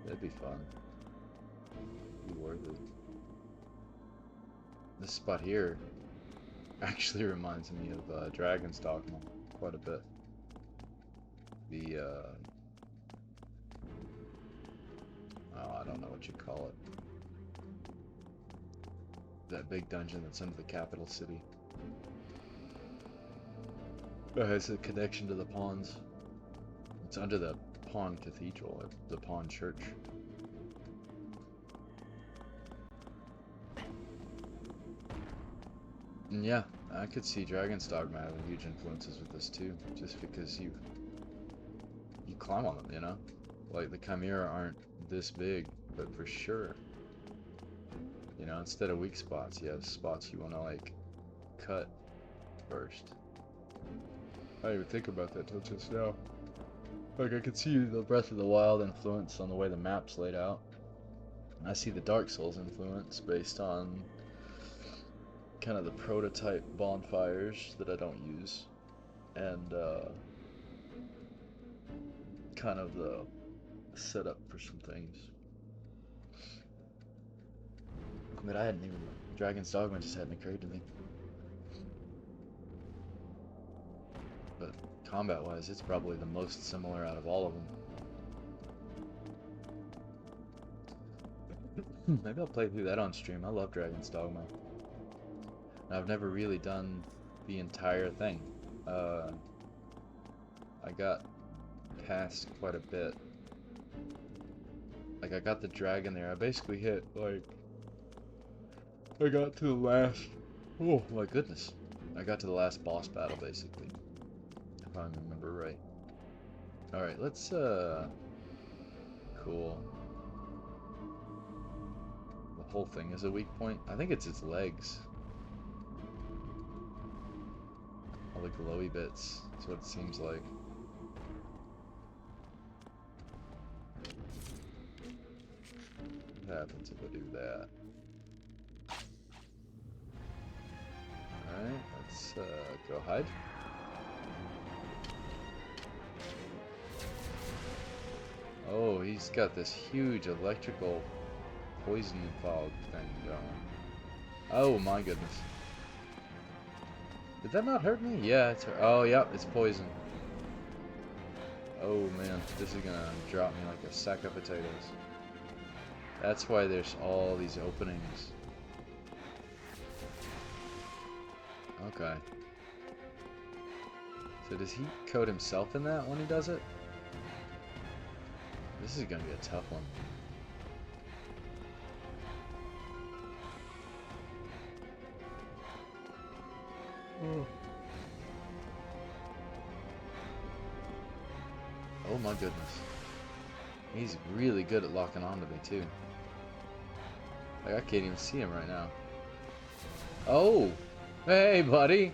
That'd be fun. Be worth it. This spot here actually reminds me of Dragon's Dogma quite a bit. The oh, I don't know what you call it. That big dungeon that's under the capital city. It has a connection to the pawns. It's under the Pawn Cathedral, the Pawn Church. And yeah, I could see Dragon's Dogma having huge influences with this too, just because you climb on them, you know? Like the Chimera aren't this big, but for sure. You know, instead of weak spots, you have spots you want to like cut first. I didn't even think about that till just now. Like I could see the Breath of the Wild influence on the way the map's laid out. I see the Dark Souls influence based on kind of the prototype bonfires that I don't use, and kind of the set up for some things. But I hadn't even... Dragon's Dogma just hadn't occurred to me. But combat-wise, it's probably the most similar out of all of them. Maybe I'll play through that on stream. I love Dragon's Dogma. And I've never really done the entire thing. I got past quite a bit. Like, I got the dragon there. I basically hit, like... I got to the last... Oh, my goodness. I got to the last boss battle, basically. If I remember right. Alright, let's, Cool. The whole thing is a weak point? I think it's its legs. All the glowy bits. That's what it seems like. What happens if I do that? Alright, let's go hide. Oh, he's got this huge electrical poison fog thing going. Oh my goodness. Did that not hurt me? Yeah, it's hurt. Oh, yep, it's poison. Oh man, this is gonna drop me like a sack of potatoes. That's why there's all these openings. Okay. So does he coat himself in that when he does it? This is gonna be a tough one. Oh my goodness. He's really good at locking onto me too. Like, I can't even see him right now. Oh! Hey, buddy!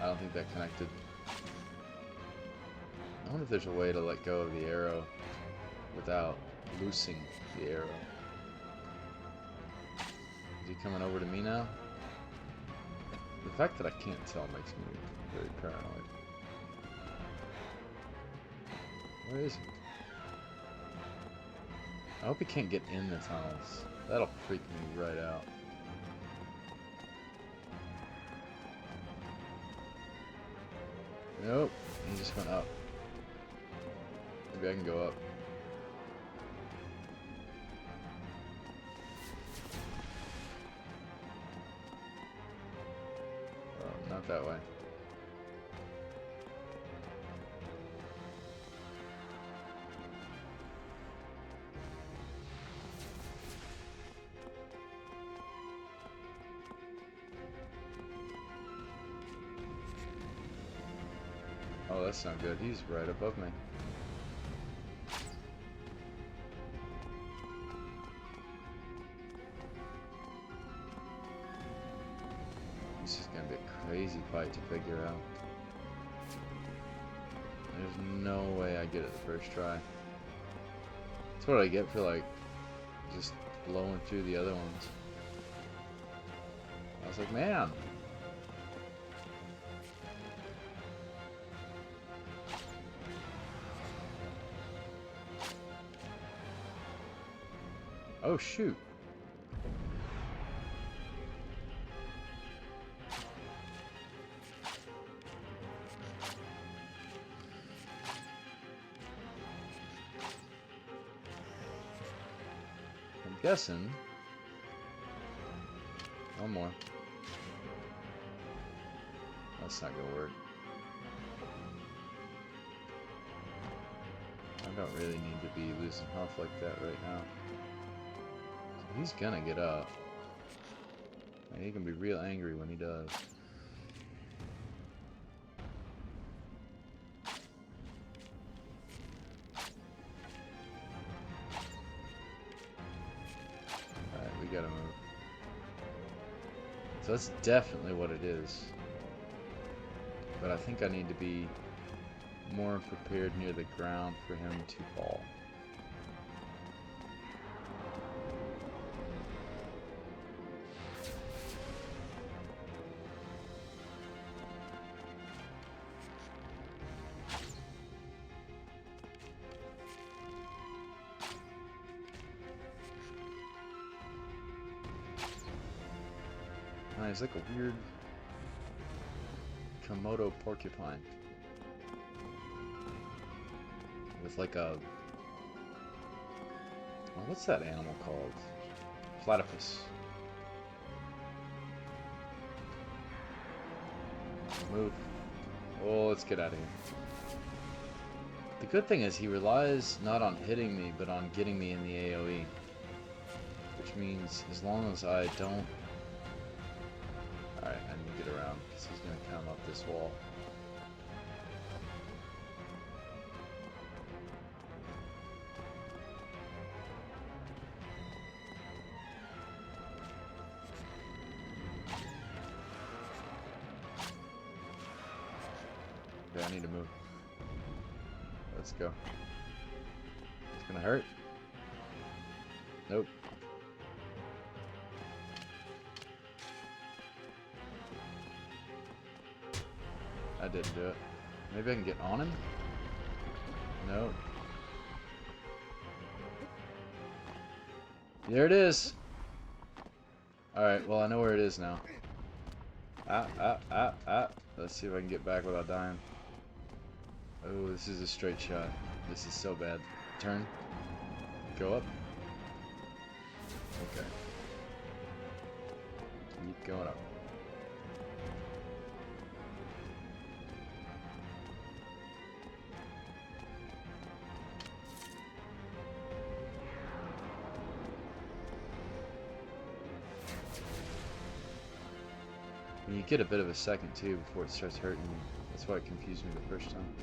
I don't think that connected. I wonder if there's a way to let go of the arrow without loosing the arrow. Is he coming over to me now? The fact that I can't tell makes me very paranoid. Where is he? I hope he can't get in the tunnels. That'll freak me right out. Nope, he just went up. Maybe I can go up. Oh, not that way. Oh, that's not good. He's right above me. This is gonna be a crazy fight to figure out. There's no way I get it the first try. That's what I get for, like, just blowing through the other ones. I was like, man. Oh, shoot. I'm guessing. One more. That's not gonna work. I don't really need to be losing health like that right now. He's gonna get up. And he can be real angry when he does. Alright, we gotta move. So that's definitely what it is. But I think I need to be more prepared near the ground for him to fall. Oh, he's like a weird Komodo porcupine. With like a... Oh, what's that animal called? Platypus. Move. Oh, let's get out of here. The good thing is he relies not on hitting me, but on getting me in the AoE. Which means as long as I don't... Alright, I need to get around, because he's going to come up this wall. Okay, I need to move. Let's go. It's gonna hurt. Nope. I didn't do it. Maybe I can get on him? Nope. There it is! Alright, well I know where it is now. Let's see if I can get back without dying. Oh, this is a straight shot. This is so bad. Turn. Go up. Okay. Keep going up. And you get a bit of a second too before it starts hurting you. That's why it confused me the first time.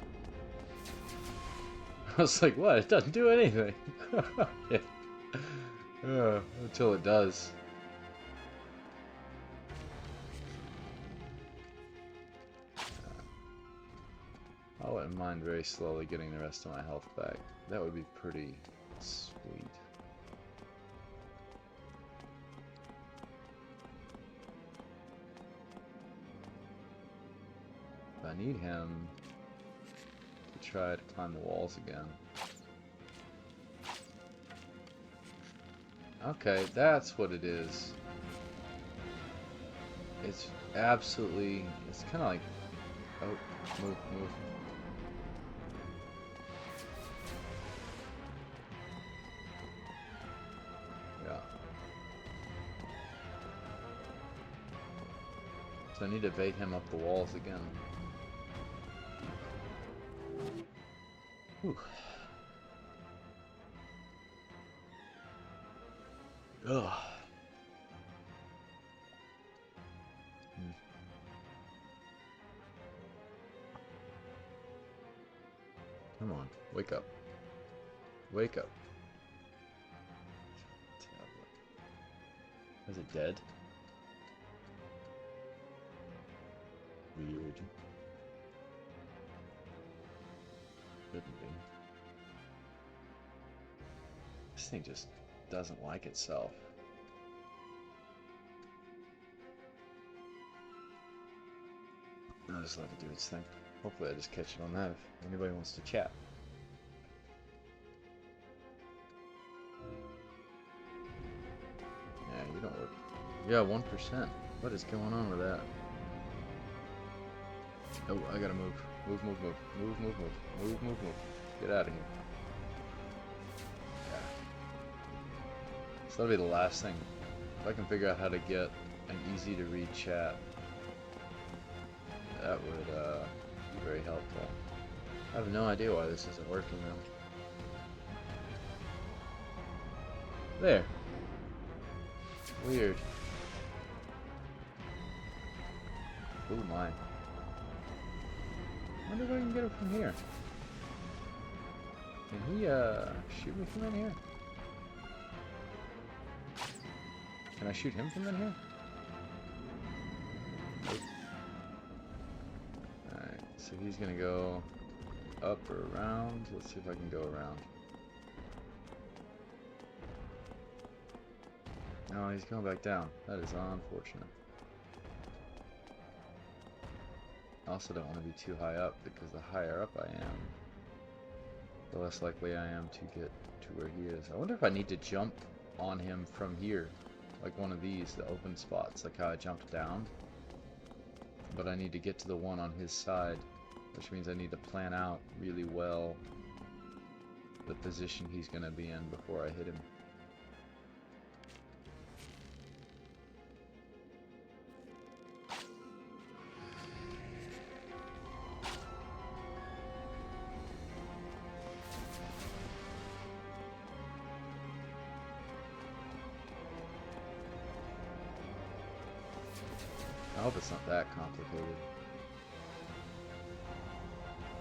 I was like, what? It doesn't do anything. Yeah. Until it does. I wouldn't mind very slowly getting the rest of my health back. That would be pretty sweet. I need him to try to climb the walls again. Okay, that's what it is. It's absolutely... It's kind of like... Oh, move. Yeah. So I need to bait him up the walls again. Whew. Ugh. Come on, wake up. Wake up. Is it dead? Weird. Couldn't be. This thing just doesn't like itself. I'll just let it do its thing. Hopefully I just catch it on that if anybody wants to chat. Yeah, you don't work. Yeah, 1%. What is going on with that? Oh, I gotta move. Move. Get out of here. Yeah. So that'll be the last thing. If I can figure out how to get an easy to read chat, that would be very helpful. I have no idea why this isn't working though. There. Weird. Oh my. I wonder if I can get it from here. Can he shoot me from in here? Can I shoot him from in here? Nope. Alright, so he's gonna go up or around. Let's see if I can go around. No, he's going back down. That is unfortunate. I also don't want to be too high up, because the higher up I am, the less likely I am to get to where he is. I wonder if I need to jump on him from here, like one of these, the open spots, like how I jumped down. But I need to get to the one on his side, which means I need to plan out really well the position he's going to be in before I hit him. I hope it's not that complicated.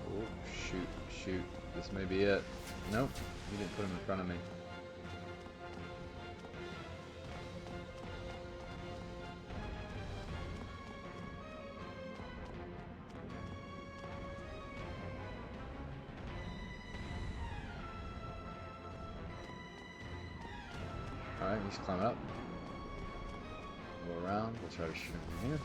Oh, shoot, shoot. This may be it. Nope, you didn't put him in front of me. Alright, he's climbing up. Go around, we'll try to shoot him from here.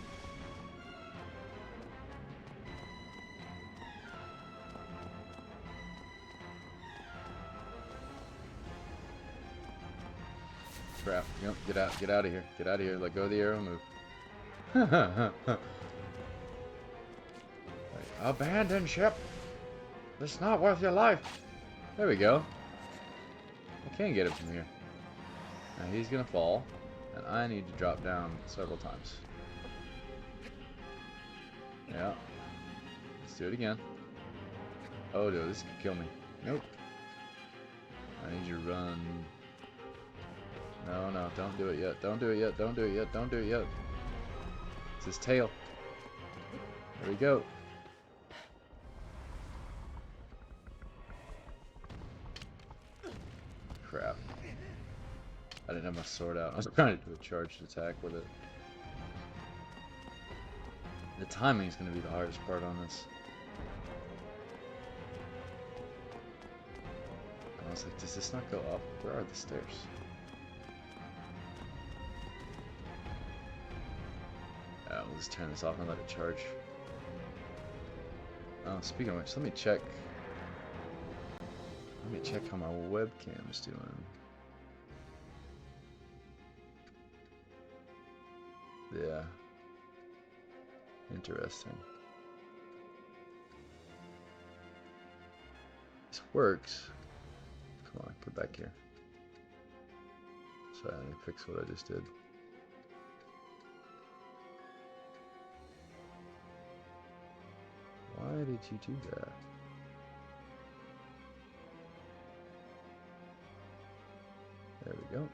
Crap. Yep, get out of here. Get out of here. Let go of the arrow, move. Right. Abandon ship! It's not worth your life! There we go. I can get it from here. Now he's gonna fall, and I need to drop down several times. Yeah. Let's do it again. Oh no, this could kill me. Nope. I need you to run. No, no, don't do it yet. Don't do it yet. Don't do it yet. Don't do it yet. It's his tail. There we go. Crap. I didn't have my sword out. I was trying to do a charged attack with it. The timing is going to be the hardest part on this. I was like, does this not go up? Where are the stairs? We'll just turn this off and let it charge. Oh, speaking of which, let me check. Let me check how my webcam's doing. Yeah. Interesting. This works. Come on, get back here. Sorry, let me fix what I just did. Why did you do that? There we go.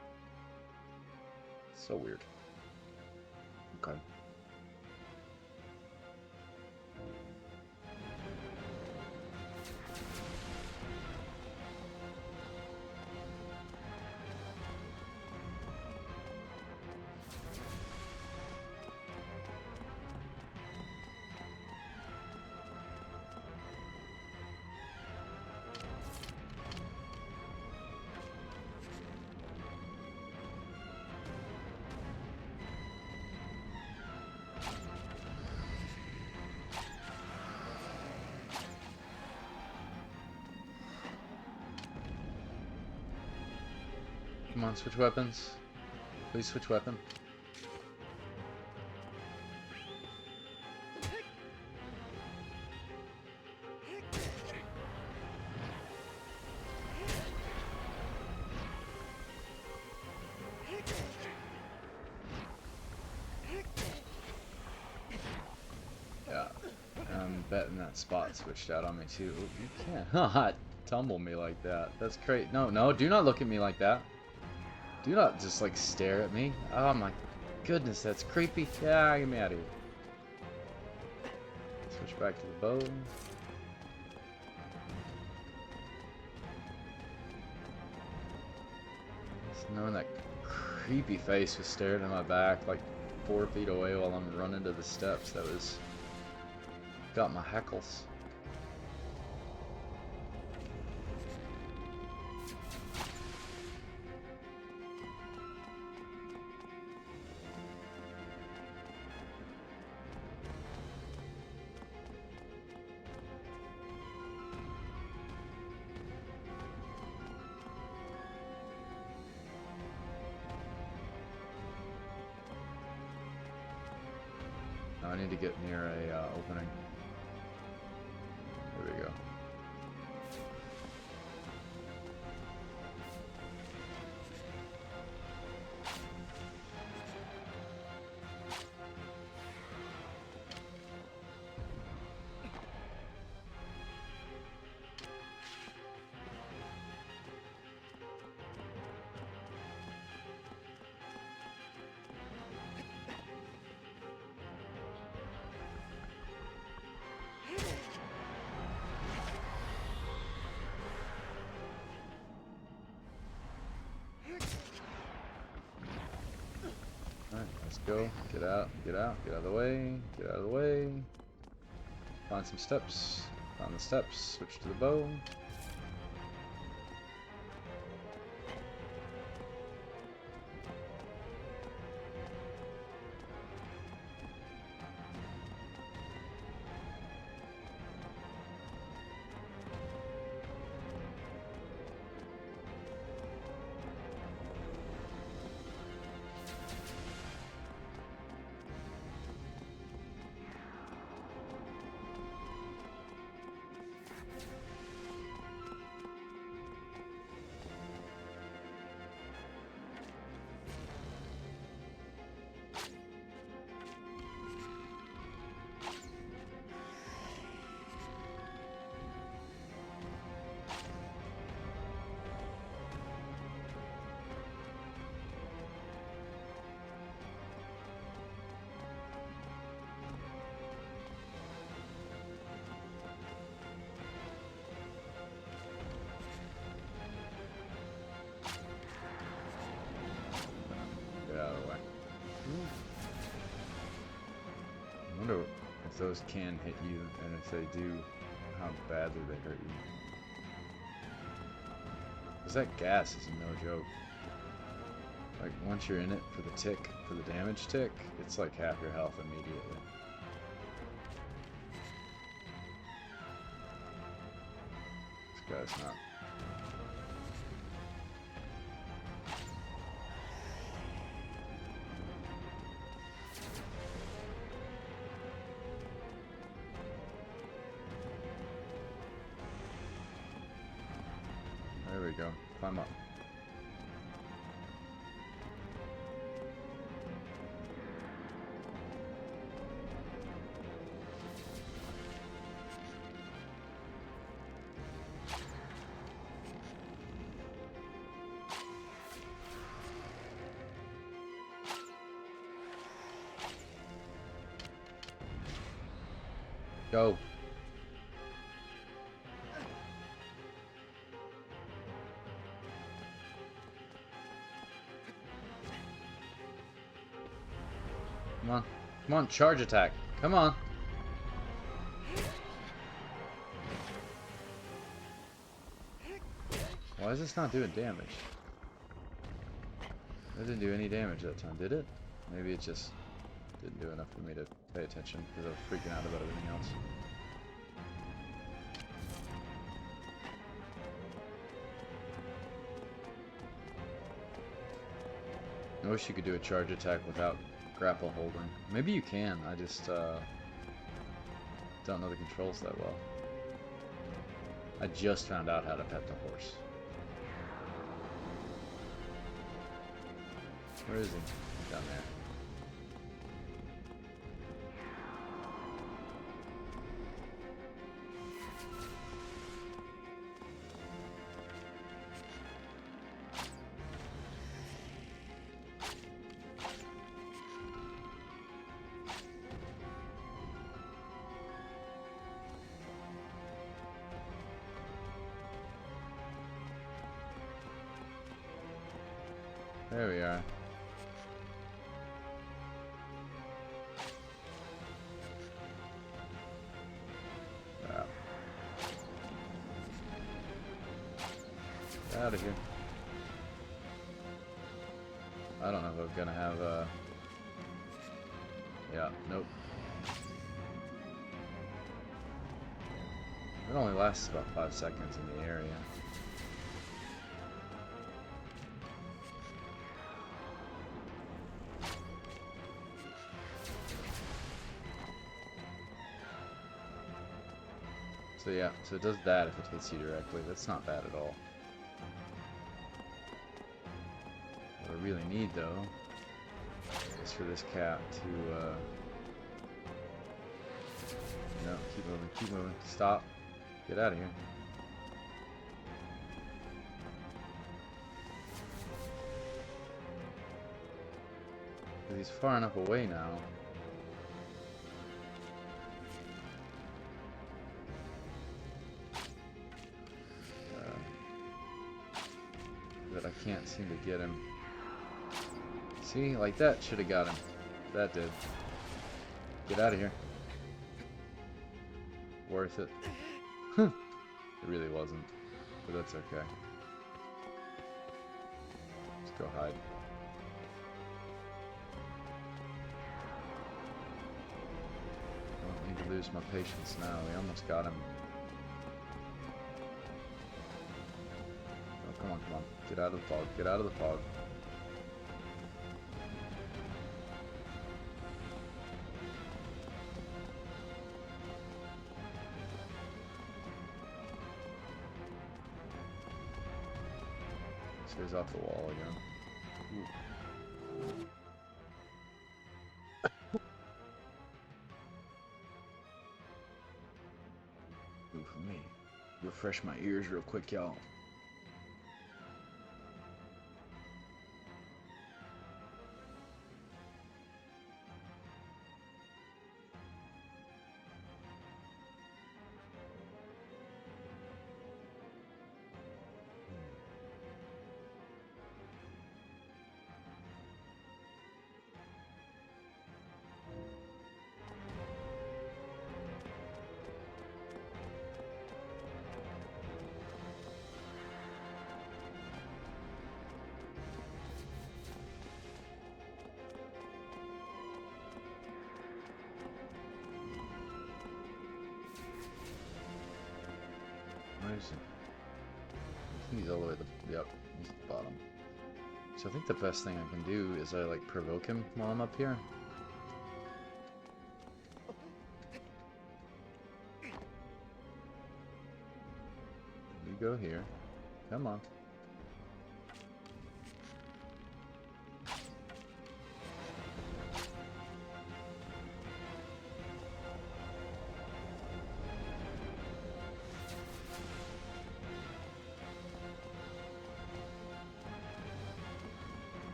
So weird. Okay. Come on, switch weapons. Please switch weapon. Yeah, I'm betting that spot switched out on me too. Ooh, you can't tumble me like that. That's crazy. No, no, do not look at me like that. Do not just like stare at me. Oh my goodness, that's creepy. Yeah, get me out of here. Switch back to the bow. Just knowing that creepy face was staring at my back like 4 feet away while I'm running to the steps, that was... got my heckles. No, I need to get near a opening. There we go. Alright, let's go. Get out, get out, get out of the way, get out of the way. Find some steps. Find the steps, switch to the bow. Get out of the way. I wonder if those can hit you, and if they do, how badly they hurt you. Because that gas is no joke. Like, once you're in it for the tick, for the damage tick, it's like half your health immediately. This guy's not. There we go. Climb up. Go. Come on. Come on, charge attack. Come on. Why is this not doing damage? It didn't do any damage that time, did it? Maybe it just didn't do enough for me to pay attention because I was freaking out about everything else. I wish you could do a charge attack without grapple holding. Maybe you can, I just don't know the controls that well. I just found out how to pet the horse. Where is he? Down there. There we are. Wow. Get out of here. I don't know if I'm gonna have yeah, nope. It only lasts about 5 seconds in the area. So yeah, so it does that if it hits you directly. That's not bad at all. What I really need though is for this cat to no, keep moving, stop, get out of here. Because he's far enough away now. That I can't seem to get him. See, like that should have got him. That did. Get out of here. Worth it. It really wasn't, but that's okay. Let's go hide. I don't need to lose my patience now. We almost got him. Oh, come on, come on. Get out of the fog. Get out of the fog. This guy's off the wall again. Ooh, for me. Refresh my ears real quick, y'all. Where is he? I think he's all the way at the... Yep, he's at the bottom. So I think the best thing I can do is I like provoke him while I'm up here. You go here. Come on.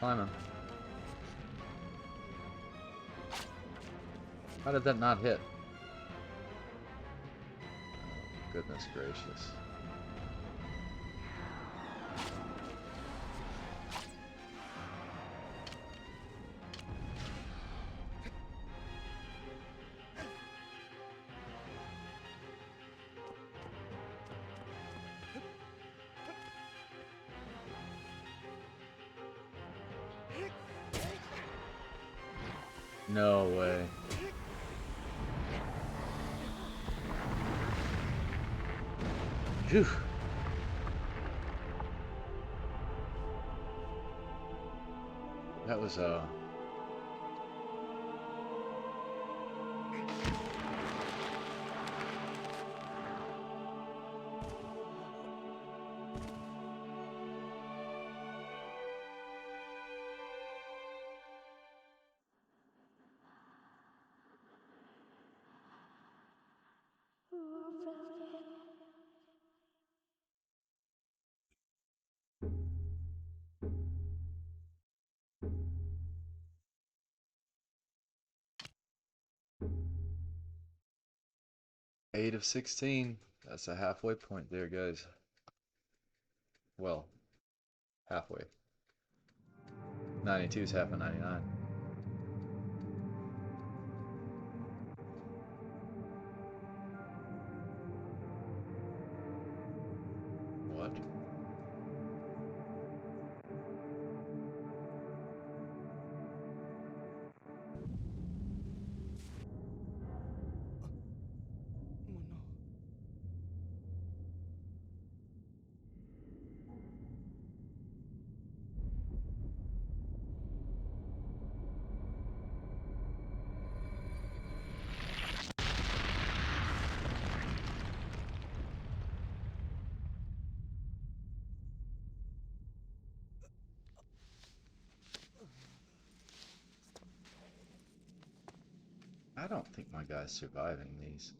Climb him. How did that not hit? Oh, goodness gracious. No way. Phew. That was eight of 16. That's a halfway point there, guys. Well, halfway. 92 is half of 99. What? I don't think my guy's surviving these.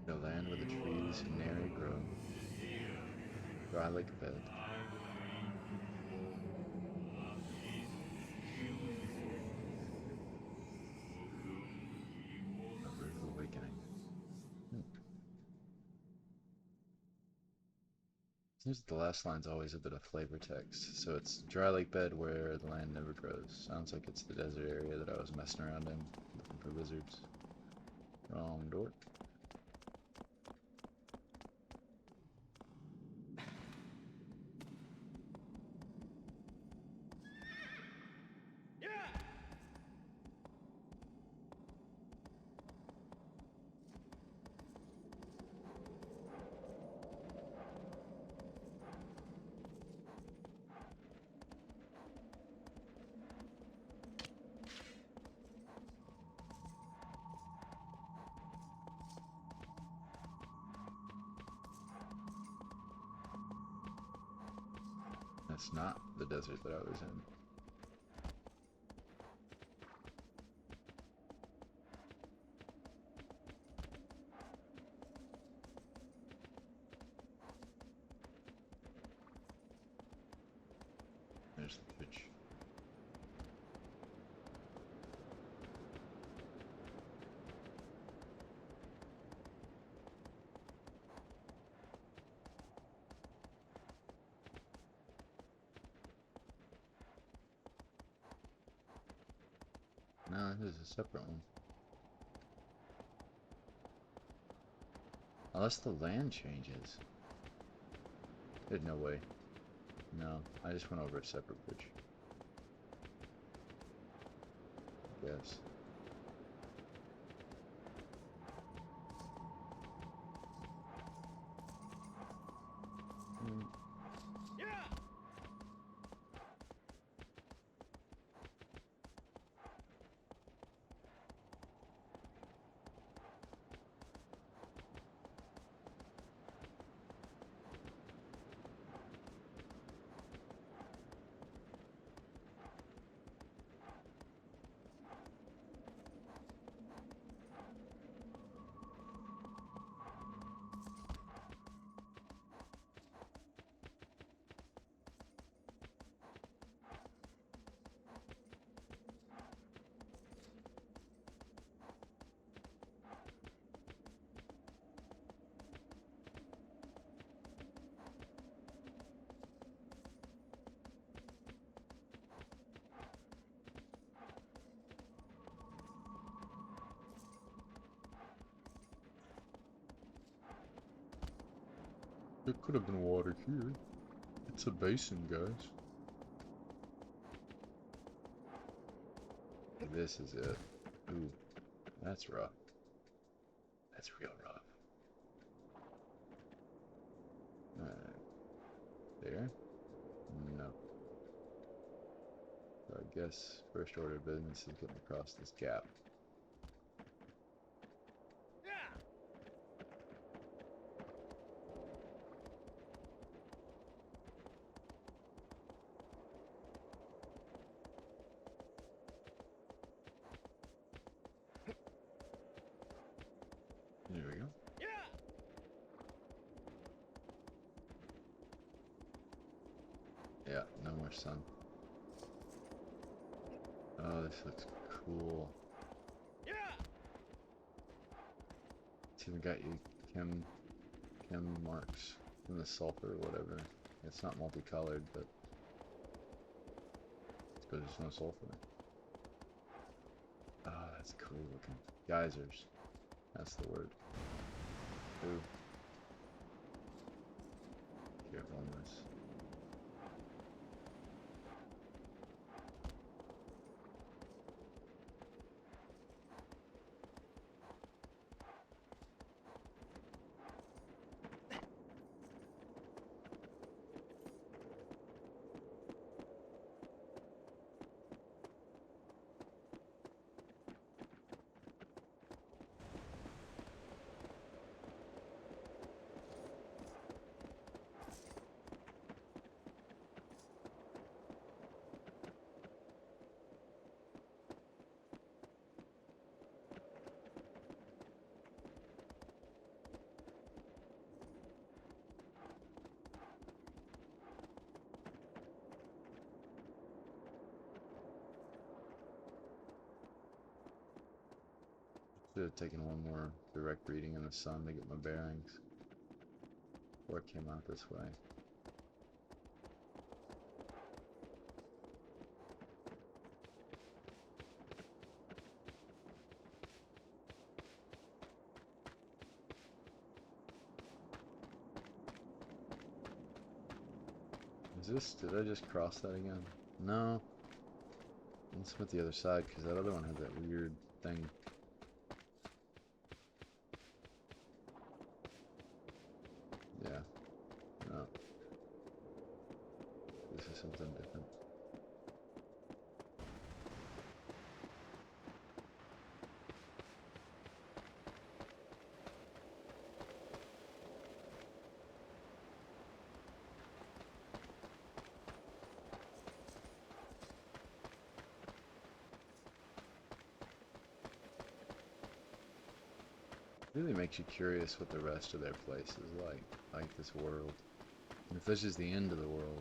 The land where the trees nary grow, dry like a bed. A rude awakening. Seems the last line's always a bit of flavor text. So it's dry like bed where the land never grows. Sounds like it's the desert area that I was messing around in, looking for lizards. Wrong door. That's not the desert that I was in. There's the bridge. No, this is a separate one. Unless the land changes. There's no way. No, I just went over a separate bridge. Yes. There could have been water here. It's a basin, guys. This is it. Ooh, that's rough. That's real rough. Alright. There? No. So I guess first order of business is getting across this gap. There we go. Yeah, no more sun. Oh, this looks cool. It's even got you chem marks from the sulfur or whatever. It's not multicolored, but it's because there's no sulfur. Oh, that's cool looking. Geysers. That's the word. Ooh. Careful, on this. Should have taken one more direct reading in the sun to get my bearings before I came out this way. Did I just cross that again? No. Let's put the other side, because that other one had that weird thing. Yeah. No. This is something different. Really makes you curious what the rest of their place is like this world. And if this is the end of the world.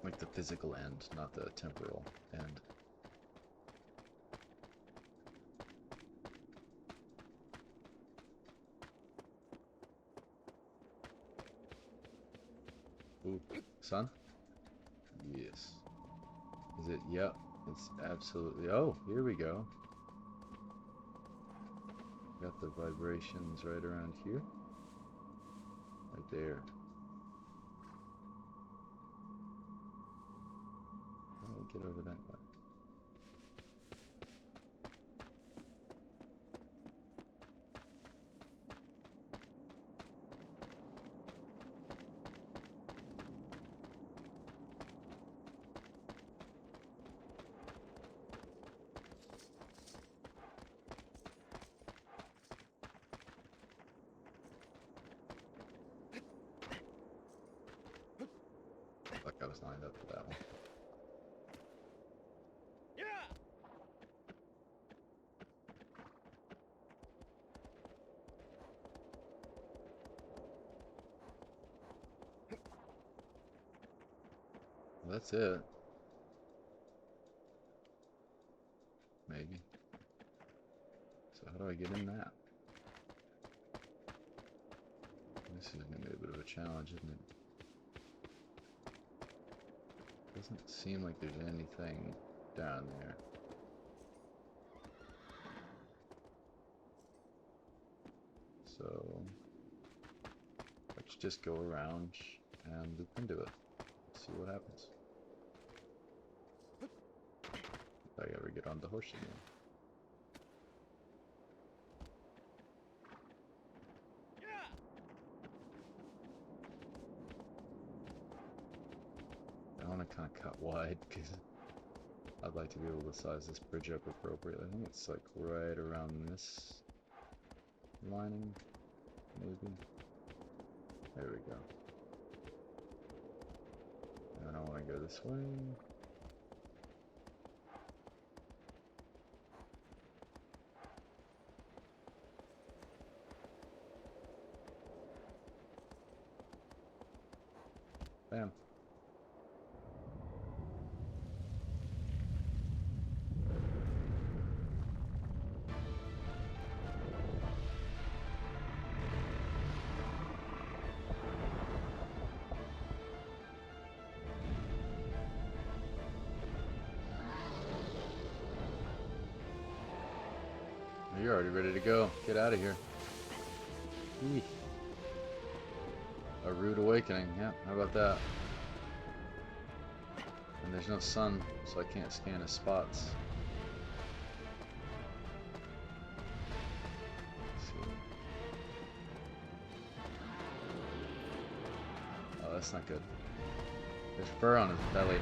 Like the physical end, not the temporal end. Ooh, sun? Yes. Is it? Yep. It's absolutely... Oh, here we go. Got the vibrations right around here. Right there. Oh, get over that way. Fuck, I was lined up for that one. Well, that's it. Maybe. So how do I get in that? This is going to be a bit of a challenge, isn't it? Doesn't seem like there's anything down there. So let's just go around and loop into it. See what happens. If I ever get on the horse again. I want to kind of cut wide because I'd like to be able to size this bridge up appropriately. I think it's like right around this lining, maybe. There we go. And I want to go this way. Bam. You're already ready to go. Get out of here. Eek. A rude awakening. Yeah, how about that? And there's no sun, so I can't scan his spots. Let's see. Oh, that's not good. There's fur on his belly.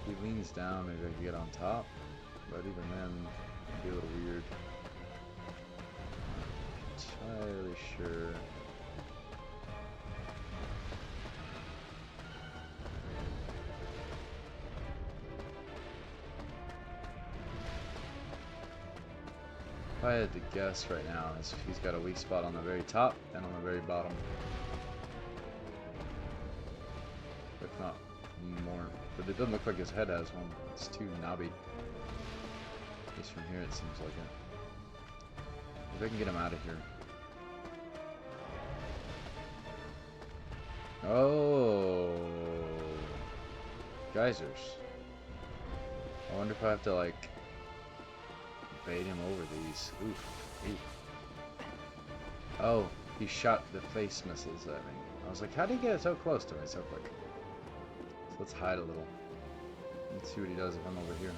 He leans down, maybe I can get on top, but even then, it'd be a little weird. Not entirely sure. If I had to guess right now, is he's got a weak spot on the very top and on the very bottom. If not more. But it doesn't look like his head has one. It's too knobby. At least from here it seems like it. If I can get him out of here. Oh, geysers. I wonder if I have to like bait him over these. Oof. Oof. Oh, he shot the face missiles at me. I was like, how did he get so close to me so quick? So let's hide a little. Let's see what he does if I'm over here.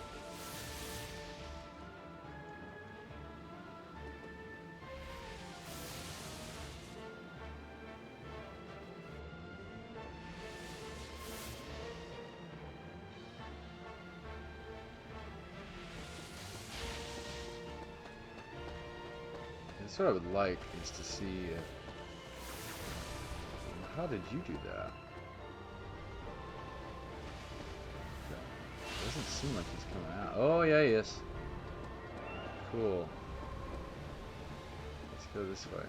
That's what I would like, is to see if... How did you do that? Okay. Doesn't seem like he's coming out. Oh, yeah, he is. Cool. Let's go this way.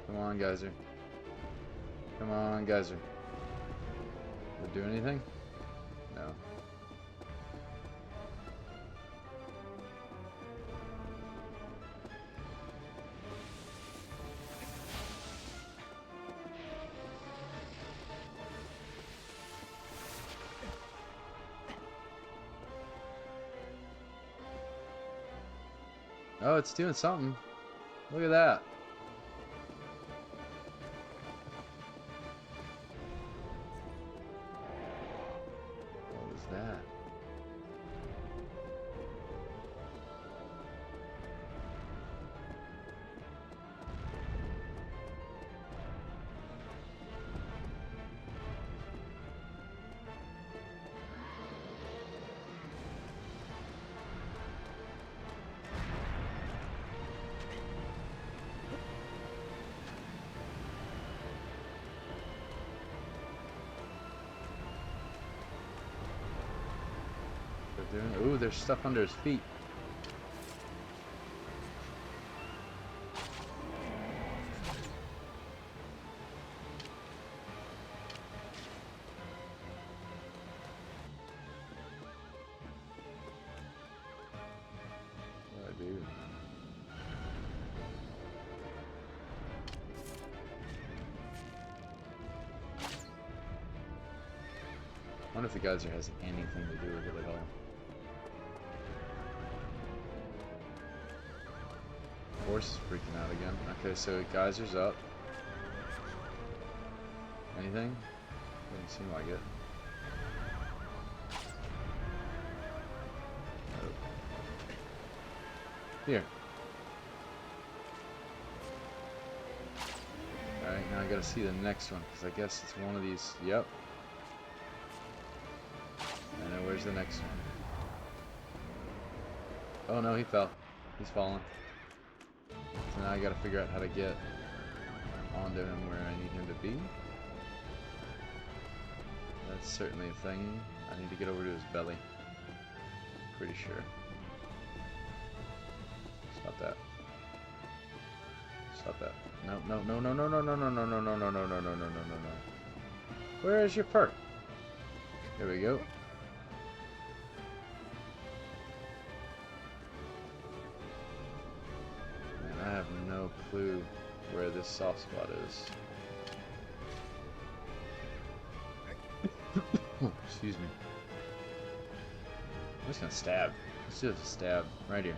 Come on, geyser. Come on, geyser. Would it do anything? No. Oh, it's doing something. Look at that. What was that? Ooh, there's stuff under his feet. What do I do? I wonder if the geyser has anything to do with it at all. Horse is freaking out again. Okay, so geyser's up. Anything? Doesn't seem like it. Nope. Here. Alright, now I gotta see the next one, because I guess it's one of these. Yep. And then where's the next one? Oh no, he fell. He's falling. So now I gotta figure out how to get onto him where I need him to be. That's certainly a thing. I need to get over to his belly. Pretty sure. Stop that. Stop that. No, no, no, no, no, no, no, no, no, no, no, no, no, no, no, no, no, no, no. Where is your perk? There we go. Man, I have no clue where this soft spot is. Oh, excuse me. I'm just gonna stab. Let's do a stab right here.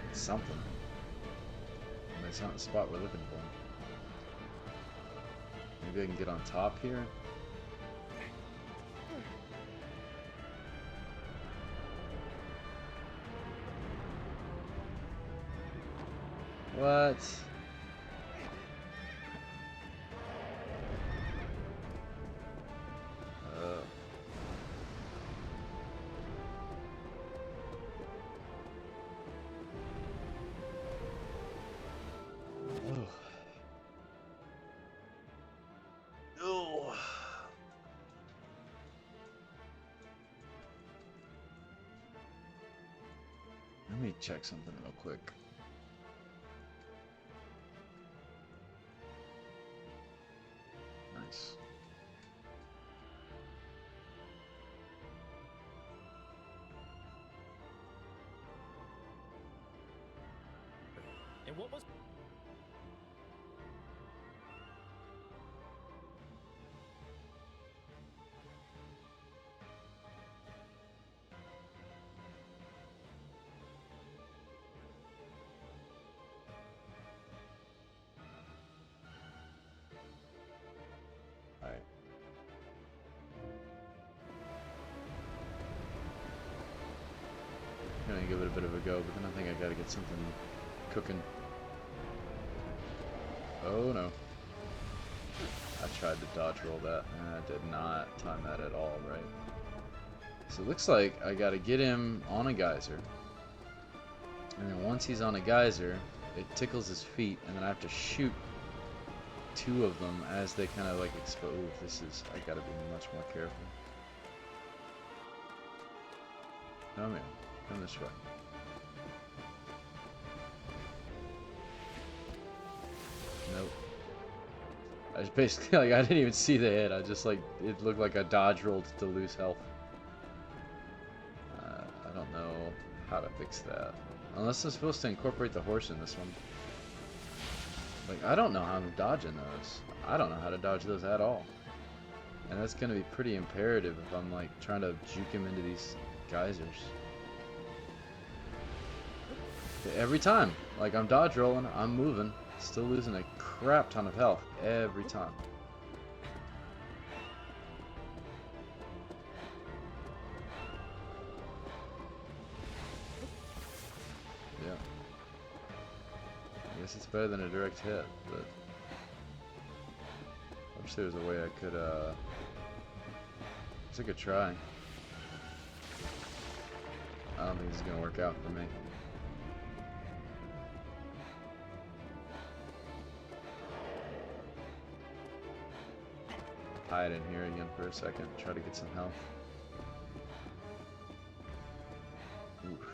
It's something. But it's not the spot we're looking for. Maybe I can get on top here. What? Oh. Let me check something real quick. Nice. And what was... Alright. I'm gonna give it a bit of a go, but then I think I gotta get something cooking. Oh no. I tried to dodge roll that, and I did not time that at all right. So it looks like I gotta get him on a geyser. And then once he's on a geyser, it tickles his feet, and then I have to shoot two of them as they kind of like explode. Ooh, this is, I gotta be much more careful. Come here, come this way. Nope. I just basically, like, I didn't even see the hit. I just, like, it looked like I dodge rolled to lose health. I don't know how to fix that. Unless I'm supposed to incorporate the horse in this one. Like, I don't know how I'm dodging those. I don't know how to dodge those at all. And that's going to be pretty imperative if I'm, like, trying to juke him into these geysers. Every time. Like, I'm dodge rolling, I'm moving, still losing a crap ton of health every time. Yeah. I guess it's better than a direct hit, but I wish there was a way I could, it's a good try. I don't think this is gonna work out for me. Hide in here again for a second, try to get some health. Oof.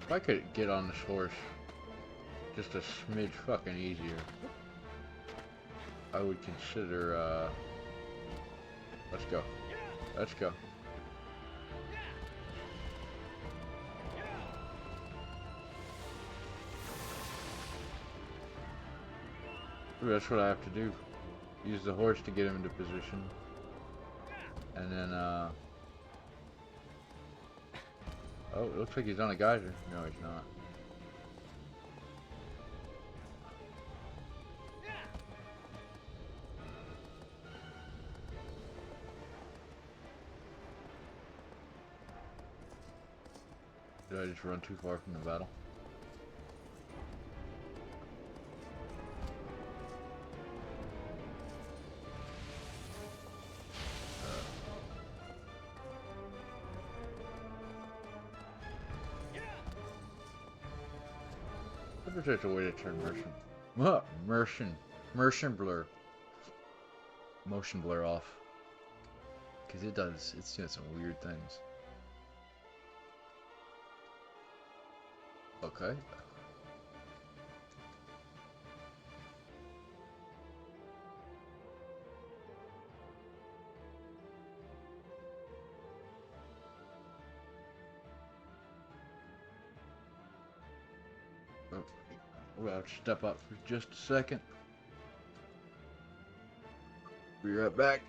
If I could get on this horse just a smidge fucking easier, I would consider, let's go. Let's go. Ooh, that's what I have to do. Use the horse to get him into position. And then, oh, it looks like he's on a geyser. No, he's not. Did I just run too far from the battle? There's a way to turn motion blur off, because it's doing some weird things. Okay. Oh, we'll have to step up for just a second. Be right back.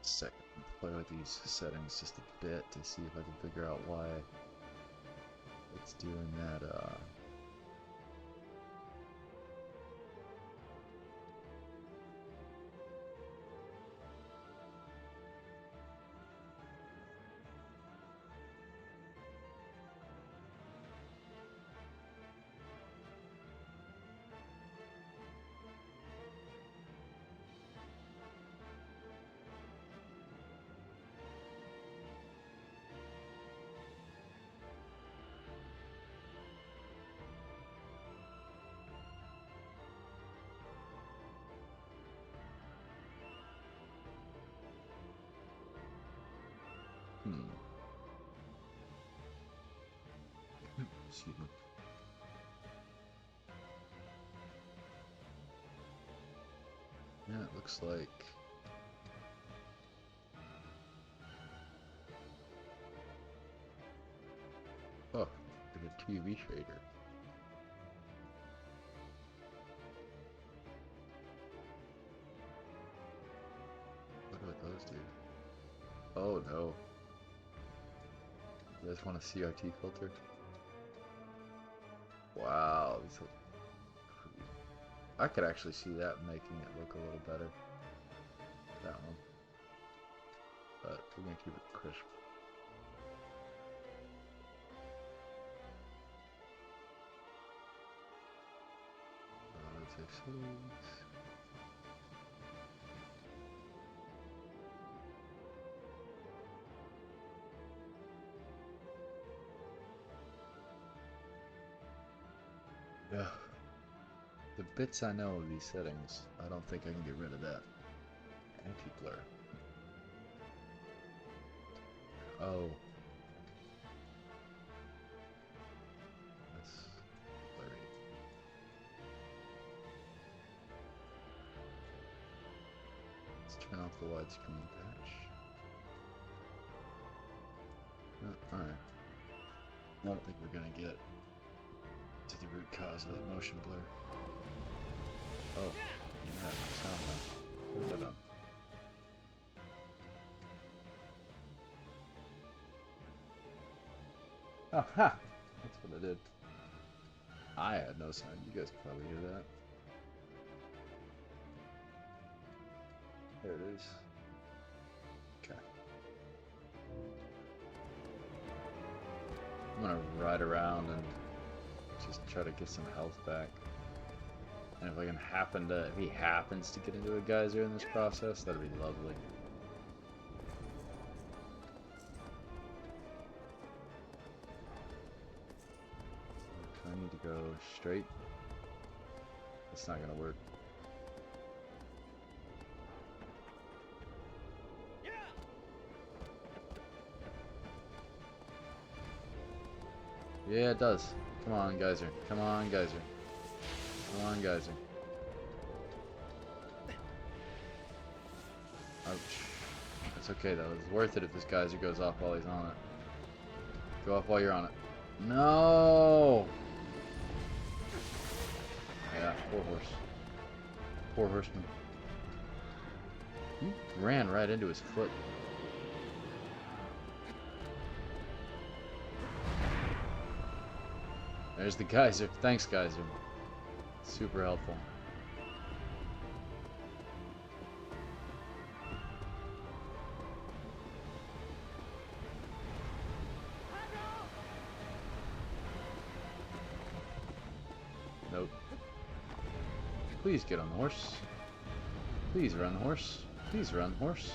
Second, play with these settings just a bit to see if I can figure out why it's doing that. Excuse me. Yeah, it looks like oh, there's a TV shader. What do those do? Oh no. You guys want a CRT filter? Wow, I could actually see that making it look a little better. That one. But we're gonna keep it crisp. Let's say settings. Yeah. The bits I know of these settings, I don't think I can get rid of that. Anti-blur. Oh. That's blurry. Let's turn off the widescreen patch. Alright. I don't think we're gonna get to the root cause of that motion blur. Oh, yeah, sound now. Put that on. Oh, ha! That's what I did. I had no sound. You guys can probably hear that. There it is. Okay. I'm gonna ride around and just try to get some health back. And if I can if he happens to get into a geyser in this process, that'd be lovely. I need to go straight. It's not gonna work. Yeah, it does. Come on, geyser. Come on, geyser. Come on, geyser. Ouch. That's okay though. It's worth it if this geyser goes off while he's on it. Go off while you're on it. No! Yeah, poor horse. Poor horseman. He ran right into his foot. There's the geyser. Thanks, geyser. Super helpful. Nope. Please get on the horse. Please run, horse. Please run, horse.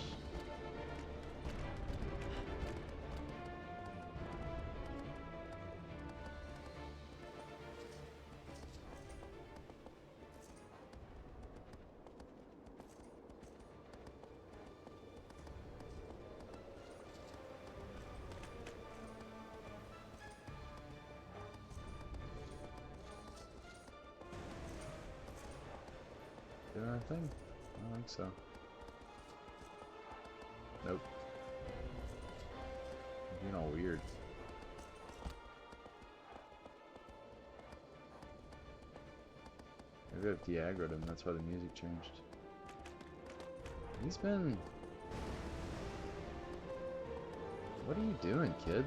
Doing our thing? I don't think so. Nope. Being all weird. Maybe I've de-aggroed him, that's why the music changed. He's been... What are you doing, kid?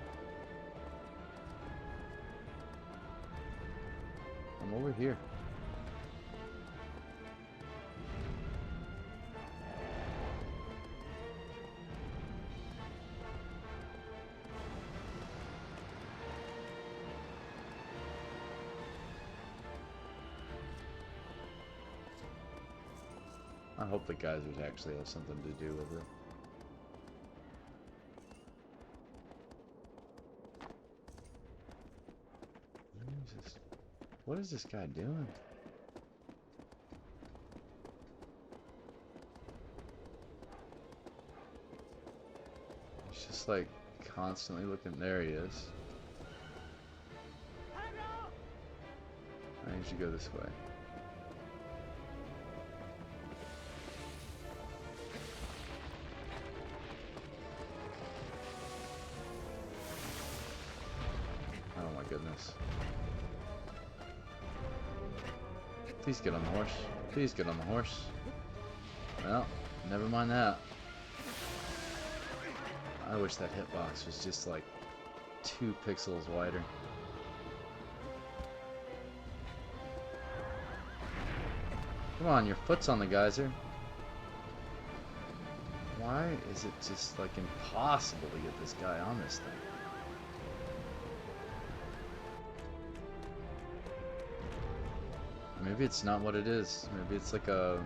I'm over here. I hope the geysers actually have something to do with it. What is this guy doing? He's just like constantly looking. There he is. I need you to go this way. Oh my goodness. Please get on the horse. Please get on the horse. Well, never mind that. I wish that hitbox was just like 2 pixels wider. Come on, your foot's on the geyser. Why is it just like impossible to get this guy on this thing? Maybe it's not what it is. Maybe it's like a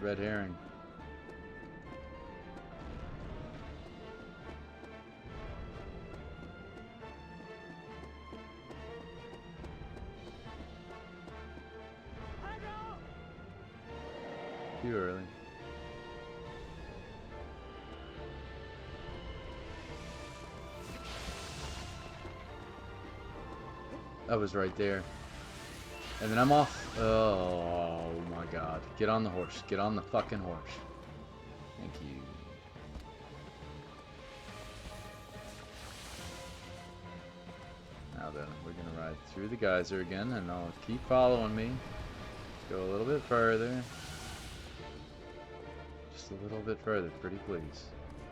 red herring. Too early. That was right there. And then I'm off. Oh my god. Get on the horse. Get on the fucking horse. Thank you. Now then, we're gonna ride through the geyser again, and I'll keep following me. Go a little bit further. Just a little bit further, pretty please.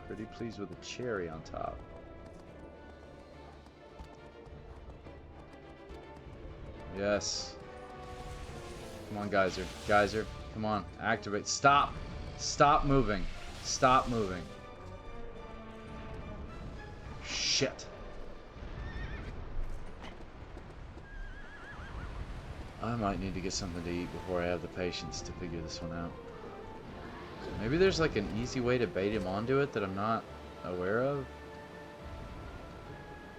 Pretty please with a cherry on top. Yes. Come on, geyser. Geyser, come on. Activate. Stop. Stop moving. Stop moving. Shit. I might need to get something to eat before I have the patience to figure this one out. Maybe there's like an easy way to bait him onto it that I'm not aware of.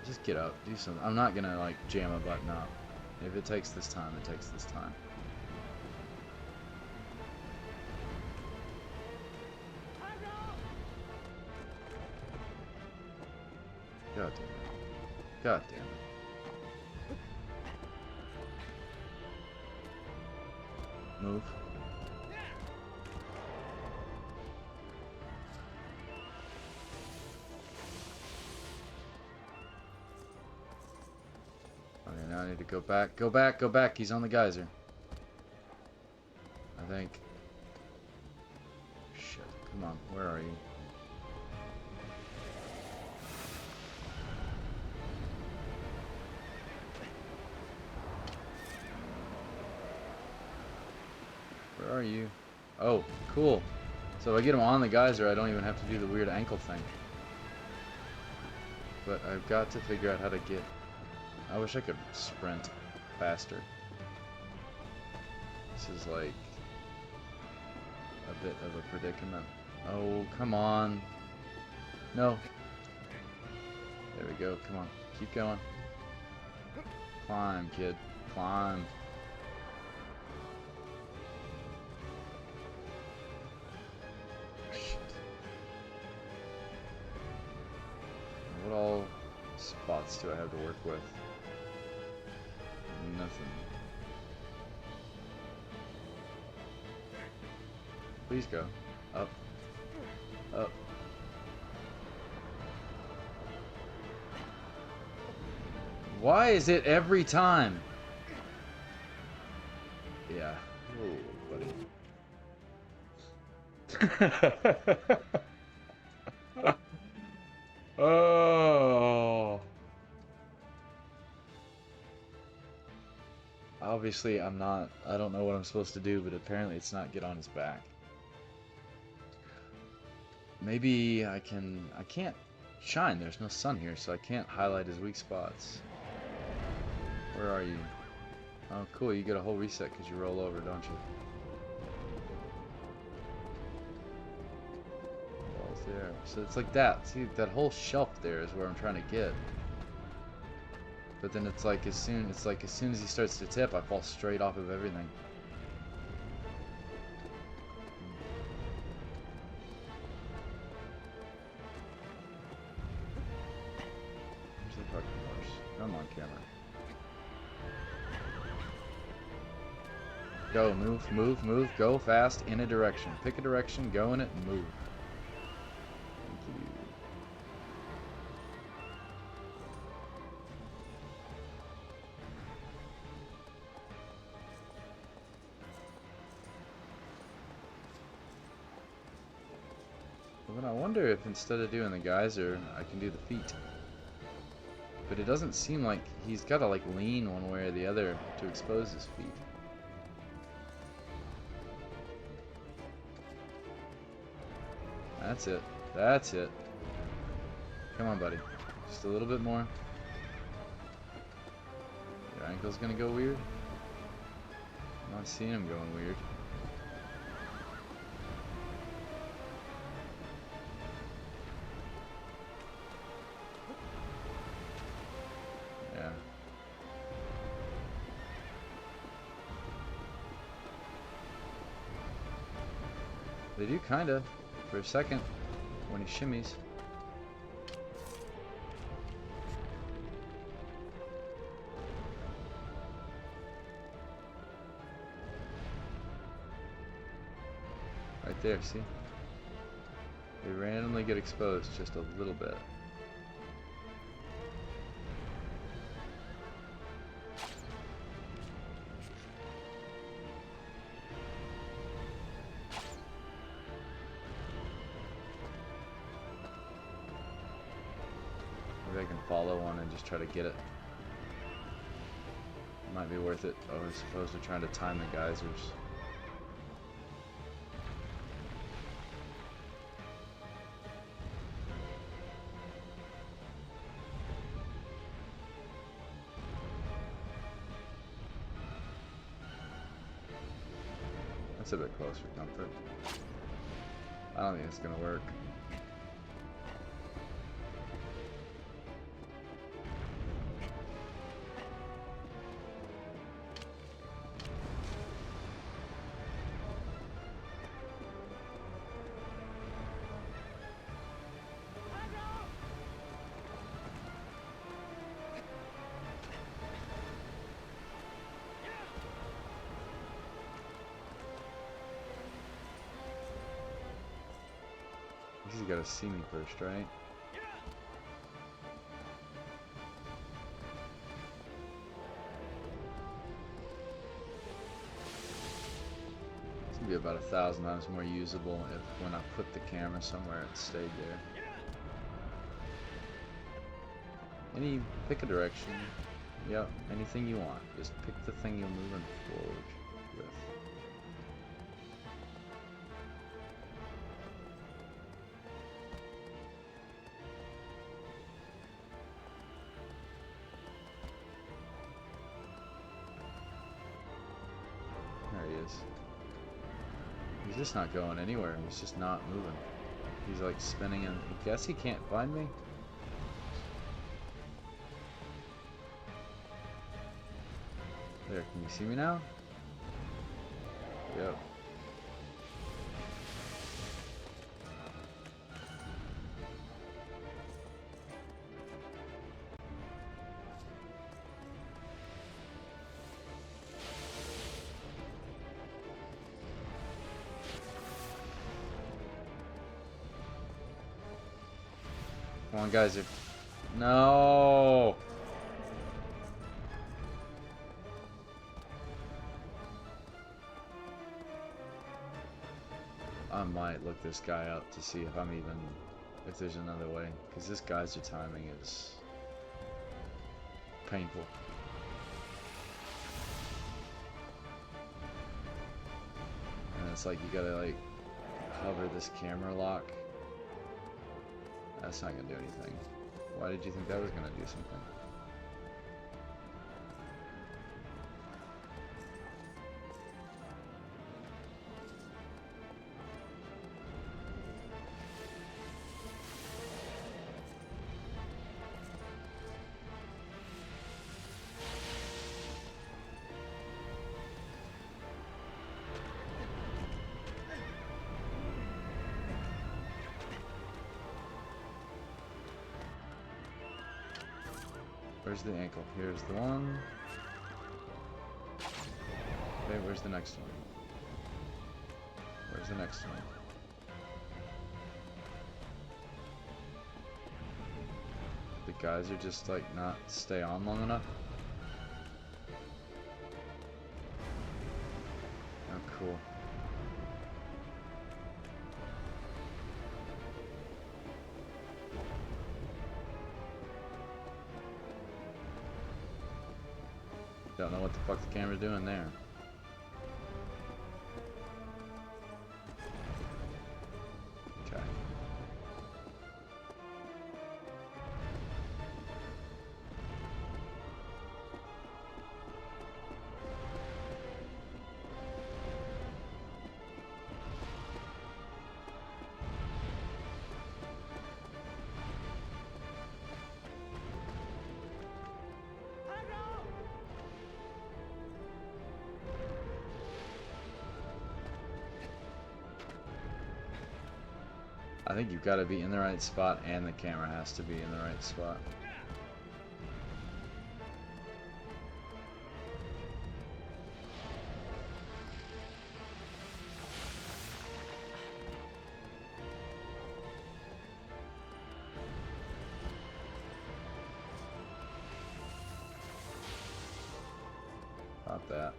Just get up, do something. I'm not gonna like jam a button up. If it takes this time, it takes this time. God damn it. God damn it. Move. Okay, now I need to go back. Go back, go back. He's on the geyser. I think. Shit. Come on. Where are you? Where are you? Oh, cool. So if I get him on the geyser, I don't even have to do the weird ankle thing. But I've got to figure out how to get... I wish I could sprint faster. This is like a bit of a predicament. Oh, come on. No. There we go. Come on. Keep going. Climb, kid. Climb. Shit. What all spots do I have to work with? Nothing. Please go. Up. Up. Why is it every time? Yeah. Oh, buddy. Oh. Obviously, I don't know what I'm supposed to do, but apparently it's not get on his back. Maybe I can't shine. There's no sun here, so I can't highlight his weak spots. Where are you? Oh, cool. You get a whole reset because you roll over, don't you? Ball's there. So it's like that. See, that whole shelf there is where I'm trying to get. But then it's like as soon as he starts to tip, I fall straight off of everything. Where's the fucking horse? Come on, camera. Go, move, move, move, go fast in a direction. Pick a direction, go in it, and move. Thank you. Well, then I wonder if instead of doing the geyser, I can do the feet. But it doesn't seem like he's got to like lean one way or the other to expose his feet. That's it. That's it. Come on, buddy. Just a little bit more. Your ankle's gonna go weird. I'm not seeing him going weird. Yeah. They do kinda. For a second, when he shimmies. Right there, see? They randomly get exposed just a little bit. Maybe I can follow one and just try to get it. Might be worth it, as opposed to trying to time the geysers. That's a bit close for comfort. I don't think it's gonna work. He's gotta see me first, right? It's gonna be about 1,000 times more usable if when I put the camera somewhere it stayed there. Pick a direction. Yep, anything you want. Just pick the thing you're moving forward with. He's just not going anywhere. He's just not moving. He's like spinning and I guess he can't find me. There, can you see me now? Yep. Come on, guys. No! I might look this guy up to see if if there's another way. Because this geyser timing is painful. And it's like you gotta like hover this camera lock. That's not gonna do anything. Why did you think that was gonna do something? Where's the ankle? Here's the one. Okay, where's the next one? Where's the next one? The guys are just like not stay on long enough. Oh, cool. Don't know what the fuck the camera's doing there. Okay. I think you've got to be in the right spot and the camera has to be in the right spot. Not that.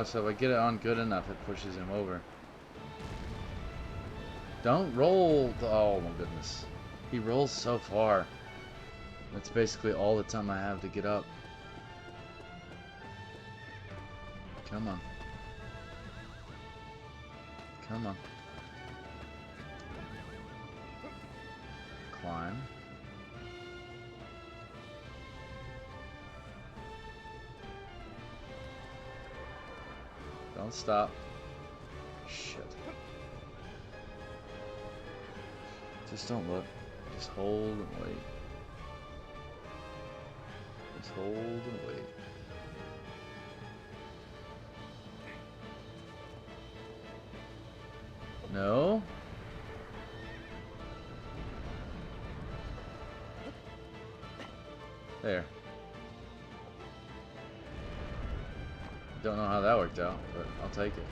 So if I get it on good enough, it pushes him over. Don't roll. Oh my goodness. He rolls so far. That's basically all the time I have to get up. Come on. Come on. climb. Don't stop. Shit. Just don't look. Just hold and wait. Just hold and wait. No? There. Don't know how that worked out, but I'll take it.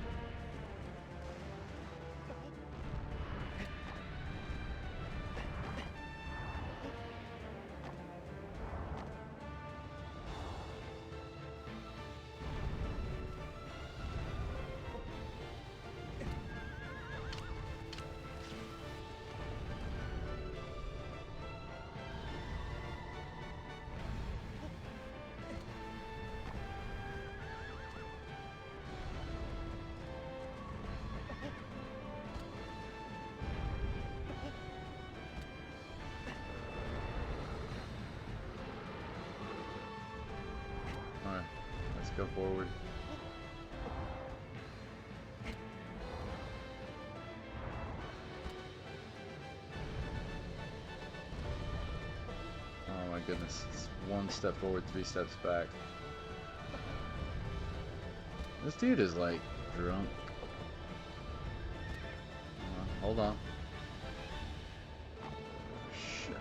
Alright, let's go forward. Oh my goodness, it's one step forward, 3 steps back. This dude is like drunk. Hold on. Shit.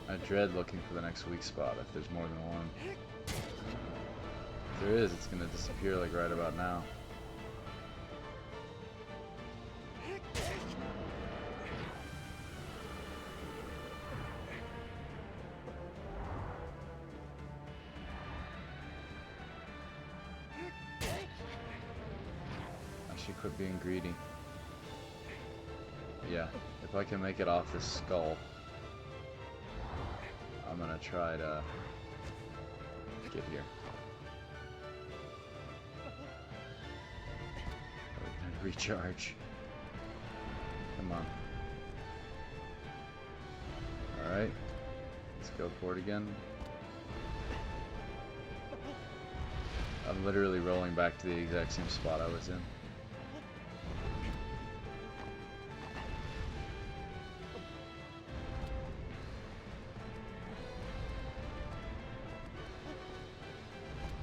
I dread looking for the next weak spot if there's more than one. If there is, it's gonna disappear like right about now. I should quit being greedy. Yeah, if I can make it off this skull, I'm gonna try to get here. Recharge. Come on. Alright. Let's go for it again. I'm literally rolling back to the exact same spot I was in.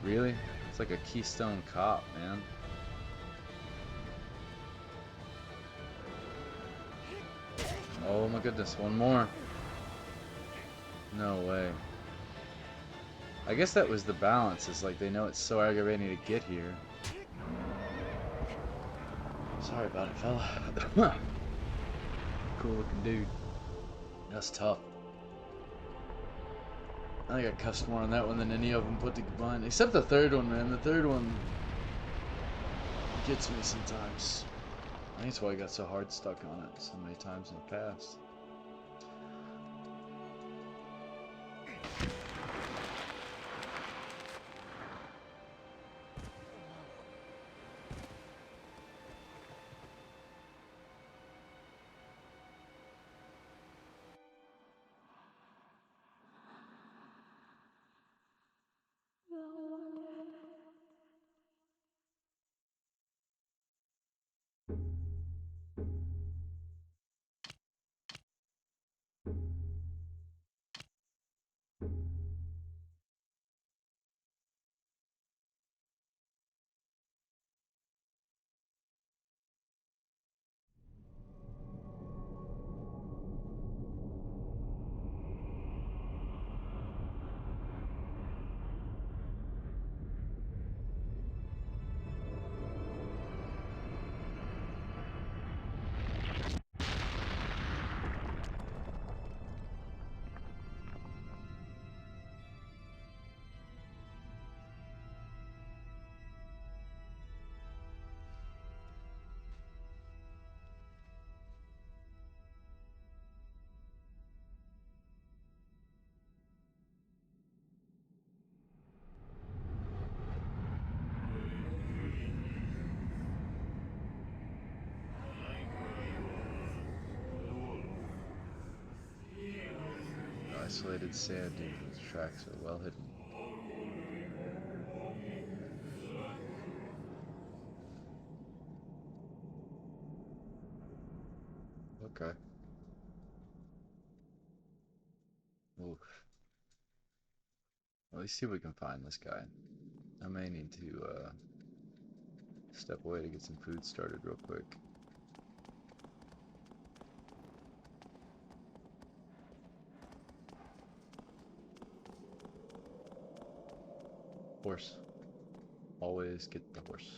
Really? It's like a Keystone Cop, man. Oh my goodness, one more. No way. I guess that was the balance, is like they know it's so aggravating to get here. Sorry about it, fella. Cool looking dude. That's tough. I think I cussed more on that one than any of them put combined. Except the third one, man. The third one gets me sometimes. I think that's why I got so hard stuck on it so many times in the past. isolated sand dunes. Tracks are well hidden. Okay. Oof. Well, let's see if we can find this guy. I may need to step away to get some food started real quick. Horse. Always get the horse.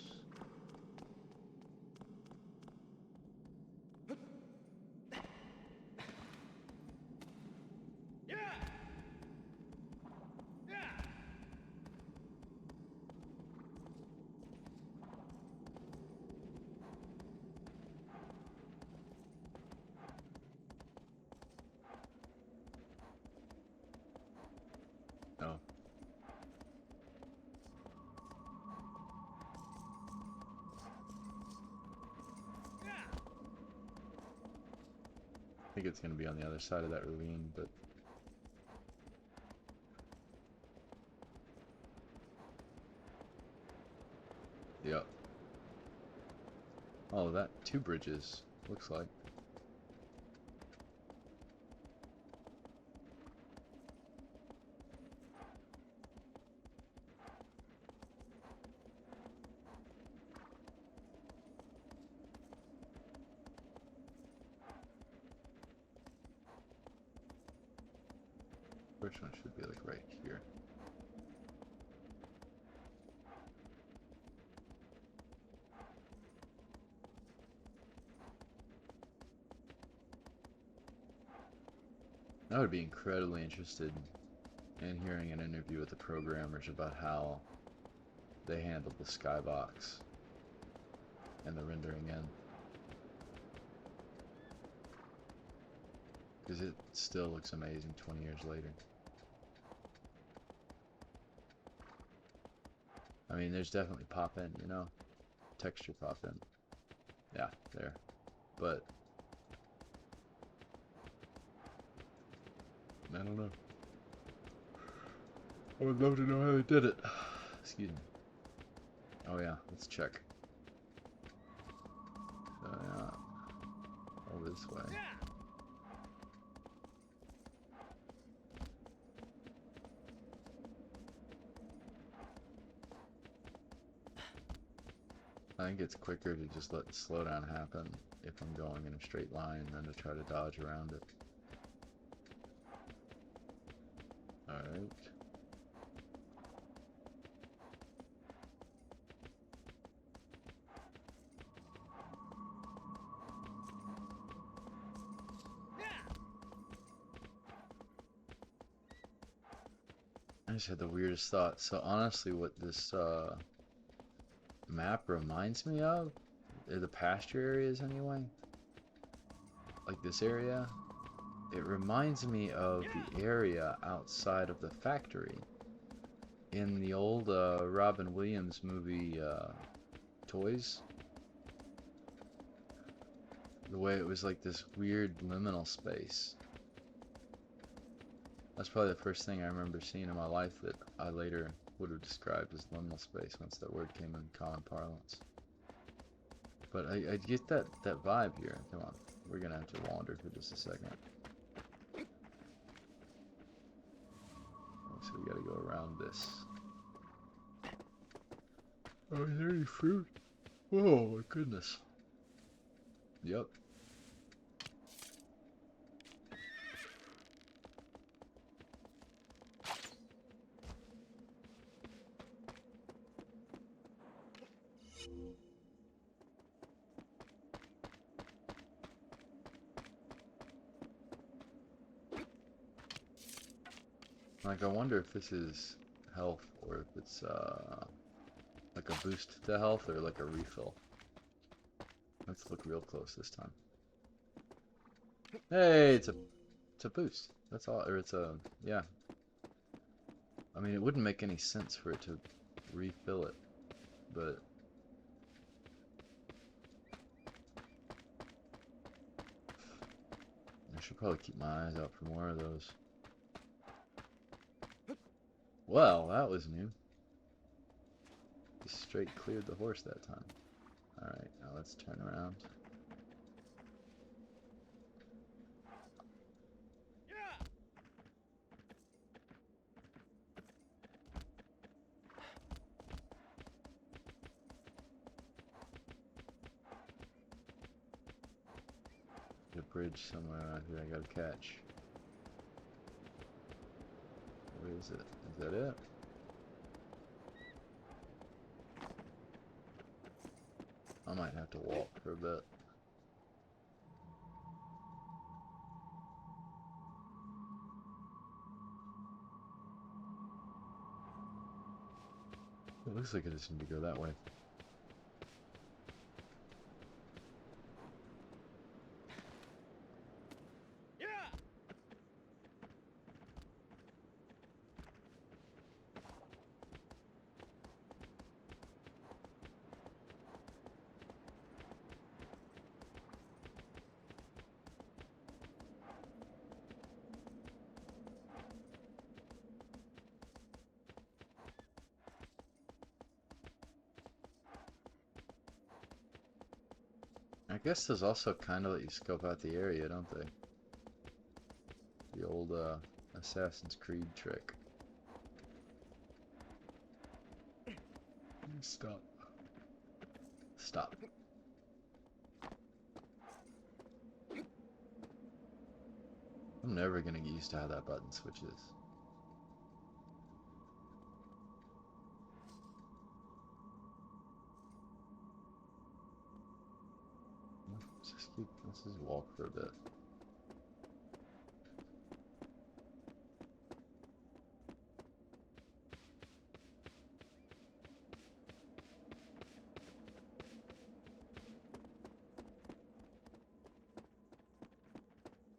Oh. I think it's going to be on the other side of that ravine, but yep. Oh, that 2 bridges, looks like. First one should be like right here. I would be incredibly interested in hearing an interview with the programmers about how they handled the skybox and the rendering in. Because it still looks amazing 20 years later. I mean, there's definitely pop in, you know, texture pop in. Yeah, there. But I don't know. I would love to know how they did it. Excuse me. Oh yeah, let's check. So yeah, over this way. I think it's quicker to just let the slowdown happen if I'm going in a straight line than to try to dodge around it. Alright. I just had the weirdest thought. So honestly, what this map reminds me of are the pasture areas anyway. Like this area. It reminds me of the area outside of the factory in the old Robin Williams movie Toys. The way it was like this weird liminal space. That's probably the first thing I remember seeing in my life that I later would have described as liminal space once that word came in common parlance. But I get that vibe here. Come on, we're gonna have to wander for just a second. So we gotta go around this. Oh, is there any fruit? Oh my goodness. Yep. Like, I wonder if this is health or if it's like a boost to health or like a refill. Let's look real close this time. Hey, it's a boost. That's all, or it's a, yeah. I mean, it wouldn't make any sense for it to refill it, but I should probably keep my eyes out for more of those. Well, that was new. He straight cleared the horse that time. Alright, now let's turn around. There's a bridge somewhere around here I gotta catch. Where is it? Is that it? I might have to walk for a bit. It looks like I just need to go that way. I guess those also kind of let you scope out the area, don't they? The old Assassin's Creed trick. Stop. Stop. I'm never gonna get used to how that button switches. Let's just walk for a bit.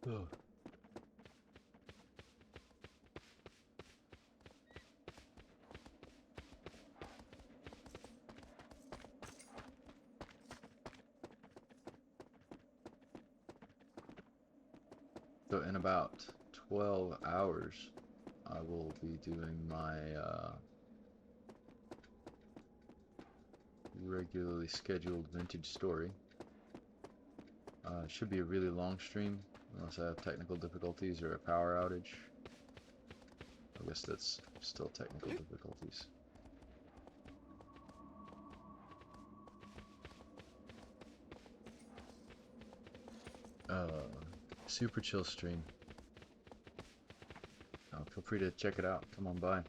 Ugh. So in about 12 hours, I will be doing my regularly scheduled vintage story. It should be a really long stream, unless I have technical difficulties or a power outage. I guess that's still technical difficulties. Super chill stream. Feel free to check it out. Come on by.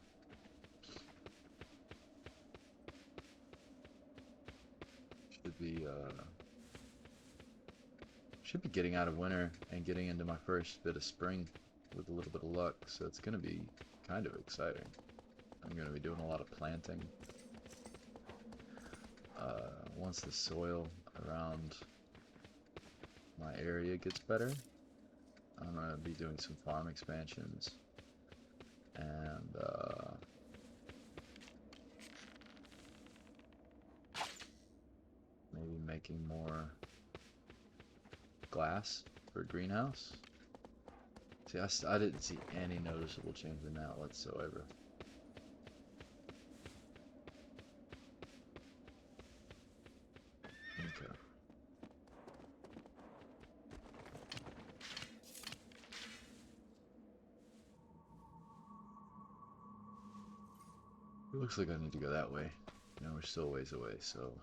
Should be getting out of winter and getting into my first bit of spring with a little bit of luck, so it's gonna be kind of exciting. I'm gonna be doing a lot of planting. Once the soil around my area gets better, I'm gonna be doing some farm expansions and maybe making more glass for a greenhouse. See, I didn't see any noticeable change in that whatsoever. Okay. It looks like I need to go that way. You know, we're still a ways away, so...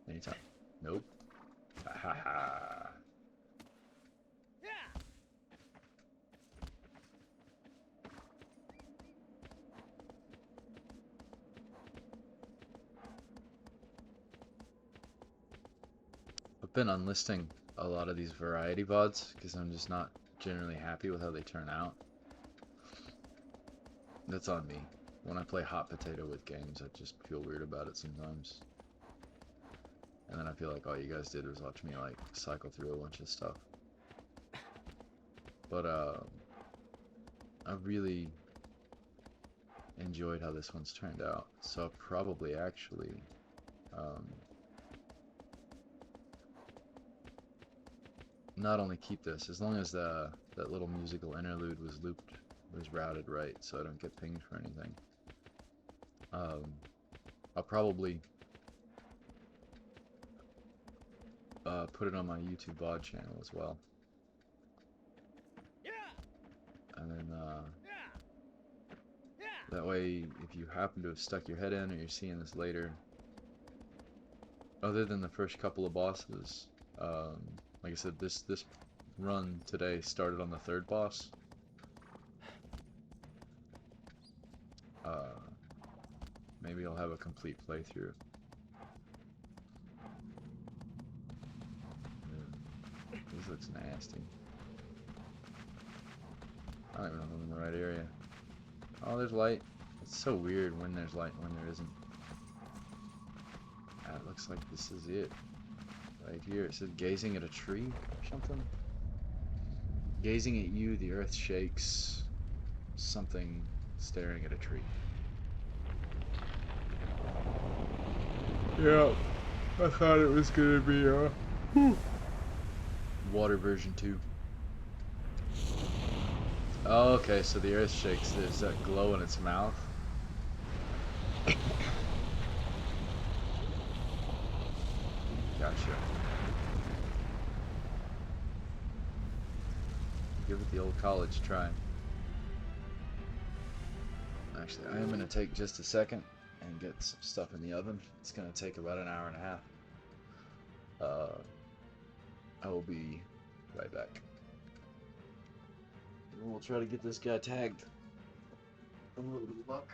Anytime. Nope. Ha ha. I've been unlisting a lot of these variety VODs because I'm just not generally happy with how they turn out. That's on me. When I play hot potato with games, I just feel weird about it sometimes. And then I feel like all you guys did was watch me like cycle through a bunch of stuff. But I really enjoyed how this one's turned out. So I'll probably actually not only keep this, as long as that little musical interlude was looped was routed right, so I don't get pinged for anything. I'll probably put it on my YouTube VOD channel as well. And then that way, if you happen to have stuck your head in, or you're seeing this later, other than the first couple of bosses, like I said, this run today started on the third boss. Maybe I'll have a complete playthrough. This looks nasty. I don't even know if I'm in the right area. Oh, there's light. It's so weird when there's light and when there isn't. It looks like this is it. Right here, it says gazing at a tree or something. Gazing at you, the earth shakes. Something staring at a tree. Yeah, I thought it was gonna be water version 2. Oh, okay, so the earth shakes. There's that glow in its mouth. Gotcha. Give it the old college try. Actually, I am going to take just a second and get some stuff in the oven. It's going to take about an hour and a half. I will be right back. And we'll try to get this guy tagged. A little bit of luck.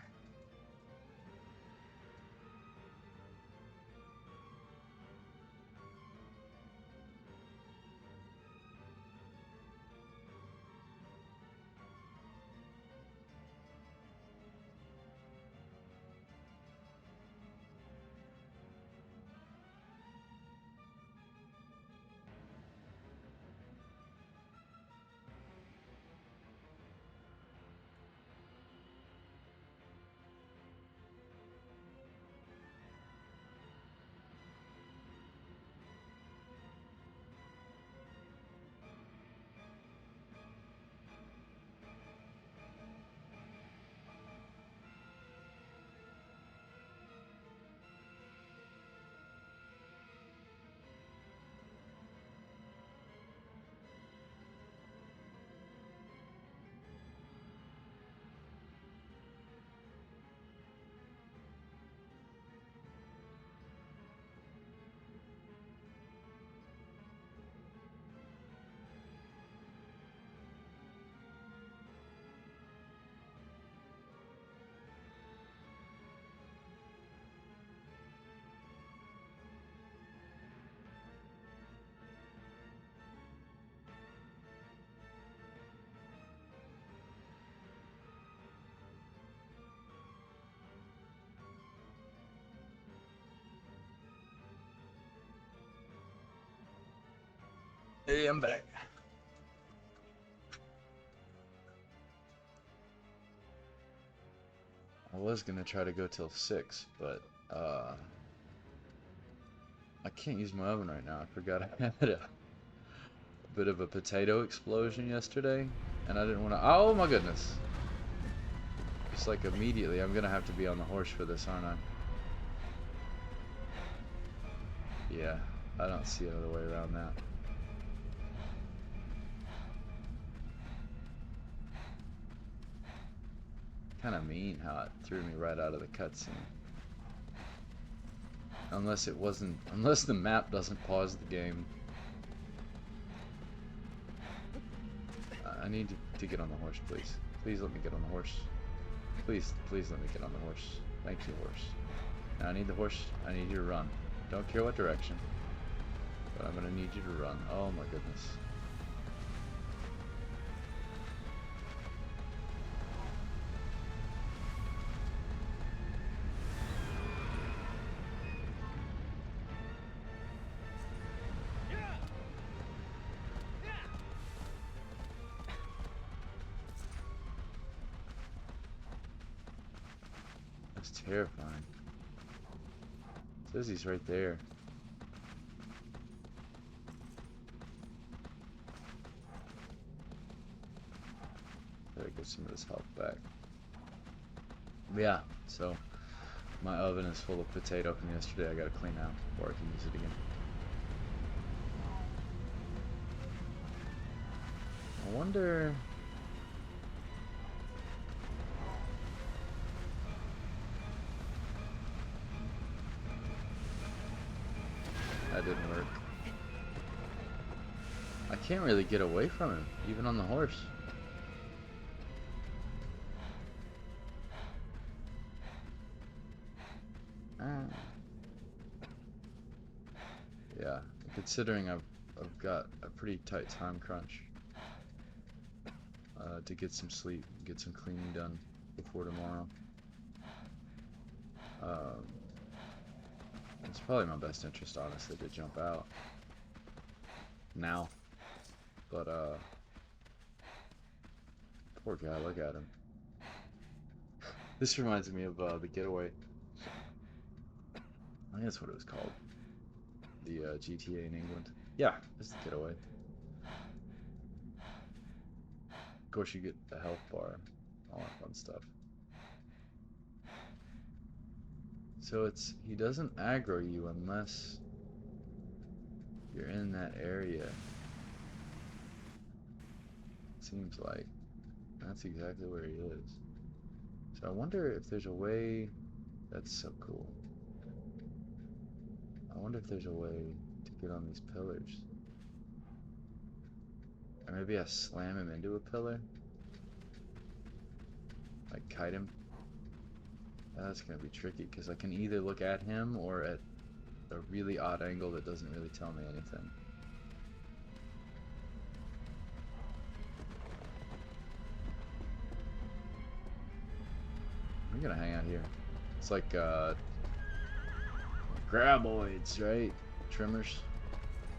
Hey, I'm back. I was gonna try to go till 6, but I can't use my oven right now. I forgot I had a bit of a potato explosion yesterday, and I didn't want to. Oh my goodness! Just like immediately, I'm gonna have to be on the horse for this, aren't I? Yeah, I don't see another way around that. Kind of mean how it threw me right out of the cutscene. Unless it wasn't, unless the map doesn't pause the game. I need to get on the horse, please. Please let me get on the horse. Please, please let me get on the horse. Thank you, horse. Now I need the horse. I need you to run. Don't care what direction, but I'm gonna need you to run. Oh my goodness. That's terrifying. It says he's right there. Gotta get some of this health back. Yeah, so my oven is full of potato from yesterday. I gotta clean out before I can use it again. I wonder... That didn't work. I can't really get away from him, even on the horse. Yeah, considering I've got a pretty tight time crunch to get some sleep, get some cleaning done before tomorrow. It's probably my best interest, honestly, to jump out now. But poor guy, look at him. This reminds me of The Getaway. I think that's what it was called. The GTA in England. Yeah, it's The Getaway. Of course, you get the health bar, all that fun stuff. So he doesn't aggro you unless you're in that area. Seems like that's exactly where he is. So I wonder if there's a way. That's so cool. I wonder if there's a way to get on these pillars. Or maybe I slam him into a pillar? Like kite him? That's gonna be tricky because I can either look at him or at a really odd angle that doesn't really tell me anything. I'm gonna hang out here. It's like graboids, right? Trimmers.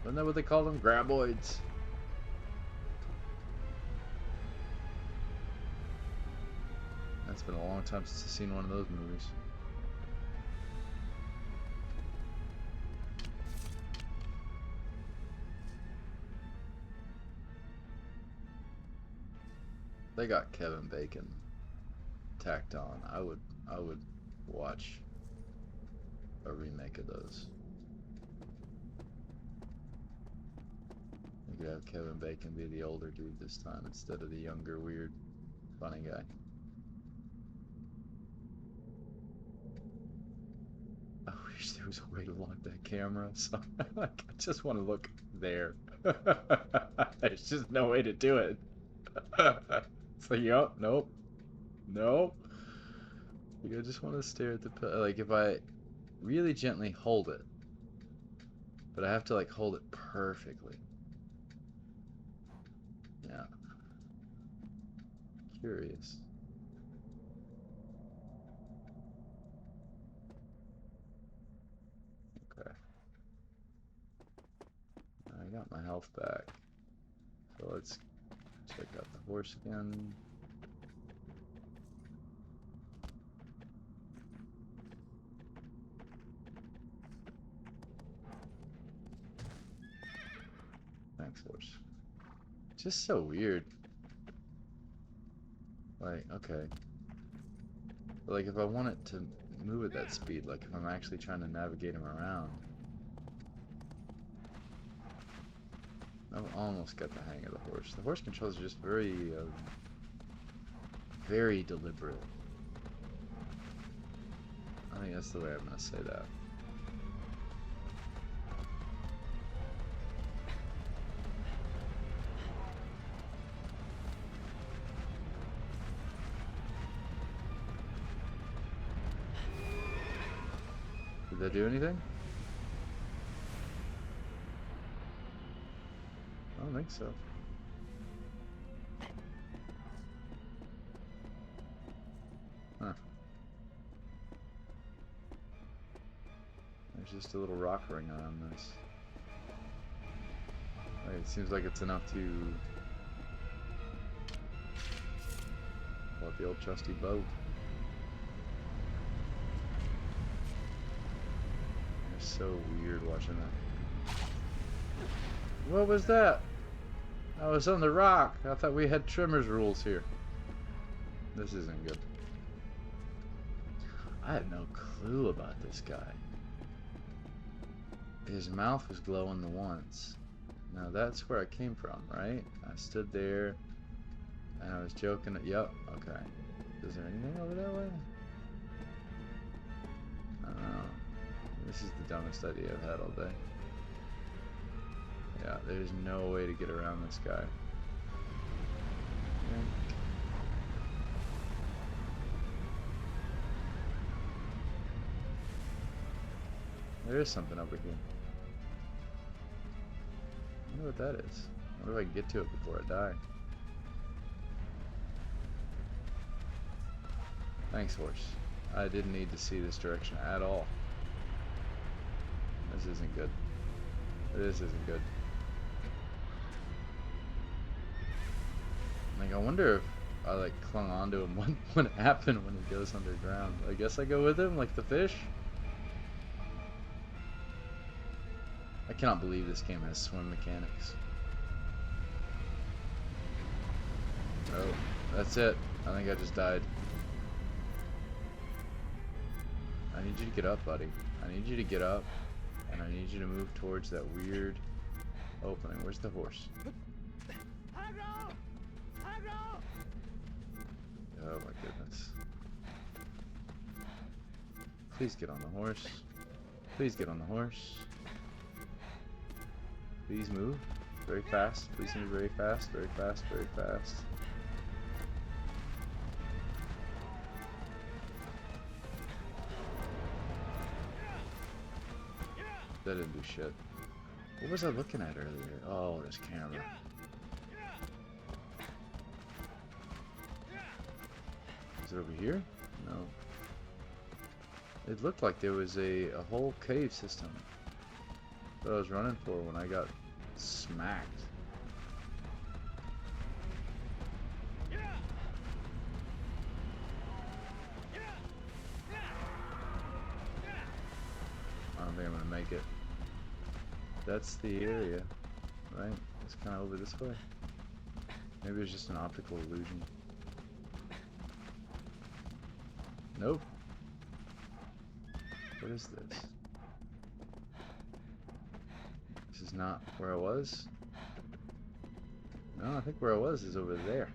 Isn't that what they call them? Graboids. It's been a long time since I've seen one of those movies. They got Kevin Bacon tacked on. I would watch a remake of those. You could have Kevin Bacon be the older dude this time instead of the younger, weird, funny guy. I wish there was a way to lock that camera, so I just want to look there. There's just no way to do it. So, yup, nope. Nope. I just want to stare at the like if I really gently hold it, but I have to like hold it perfectly. Yeah. Curious. Okay. I got my health back. So let's check out the horse again. Thanks, horse. Just so weird. Like, okay. But like if I want it to move at that speed, like if I'm actually trying to navigate him around. I've almost got the hang of the horse. The horse controls are just very, very deliberate. I think that's the way I'm gonna say that. Did that do anything? I don't think so. Huh. There's just a little rock ring around this. Right, it seems like it's enough to pull out the old trusty bow. It's so weird watching that. What was that? I was on the rock. I thought we had trimmers rules here. This isn't good. I have no clue about this guy. His mouth was glowing the once. Now that's where I came from, right? I stood there and I was joking. Yep, okay. Is there anything over that way? I don't know. This is the dumbest idea I've had all day. Yeah, there's no way to get around this guy. Okay. There is something over here. I wonder what that is. I wonder if I can get to it before I die. Thanks, horse. I didn't need to see this direction at all. This isn't good. This isn't good. Like, I wonder if I like clung onto him. What would happen when he goes underground? I guess I go with him, like the fish. I cannot believe this game has swim mechanics. Oh, that's it. I think I just died. I need you to get up, buddy. I need you to get up, and I need you to move towards that weird opening. Where's the horse? Oh my goodness. Please get on the horse. Please get on the horse. Please move very fast. Please move very fast, very fast, very fast. That didn't do shit. What was I looking at earlier? Oh, this camera. Is it over here? No. It looked like there was a whole cave system that I was running for when I got smacked. I don't think I'm gonna make it. That's the area, right? It's kind of over this way. Maybe it's just an optical illusion. Nope. What is this? This is not where I was. No, I think where I was is over there.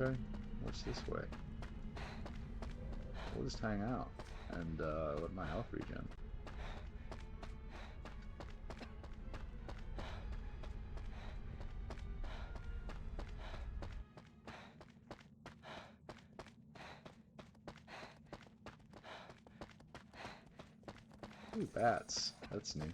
Okay, what's this way? We'll just hang out and let my health regen. Ooh, bats. That's new.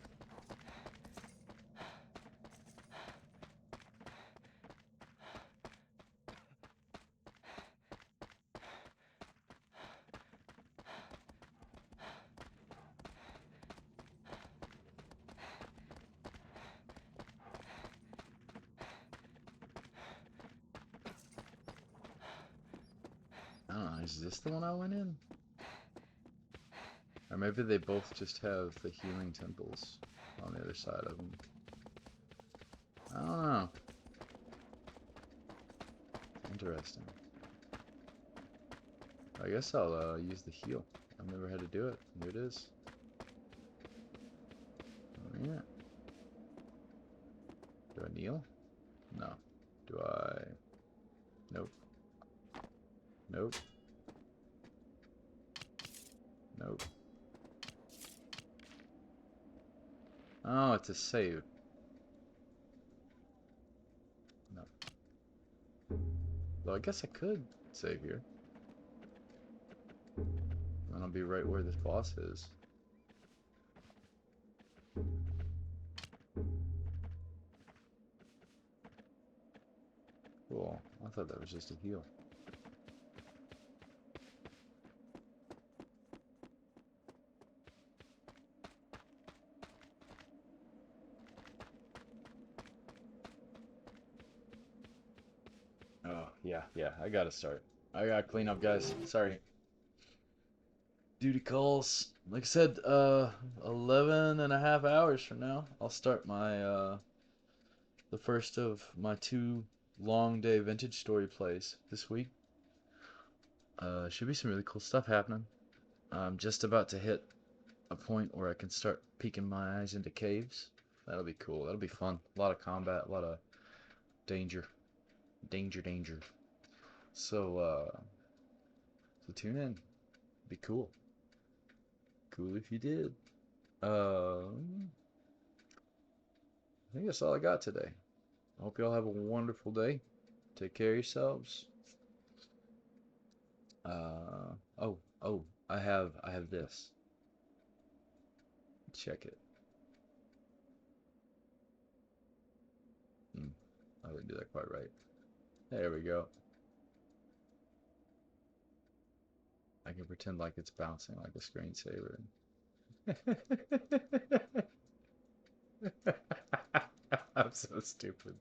I don't know, is this the one I went in? Or maybe they both just have the healing temples on the other side of them. I don't know. Interesting. I guess I'll use the heal. I've never had to do it. Here it is. Oh, yeah. Do I kneel? No. Do I? Nope. Nope. Nope. Oh, it's a save. No. Though I guess I could save here. And I'll be right where this boss is. Cool. I thought that was just a heal. Oh, yeah, I gotta start. I gotta clean up, guys. Sorry. Duty calls. Like I said, 11 and a half hours from now, I'll start my, the first of my 2 long day vintage story plays this week. Should be some really cool stuff happening. I'm just about to hit a point where I can start peeking my eyes into caves. That'll be cool. That'll be fun. A lot of combat, a lot of danger. Danger. So tune in. Be cool. Cool if you did. I think that's all I got today. I hope y'all have a wonderful day. Take care of yourselves. I have this. Check it. I didn't do that quite right. There we go. I can pretend like it's bouncing like a screensaver. I'm so stupid.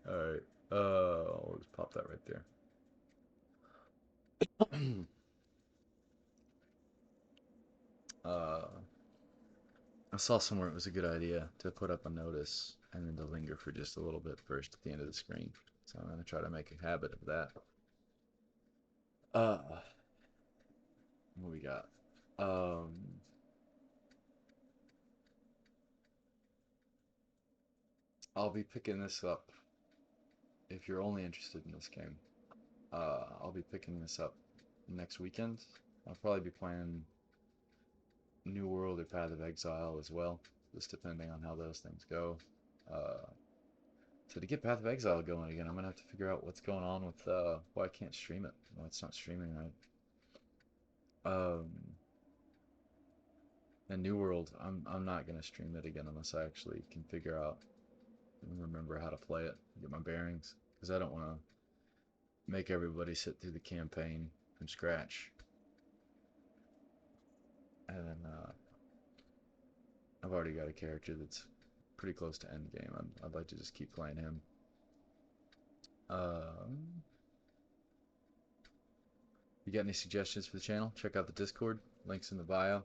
Alright. I'll just pop that right there. I saw somewhere it was a good idea to put up a notice and then to linger for just a little bit first at the end of the screen. So I'm going to try to make a habit of that. What we got? I'll be picking this up if you're only interested in this game. I'll be picking this up next weekend. I'll probably be playing New World or Path of Exile as well, just depending on how those things go. So to get Path of Exile going again, I'm gonna have to figure out what's going on with why I can't stream it, why it's not streaming right. And New World, I'm not gonna stream it again unless I actually can figure out and remember how to play it, get my bearings, because I don't want to make everybody sit through the campaign from scratch. And then I've already got a character that's pretty close to end game. I'd like to just keep playing him. You got any suggestions for the channel? Check out the Discord. Links in the bio.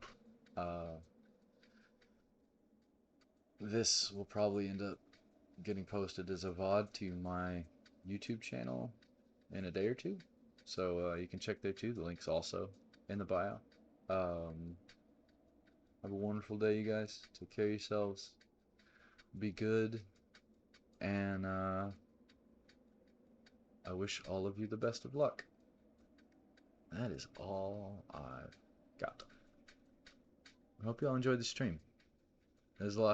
This will probably end up getting posted as a VOD to my YouTube channel in a day or two. So you can check there too. The link's also in the bio. Have a wonderful day, you guys. Take care of yourselves. Be good. And I wish all of you the best of luck. That is all I've got. I hope y'all enjoyed the stream. There's a lot